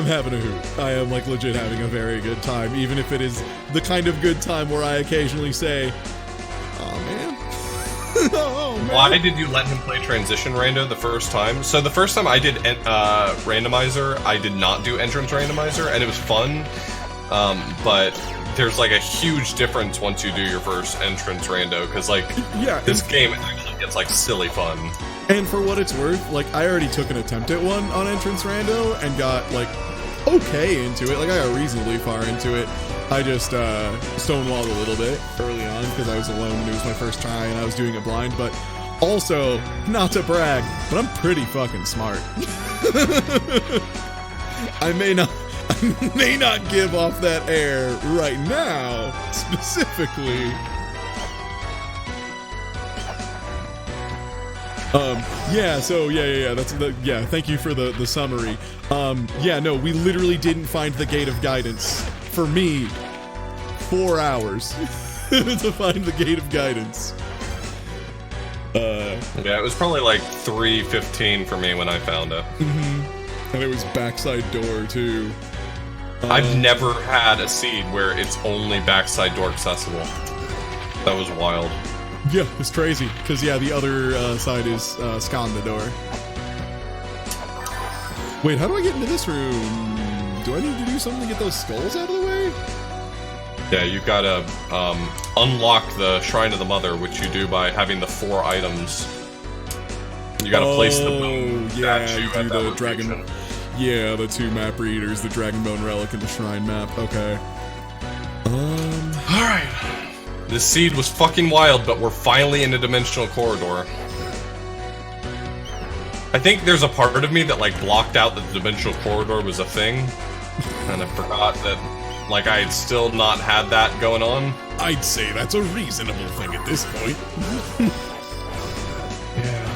having a hoot. I am like legit having a very good time, even if it is the kind of good time where I occasionally say, "Oh man." Oh, man. Why did you let him play Transition Rando the first time? So the first time I did Randomizer, I did not do Entrance Randomizer, and it was fun, but there's like a huge difference once you do your first Entrance Rando, because like, yeah, this game actually gets like silly fun. And for what it's worth, like, I already took an attempt at one on Entrance Rando and got like okay into it. Like, I got reasonably far into it. I just stonewalled a little bit early on because I was alone and it was my first try and I was doing it blind. But also, not to brag, but I'm pretty fucking smart. I may not give off that air right now, specifically. Yeah, so yeah, yeah, thank you for the summary. Yeah, no, we literally didn't find the Gate of Guidance. For me, 4 hours to find the Gate of Guidance. Yeah, it was probably like 3:15 for me when I found it. And it was backside door too. I've never had a seed where it's only backside door accessible. That was wild. Yeah, it's crazy, because yeah, the other side is scan the door. Wait, how do I get into this room? Do I need to do something to get those skulls out of the way? Yeah, you gotta unlock the Shrine of the Mother, which you do by having the 4 items. You gotta place the bone statue at that location. Yeah, the 2 map readers, the Dragon Bone Relic and the Shrine map. Okay. Alright. This seed was fucking wild, but we're finally in a dimensional corridor. I think there's a part of me that like blocked out that the dimensional corridor was a thing, and I forgot that like I had still not had that going on. I'd say that's a reasonable thing at this point. Yeah.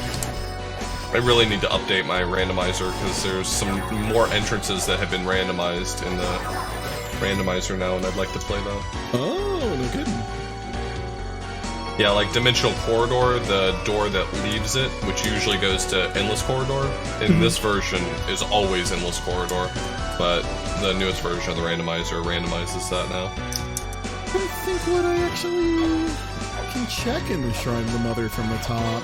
I really need to update my randomizer because there's some more entrances that have been randomized in the randomizer now, and I'd like to play them. Oh, no kidding. Yeah, like Dimensional Corridor, the door that leaves it, which usually goes to Endless Corridor, in this version is always Endless Corridor, but the newest version of the randomizer randomizes that now. I think what I actually can check in the Shrine of the Mother from the top.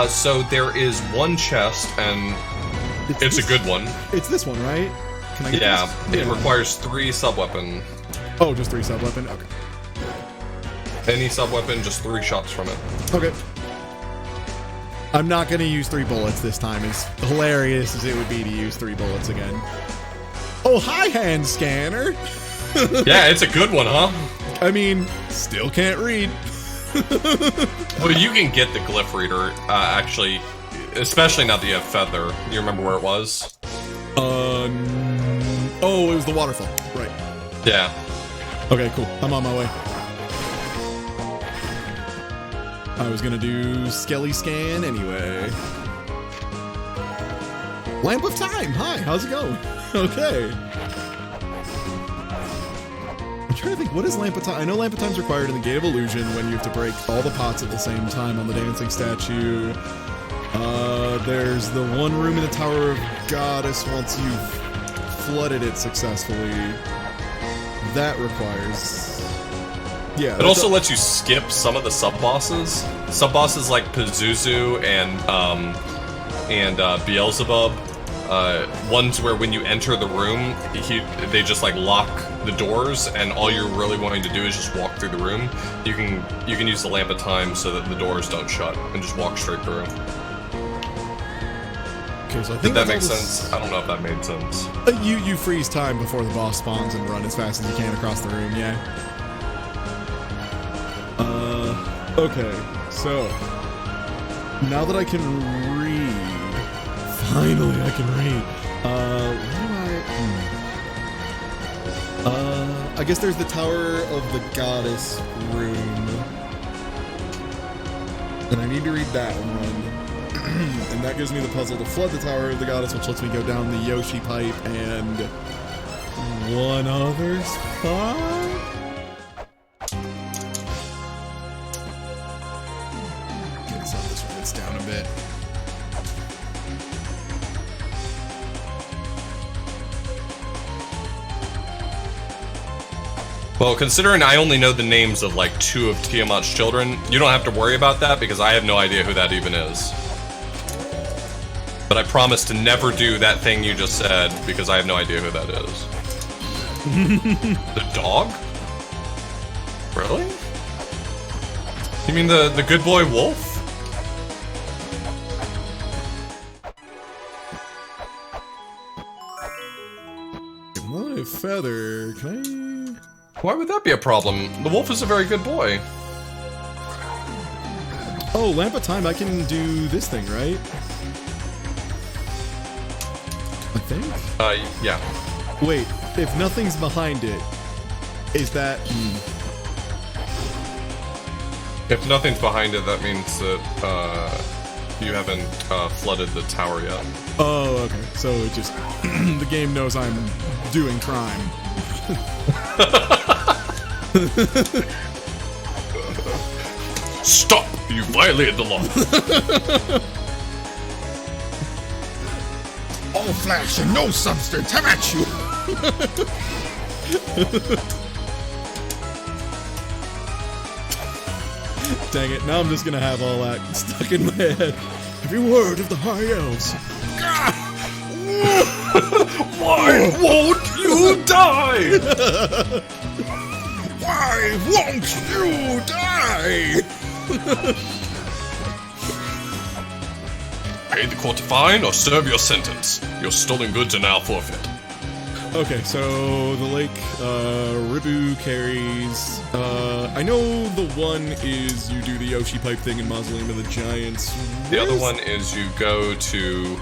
So there is one chest, and it's a good one. It's this one, right? Can I get this? It requires 3 sub-weapon. Oh, just 3 sub-weapon? Okay. Any sub-weapon, just 3 shots from it. Okay. I'm not gonna use 3 bullets this time, as hilarious as it would be to use 3 bullets again. Oh, hi, hand scanner! Yeah, it's a good one, huh? I mean, still can't read. Well, you can get the glyph reader, actually, especially now that you have Feather. You remember where it was? Oh, it was the waterfall. Right. Yeah. Okay, cool. I'm on my way. I was gonna do Skelly Scan anyway. Lamp of Time! Hi, how's it going? Okay. I'm trying to think, what is Lamp of Time? I know Lamp of Time's required in the Gate of Illusion when you have to break all the pots at the same time on the dancing statue. There's the one room in the Tower of Goddess once you've flooded it successfully. That requires... Yeah. It also lets you skip some of the sub-bosses. Sub-bosses like Pazuzu and Beelzebub. Ones where when you enter the room, they just like lock the doors, and all you're really wanting to do is just walk through the room. You can use the Lamp of Time so that the doors don't shut, and just walk straight through. Okay, so I think did that make sense? I don't know if that made sense. You freeze time before the boss spawns and run as fast as you can across the room, yeah. Okay, so now that I can read, finally I can read. What do I guess there's the Tower of the Goddess room, and I need to read that one. And that gives me the puzzle to flood the Tower of the Goddess, which lets me go down the Yoshi pipe and one other spot. Okay, so this one gets down a bit. Well, considering I only know the names of like 2 of Tiamat's children, you don't have to worry about that because I have no idea who that even is. But I promise to never do that thing you just said because I have no idea who that is. The dog? Really? You mean the good boy wolf? My feather, can I? Why would that be a problem? The wolf is a very good boy. Oh, Lamp of Time, I can do this thing, right? I think? Yeah. Wait, if nothing's behind it, is that... If nothing's behind it, that means that, you haven't, flooded the tower yet. Oh, okay. So it just... the game knows I'm doing crime. Stop! You violated the law! All flash and no substance, I'm at you! Dang it, now I'm just gonna have all that stuck in my head. Every word of the High Elves. Why won't you die? Why won't you die? Pay the court a fine or serve your sentence. Your stolen goods are now forfeit. Okay, so the lake, Ribu carries, I know the one is you do the Yoshi pipe thing in Mausoleum of the Giants. The other one is you go to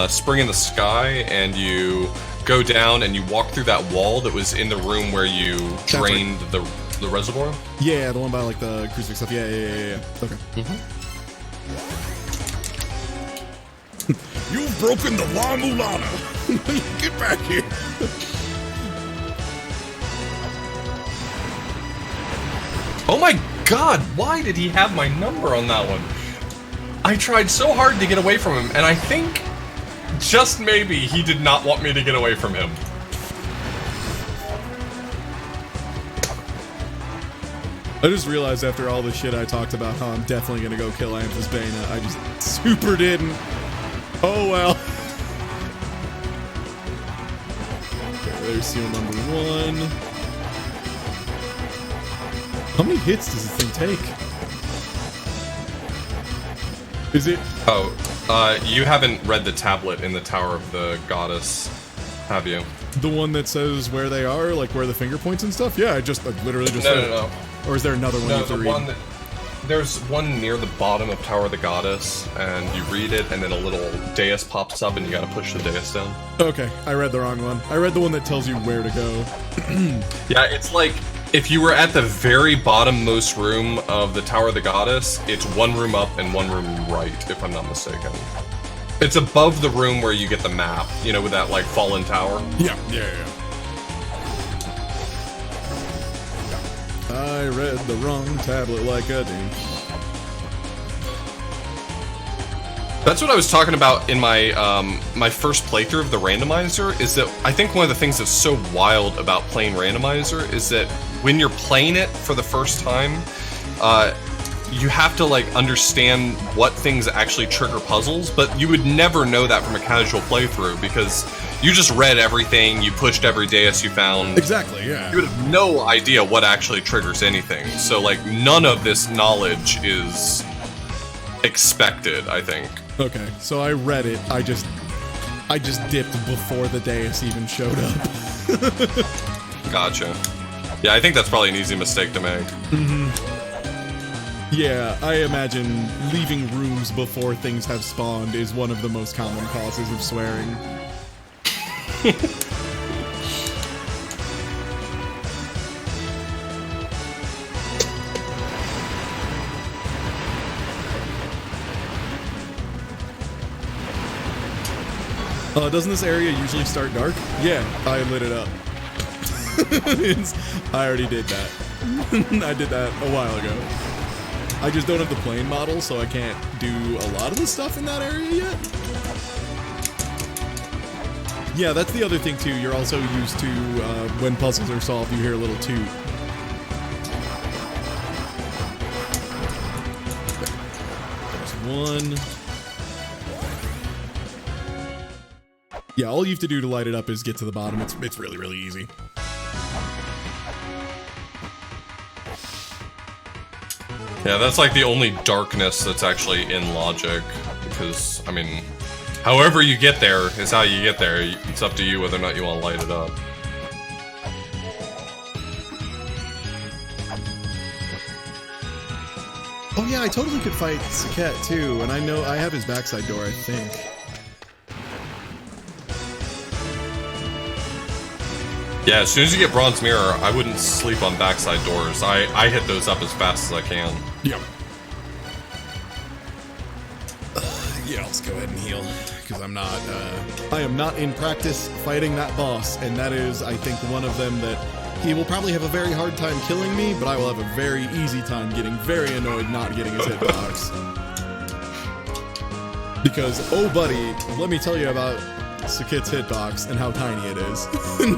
Spring in the Sky and you go down and you walk through that wall that was in the room where you drained the reservoir. Yeah, the one by like the crucifix stuff. Yeah. Okay. You've broken the law, Mulana. Get back here. Oh my god, why did he have my number on that one? I tried so hard to get away from him, and I think, just maybe, he did not want me to get away from him. I just realized after all the shit I talked about how I'm definitely gonna go kill Anthus Bana, I just super didn't. Oh well. Okay, there's seal number 1. How many hits does this thing take? Is it? Oh, you haven't read the tablet in the Tower of the Goddess, have you? The one that says where they are, like where the finger points and stuff? Yeah, I literally just read it. No. Or is there another one you have to read? There's one near the bottom of Tower of the Goddess, and you read it, and then a little dais pops up, and you gotta push the dais down. Okay, I read the wrong one. I read the one that tells you where to go. Yeah, it's like, if you were at the very bottommost room of the Tower of the Goddess, it's one room up and one room right, if I'm not mistaken. It's above the room where you get the map, you know, with that, like, fallen tower. Yeah. I read the wrong tablet like a dink. That's what I was talking about in my my first playthrough of the Randomizer, is that I think one of the things that's so wild about playing Randomizer is that when you're playing it for the first time, you have to like understand what things actually trigger puzzles, but you would never know that from a casual playthrough because you just read everything, you pushed every deus you found. Exactly, yeah. You would have no idea what actually triggers anything. So like none of this knowledge is expected, I think. Okay, so I read it. I just dipped before the deus even showed up. Gotcha. Yeah, I think that's probably an easy mistake to make. Yeah, I imagine leaving rooms before things have spawned is one of the most common causes of swearing. Doesn't this area usually start dark? Yeah, I lit it up. I already did that. I did that a while ago. I just don't have the plane model, so I can't do a lot of the stuff in that area yet. Yeah, that's the other thing too. You're also used to, when puzzles are solved, you hear a little toot. There's one. Yeah, all you have to do to light it up is get to the bottom. It's really, really easy. Yeah, that's like the only darkness that's actually in logic, because, I mean, however you get there is how you get there. It's up to you whether or not you want to light it up. Oh yeah, I totally could fight Saket too, and I know I have his backside door, I think. Yeah, as soon as you get Bronze Mirror, I wouldn't sleep on backside doors. I hit those up as fast as I can. Yep. Yeah, let's go ahead and heal, because I am not in practice fighting that boss, and that is, I think, one of them that he will probably have a very hard time killing me, but I will have a very easy time getting very annoyed not getting his hitbox. Because, oh buddy, let me tell you about Sakit's hitbox and how tiny it is.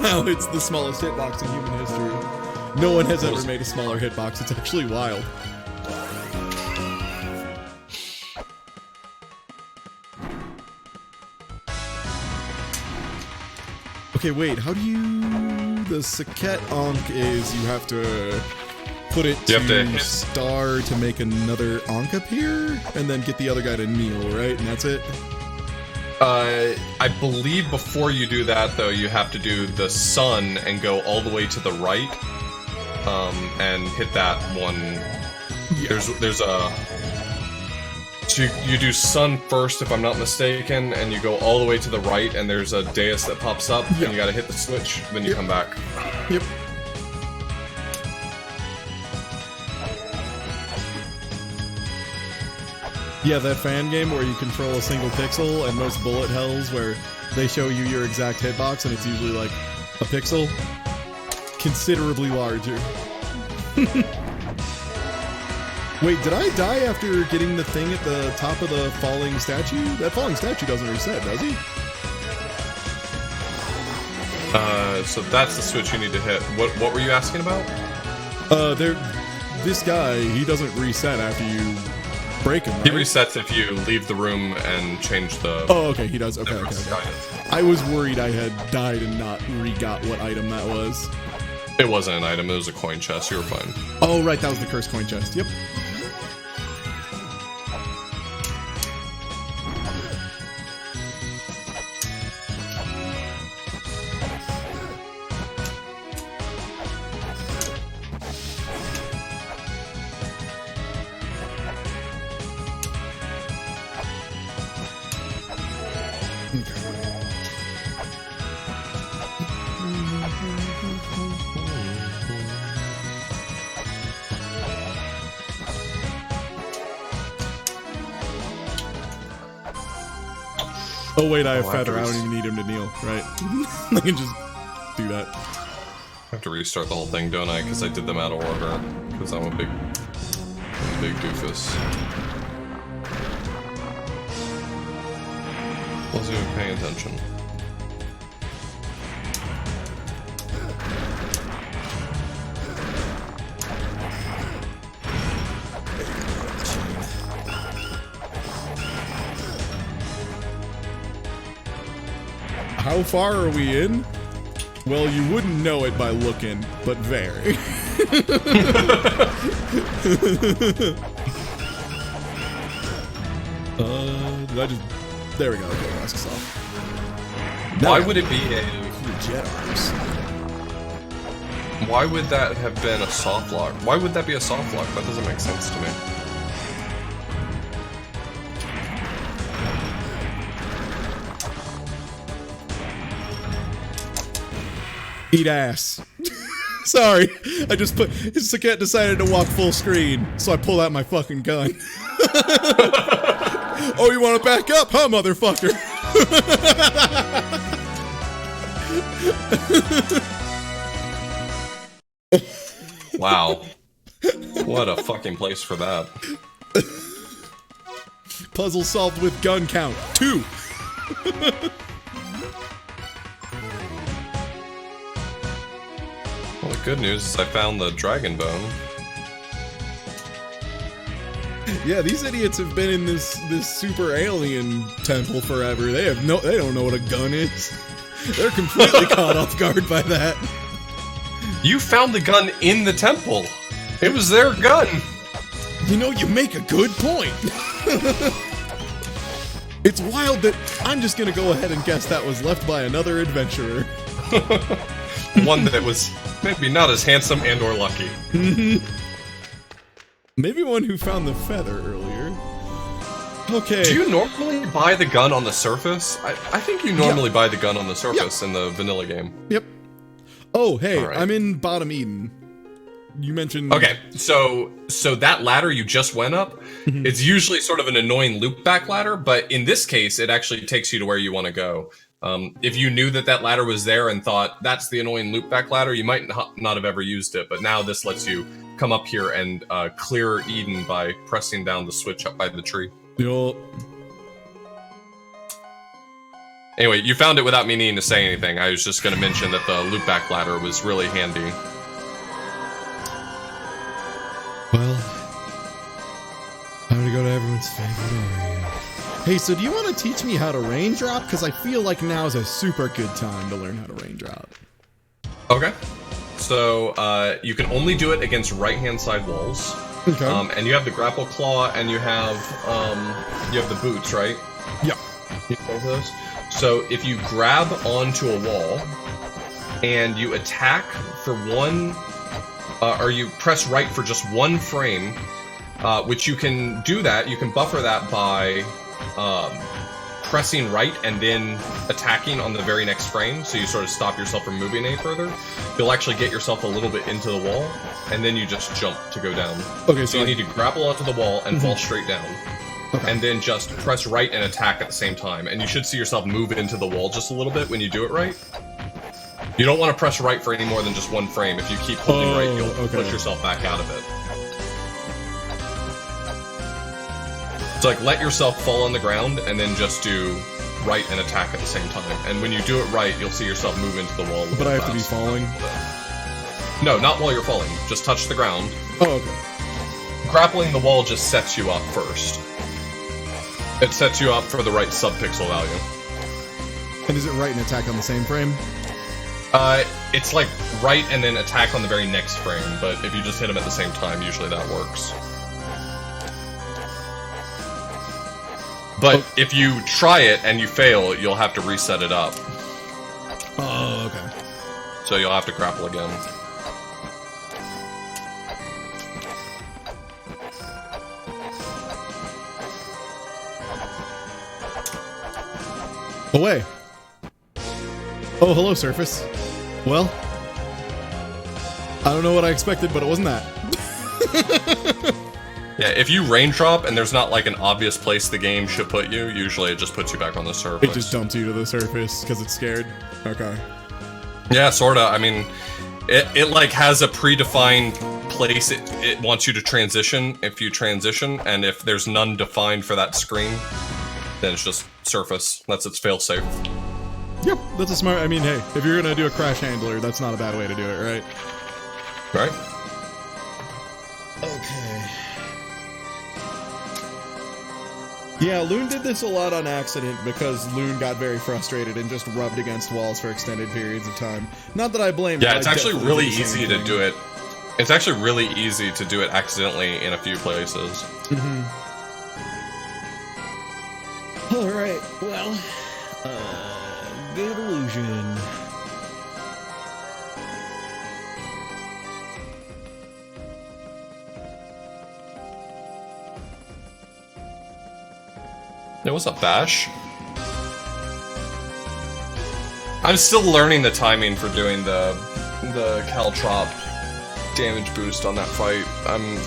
Now it's the smallest hitbox in human history. No one has ever made a smaller hitbox. It's actually wild. Okay, wait, how do you... The Saket Ankh is you have to put it to star to make another Ankh appear, and then get the other guy to kneel, right? And that's it? I believe before you do that, though, you have to do the sun and go all the way to the right, and hit that one. Yeah. There's a... So you do sun first, if I'm not mistaken, and you go all the way to the right, and there's a dais that pops up, and you gotta hit the switch, then you come back. Yep. Yeah, that fan game where you control a single pixel, and most bullet hells where they show you your exact hitbox, and it's usually like a pixel. Considerably larger. Wait, did I die after getting the thing at the top of the falling statue? That falling statue doesn't reset, does he? So that's the switch you need to hit. What were you asking about? This guy, he doesn't reset after you break him, right? He resets if you leave the room and change the... Oh, okay, he does. Okay. I was worried I had died and not re-got what item that was. It wasn't an item, it was a coin chest. You were fine. Oh, right, that was the cursed coin chest. Yep. Oh wait, I have feather. I don't even need him to kneel, right? I can just do that. I have to restart the whole thing, don't I? Because I did them out of order. Because I'm a big doofus. Wasn't even paying attention. How far are we in? Well, you wouldn't know it by looking, but very. Did I just... There we go. Okay, masks off. Why would it be a... Jet arms. Why would that have been a soft lock? Why would that be a soft lock? That doesn't make sense to me. Eat ass. Sorry, I just put... Saket decided to walk full screen, so I pull out my fucking gun. Oh, you want to back up, huh, motherfucker? Wow. What a fucking place for that. Puzzle solved with gun count 2. Well, the good news is I found the dragon bone. Yeah, these idiots have been in this super alien temple forever. They don't know what a gun is. They're completely caught off guard by that. You found the gun in the temple. It was their gun. You know, you make a good point. It's wild that I'm just gonna go ahead and guess that was left by another adventurer. One that was maybe not as handsome and or lucky. Maybe one who found the feather earlier. Okay. Do you normally buy the gun on the surface? I think you normally buy the gun on the surface in the vanilla game. Yep. Oh, hey, right. I'm in Bottom Eden. You mentioned... Okay, so that ladder you just went up, it's usually sort of an annoying loop-back ladder, but in this case, it actually takes you to where you want to go. If you knew that ladder was there and thought, that's the annoying loop-back ladder, you might not have ever used it, but now this lets you come up here and clear Eden by pressing down the switch up by the tree. Yup. Anyway, you found it without me needing to say anything. I was just going to mention that the loop-back ladder was really handy. Well, I'm gonna go to everyone's favorite area. Hey, so do you want to teach me how to raindrop? Because I feel like now is a super good time to learn how to raindrop. Okay. So, you can only do it against right-hand side walls. Okay. And you have the grapple claw, and you have the boots, right? Yeah. Both of those. So if you grab onto a wall and you attack for one, or you press right for just one frame, which you can do that, you can buffer that by pressing right and then attacking on the very next frame, so you sort of stop yourself from moving any further. You'll actually get yourself a little bit into the wall, and then you just jump to go down. Okay, so you need to grapple onto the wall and fall straight down. Okay. And then just press right and attack at the same time. And you should see yourself move into the wall just a little bit when you do it right. You don't want to press right for any more than just one frame. If you keep holding right, you'll push yourself back out of it. So like, let yourself fall on the ground and then just do right and attack at the same time. And when you do it right, you'll see yourself move into the wall. But I have to be falling? No, not while you're falling. Just touch the ground. Oh, okay. Grappling the wall just sets you up first. It sets you up for the right sub-pixel value. And is it right and attack on the same frame? It's like right and then attack on the very next frame, but if you just hit them at the same time, usually that works. But if you try it and you fail, you'll have to reset it up. Oh, okay. So you'll have to grapple again. Away. Oh, hello, Surface. Well, I don't know what I expected, but it wasn't that. Yeah, if you raindrop and there's not like an obvious place the game should put you, usually it just puts you back on the surface. It just dumps you to the surface because it's scared. Okay. Yeah, sorta. I mean, it like has a predefined place it wants you to transition if you transition, and if there's none defined for that screen, then it's just surface. That's its failsafe. Yep, that's a smart. I mean, hey, if you're gonna do a crash handler, that's not a bad way to do it, right? Right. Okay. Yeah, Loon did this a lot on accident because Loon got very frustrated and just rubbed against walls for extended periods of time. Not that I blame him. Yeah, it's actually really easy to do it. It's actually really easy to do it accidentally in a few places. Mm-hmm. All right, well, good illusion. Hey, what's up, Bash? I'm still learning the timing for doing the Caltrop damage boost on that fight. I'm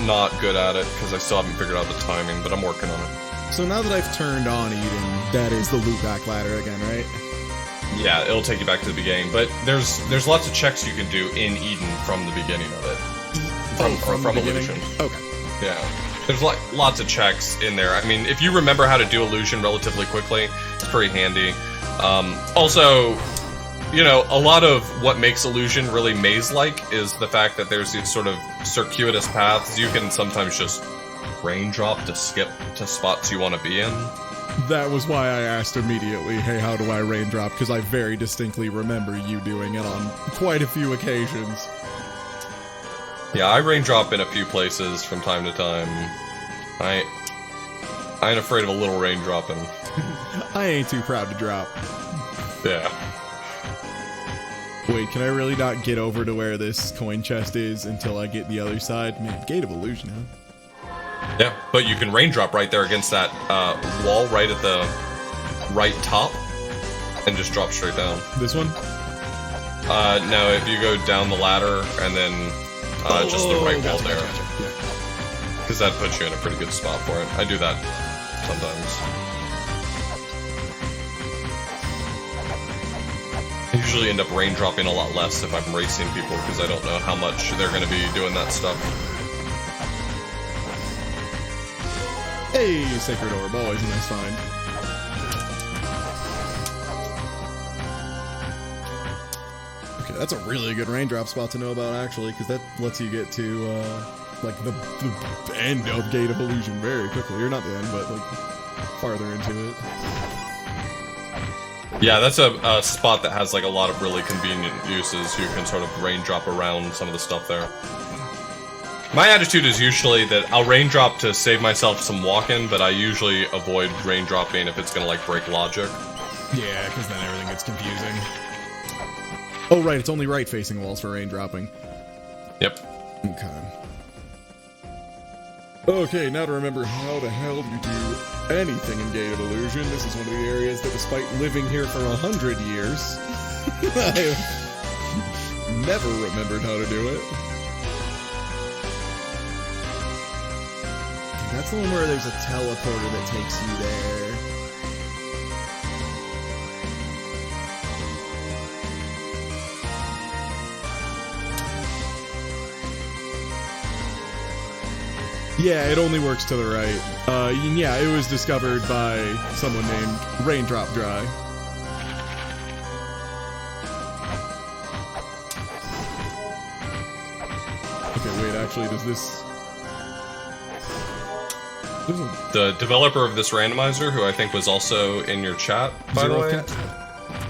not good at it because I still haven't figured out the timing, but I'm working on it. So now that I've turned on Eden, that is the loop back ladder again, right? Yeah, it'll take you back to the beginning, but there's lots of checks you can do in Eden from the beginning of it. From Illusion. Okay. Yeah. There's lots of checks in there. I mean, if you remember how to do Illusion relatively quickly, it's pretty handy. Also, you know, a lot of what makes Illusion really maze-like is the fact that there's these sort of circuitous paths. You can sometimes just raindrop to skip to spots you want to be in. That was why I asked immediately, hey, how do I raindrop? Because I very distinctly remember you doing it on quite a few occasions. Yeah, I raindrop in a few places from time to time. I ain't afraid of a little raindropping. I ain't too proud to drop. Yeah. Wait, can I really not get over to where this coin chest is until I get the other side? Man, Gate of Illusion, huh? Yeah, but you can raindrop right there against that wall right at the right top and just drop straight down. This one? No, if you go down the ladder and then just the right wall there. Gotcha. Yeah. Because that puts you in a pretty good spot for it. I do that sometimes. I usually end up raindropping a lot less if I'm racing people because I don't know how much they're going to be doing that stuff. Hey, Sacred Orb, always a nice find. Okay, that's a really good raindrop spot to know about, actually, because that lets you get to, like, the end of Gate of Illusion very quickly. Or not the end, but, like, farther into it. Yeah, that's a spot that has, like, a lot of really convenient uses. You can sort of raindrop around some of the stuff there. My attitude is usually that I'll raindrop to save myself some walking, but I usually avoid raindropping if it's gonna, like, break logic. Yeah, because then everything gets confusing. Oh, right, it's only right-facing walls for raindropping. Yep. Okay. Okay, now to remember how the hell you do anything in Gate of Illusion. This is one of the areas that, despite living here for 100 years, I have never remembered how to do it. That's the one where there's a teleporter that takes you there. Yeah, it only works to the right. Yeah, it was discovered by someone named Raindrop Dry. Okay, wait, actually, does this... The developer of this randomizer, who I think was also in your chat, by the way. Cat?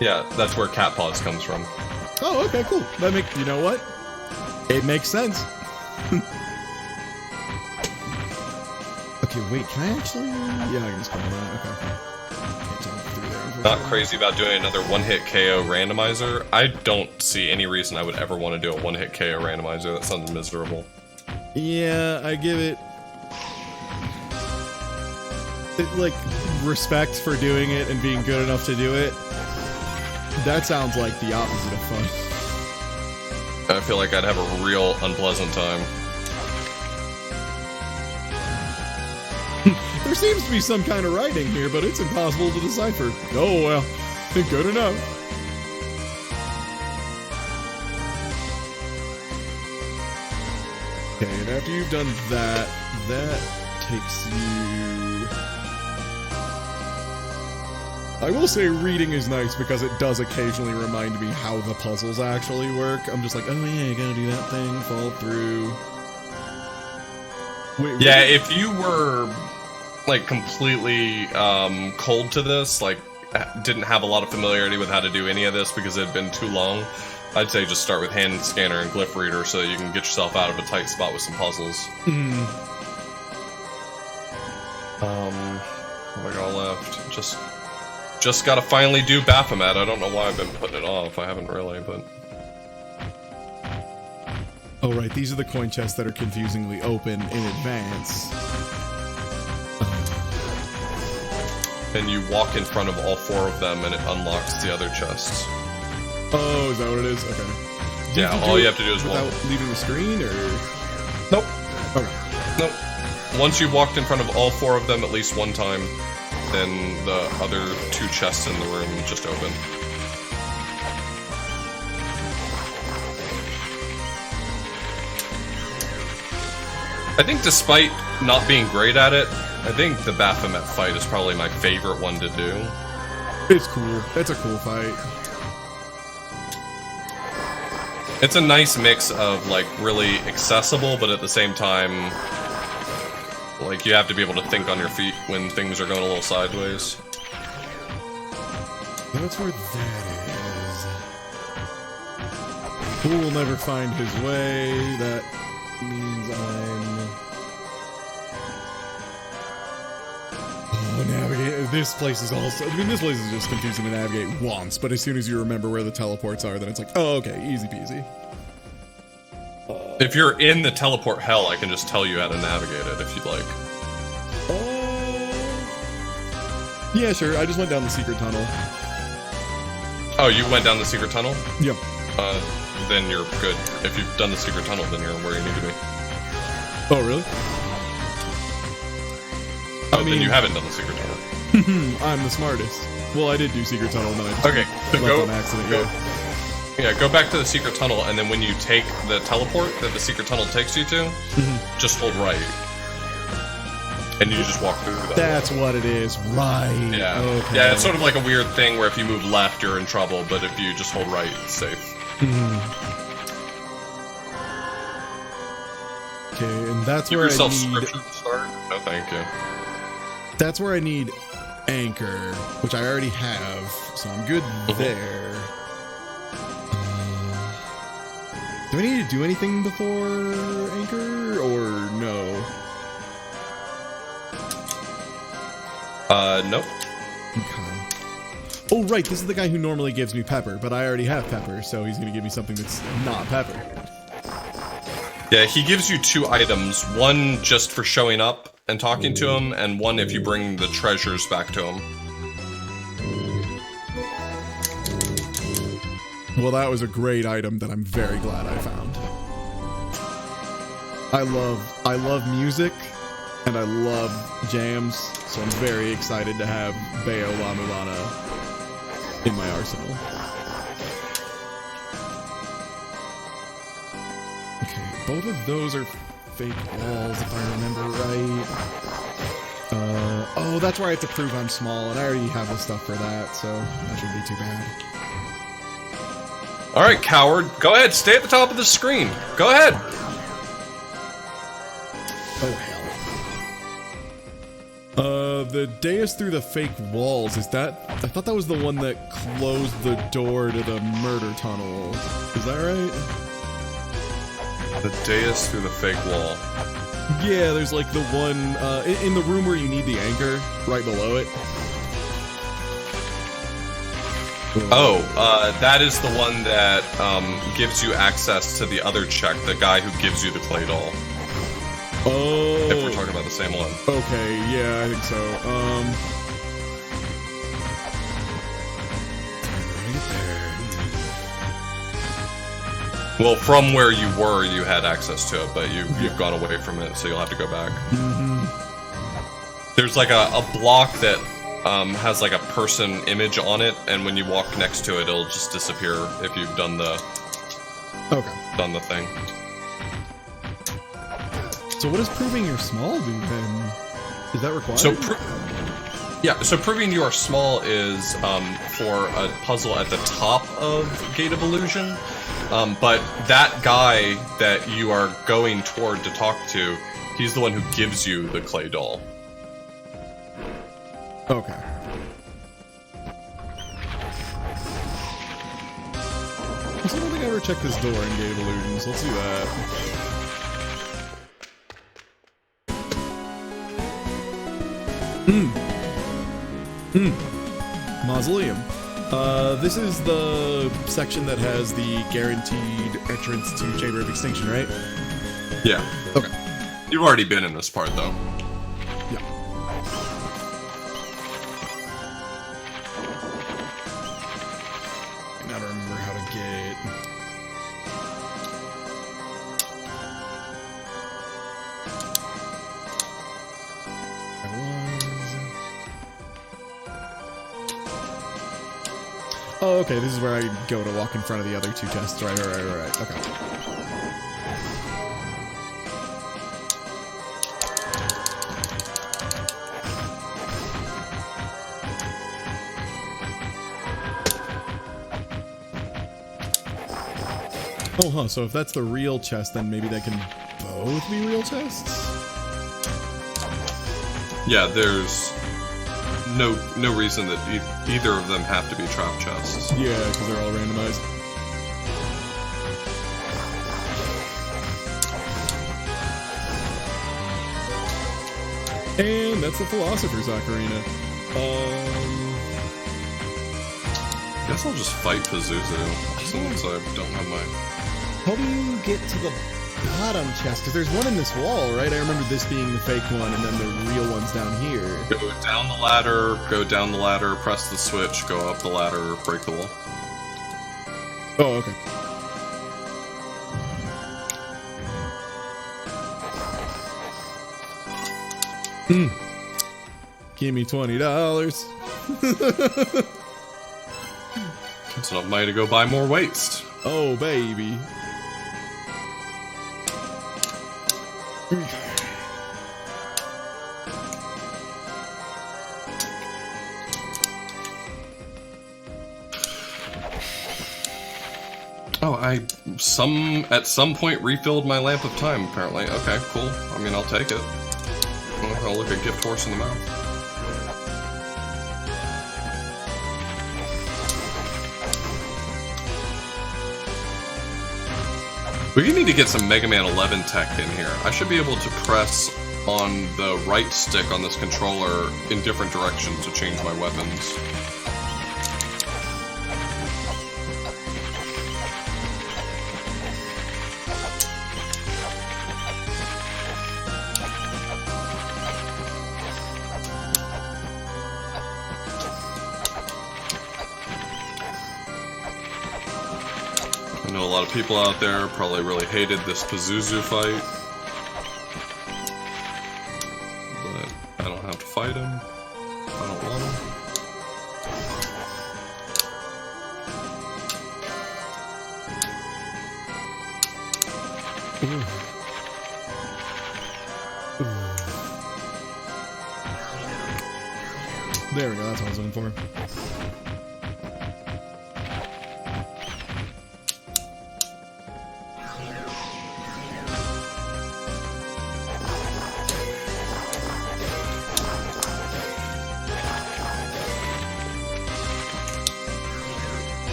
Yeah, that's where Cat Paws comes from. Oh, okay, cool. That makes, you know what? It makes sense. Okay, wait, can I actually? Yeah, I can just put it on. Okay. Can't jump through there. Not crazy about doing another one-hit KO randomizer. I don't see any reason I would ever want to do a one-hit KO randomizer. That sounds miserable. Yeah, I give it like respect for doing it and being good enough to do it. That sounds like the opposite of fun. I feel like I'd have a real unpleasant time. There seems to be some kind of writing here, but it's impossible to decipher. Oh well, good enough. Okay, and after you've done that, that takes you... I will say reading is nice because it does occasionally remind me how the puzzles actually work. I'm just like, oh yeah, you gotta do that thing, fall through. Wait, yeah, if you were like completely cold to this, like didn't have a lot of familiarity with how to do any of this because it had been too long, I'd say just start with hand scanner and glyph reader so that you can get yourself out of a tight spot with some puzzles. What have I got left? Just gotta finally do Baphomet. I don't know why I've been putting it off. I haven't really, but... Oh right, these are the coin chests that are confusingly open in advance. And you walk in front of all 4 of them and it unlocks the other chests. Oh, is that what it is? Okay. Yeah, all you have to do is walk. Without leaving the screen, or...? Nope. Okay. Nope. Once you've walked in front of all 4 of them at least one time, then the other 2 chests in the room just open. I think despite not being great at it, I think the Baphomet fight is probably my favorite one to do. It's cool. It's a cool fight. It's a nice mix of, like, really accessible, but at the same time, like, you have to be able to think on your feet when things are going a little sideways. That's where that is. Who will never find his way? That means Oh, navigate. This place is also... I mean, this place is just confusing to navigate once, but as soon as you remember where the teleports are, then it's like, oh, okay, easy peasy. If you're in the teleport hell, I can just tell you how to navigate it if you'd like. Yeah, sure. I just went down the secret tunnel. Oh, you went down the secret tunnel? Yep. Then you're good. If you've done the secret tunnel, then you're where you need to be. Oh, really? Oh, then you haven't done the secret tunnel. I'm the smartest. Well, I did do secret tunnel, and then I just okay, left on accident. Yeah, go back to the secret tunnel, and then when you take the teleport that the secret tunnel takes you to, just hold right. And you just walk through that. That's what it is, right. Yeah. Okay. Yeah, it's sort of like a weird thing where if you move left, you're in trouble, but if you just hold right, it's safe. Okay, and that's Give where yourself I need... scripture to start? No, thank you. That's where I need anchor, which I already have, so I'm good there. Do I need to do anything before anchor, or no? Nope. Okay. Oh, right, this is the guy who normally gives me pepper, but I already have pepper, so he's gonna give me something that's not pepper. Yeah, he gives you 2 items, one just for showing up and talking to him, and one if you bring the treasures back to him. Well, that was a great item that I'm very glad I found. I love music, and I love jams, so I'm very excited to have Bayo La Mulana in my arsenal. Okay, both of those are fake walls, if I remember right. Oh, that's where I have to prove I'm small, and I already have the stuff for that, so that shouldn't be too bad. Alright, coward. Go ahead, stay at the top of the screen. Go ahead. Oh, hell. The dais through the fake walls, is that... I thought that was the one that closed the door to the murder tunnel. Is that right? The dais through the fake wall. Yeah, there's like the one, in the room where you need the anchor, right below it. Oh, that is the one that gives you access to the other check, the guy who gives you the clay doll. Oh. If we're talking about the same one. Okay, yeah, I think so. Well, from where you were, you had access to it, but you've gone away from it, so you'll have to go back. There's like a block that has like a person image on it, and when you walk next to it, it'll just disappear if you've done the thing. So what does proving you're small do then? Is that required? So proving you are small is for a puzzle at the top of Gate of Illusion, but that guy that you are going toward to talk to, he's the one who gives you the clay doll. Okay. I don't think I ever checked this door in Gate of Illusions. Let's do that. Mausoleum. This is the section that has the guaranteed entrance to Chamber of Extinction, right? Yeah. Okay. You've already been in this part, though. Yeah. I gotta remember how to get... Oh, okay, this is where I go to walk in front of the other two chests. Right, okay. Oh, huh, so if that's the real chest, then maybe they can both be real chests? Yeah, there's no reason that either of them have to be trap chests. Yeah, because they're all randomized. And that's the Philosopher's Ocarina. I guess I'll just fight Pazuzu, since I don't have my... How do you get to the bottom chest? Because there's one in this wall, right? I remember this being the fake one, and then the real one's down here. Go down the ladder, press the switch, go up the ladder, break the wall. Oh, okay. Give me $20. That's enough money to go buy more weights. Oh, baby. Oh, at some point refilled my lamp of time, apparently. Okay, cool. I mean, I'll take it. I'll look a gift horse in the mouth. We need to get some Mega Man 11 tech in here. I should be able to press on the right stick on this controller in different directions to change my weapons. I know a lot of people out there probably really hated this Pazuzu fight. But I don't have to fight him. I don't want him. There we go, that's what I was looking for.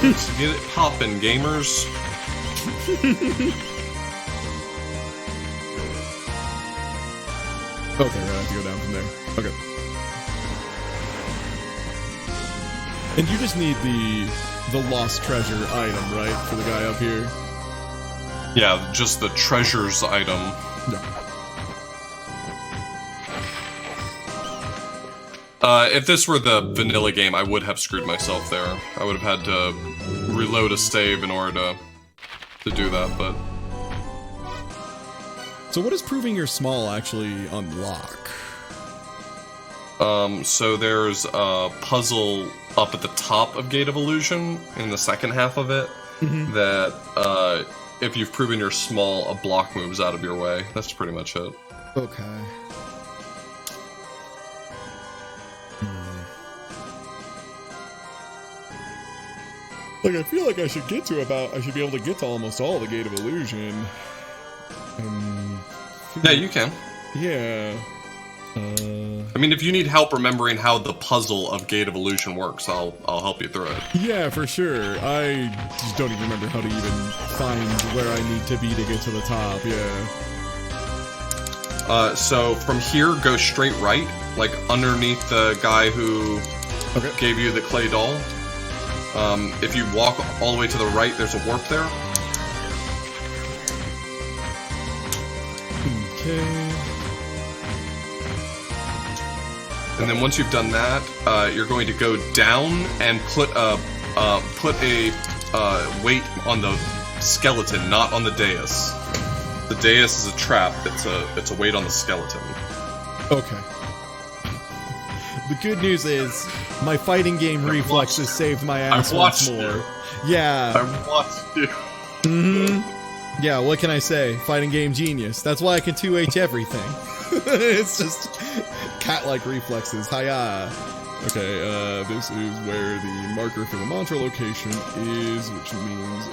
Let's get it poppin', gamers. Okay, we're gonna have to go down from there. Okay. And you just need the lost treasure item, right? For the guy up here? Yeah, just the treasures item. No. If this were the vanilla game, I would have screwed myself there. I would have had to reload a stave in order to do that, but So what does proving you're small actually unlock? So there's a puzzle up at the top of Gate of Illusion in the second half of it that if you've proven you're small, a block moves out of your way. That's pretty much it. Okay. Like, I feel like I should be able to get to almost all the Gate of Illusion. Yeah, you can. Yeah. I mean, if you need help remembering how the puzzle of Gate of Illusion works, I'll help you through it. Yeah, for sure. I just don't even remember how to even find where I need to be to get to the top, yeah. So from here, go straight right, like underneath the guy who gave you the clay doll. If you walk all the way to the right, there's a warp there. Okay. And then once you've done that, you're going to go down and put a weight on the skeleton, not on the dais. The dais is a trap. It's a weight on the skeleton. Okay. The good news is my fighting game reflexes saved my ass once more. Yeah. I watched you. Yeah, what can I say? Fighting game genius. That's why I can 2H everything. It's just cat-like reflexes. Hiya. Okay, this is where the marker for the mantra location is, which means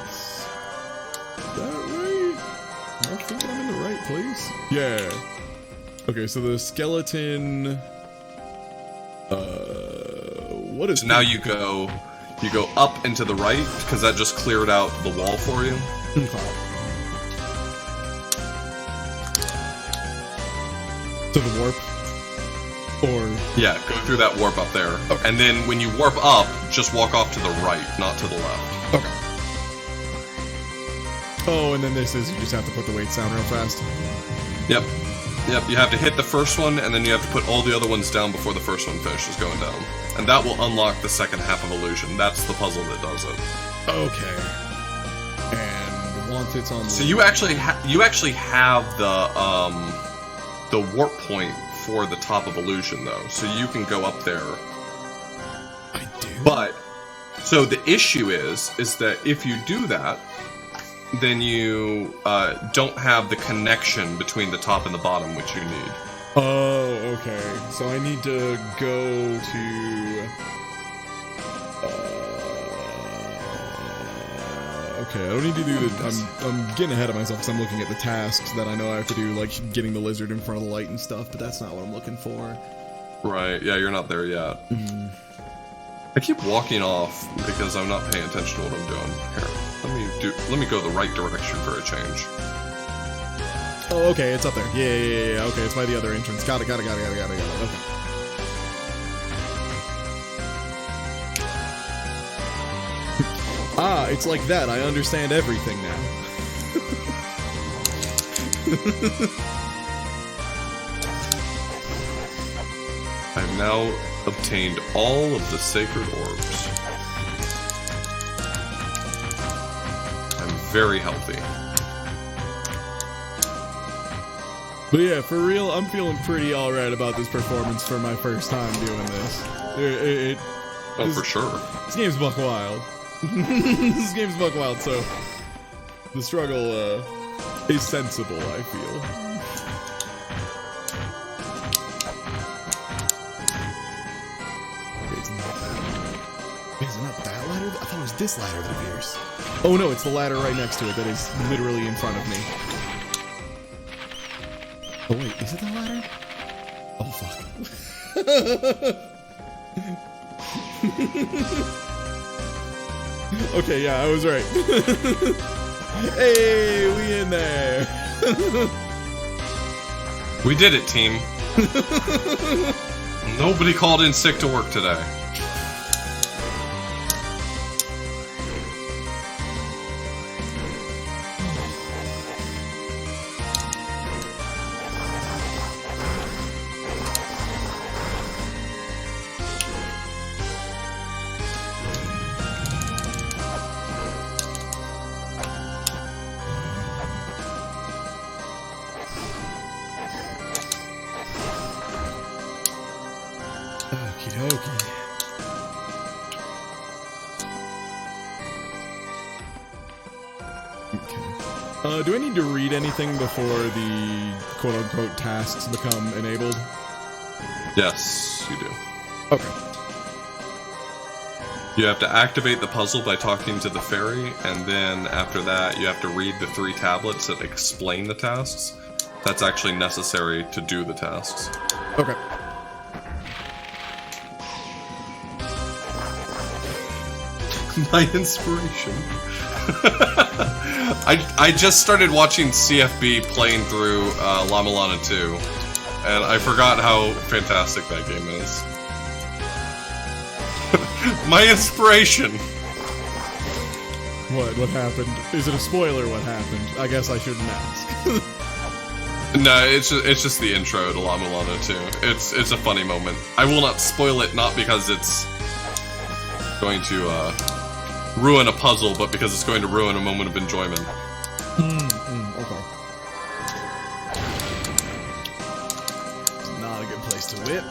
it's that right? Am I thinking I'm in the right place? Yeah. Okay, so the skeleton. What is? So now you go up and to the right because that just cleared out the wall for you. Okay. To the warp? Or... Yeah, go through that warp up there. Okay. And then when you warp up, just walk off to the right, not to the left. Okay. Oh, and then this is, you just have to put the weights down real fast. Yep. Yep, you have to hit the first one, and then you have to put all the other ones down before the first one finishes going down. And that will unlock the second half of Illusion. That's the puzzle that does it. Okay. And once it's on the... So you actually have the warp point for the top of Illusion, though, so you can go up there. I do? But, so the issue is that if you do that, then you don't have the connection between the top and the bottom, which you need. Oh, okay. So I need to go to... okay, I don't need to do the... I'm getting ahead of myself because I'm looking at the tasks that I know I have to do, like getting the lizard in front of the light and stuff, but that's not what I'm looking for. Right, yeah, you're not there yet. I keep walking off because I'm not paying attention to what I'm doing. Here, let me go the right direction for a change. Oh, okay, it's up there. Yeah. Okay, it's by the other entrance. Got it. Okay. Ah, it's like that. I understand everything now. I've now obtained all of the sacred orbs. I'm very healthy. But yeah, for real, I'm feeling pretty alright about this performance for my first time doing this. For sure. This game's buck wild. This game's buck wild, so the struggle is sensible, I feel. Wait, is it not that ladder? I thought it was this ladder that appears. Oh no, it's the ladder right next to it that is literally in front of me. Oh wait, is it the ladder? Oh fuck. Okay, yeah, I was right. Hey, we in there. We did it, team. Nobody called in sick to work today. dokie. Okay. Do I need to read anything before the quote-unquote tasks become enabled? Yes, you do. Okay. You have to activate the puzzle by talking to the fairy, and then after that, you have to read the 3 tablets that explain the tasks. That's actually necessary to do the tasks. Okay. My inspiration. I just started watching CFB playing through La Mulana 2, and I forgot how fantastic that game is. My inspiration. What happened? Is it a spoiler what happened? I guess I shouldn't ask. No, it's just the intro to La Mulana 2. It's a funny moment. I will not spoil it, not because it's going to ruin a puzzle, but because it's going to ruin a moment of enjoyment. Okay. It's not a good place to whip.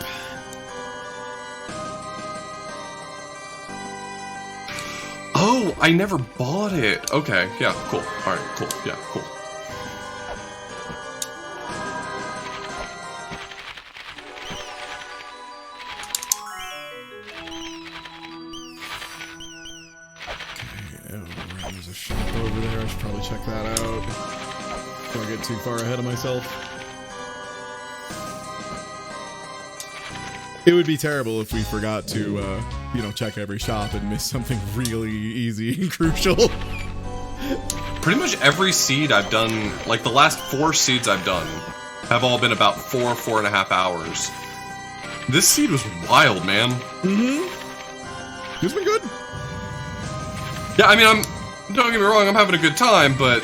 Oh, I never bought it. Okay, yeah, cool. Alright, cool. Yeah, cool. There's a shop over there. I should probably check that out before I get too far ahead of myself. It would be terrible if we forgot to, check every shop and miss something really easy and crucial. Pretty much every seed I've done, like the last 4 seeds I've done, have all been about 4.5 hours. This seed was wild, man. Mm-hmm. It's been good. Yeah, I mean, don't get me wrong, I'm having a good time, but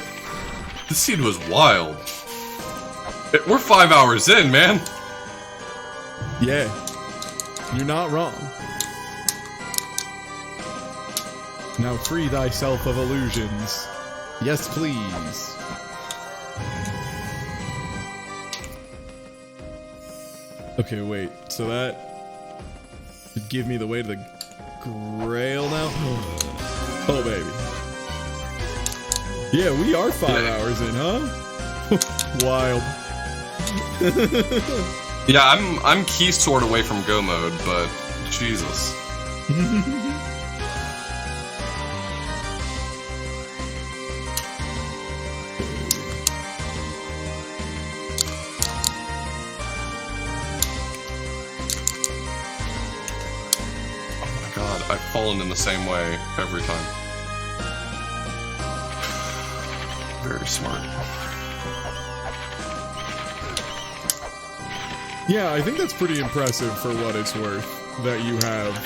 this seed was wild. We're 5 hours in, man. Yeah. You're not wrong. Now free thyself of illusions. Yes, please. Okay, wait. So that should give me the way to the Grail now? Oh, baby. Yeah, we are 5 hours in, huh? Wild. Yeah, I'm key sword away from go mode, but Jesus. Oh my god, I've fallen in the same way every time. Very smart. Yeah, I think that's pretty impressive for what it's worth, that you have,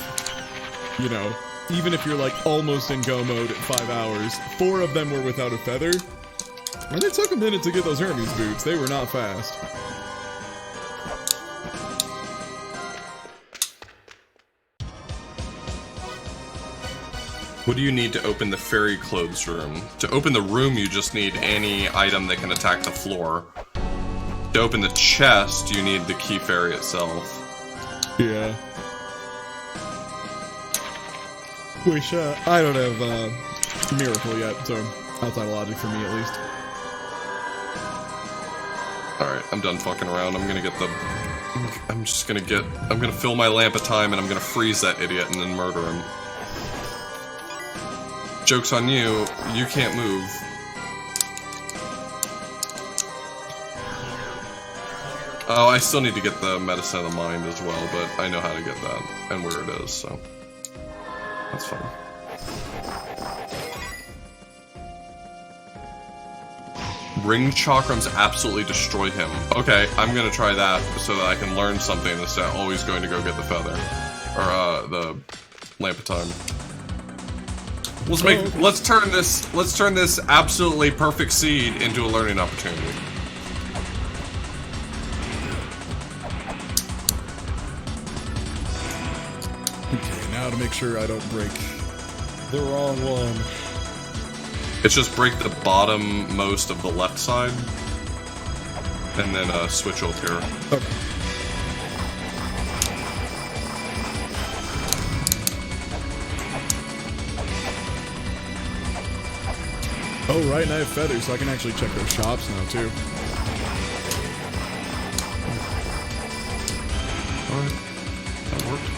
even if you're like almost in go mode at 5 hours, 4 of them were without a feather, and it took a minute to get those Hermes boots. They were not fast. What do you need to open the fairy clothes room? To open the room, you just need any item that can attack the floor. To open the chest, you need the key fairy itself. Yeah. Which, I don't have, Miracle yet, so outside of logic for me at least. Alright, I'm done fucking around. I'm gonna fill my lamp of time and I'm gonna freeze that idiot and then murder him. Joke's on you, you can't move. Oh, I still need to get the medicine of the mind as well, but I know how to get that and where it is, so that's fine. Ring chakrams absolutely destroy him. Okay, I'm gonna try that so that I can learn something instead of always going to go get the feather. Or, the lamp of time. Let's turn this absolutely perfect seed into a learning opportunity. Okay, now to make sure I don't break the wrong one. It's just break the bottom most of the left side, and then switch over here. Okay. Oh, right, and I have feathers, so I can actually check their shops now, too. Alright. That worked.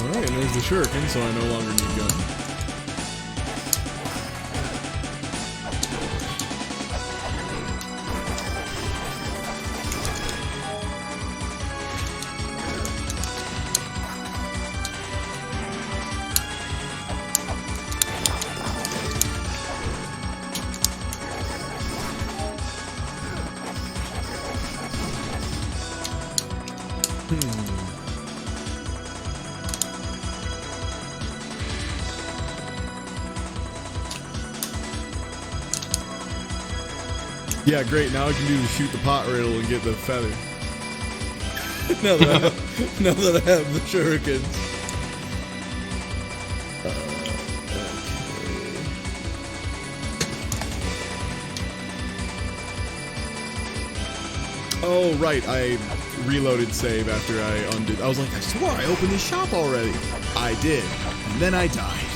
Alright, and there's the shuriken, so I no longer need gun. Yeah, great. Now I can do the shoot the pot riddle and get the feather. now that I have the shurikens. Okay. Oh, right. I reloaded save after I undid. I was like, I swore I opened this shop already. I did. And then I died.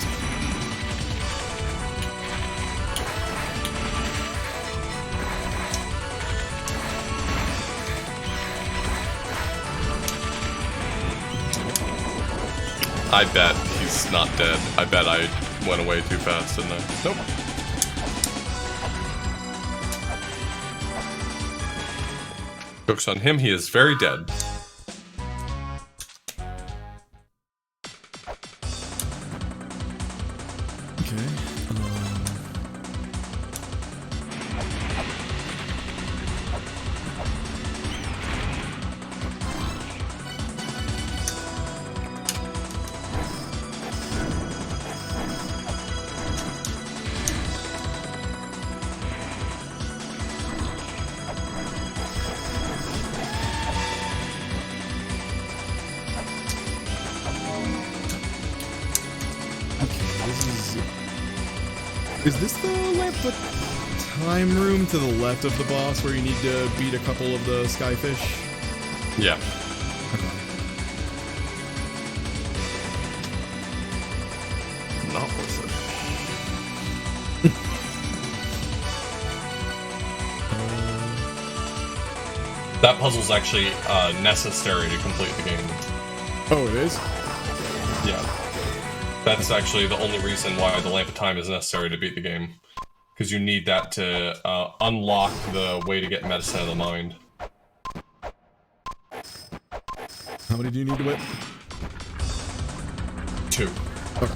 I bet he's not dead. I bet I went away too fast, didn't I? Nope. Joke's on him, he is very dead. Okay. Is this the time room to the left of the boss where you need to beat a couple of the skyfish? Yeah. Okay. Not worth it. That puzzle's actually necessary to complete the game. Oh, it is? Yeah. That's actually the only reason why the Lamp of Time is necessary to beat the game. Because you need that to unlock the way to get medicine of the mind. How many do you need to whip? 2. Okay.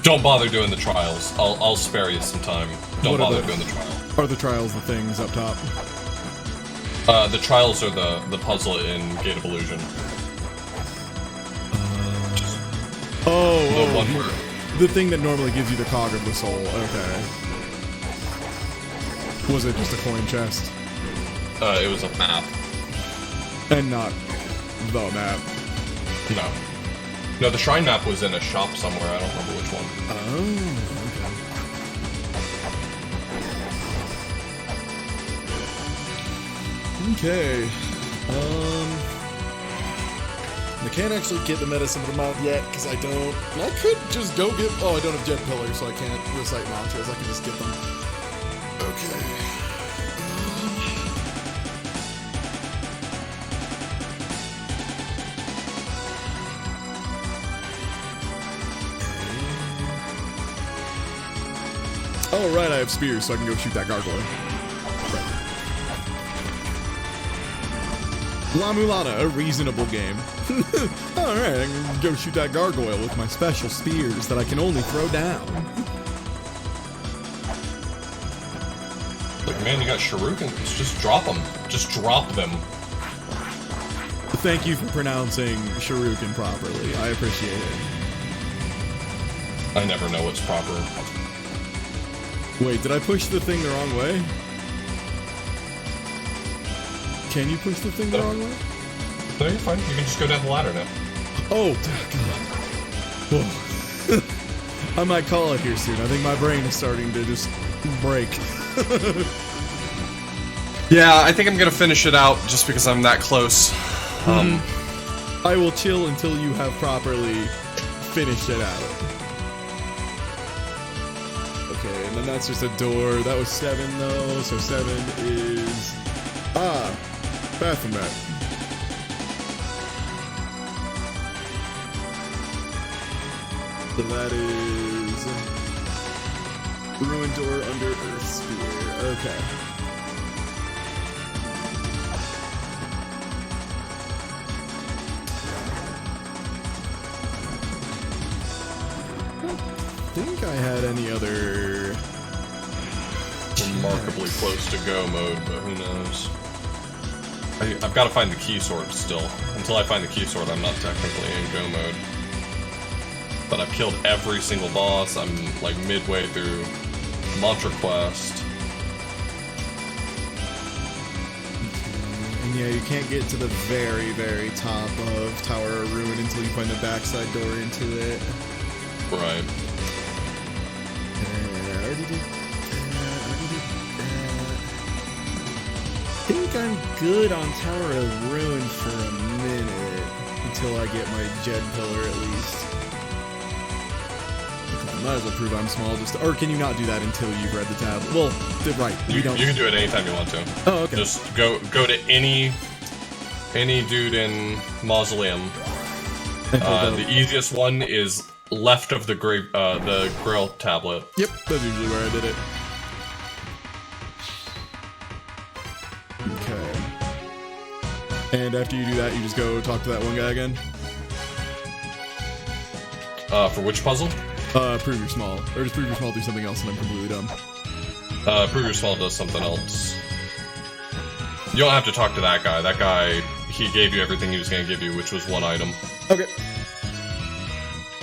Don't bother doing the trials. I'll spare you some time. Don't bother doing the trial. Are the trials the things up top? The trials are the puzzle in Gate of Illusion. The one where... The thing that normally gives you the cog of the soul. Okay. Was it just a coin chest? It was a map. And not the map. No. No, the shrine map was in a shop somewhere. I don't remember which one. Oh, okay. Okay. I can't actually get the medicine of the mouth yet because I don't. I could just go get. Oh, I don't have jet pillars, so I can't recite mantras. I can just get them. Okay. Oh, right, I have spears, so I can go shoot that gargoyle. Right. La Mulana, a reasonable game. Alright, I can go shoot that gargoyle with my special spears that I can only throw down. Like, man, you got shurikens. Just drop them. Just drop them. Thank you for pronouncing shuriken properly. I appreciate it. I never know what's proper. Wait, did I push the thing the wrong way? can you push the thing the wrong way? No, you're fine. You can just go down the ladder now. Oh, God. I might call it here soon. I think my brain is starting to just break. Yeah, I think I'm gonna finish it out just because I'm that close. I will chill until you have properly finished it out. Okay, and then that's just a door. That was 7 though, so 7 is Baphomet. So that is ruined door under Earth Sphere. Okay. I think I had any other Remarkably close to go mode, but who knows? I've got to find the key sword still. Until I find the key sword, I'm not technically in go mode. But I've killed every single boss. I'm like midway through Mantra Quest. And yeah, you can't get to the very, very top of Tower of Ruin until you find the backside door into it. Right. I already did that. I think I'm good on Tower of Ruin for a minute. Until I get my Jed Pillar at least. Might as well prove I'm small. Or can you not do that until you've read the tablet? Well, right. You can do it anytime you want to. Oh, okay. Just go to any dude in Mausoleum. The easiest one is left of the Grail tablet. Yep, that's usually where I did it. Okay. And after you do that, you just go talk to that one guy again? For which puzzle? Prove you're small. Or just prove you're small, do something else, and I'm completely dumb. Prove you're small does something else. You don't have to talk to that guy. That guy, he gave you everything he was going to give you, which was one item. Okay.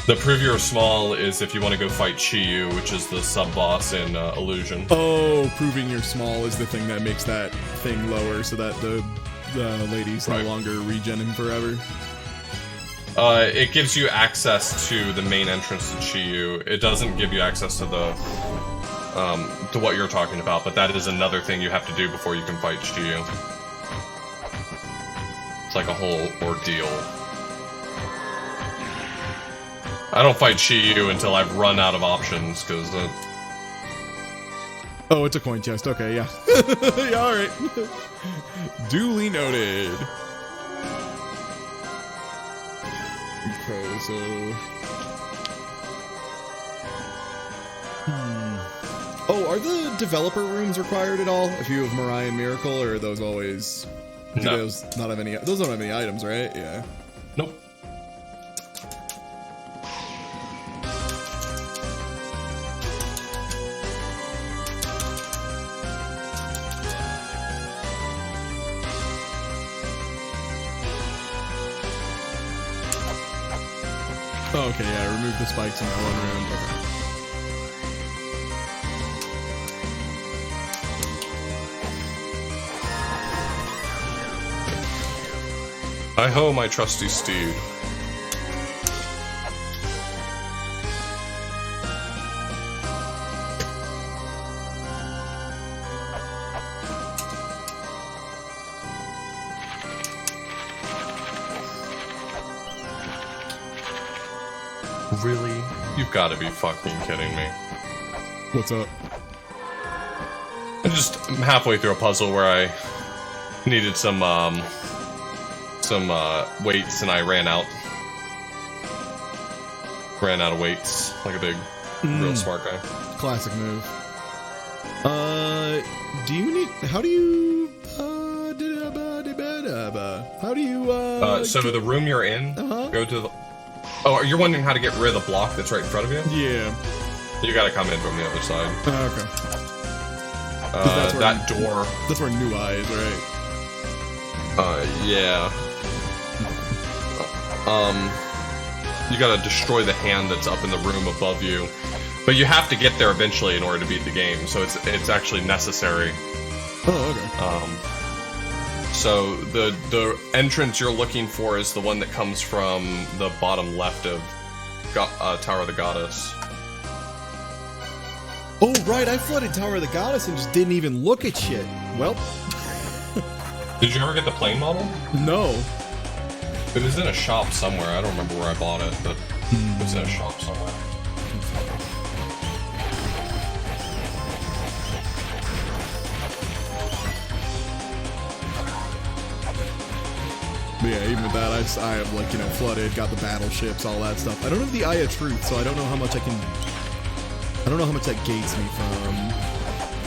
The prove you're small is if you want to go fight Chi-Yu, which is the sub-boss in Illusion. Oh, proving you're small is the thing that makes that thing lower so that the ladies no longer regen him forever. It gives you access to the main entrance to Chi-Yu. It doesn't give you access to the to what you're talking about, but that is another thing you have to do before you can fight Chi-Yu. It's like a whole ordeal. I don't fight Chi-Yu until I've run out of options, because... Oh, it's a coin chest. Okay, yeah. Yeah, alright. Duly noted. Okay, so... Oh, are the developer rooms required at all? If you have Mirai and Miracle, or are those always... No. Those not have any... Those don't have any items, right? Yeah. Nope. Oh, okay, yeah, remove the spikes in that one room. Okay. Hi-ho, my trusty steed. Really? You've got to be fucking kidding me. What's up? I'm just halfway through a puzzle where I needed some weights and I ran out. Ran out of weights, like a big, real smart guy. Classic move. Do you need... How do you... How do you, so the room you're in, go to the... Oh, you're wondering how to get rid of the block that's right in front of you? Yeah. You gotta come in from the other side. Okay. That door... That's where New Eye is, right? Yeah. You gotta destroy the hand that's up in the room above you. But you have to get there eventually in order to beat the game, so it's actually necessary. Oh, okay. So the entrance you're looking for is the one that comes from the bottom left of Tower of the Goddess. Oh, right, I flooded Tower of the Goddess and just didn't even look at shit. Well. Did you ever get the plane model? No. It was in a shop somewhere. I don't remember where I bought it, but it was in a shop somewhere. But yeah, even with that, I have, like, you know, flooded, got the battleships, all that stuff. I don't have the Eye of Truth, so I don't know how much I don't know how much that gates me from.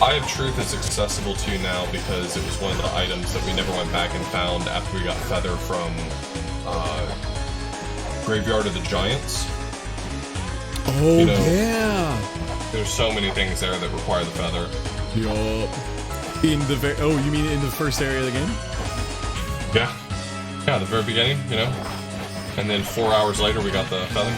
Eye of Truth is accessible to you now because it was one of the items that we never went back and found after we got Feather from Graveyard of the Giants. Oh, you know, yeah! There's so many things there that require the Feather. Yup. Oh, you mean in the first area of the game? Yeah. Yeah, the very beginning, you know? And then 4 hours later, we got the Feather.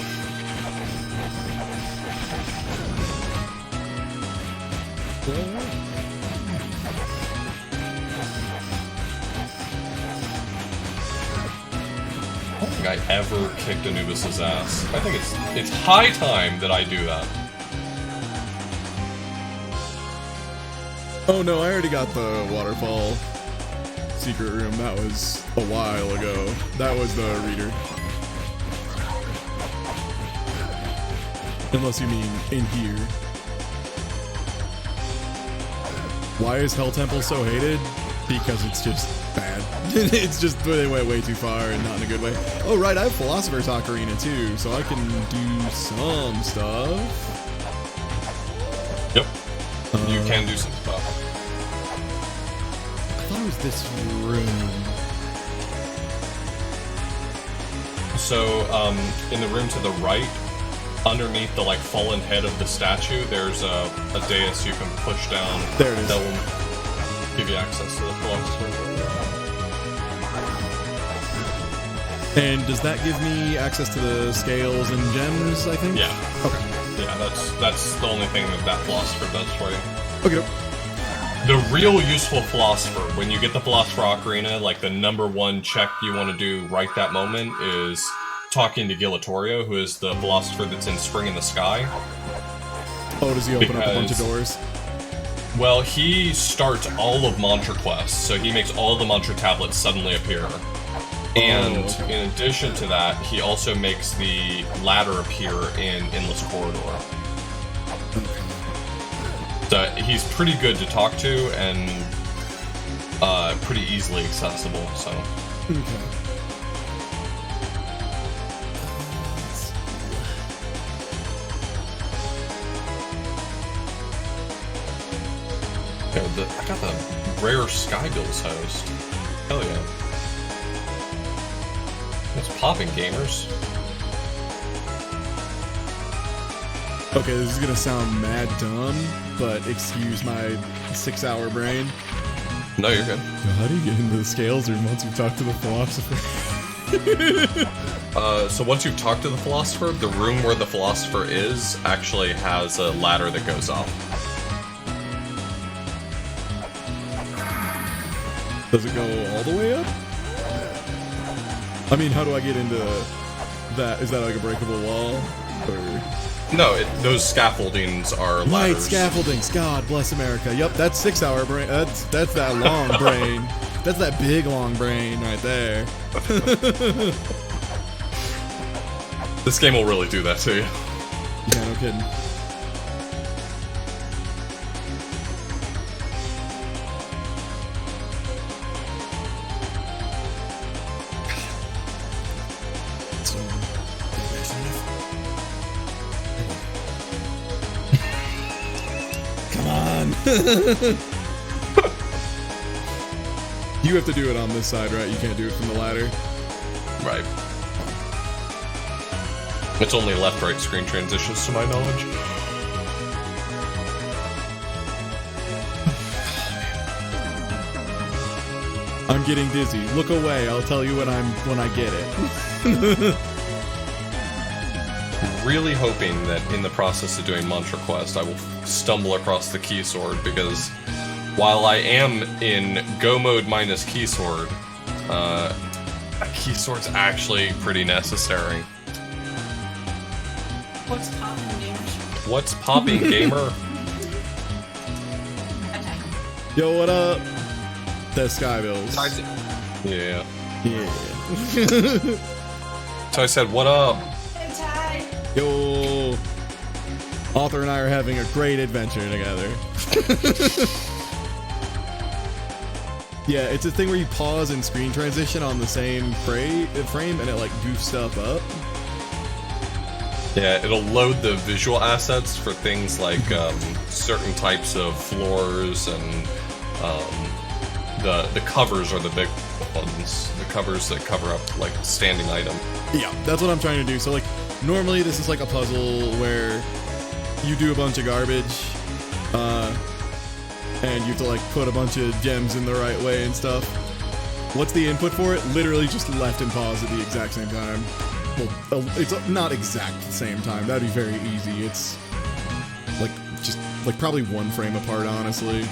I don't think I ever kicked Anubis' ass. I think it's high time that I do that. Oh no, I already got the waterfall secret room. That was a while ago. That was the reader. Unless you mean in here. Why is Hell Temple so hated? Because it's just bad. It's just, they went way too far and not in a good way. Oh right, I have Philosopher's Ocarina too, so I can do some stuff. Yep. You can do some stuff. I thought it was this room. So, in the room to the right, underneath the like fallen head of the statue, there's a dais you can push down. There it is. That will give you access to the philosopher. And does that give me access to the scales and gems, I think? Yeah. Okay. Yeah, that's the only thing that philosopher does for you. Okay. The real useful philosopher, when you get the Philosopher Ocarina, like the #1 check you want to do right that moment is talking to Gilatorio, who is the philosopher that's in Spring in the Sky. Oh, does he open up a bunch of doors? Well, he starts all of Mantra quests, so he makes all the Mantra tablets suddenly appear. And in addition to that, he also makes the ladder appear in Endless Corridor. So he's pretty good to talk to and pretty easily accessible, so. Okay. I got the rare Skybills host. Hell yeah. It's popping, gamers. Okay, this is gonna sound mad dumb, but excuse my 6-hour brain. No, you're good. How do you get into the scales room once you've talked to the philosopher? So once you've talked to the philosopher, the room where the philosopher is actually has a ladder that goes up. Does it go all the way up? I mean, how do I get into that? Is that like a breakable wall? Or... No, those scaffoldings are ladders. Right, scaffoldings. God bless America. Yep, that's 6-hour brain. That's that long brain. That's that big long brain right there. This game will really do that to you. Yeah, no kidding. You have to do it on this side, right? You can't do it from the ladder. Right. It's only left-right screen transitions, to my knowledge. I'm getting dizzy. Look away. I'll tell you when I get it. Really hoping that in the process of doing Mantra Quest, I will stumble across the key sword, because while I am in Go mode minus Keysword, Keysword's actually pretty necessary. What's poppin', gamer? What's popping, gamer? Yo, what up? That's Skybills. Yeah. Yeah. So I said, what up? Hey, Ty. Yo. Author and I are having a great adventure together. Yeah, it's a thing where you pause and screen transition on the same frame and it like goofs stuff up. Yeah, it'll load the visual assets for things like certain types of floors and the covers are the big ones. The covers that cover up like standing item. Yeah, that's what I'm trying to do. So like normally this is like a puzzle where you do a bunch of garbage and you have to like put a bunch of gems in the right way and stuff. What's the input for it? Literally just left and pause at the exact same time. Well, it's not exact the same time. That'd be very easy. It's like just like probably one frame apart, honestly.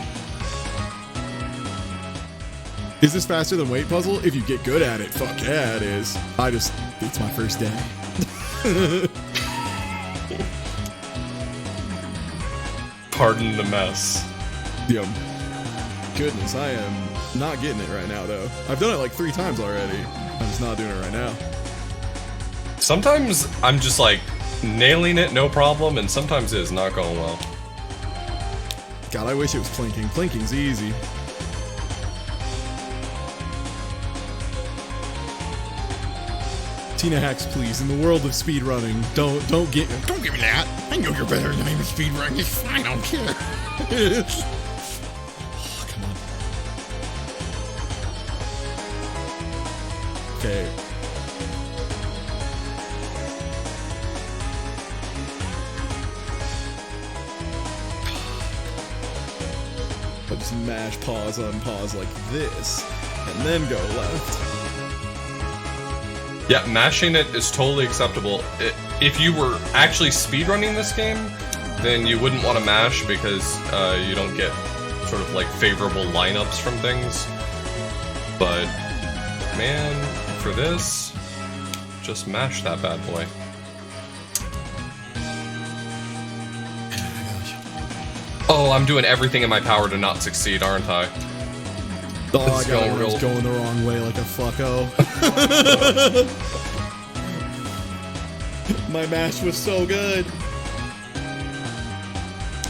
Is this faster than Weight Puzzle? If you get good at it, fuck yeah, it is. It's my first day. Pardon the mess. Yo, goodness, I am not getting it right now, though. I've done it like 3 times already. I'm just not doing it right now. Sometimes I'm just like nailing it, no problem, and sometimes it is not going well. God, I wish it was plinking. Plinking's easy. Tina Hacks, please. In the world of speedrunning, don't give me that. I know you're better than me with speedrunning. It's fine, I don't care. Oh, come on. Okay. I'll just mash pause, unpause like this, and then go left. Yeah, mashing it is totally acceptable. If you were actually speedrunning this game, then you wouldn't want to mash because you don't get sort of like favorable lineups from things. But man, for this, just mash that bad boy. Oh, I'm doing everything in my power to not succeed, aren't I? Oh, I got it going the wrong way like a fucko. My mash was so good.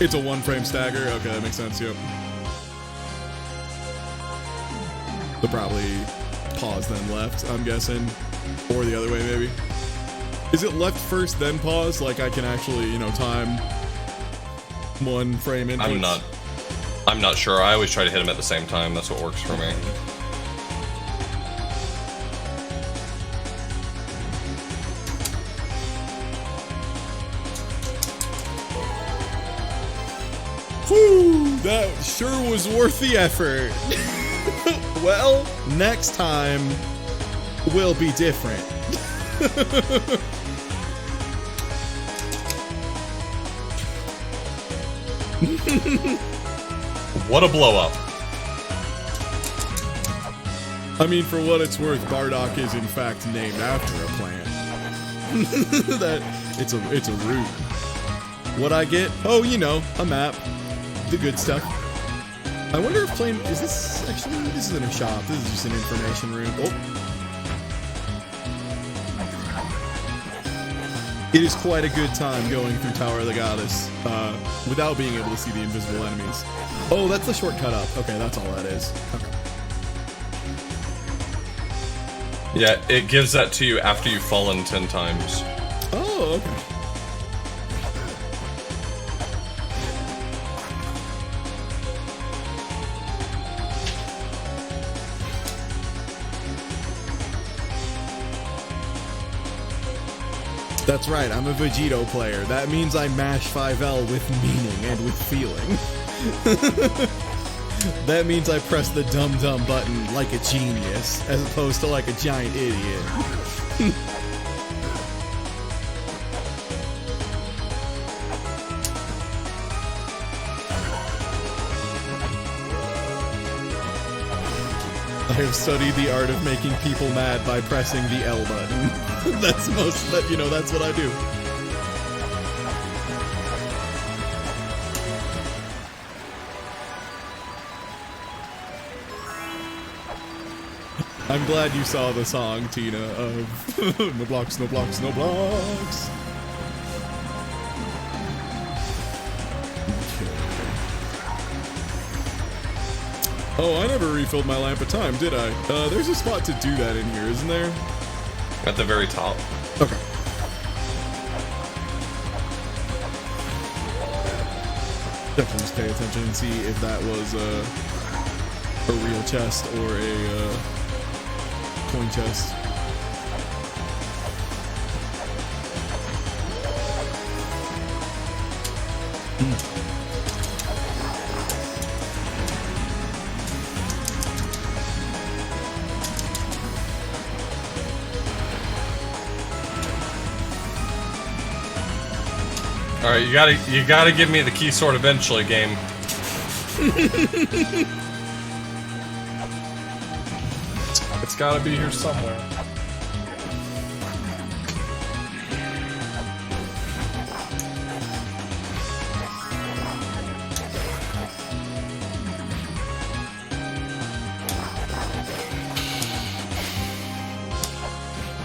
It's a 1-frame stagger. Okay, that makes sense, yep. They'll probably pause then left, I'm guessing. Or the other way, maybe. Is it left first, then pause? Like I can actually, you know, time 1 frame inputs? I'm not sure. I always try to hit them at the same time. That's what works for me. Whew, that sure was worth the effort. Well, next time will be different. What a blow up. I mean, for what it's worth, Bardock is in fact named after a plant. It's a root. What I get? Oh, you know, a map. The good stuff. I wonder if playing... this isn't a shop. This is just an information room. Oh. It is quite a good time going through Tower of the Goddess without being able to see the invisible enemies. Oh, that's the shortcut up. Okay, that's all that is. Okay. Yeah, it gives that to you after you've fallen 10 times. Oh, okay. That's right, I'm a Vegito player. That means I mash 5L with meaning and with feeling. That means I press the dumb button like a genius, as opposed to like a giant idiot. have studied the art of making people mad by pressing the L button. That's that's what I do. I'm glad you saw the song, Tina, of no blocks, no blocks, no blocks. Oh, I never refilled my lamp of time, did I? There's a spot to do that in here, isn't there? At the very top. Okay. Definitely just pay attention and see if that was a real chest or a coin chest. All right, you gotta give me the key sword eventually, game. It's gotta be here somewhere.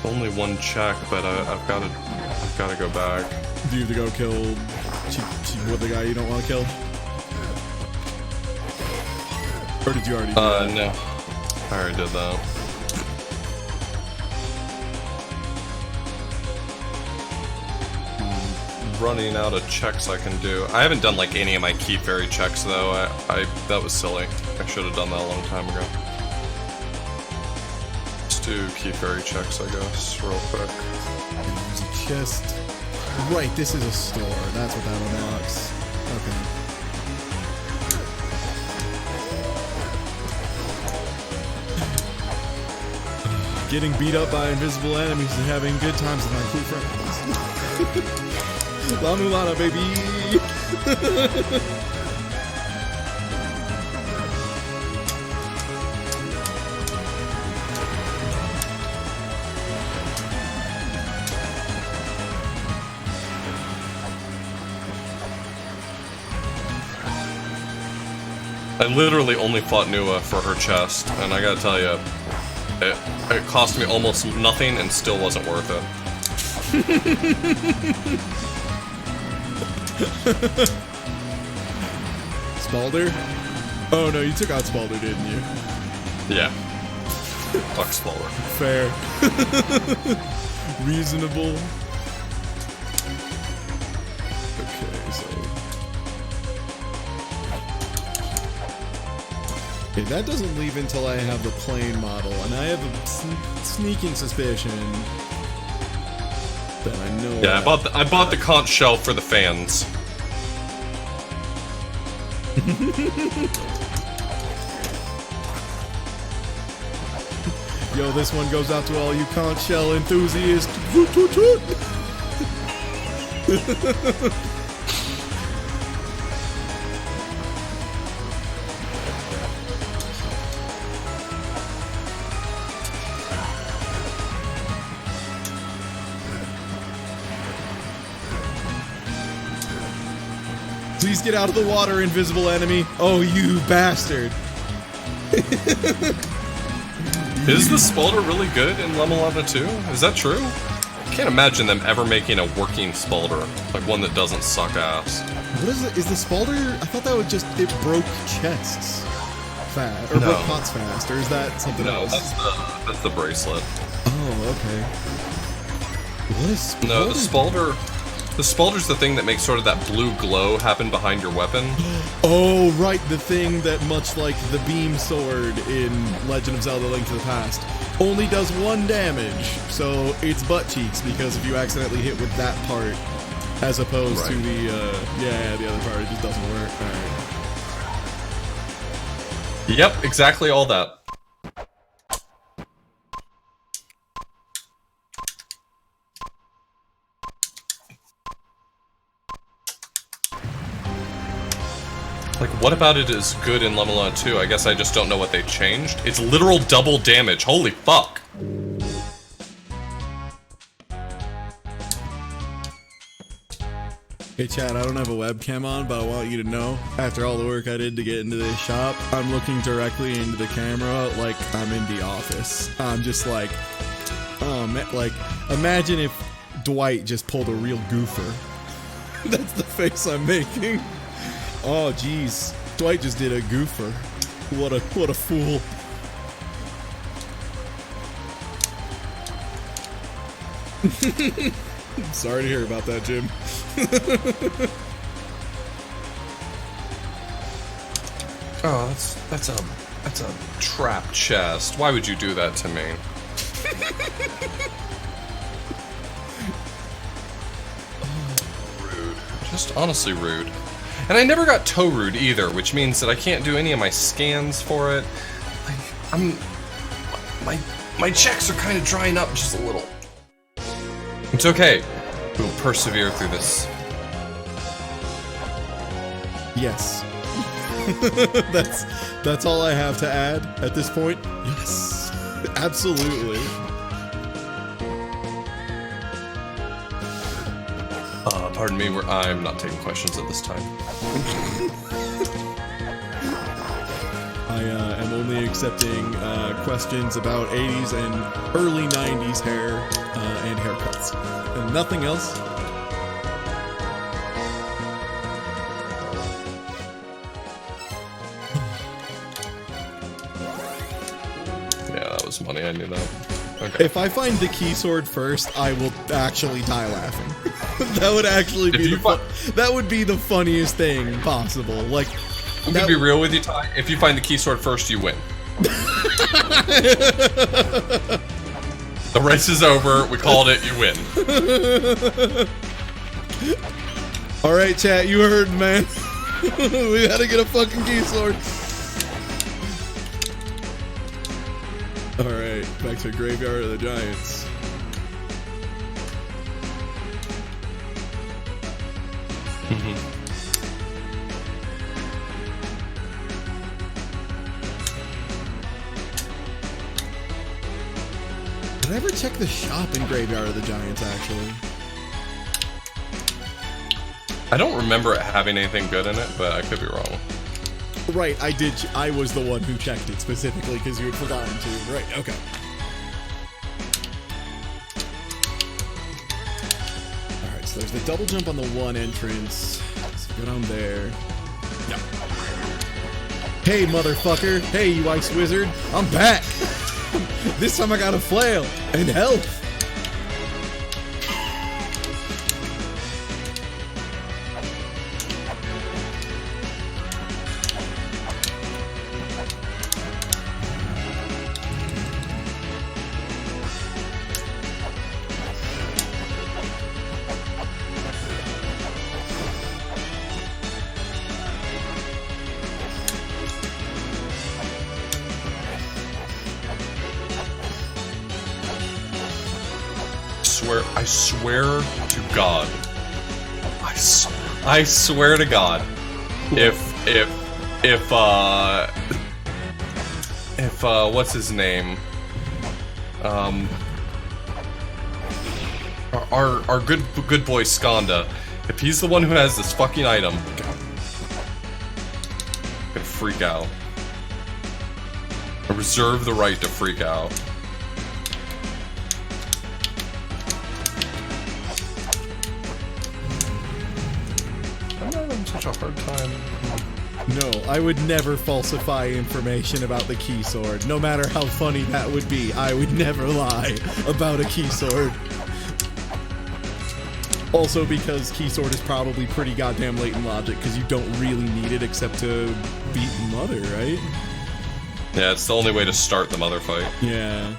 Only one check, but I've gotta go back. Do you have to go kill the guy you don't want to kill? Or did you already do that? No. I already did that. Running out of checks I can do. I haven't done like any of my key fairy checks though. That was silly. I should have done that a long time ago. Let's do key fairy checks, I guess, real quick. There's a chest. Right, this is a store. That's what that unlocks. Okay. Getting beat up by invisible enemies and having good times with my cool friends. La Mulana, baby! I literally only fought Nua for her chest, and I gotta tell you, it cost me almost nothing and still wasn't worth it. Spalder? Oh no, you took out Spalder, didn't you? Yeah. Fuck Spalder. Fair. Reasonable. Okay, so... Okay, that doesn't leave until I have the plane model, and I have a sneaking suspicion that I know. Yeah, I bought the conch shell for the fans. Yo, this one goes out to all you conch shell enthusiasts. Toot, toot, toot. Please get out of the water, invisible enemy. Oh, you bastard. Is the Spalder really good in Mulana 2? Is that true? I can't imagine them ever making a working Spalder, like one that doesn't suck ass. What is it? Is the Spalder? I thought that would just, it broke chests fast, or No. broke pots fast, or is that something No, else? that's the bracelet. Oh, okay. What is Spalder? No, the Spalder's the thing that makes sort of that blue glow happen behind your weapon. Oh, right, the thing that, much like the beam sword in Legend of Zelda: Link to the Past, only does 1 damage, so it's butt cheeks, because if you accidentally hit with that part, as opposed to the, the other part, it just doesn't work. Alright. Yep, exactly all that. Like, what about it is good in Mulana 2? I guess I just don't know what they changed. It's literal double damage. Holy fuck. Hey Chad, I don't have a webcam on, but I want you to know, after all the work I did to get into this shop, I'm looking directly into the camera like I'm in the office. I'm just like, oh man, like, imagine if Dwight just pulled a real goofer. That's the face I'm making. Oh jeez, Dwight just did a goofer. What a fool. I'm sorry to hear about that, Jim. Oh, that's a trap chest. Why would you do that to me? Rude. Just honestly rude. And I never got toe rude either, which means that I can't do any of my scans for it. Like, my checks are kind of drying up just a little. It's okay. We'll persevere through this. Yes. That's all I have to add at this point. Yes. Absolutely. Pardon me, I'm not taking questions at this time. I am only accepting questions about 80s and early 90s hair and haircuts. And nothing else. Yeah, that was money, I knew that. Okay. If I find the key sword first, I will actually die laughing. That would actually be that would be the funniest thing possible. Like, I'm gonna be real with you, Ty. If you find the key sword first, you win. The race is over. We called it. You win. All right, chat. You heard, man. We gotta get a fucking key sword. All right, back to Graveyard of the Giants. Did I ever check the shop in Graveyard of the Giants, actually? I don't remember it having anything good in it, but I could be wrong. Right, I did. I was the one who checked it specifically because you had forgotten to. Right, okay. Alright, so there's the double jump on the one entrance. So go down there. Yep. Hey, motherfucker. Hey, you ice wizard. I'm back. This time I got a flail and health. I swear to God. I swear to God. If what's his name? Our good boy Skanda, if he's the one who has this fucking item, I'm gonna freak out. I reserve the right to freak out. Such a hard time. No, I would never falsify information about the key sword. No matter how funny that would be, I would never lie about a key sword. Also because key sword is probably pretty goddamn latent logic because you don't really need it except to beat Mother, right? Yeah, it's the only way to start the Mother fight. Yeah.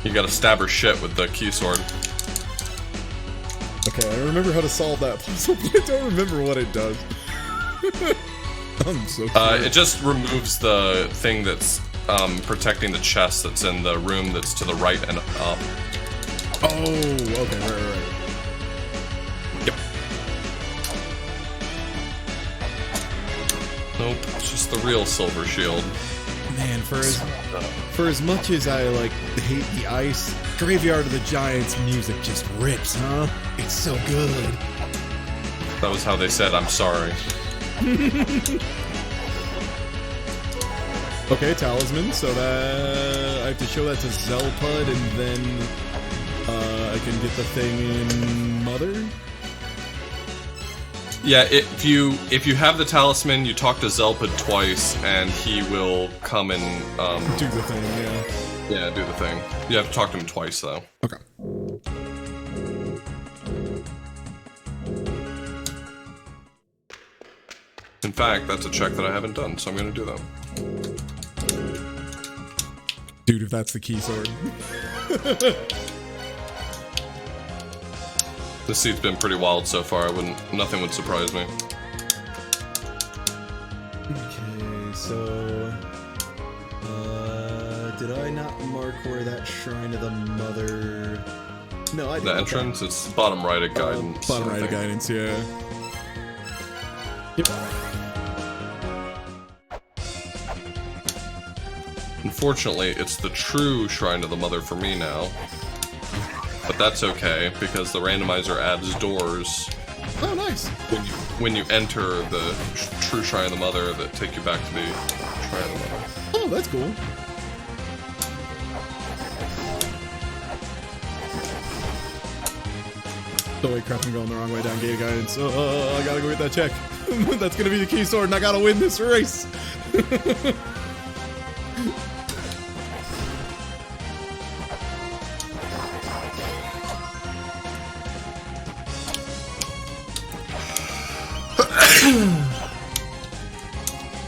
You gotta stab her shit with the key sword. Okay, I remember how to solve that puzzle, but I don't remember what it does. I'm so it just removes the thing that's protecting the chest that's in the room that's to the right and up. Oh, okay, right. Yep. Nope, it's just the real Silver Shield. Man, for as much as I like hate the ice, Graveyard of the Giants music just rips, huh? It's so good. That was how they said, I'm sorry. Okay, Talisman, so that I have to show that to Zelpud, and then I can get the thing in Mother? Yeah, if you have the Talisman, you talk to Zelpud twice, and he will come and Do the thing, yeah. yeah, do the thing. You have to talk to him twice, though. Okay. In fact, that's a check that I haven't done, so I'm gonna do that. Dude, if that's the key sword. This seat's been pretty wild so far. Nothing would surprise me. Okay, so did I not mark where that Shrine of the Mother? No, I didn't. The entrance, it's bottom right of guidance. Bottom right of guidance, yeah. Yep. Unfortunately, it's the true Shrine of the Mother for me now. But that's okay, because the randomizer adds doors Oh, nice. when you enter the true Shrine of the Mother that take you back to the Shrine of the Mother. Oh, that's cool. Oh wait, crap, I'm going the wrong way down gate guidance. Oh, I gotta go get that check. That's gonna be the key sword and I gotta win this race.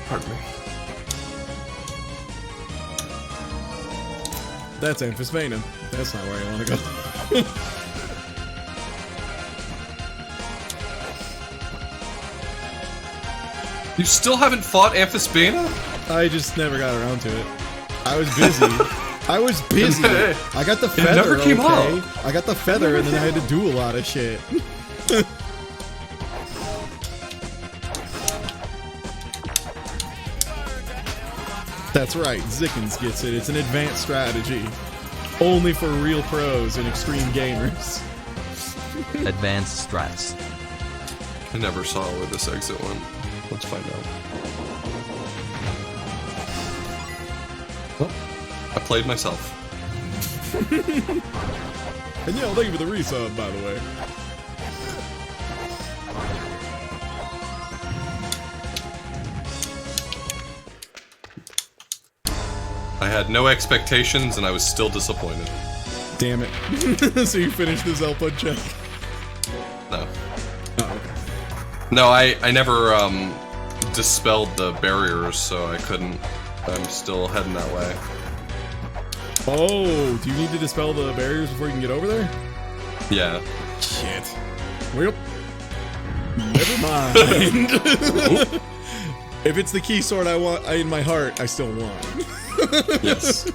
Pardon me. That's Amphisbaena. That's not where I wanna go. You still haven't fought Amphisbaena? I just never got around to it. I was busy. I was busy. I got the feather, never came okay? up. I got the feather and then I had to do a lot of shit. That's right, Zickens gets it. It's an advanced strategy. Only for real pros and extreme gamers. Advanced strats. I never saw where this exit went. Let's find out. Well, I played myself. And yeah, thank you for the resub, by the way. I had no expectations and I was still disappointed. Damn it. So you finished the Zelpud check? No. Oh, okay. No, I never dispelled the barriers, so I couldn't. I'm still heading that way. Oh, do you need to dispel the barriers before you can get over there? Yeah. Shit. Well, never mind. If it's the key sword I want in my heart, I still want. Yes.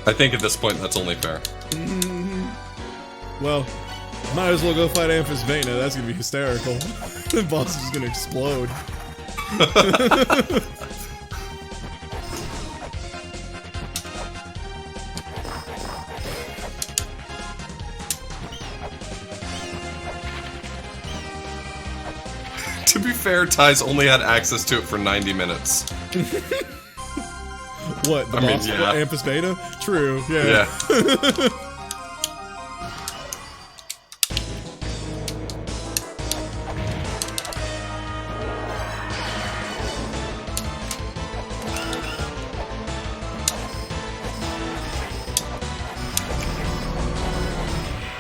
I think at this point that's only fair. Well, might as well go fight Amphisbaena. That's gonna be hysterical. The boss is gonna explode. To be fair, Ty's only had access to it for 90 minutes. What, the I mean, boss yeah. Amphisbaena? True, yeah. Yeah.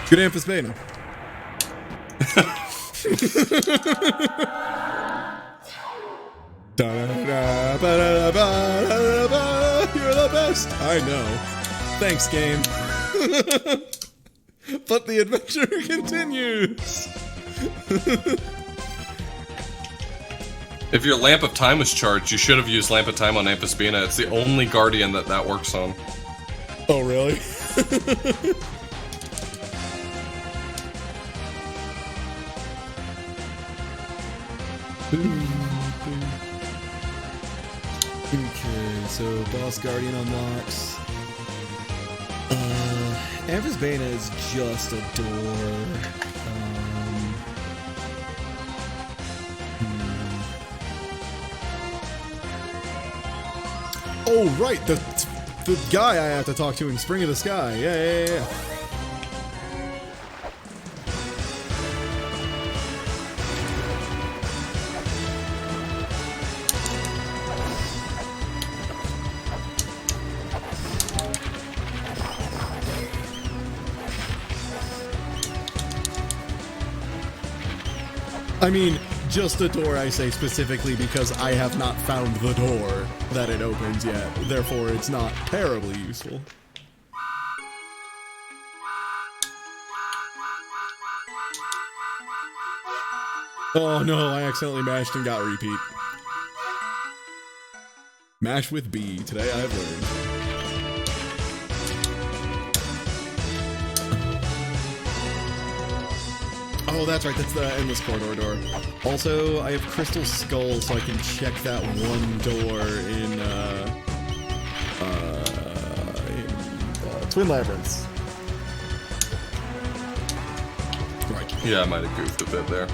Good Amphisbaena. You're the best. I know. Thanks, game. But the adventure continues. If your Lamp of Time was charged, you should have used Lamp of Time on Amphisbaena. It's the only Guardian that works on. Oh, really? so Boss Guardian unlocks. Amphis Bana is just a door. Oh, right, the guy I have to talk to in Spring of the Sky. Yeah. I mean, just a door, I say specifically because I have not found the door that it opens yet. Therefore, it's not terribly useful. Oh no, I accidentally mashed and got repeat. Mash with B. Today I have learned. Oh, that's right. That's the Endless Corridor door. Also, I have Crystal Skull, so I can check that one door in Twin Labyrinths. Right. Yeah, I might have goofed a bit there.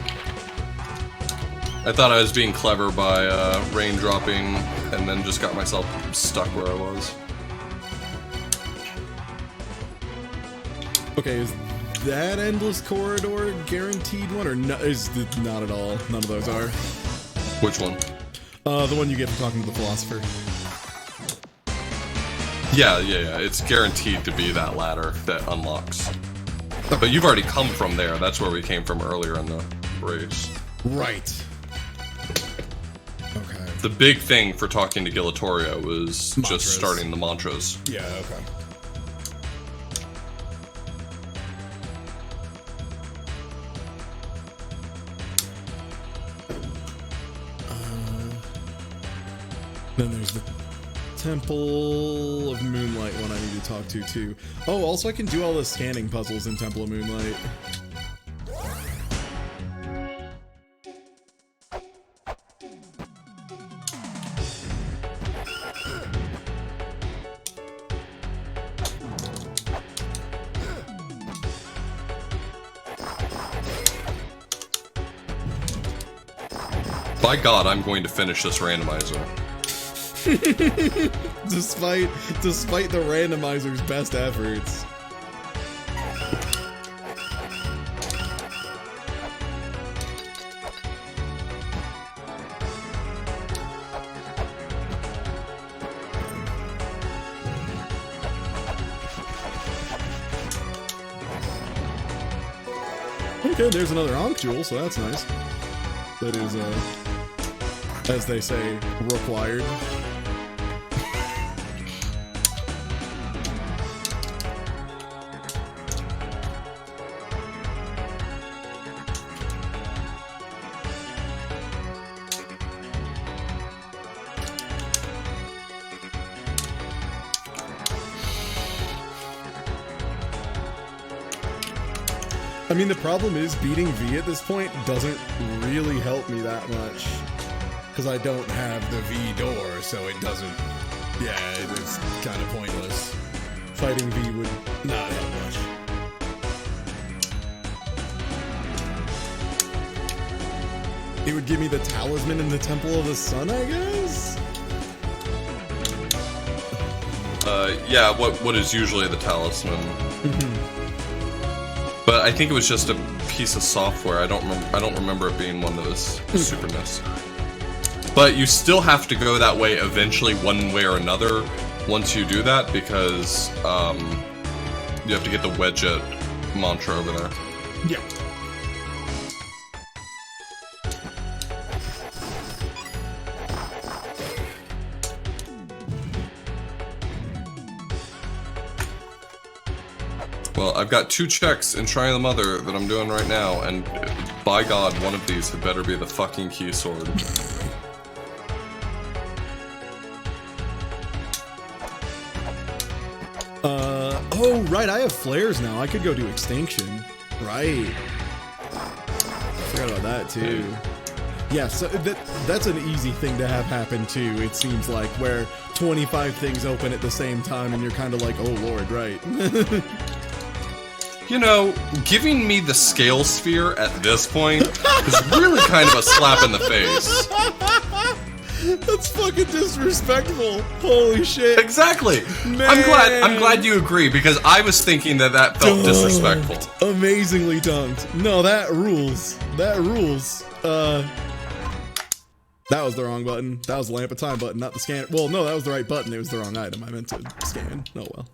I thought I was being clever by raindropping, and then just got myself stuck where I was. Okay, is that Endless Corridor guaranteed one, or no, is not at all? None of those are. Which one? The one you get from talking to the philosopher. Yeah. It's guaranteed to be that ladder that unlocks. But you've already come from there. That's where we came from earlier in the race. Right. Okay. The big thing for talking to Gilatoria was Mantras. just starting the mantras. Yeah, okay. Then there's the Temple of Moonlight one I need to talk to too. Oh, also I can do all the scanning puzzles in Temple of Moonlight. By God, I'm going to finish this randomizer. Despite the randomizer's best efforts. Okay, there's another Ankh Jewel, so that's nice. That is, as they say, required. I mean, the problem is beating V at this point doesn't really help me that much. Because I don't have the V door, so it doesn't... Yeah, it's kind of pointless. Fighting V would not help much. It would give me the talisman in the Temple of the Sun, I guess? Yeah, what is usually the talisman. But I think it was just a piece of software. I don't remember it being one that was super nice. But you still have to go that way eventually, one way or another, once you do that, because you have to get the Wedget mantra over there. Yeah. Well, I've got 2 checks in Shrine of the Mother that I'm doing right now, and by God, one of these had better be the fucking key sword. Oh, right, I have flares now. I could go do Extinction. Right. Forgot about that, too. Yeah, so that's an easy thing to have happen too, it seems like, where 25 things open at the same time and you're kind of like, oh lord, right. You know, giving me the scale sphere at this point is really kind of a slap in the face. That's fucking disrespectful. Holy shit. Exactly. Man. I'm glad you agree, because I was thinking that felt disrespectful. Amazingly dunked. No, that rules. That rules. That was the wrong button. That was the lamp of time button, not the scan. Well, no, that was the right button. It was the wrong item. I meant to scan. Oh well.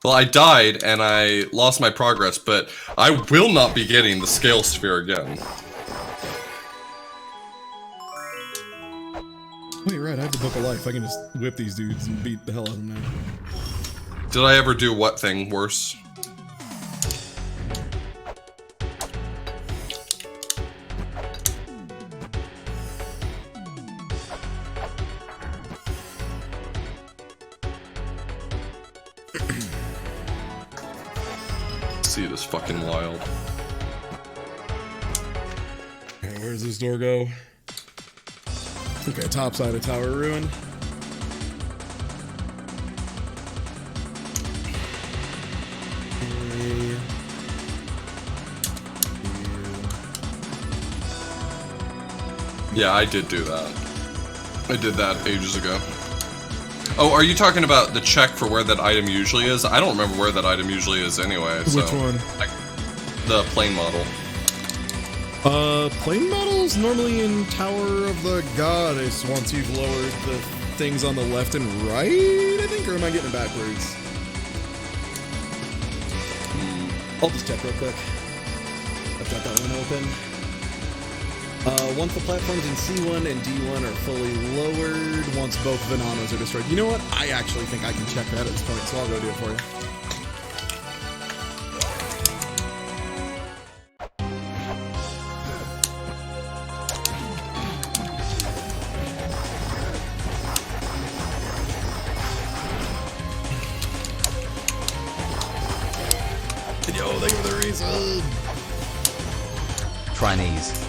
Well, I died and I lost my progress, but I will not be getting the scale sphere again. Wait, right, I have the Book of Life. I can just whip these dudes and beat the hell out of them now. Did I ever do what thing worse? See, it is fucking wild. Okay, where does this door go? Okay, top side of Tower Ruin. Yeah, I did do that. I did that ages ago. Oh, are you talking about the check for where that item usually is? I don't remember where that item usually is anyway. Which one? The plane model. Plane models normally in Tower of the Goddess once you've lowered the things on the left and right, I think, or am I getting it backwards? I'll just check real quick. I've got that one open. Once the platforms in C1 and D1 are fully lowered, once both Venanos are destroyed. You know what? I actually think I can check that at this point, so I'll go do it for you. Yo, thank you for the reason. Chinese.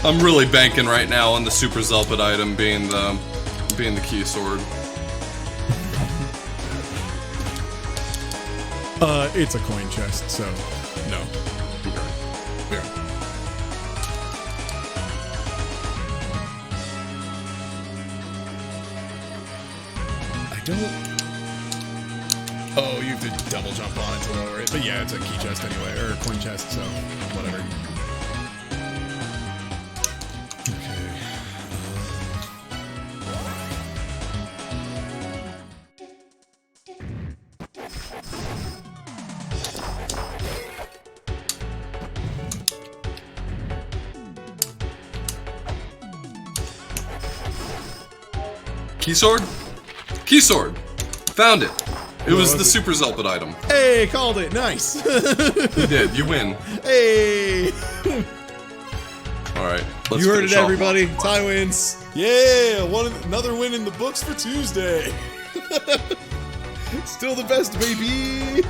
I'm really banking right now on the Super Zelpid item being the key sword. It's a coin chest, so no. Yeah. I don't. Oh, you have to double jump on it to lower it, but yeah, it's a key chest anyway, or a coin chest, so whatever. Key sword? Key sword! Found it! It was the Super Zelpid item. Hey, called it! Nice! You did, you win. Hey! Alright, let's You heard it, finish off. everybody. Ty wins. Yeah! Another win in the books for Tuesday. Still the best, baby!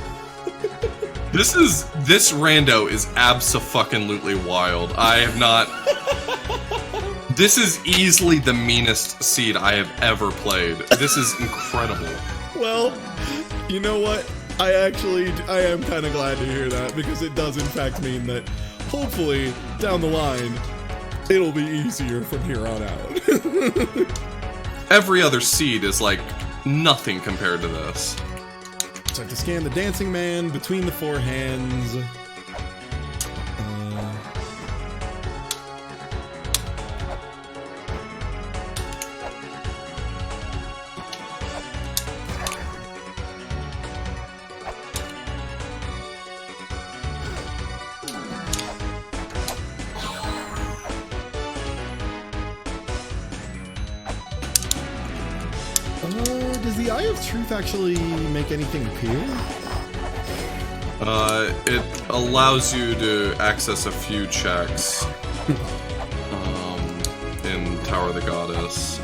This rando is abso-fucking-lutely wild. I have not... This is easily the meanest seed I have ever played. This is incredible. Well, you know what? I am kind of glad to hear that, because it does in fact mean that hopefully down the line it'll be easier from here on out. Every other seed is like nothing compared to this. So I have to scan the dancing man between the four hands. Does the Eye of Truth actually make anything appear? It allows you to access a few checks. Tower of the Goddess.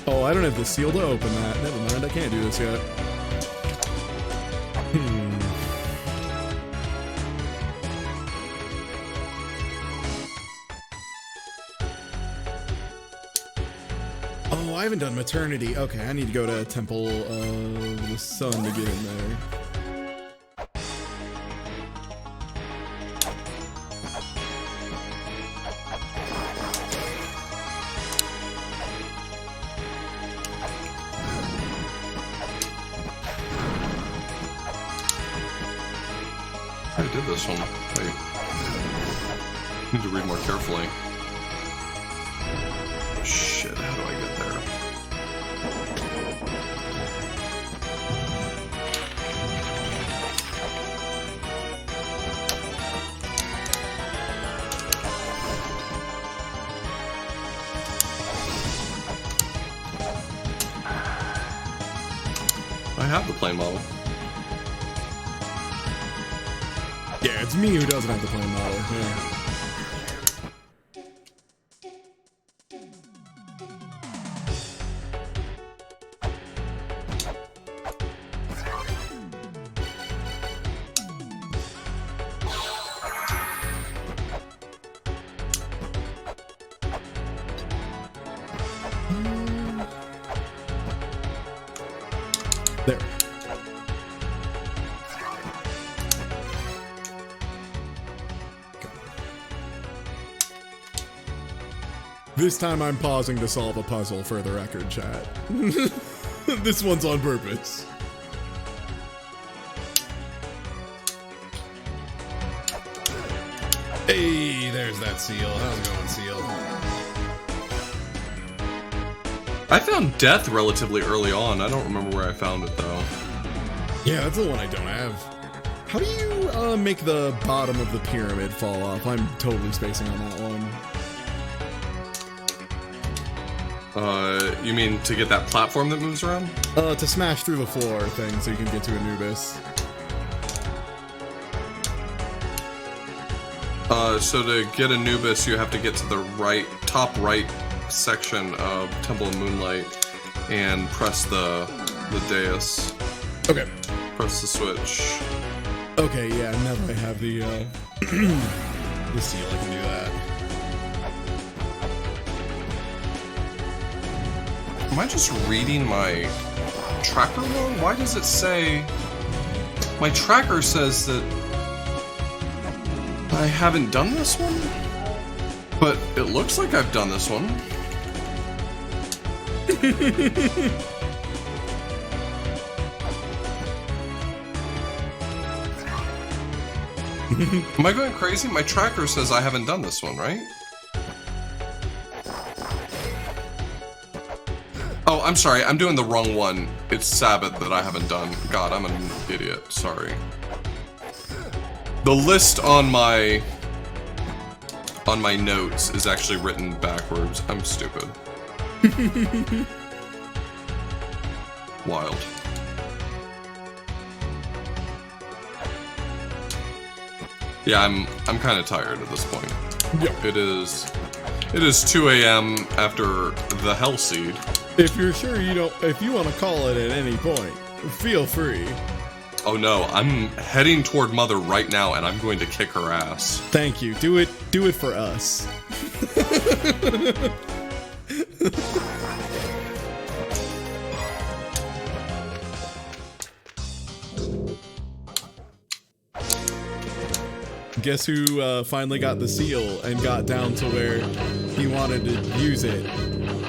Oh, I don't have the seal to open that. Never mind, I can't do this yet. Oh, I haven't done Maternity. Okay, I need to go to Temple of the Sun to get in there. I did this one. Wait. Need to read more carefully. Shit, how do I get there? I have the plane model. Yeah, it's me who doesn't have the plane model. Yeah. There. This time I'm pausing to solve a puzzle for the record, chat. This one's on purpose. Hey, there's that seal. How's it going, seal? I found death relatively early on. I don't remember where I found it, though. Yeah, that's the one I don't have. How do you make the bottom of the pyramid fall off? I'm totally spacing on that one. You mean to get that platform that moves around? To smash through the floor thing so you can get to Anubis. So to get Anubis, you have to get to the top right section of Temple of Moonlight and press the dais. Okay. Press the switch. Okay, yeah, now that I have the, the seal, I can do that. Am I just reading my tracker wrong? Why does it say... My tracker says that I haven't done this one? But it looks like I've done this one. Am I going crazy? My tracker says I haven't done this one, right? Oh, I'm sorry. I'm doing the wrong one. It's Sabbath that I haven't done. God, I'm an idiot. Sorry. The list on my notes is actually written backwards. I'm stupid. Wild. Yeah, I'm kind of tired at this point. Yeah. It is 2 a.m. after the Hell Seed. If you're sure you don't, if you want to call it at any point, feel free. Oh no, I'm heading toward Mother right now, and I'm going to kick her ass. Thank you. Do it for us. Guess who finally got the seal and got down to where he wanted to use it,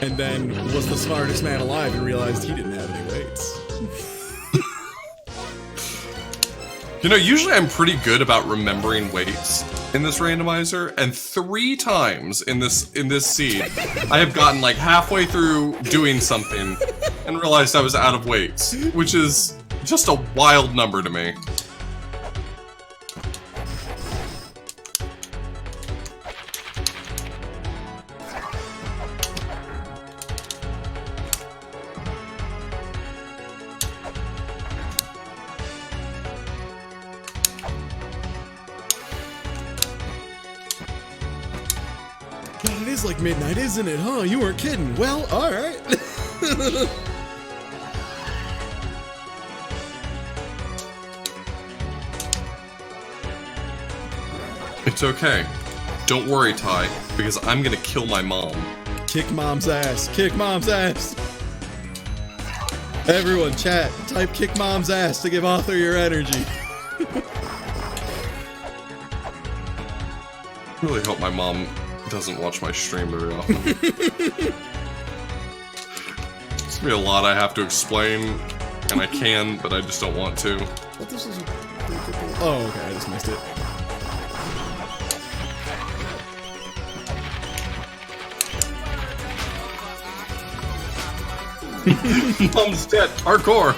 and then was the smartest man alive and realized he didn't have any weights. You know, usually I'm pretty good about remembering weights in this randomizer, and 3 times in this seed, I have gotten like halfway through doing something and realized I was out of weights, which is just a wild number to me. is like midnight, isn't it? Huh? You weren't kidding. Well, all right. It's okay. Don't worry, Ty, because I'm gonna kill my mom. Kick mom's ass. Kick mom's ass. Everyone, chat. Type kick mom's ass to give Author your energy. I really hope my mom doesn't watch my stream very often. It's gonna be a lot I have to explain, and I can, but I just don't want to. What this is? Oh, okay. I just missed it. Mom's dead. Parkour.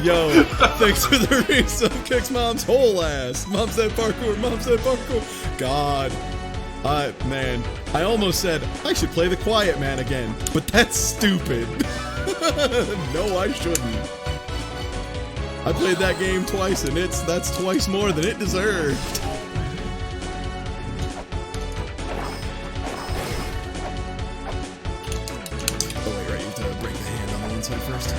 Yo, thanks for the resub. Kicks mom's whole ass. Mom said parkour. Mom said parkour. God. Man, I almost said I should play the Quiet Man again, but that's stupid. No, I shouldn't. I played that game twice, and that's twice more than it deserved. Oh wait, right, you have to break the hand on the inside first.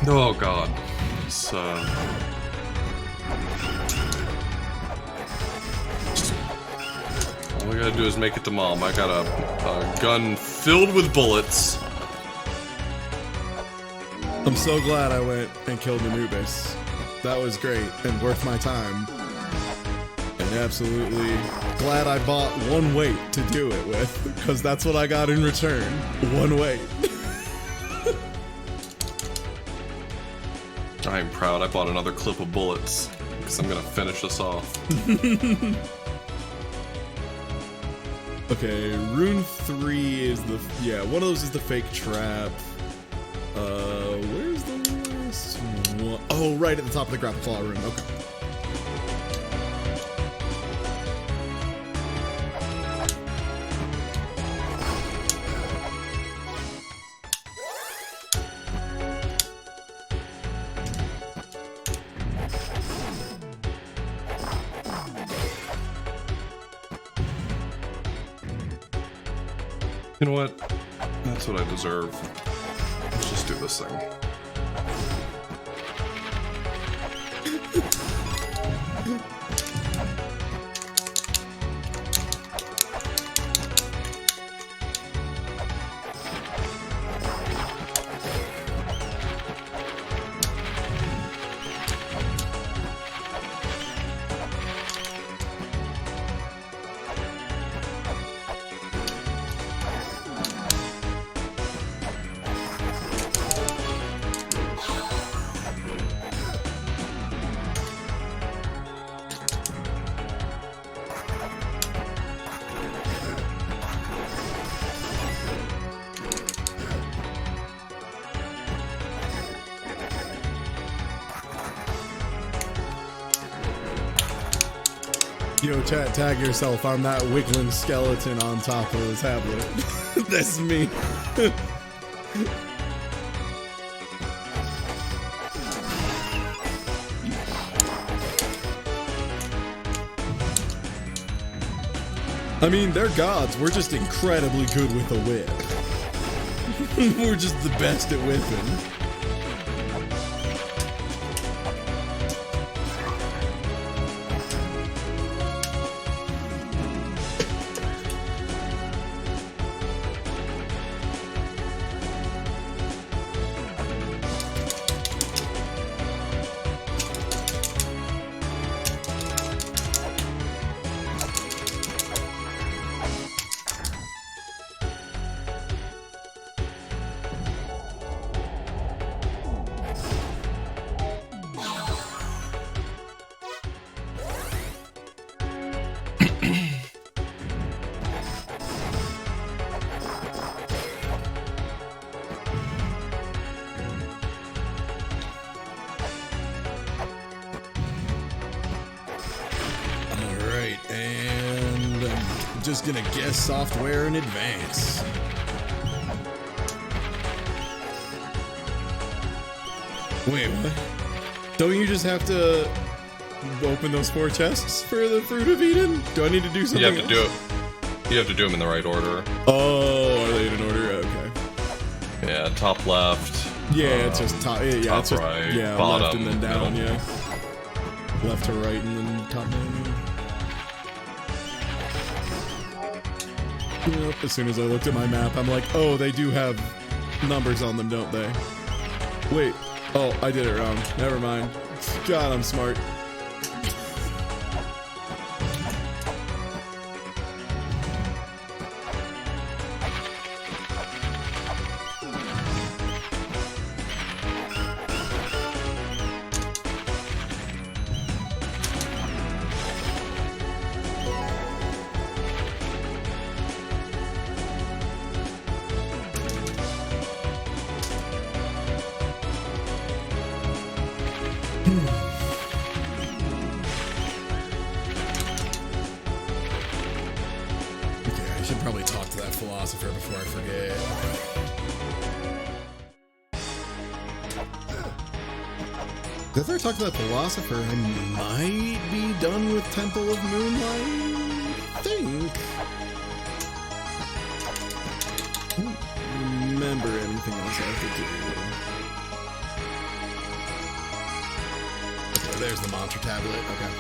Oh god. It's, all we gotta do is make it to mom. I got a gun filled with bullets. I'm so glad I went and killed Anubis. That was great and worth my time. And absolutely glad I bought one weight to do it with, because that's what I got in return. One weight. I am proud I bought another clip of bullets, because I'm gonna finish this off. Okay, rune 3 is the... yeah, one of those is the fake trap. Where's the last one? Oh, right at the top of the grapple claw room. Okay. You know what? That's what I deserve. Let's just do this thing. Yo, chat, tag yourself. I'm that wiggling skeleton on top of the tablet. That's me. I mean, they're gods. We're just incredibly good with a whip. We're just the best at whipping. just gonna guess software in advance. Wait, what? Don't you just have to open those 4 chests for the Fruit of Eden? Do I need to do something else? You have to do them in the right order. Oh, are they in order? Okay. Yeah, top left. Yeah, it's just top. Yeah, top it's just, right, yeah, bottom, left and then down. middle. Yeah, left to right and then top down. Yep. As soon as I looked at my map, I'm like, oh, they do have numbers on them, don't they? Wait. Oh, I did it wrong. Never mind. God, I'm smart. I should probably talk to that philosopher before I forget. After I talk to that philosopher, I might be done with Temple of Moonlight. I think. I don't remember anything else I have to do. Okay, there's the mantra tablet. Okay.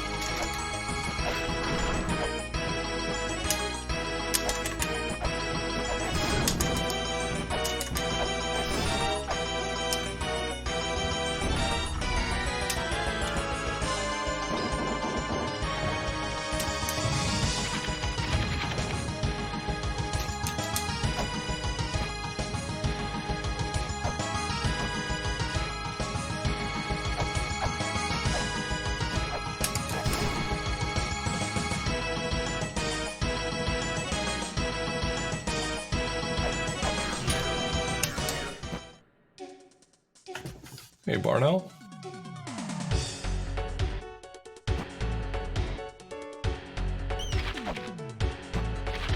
Hey, Barnell.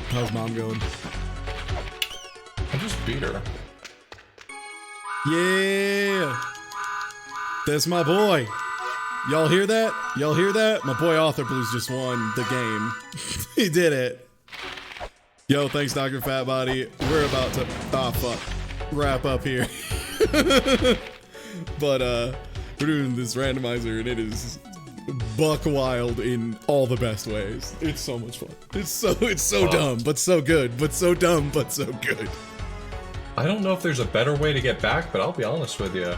How's mom going? I just beat her. Yeah! That's my boy! Y'all hear that? Y'all hear that? My boy Authorblues just won the game. He did it. Yo, thanks Dr. Fatbody. We're about to, fuck, wrap up here. But we're doing this randomizer and it is buck wild in all the best ways. It's so much fun. It's so dumb, but so good. But so dumb, but so good. I don't know if there's a better way to get back, but I'll be honest with you.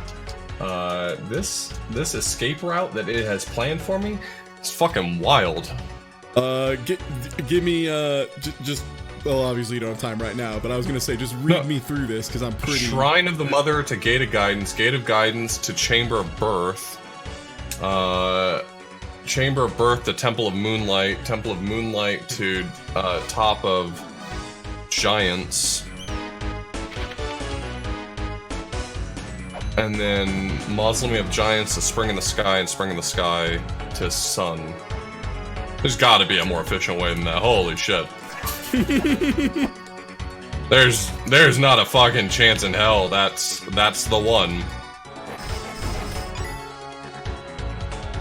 This escape route that it has planned for me is fucking wild. Give me just. Well, obviously you don't have time right now, but I was gonna say just read me through this because I'm pretty. Shrine of the Mother to Gate of Guidance to Chamber of Birth, Chamber of Birth to Temple of Moonlight to Top of Giants, and then Mausoleum of Giants to Spring in the Sky and Spring in the Sky to Sun. There's gotta be a more efficient way than that. Holy shit. There's not a fucking chance in hell. That's the one.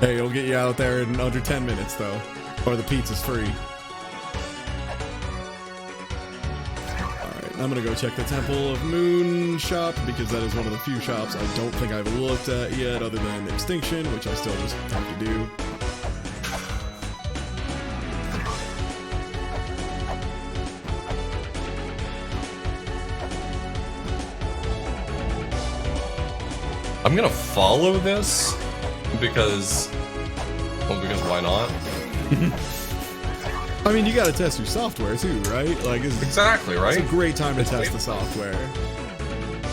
Hey, it'll get you out there in under 10 minutes though, or the pizza's free. Alright, I'm gonna go check the Temple of Moon shop because that is one of the few shops I don't think I've looked at yet other than Extinction, which I still just have to do. I'm gonna follow this because why not? I mean, you gotta test your software too, right? Like, exactly, right? It's a great time to test the software.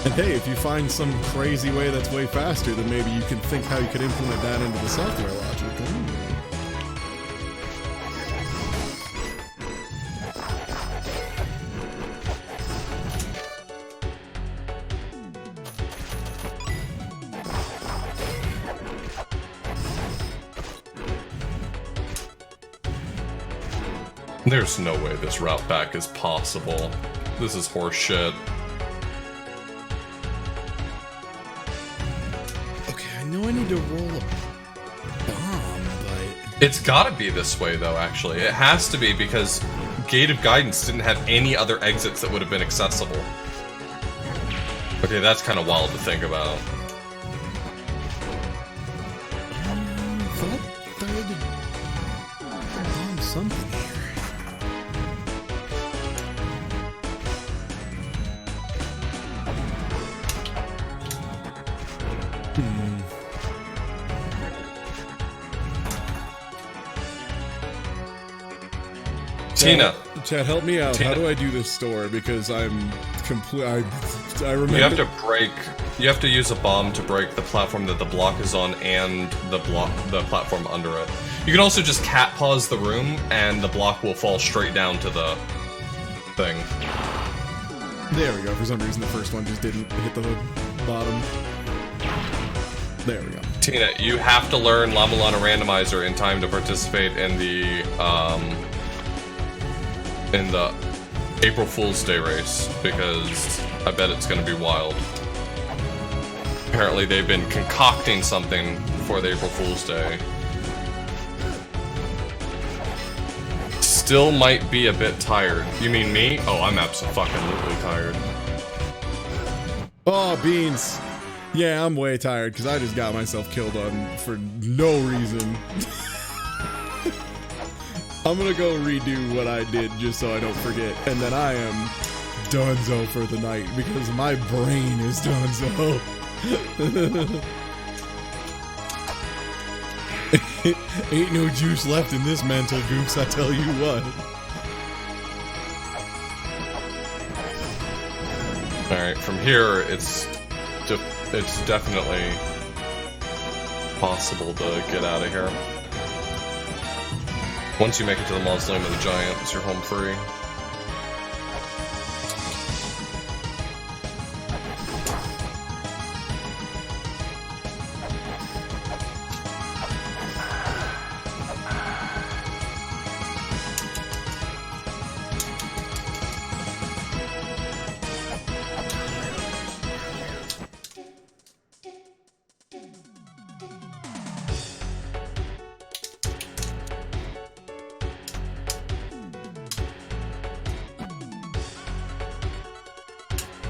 And hey, if you find some crazy way that's way faster, then maybe you can think how you could implement that into the software logic. There's no way this route back is possible. This is horse shit. Okay, I know I need to roll a bomb, but... It's gotta be this way, though, actually. It has to be, because Gate of Guidance didn't have any other exits that would have been accessible. Okay, that's kind of wild to think about. I thought I had to bomb something here. Tina. Chad, help me out. Tina. How do I do this store? Because I'm complete. I remember. You have to break. You have to use a bomb to break the platform that the block is on and the platform under it. You can also just cat pause the room, and the block will fall straight down to the thing. There we go. For some reason, the first one just didn't hit the bottom. There we go. Tina, you have to learn La Mulana Randomizer in time to participate in the April Fool's Day race, because I bet it's going to be wild. Apparently they've been concocting something for the April Fool's Day. Still might be a bit tired. You mean me? Oh, I'm absolutely tired. Oh, beans. Yeah, I'm way tired because I just got myself killed for no reason. I'm gonna go redo what I did just so I don't forget, and then I am donezo for the night because my brain is donezo. Ain't no juice left in this mental goose, I tell you what. Alright, from here, it's definitely possible to get out of here. Once you make it to the Mausoleum of the Giants, you're home free.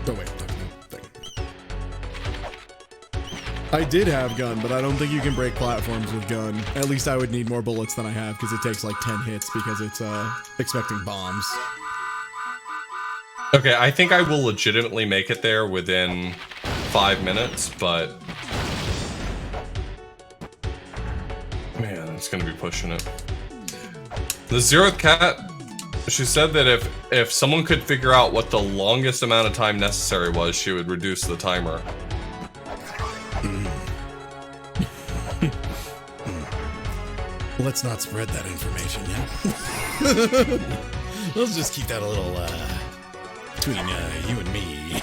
Oh wait, thing. I did have gun, but I don't think you can break platforms with gun. At least I would need more bullets than I have because it takes like 10 hits because it's expecting bombs. Okay, I think I will legitimately make it there within 5 minutes, but... Man, it's gonna be pushing it. The Zeroth Cat, she said that if someone could figure out what the longest amount of time necessary was, she would reduce the timer. Let's not spread that information, yeah? Let's just keep that a little, between, you and me.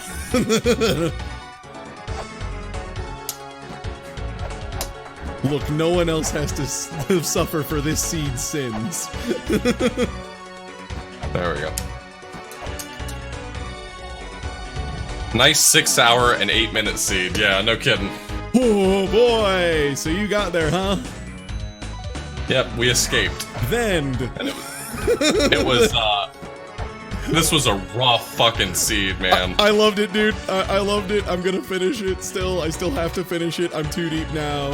Look, no one else has to suffer for this seed's sins. There we go. Nice 6 hour and 8 minute seed. Yeah, no kidding. Oh boy! So you got there, huh? Yep, we escaped. Then. It was, this was a rough fucking seed, man. I loved it, dude. I loved it. I'm gonna finish it still. I still have to finish it. I'm too deep now.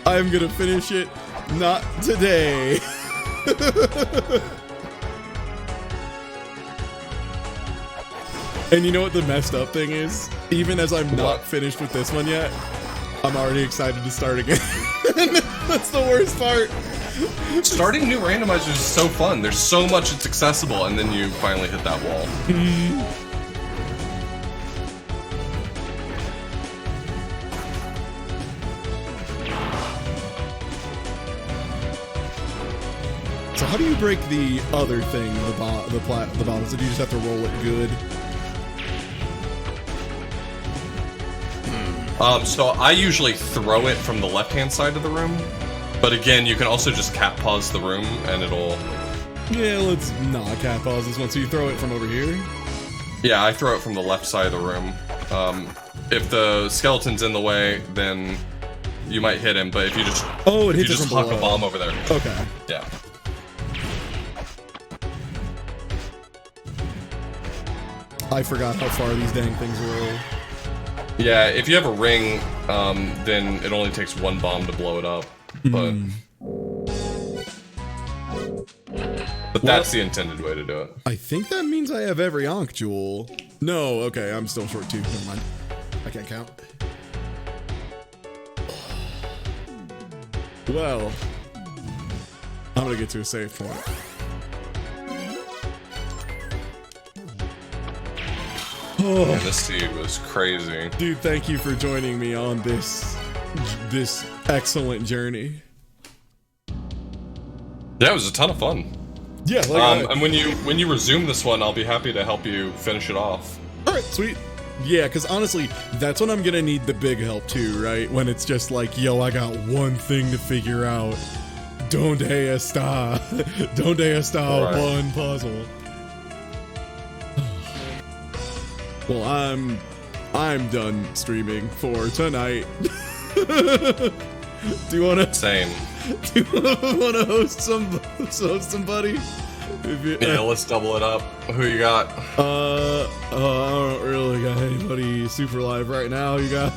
I'm gonna finish it. Not today. And you know what the messed up thing is? Even as I'm not finished with this one yet, I'm already excited to start again. That's the worst part. Starting new randomizers is so fun. There's so much that's accessible, and then you finally hit that wall. So how do you break the other thing, the bottles? Do you just have to roll it good? So I usually throw it from the left-hand side of the room, but again, you can also just cat pause the room, and it'll Yeah, let's not cat pause this one. So you throw it from over here? Yeah, I throw it from the left side of the room. If the skeleton's in the way, then you might hit him, but if you just it hits you it just from huck below. a bomb over there. Okay. Yeah. I forgot how far these dang things roll. Yeah, if you have a ring, then it only takes one bomb to blow it up. But that's the intended way to do it. I think that means I have every Ankh jewel. No, okay, I'm still short 2. Never mind. I can't count. Well, I'm gonna get to a save point. Man, this seed was crazy. Dude, thank you for joining me on this excellent journey. Yeah, it was a ton of fun. Yeah, like and when you resume this one, I'll be happy to help you finish it off. all right, sweet. Yeah, because honestly, that's when I'm gonna need the big help too, right? When it's just like, yo, I got one thing to figure out. Donde está? Donde está one puzzle? Well, I'm done streaming for tonight. Do you wanna? Same. Do you wanna host somebody? Yeah, let's double it up. Who you got? I don't really got anybody super live right now. You got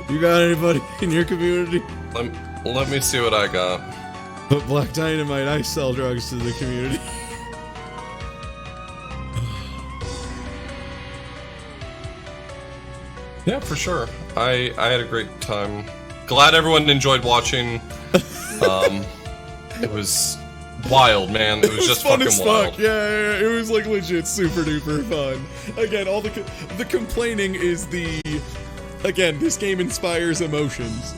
anybody in your community? Let me see what I got. But Black Dynamite, I sell drugs to the community. Yeah, for sure. I had a great time. Glad everyone enjoyed watching. It was wild, man. It was just fun fucking as wild. fuck. Yeah, it was like legit super duper fun. Again, all the complaining is this game inspires emotions.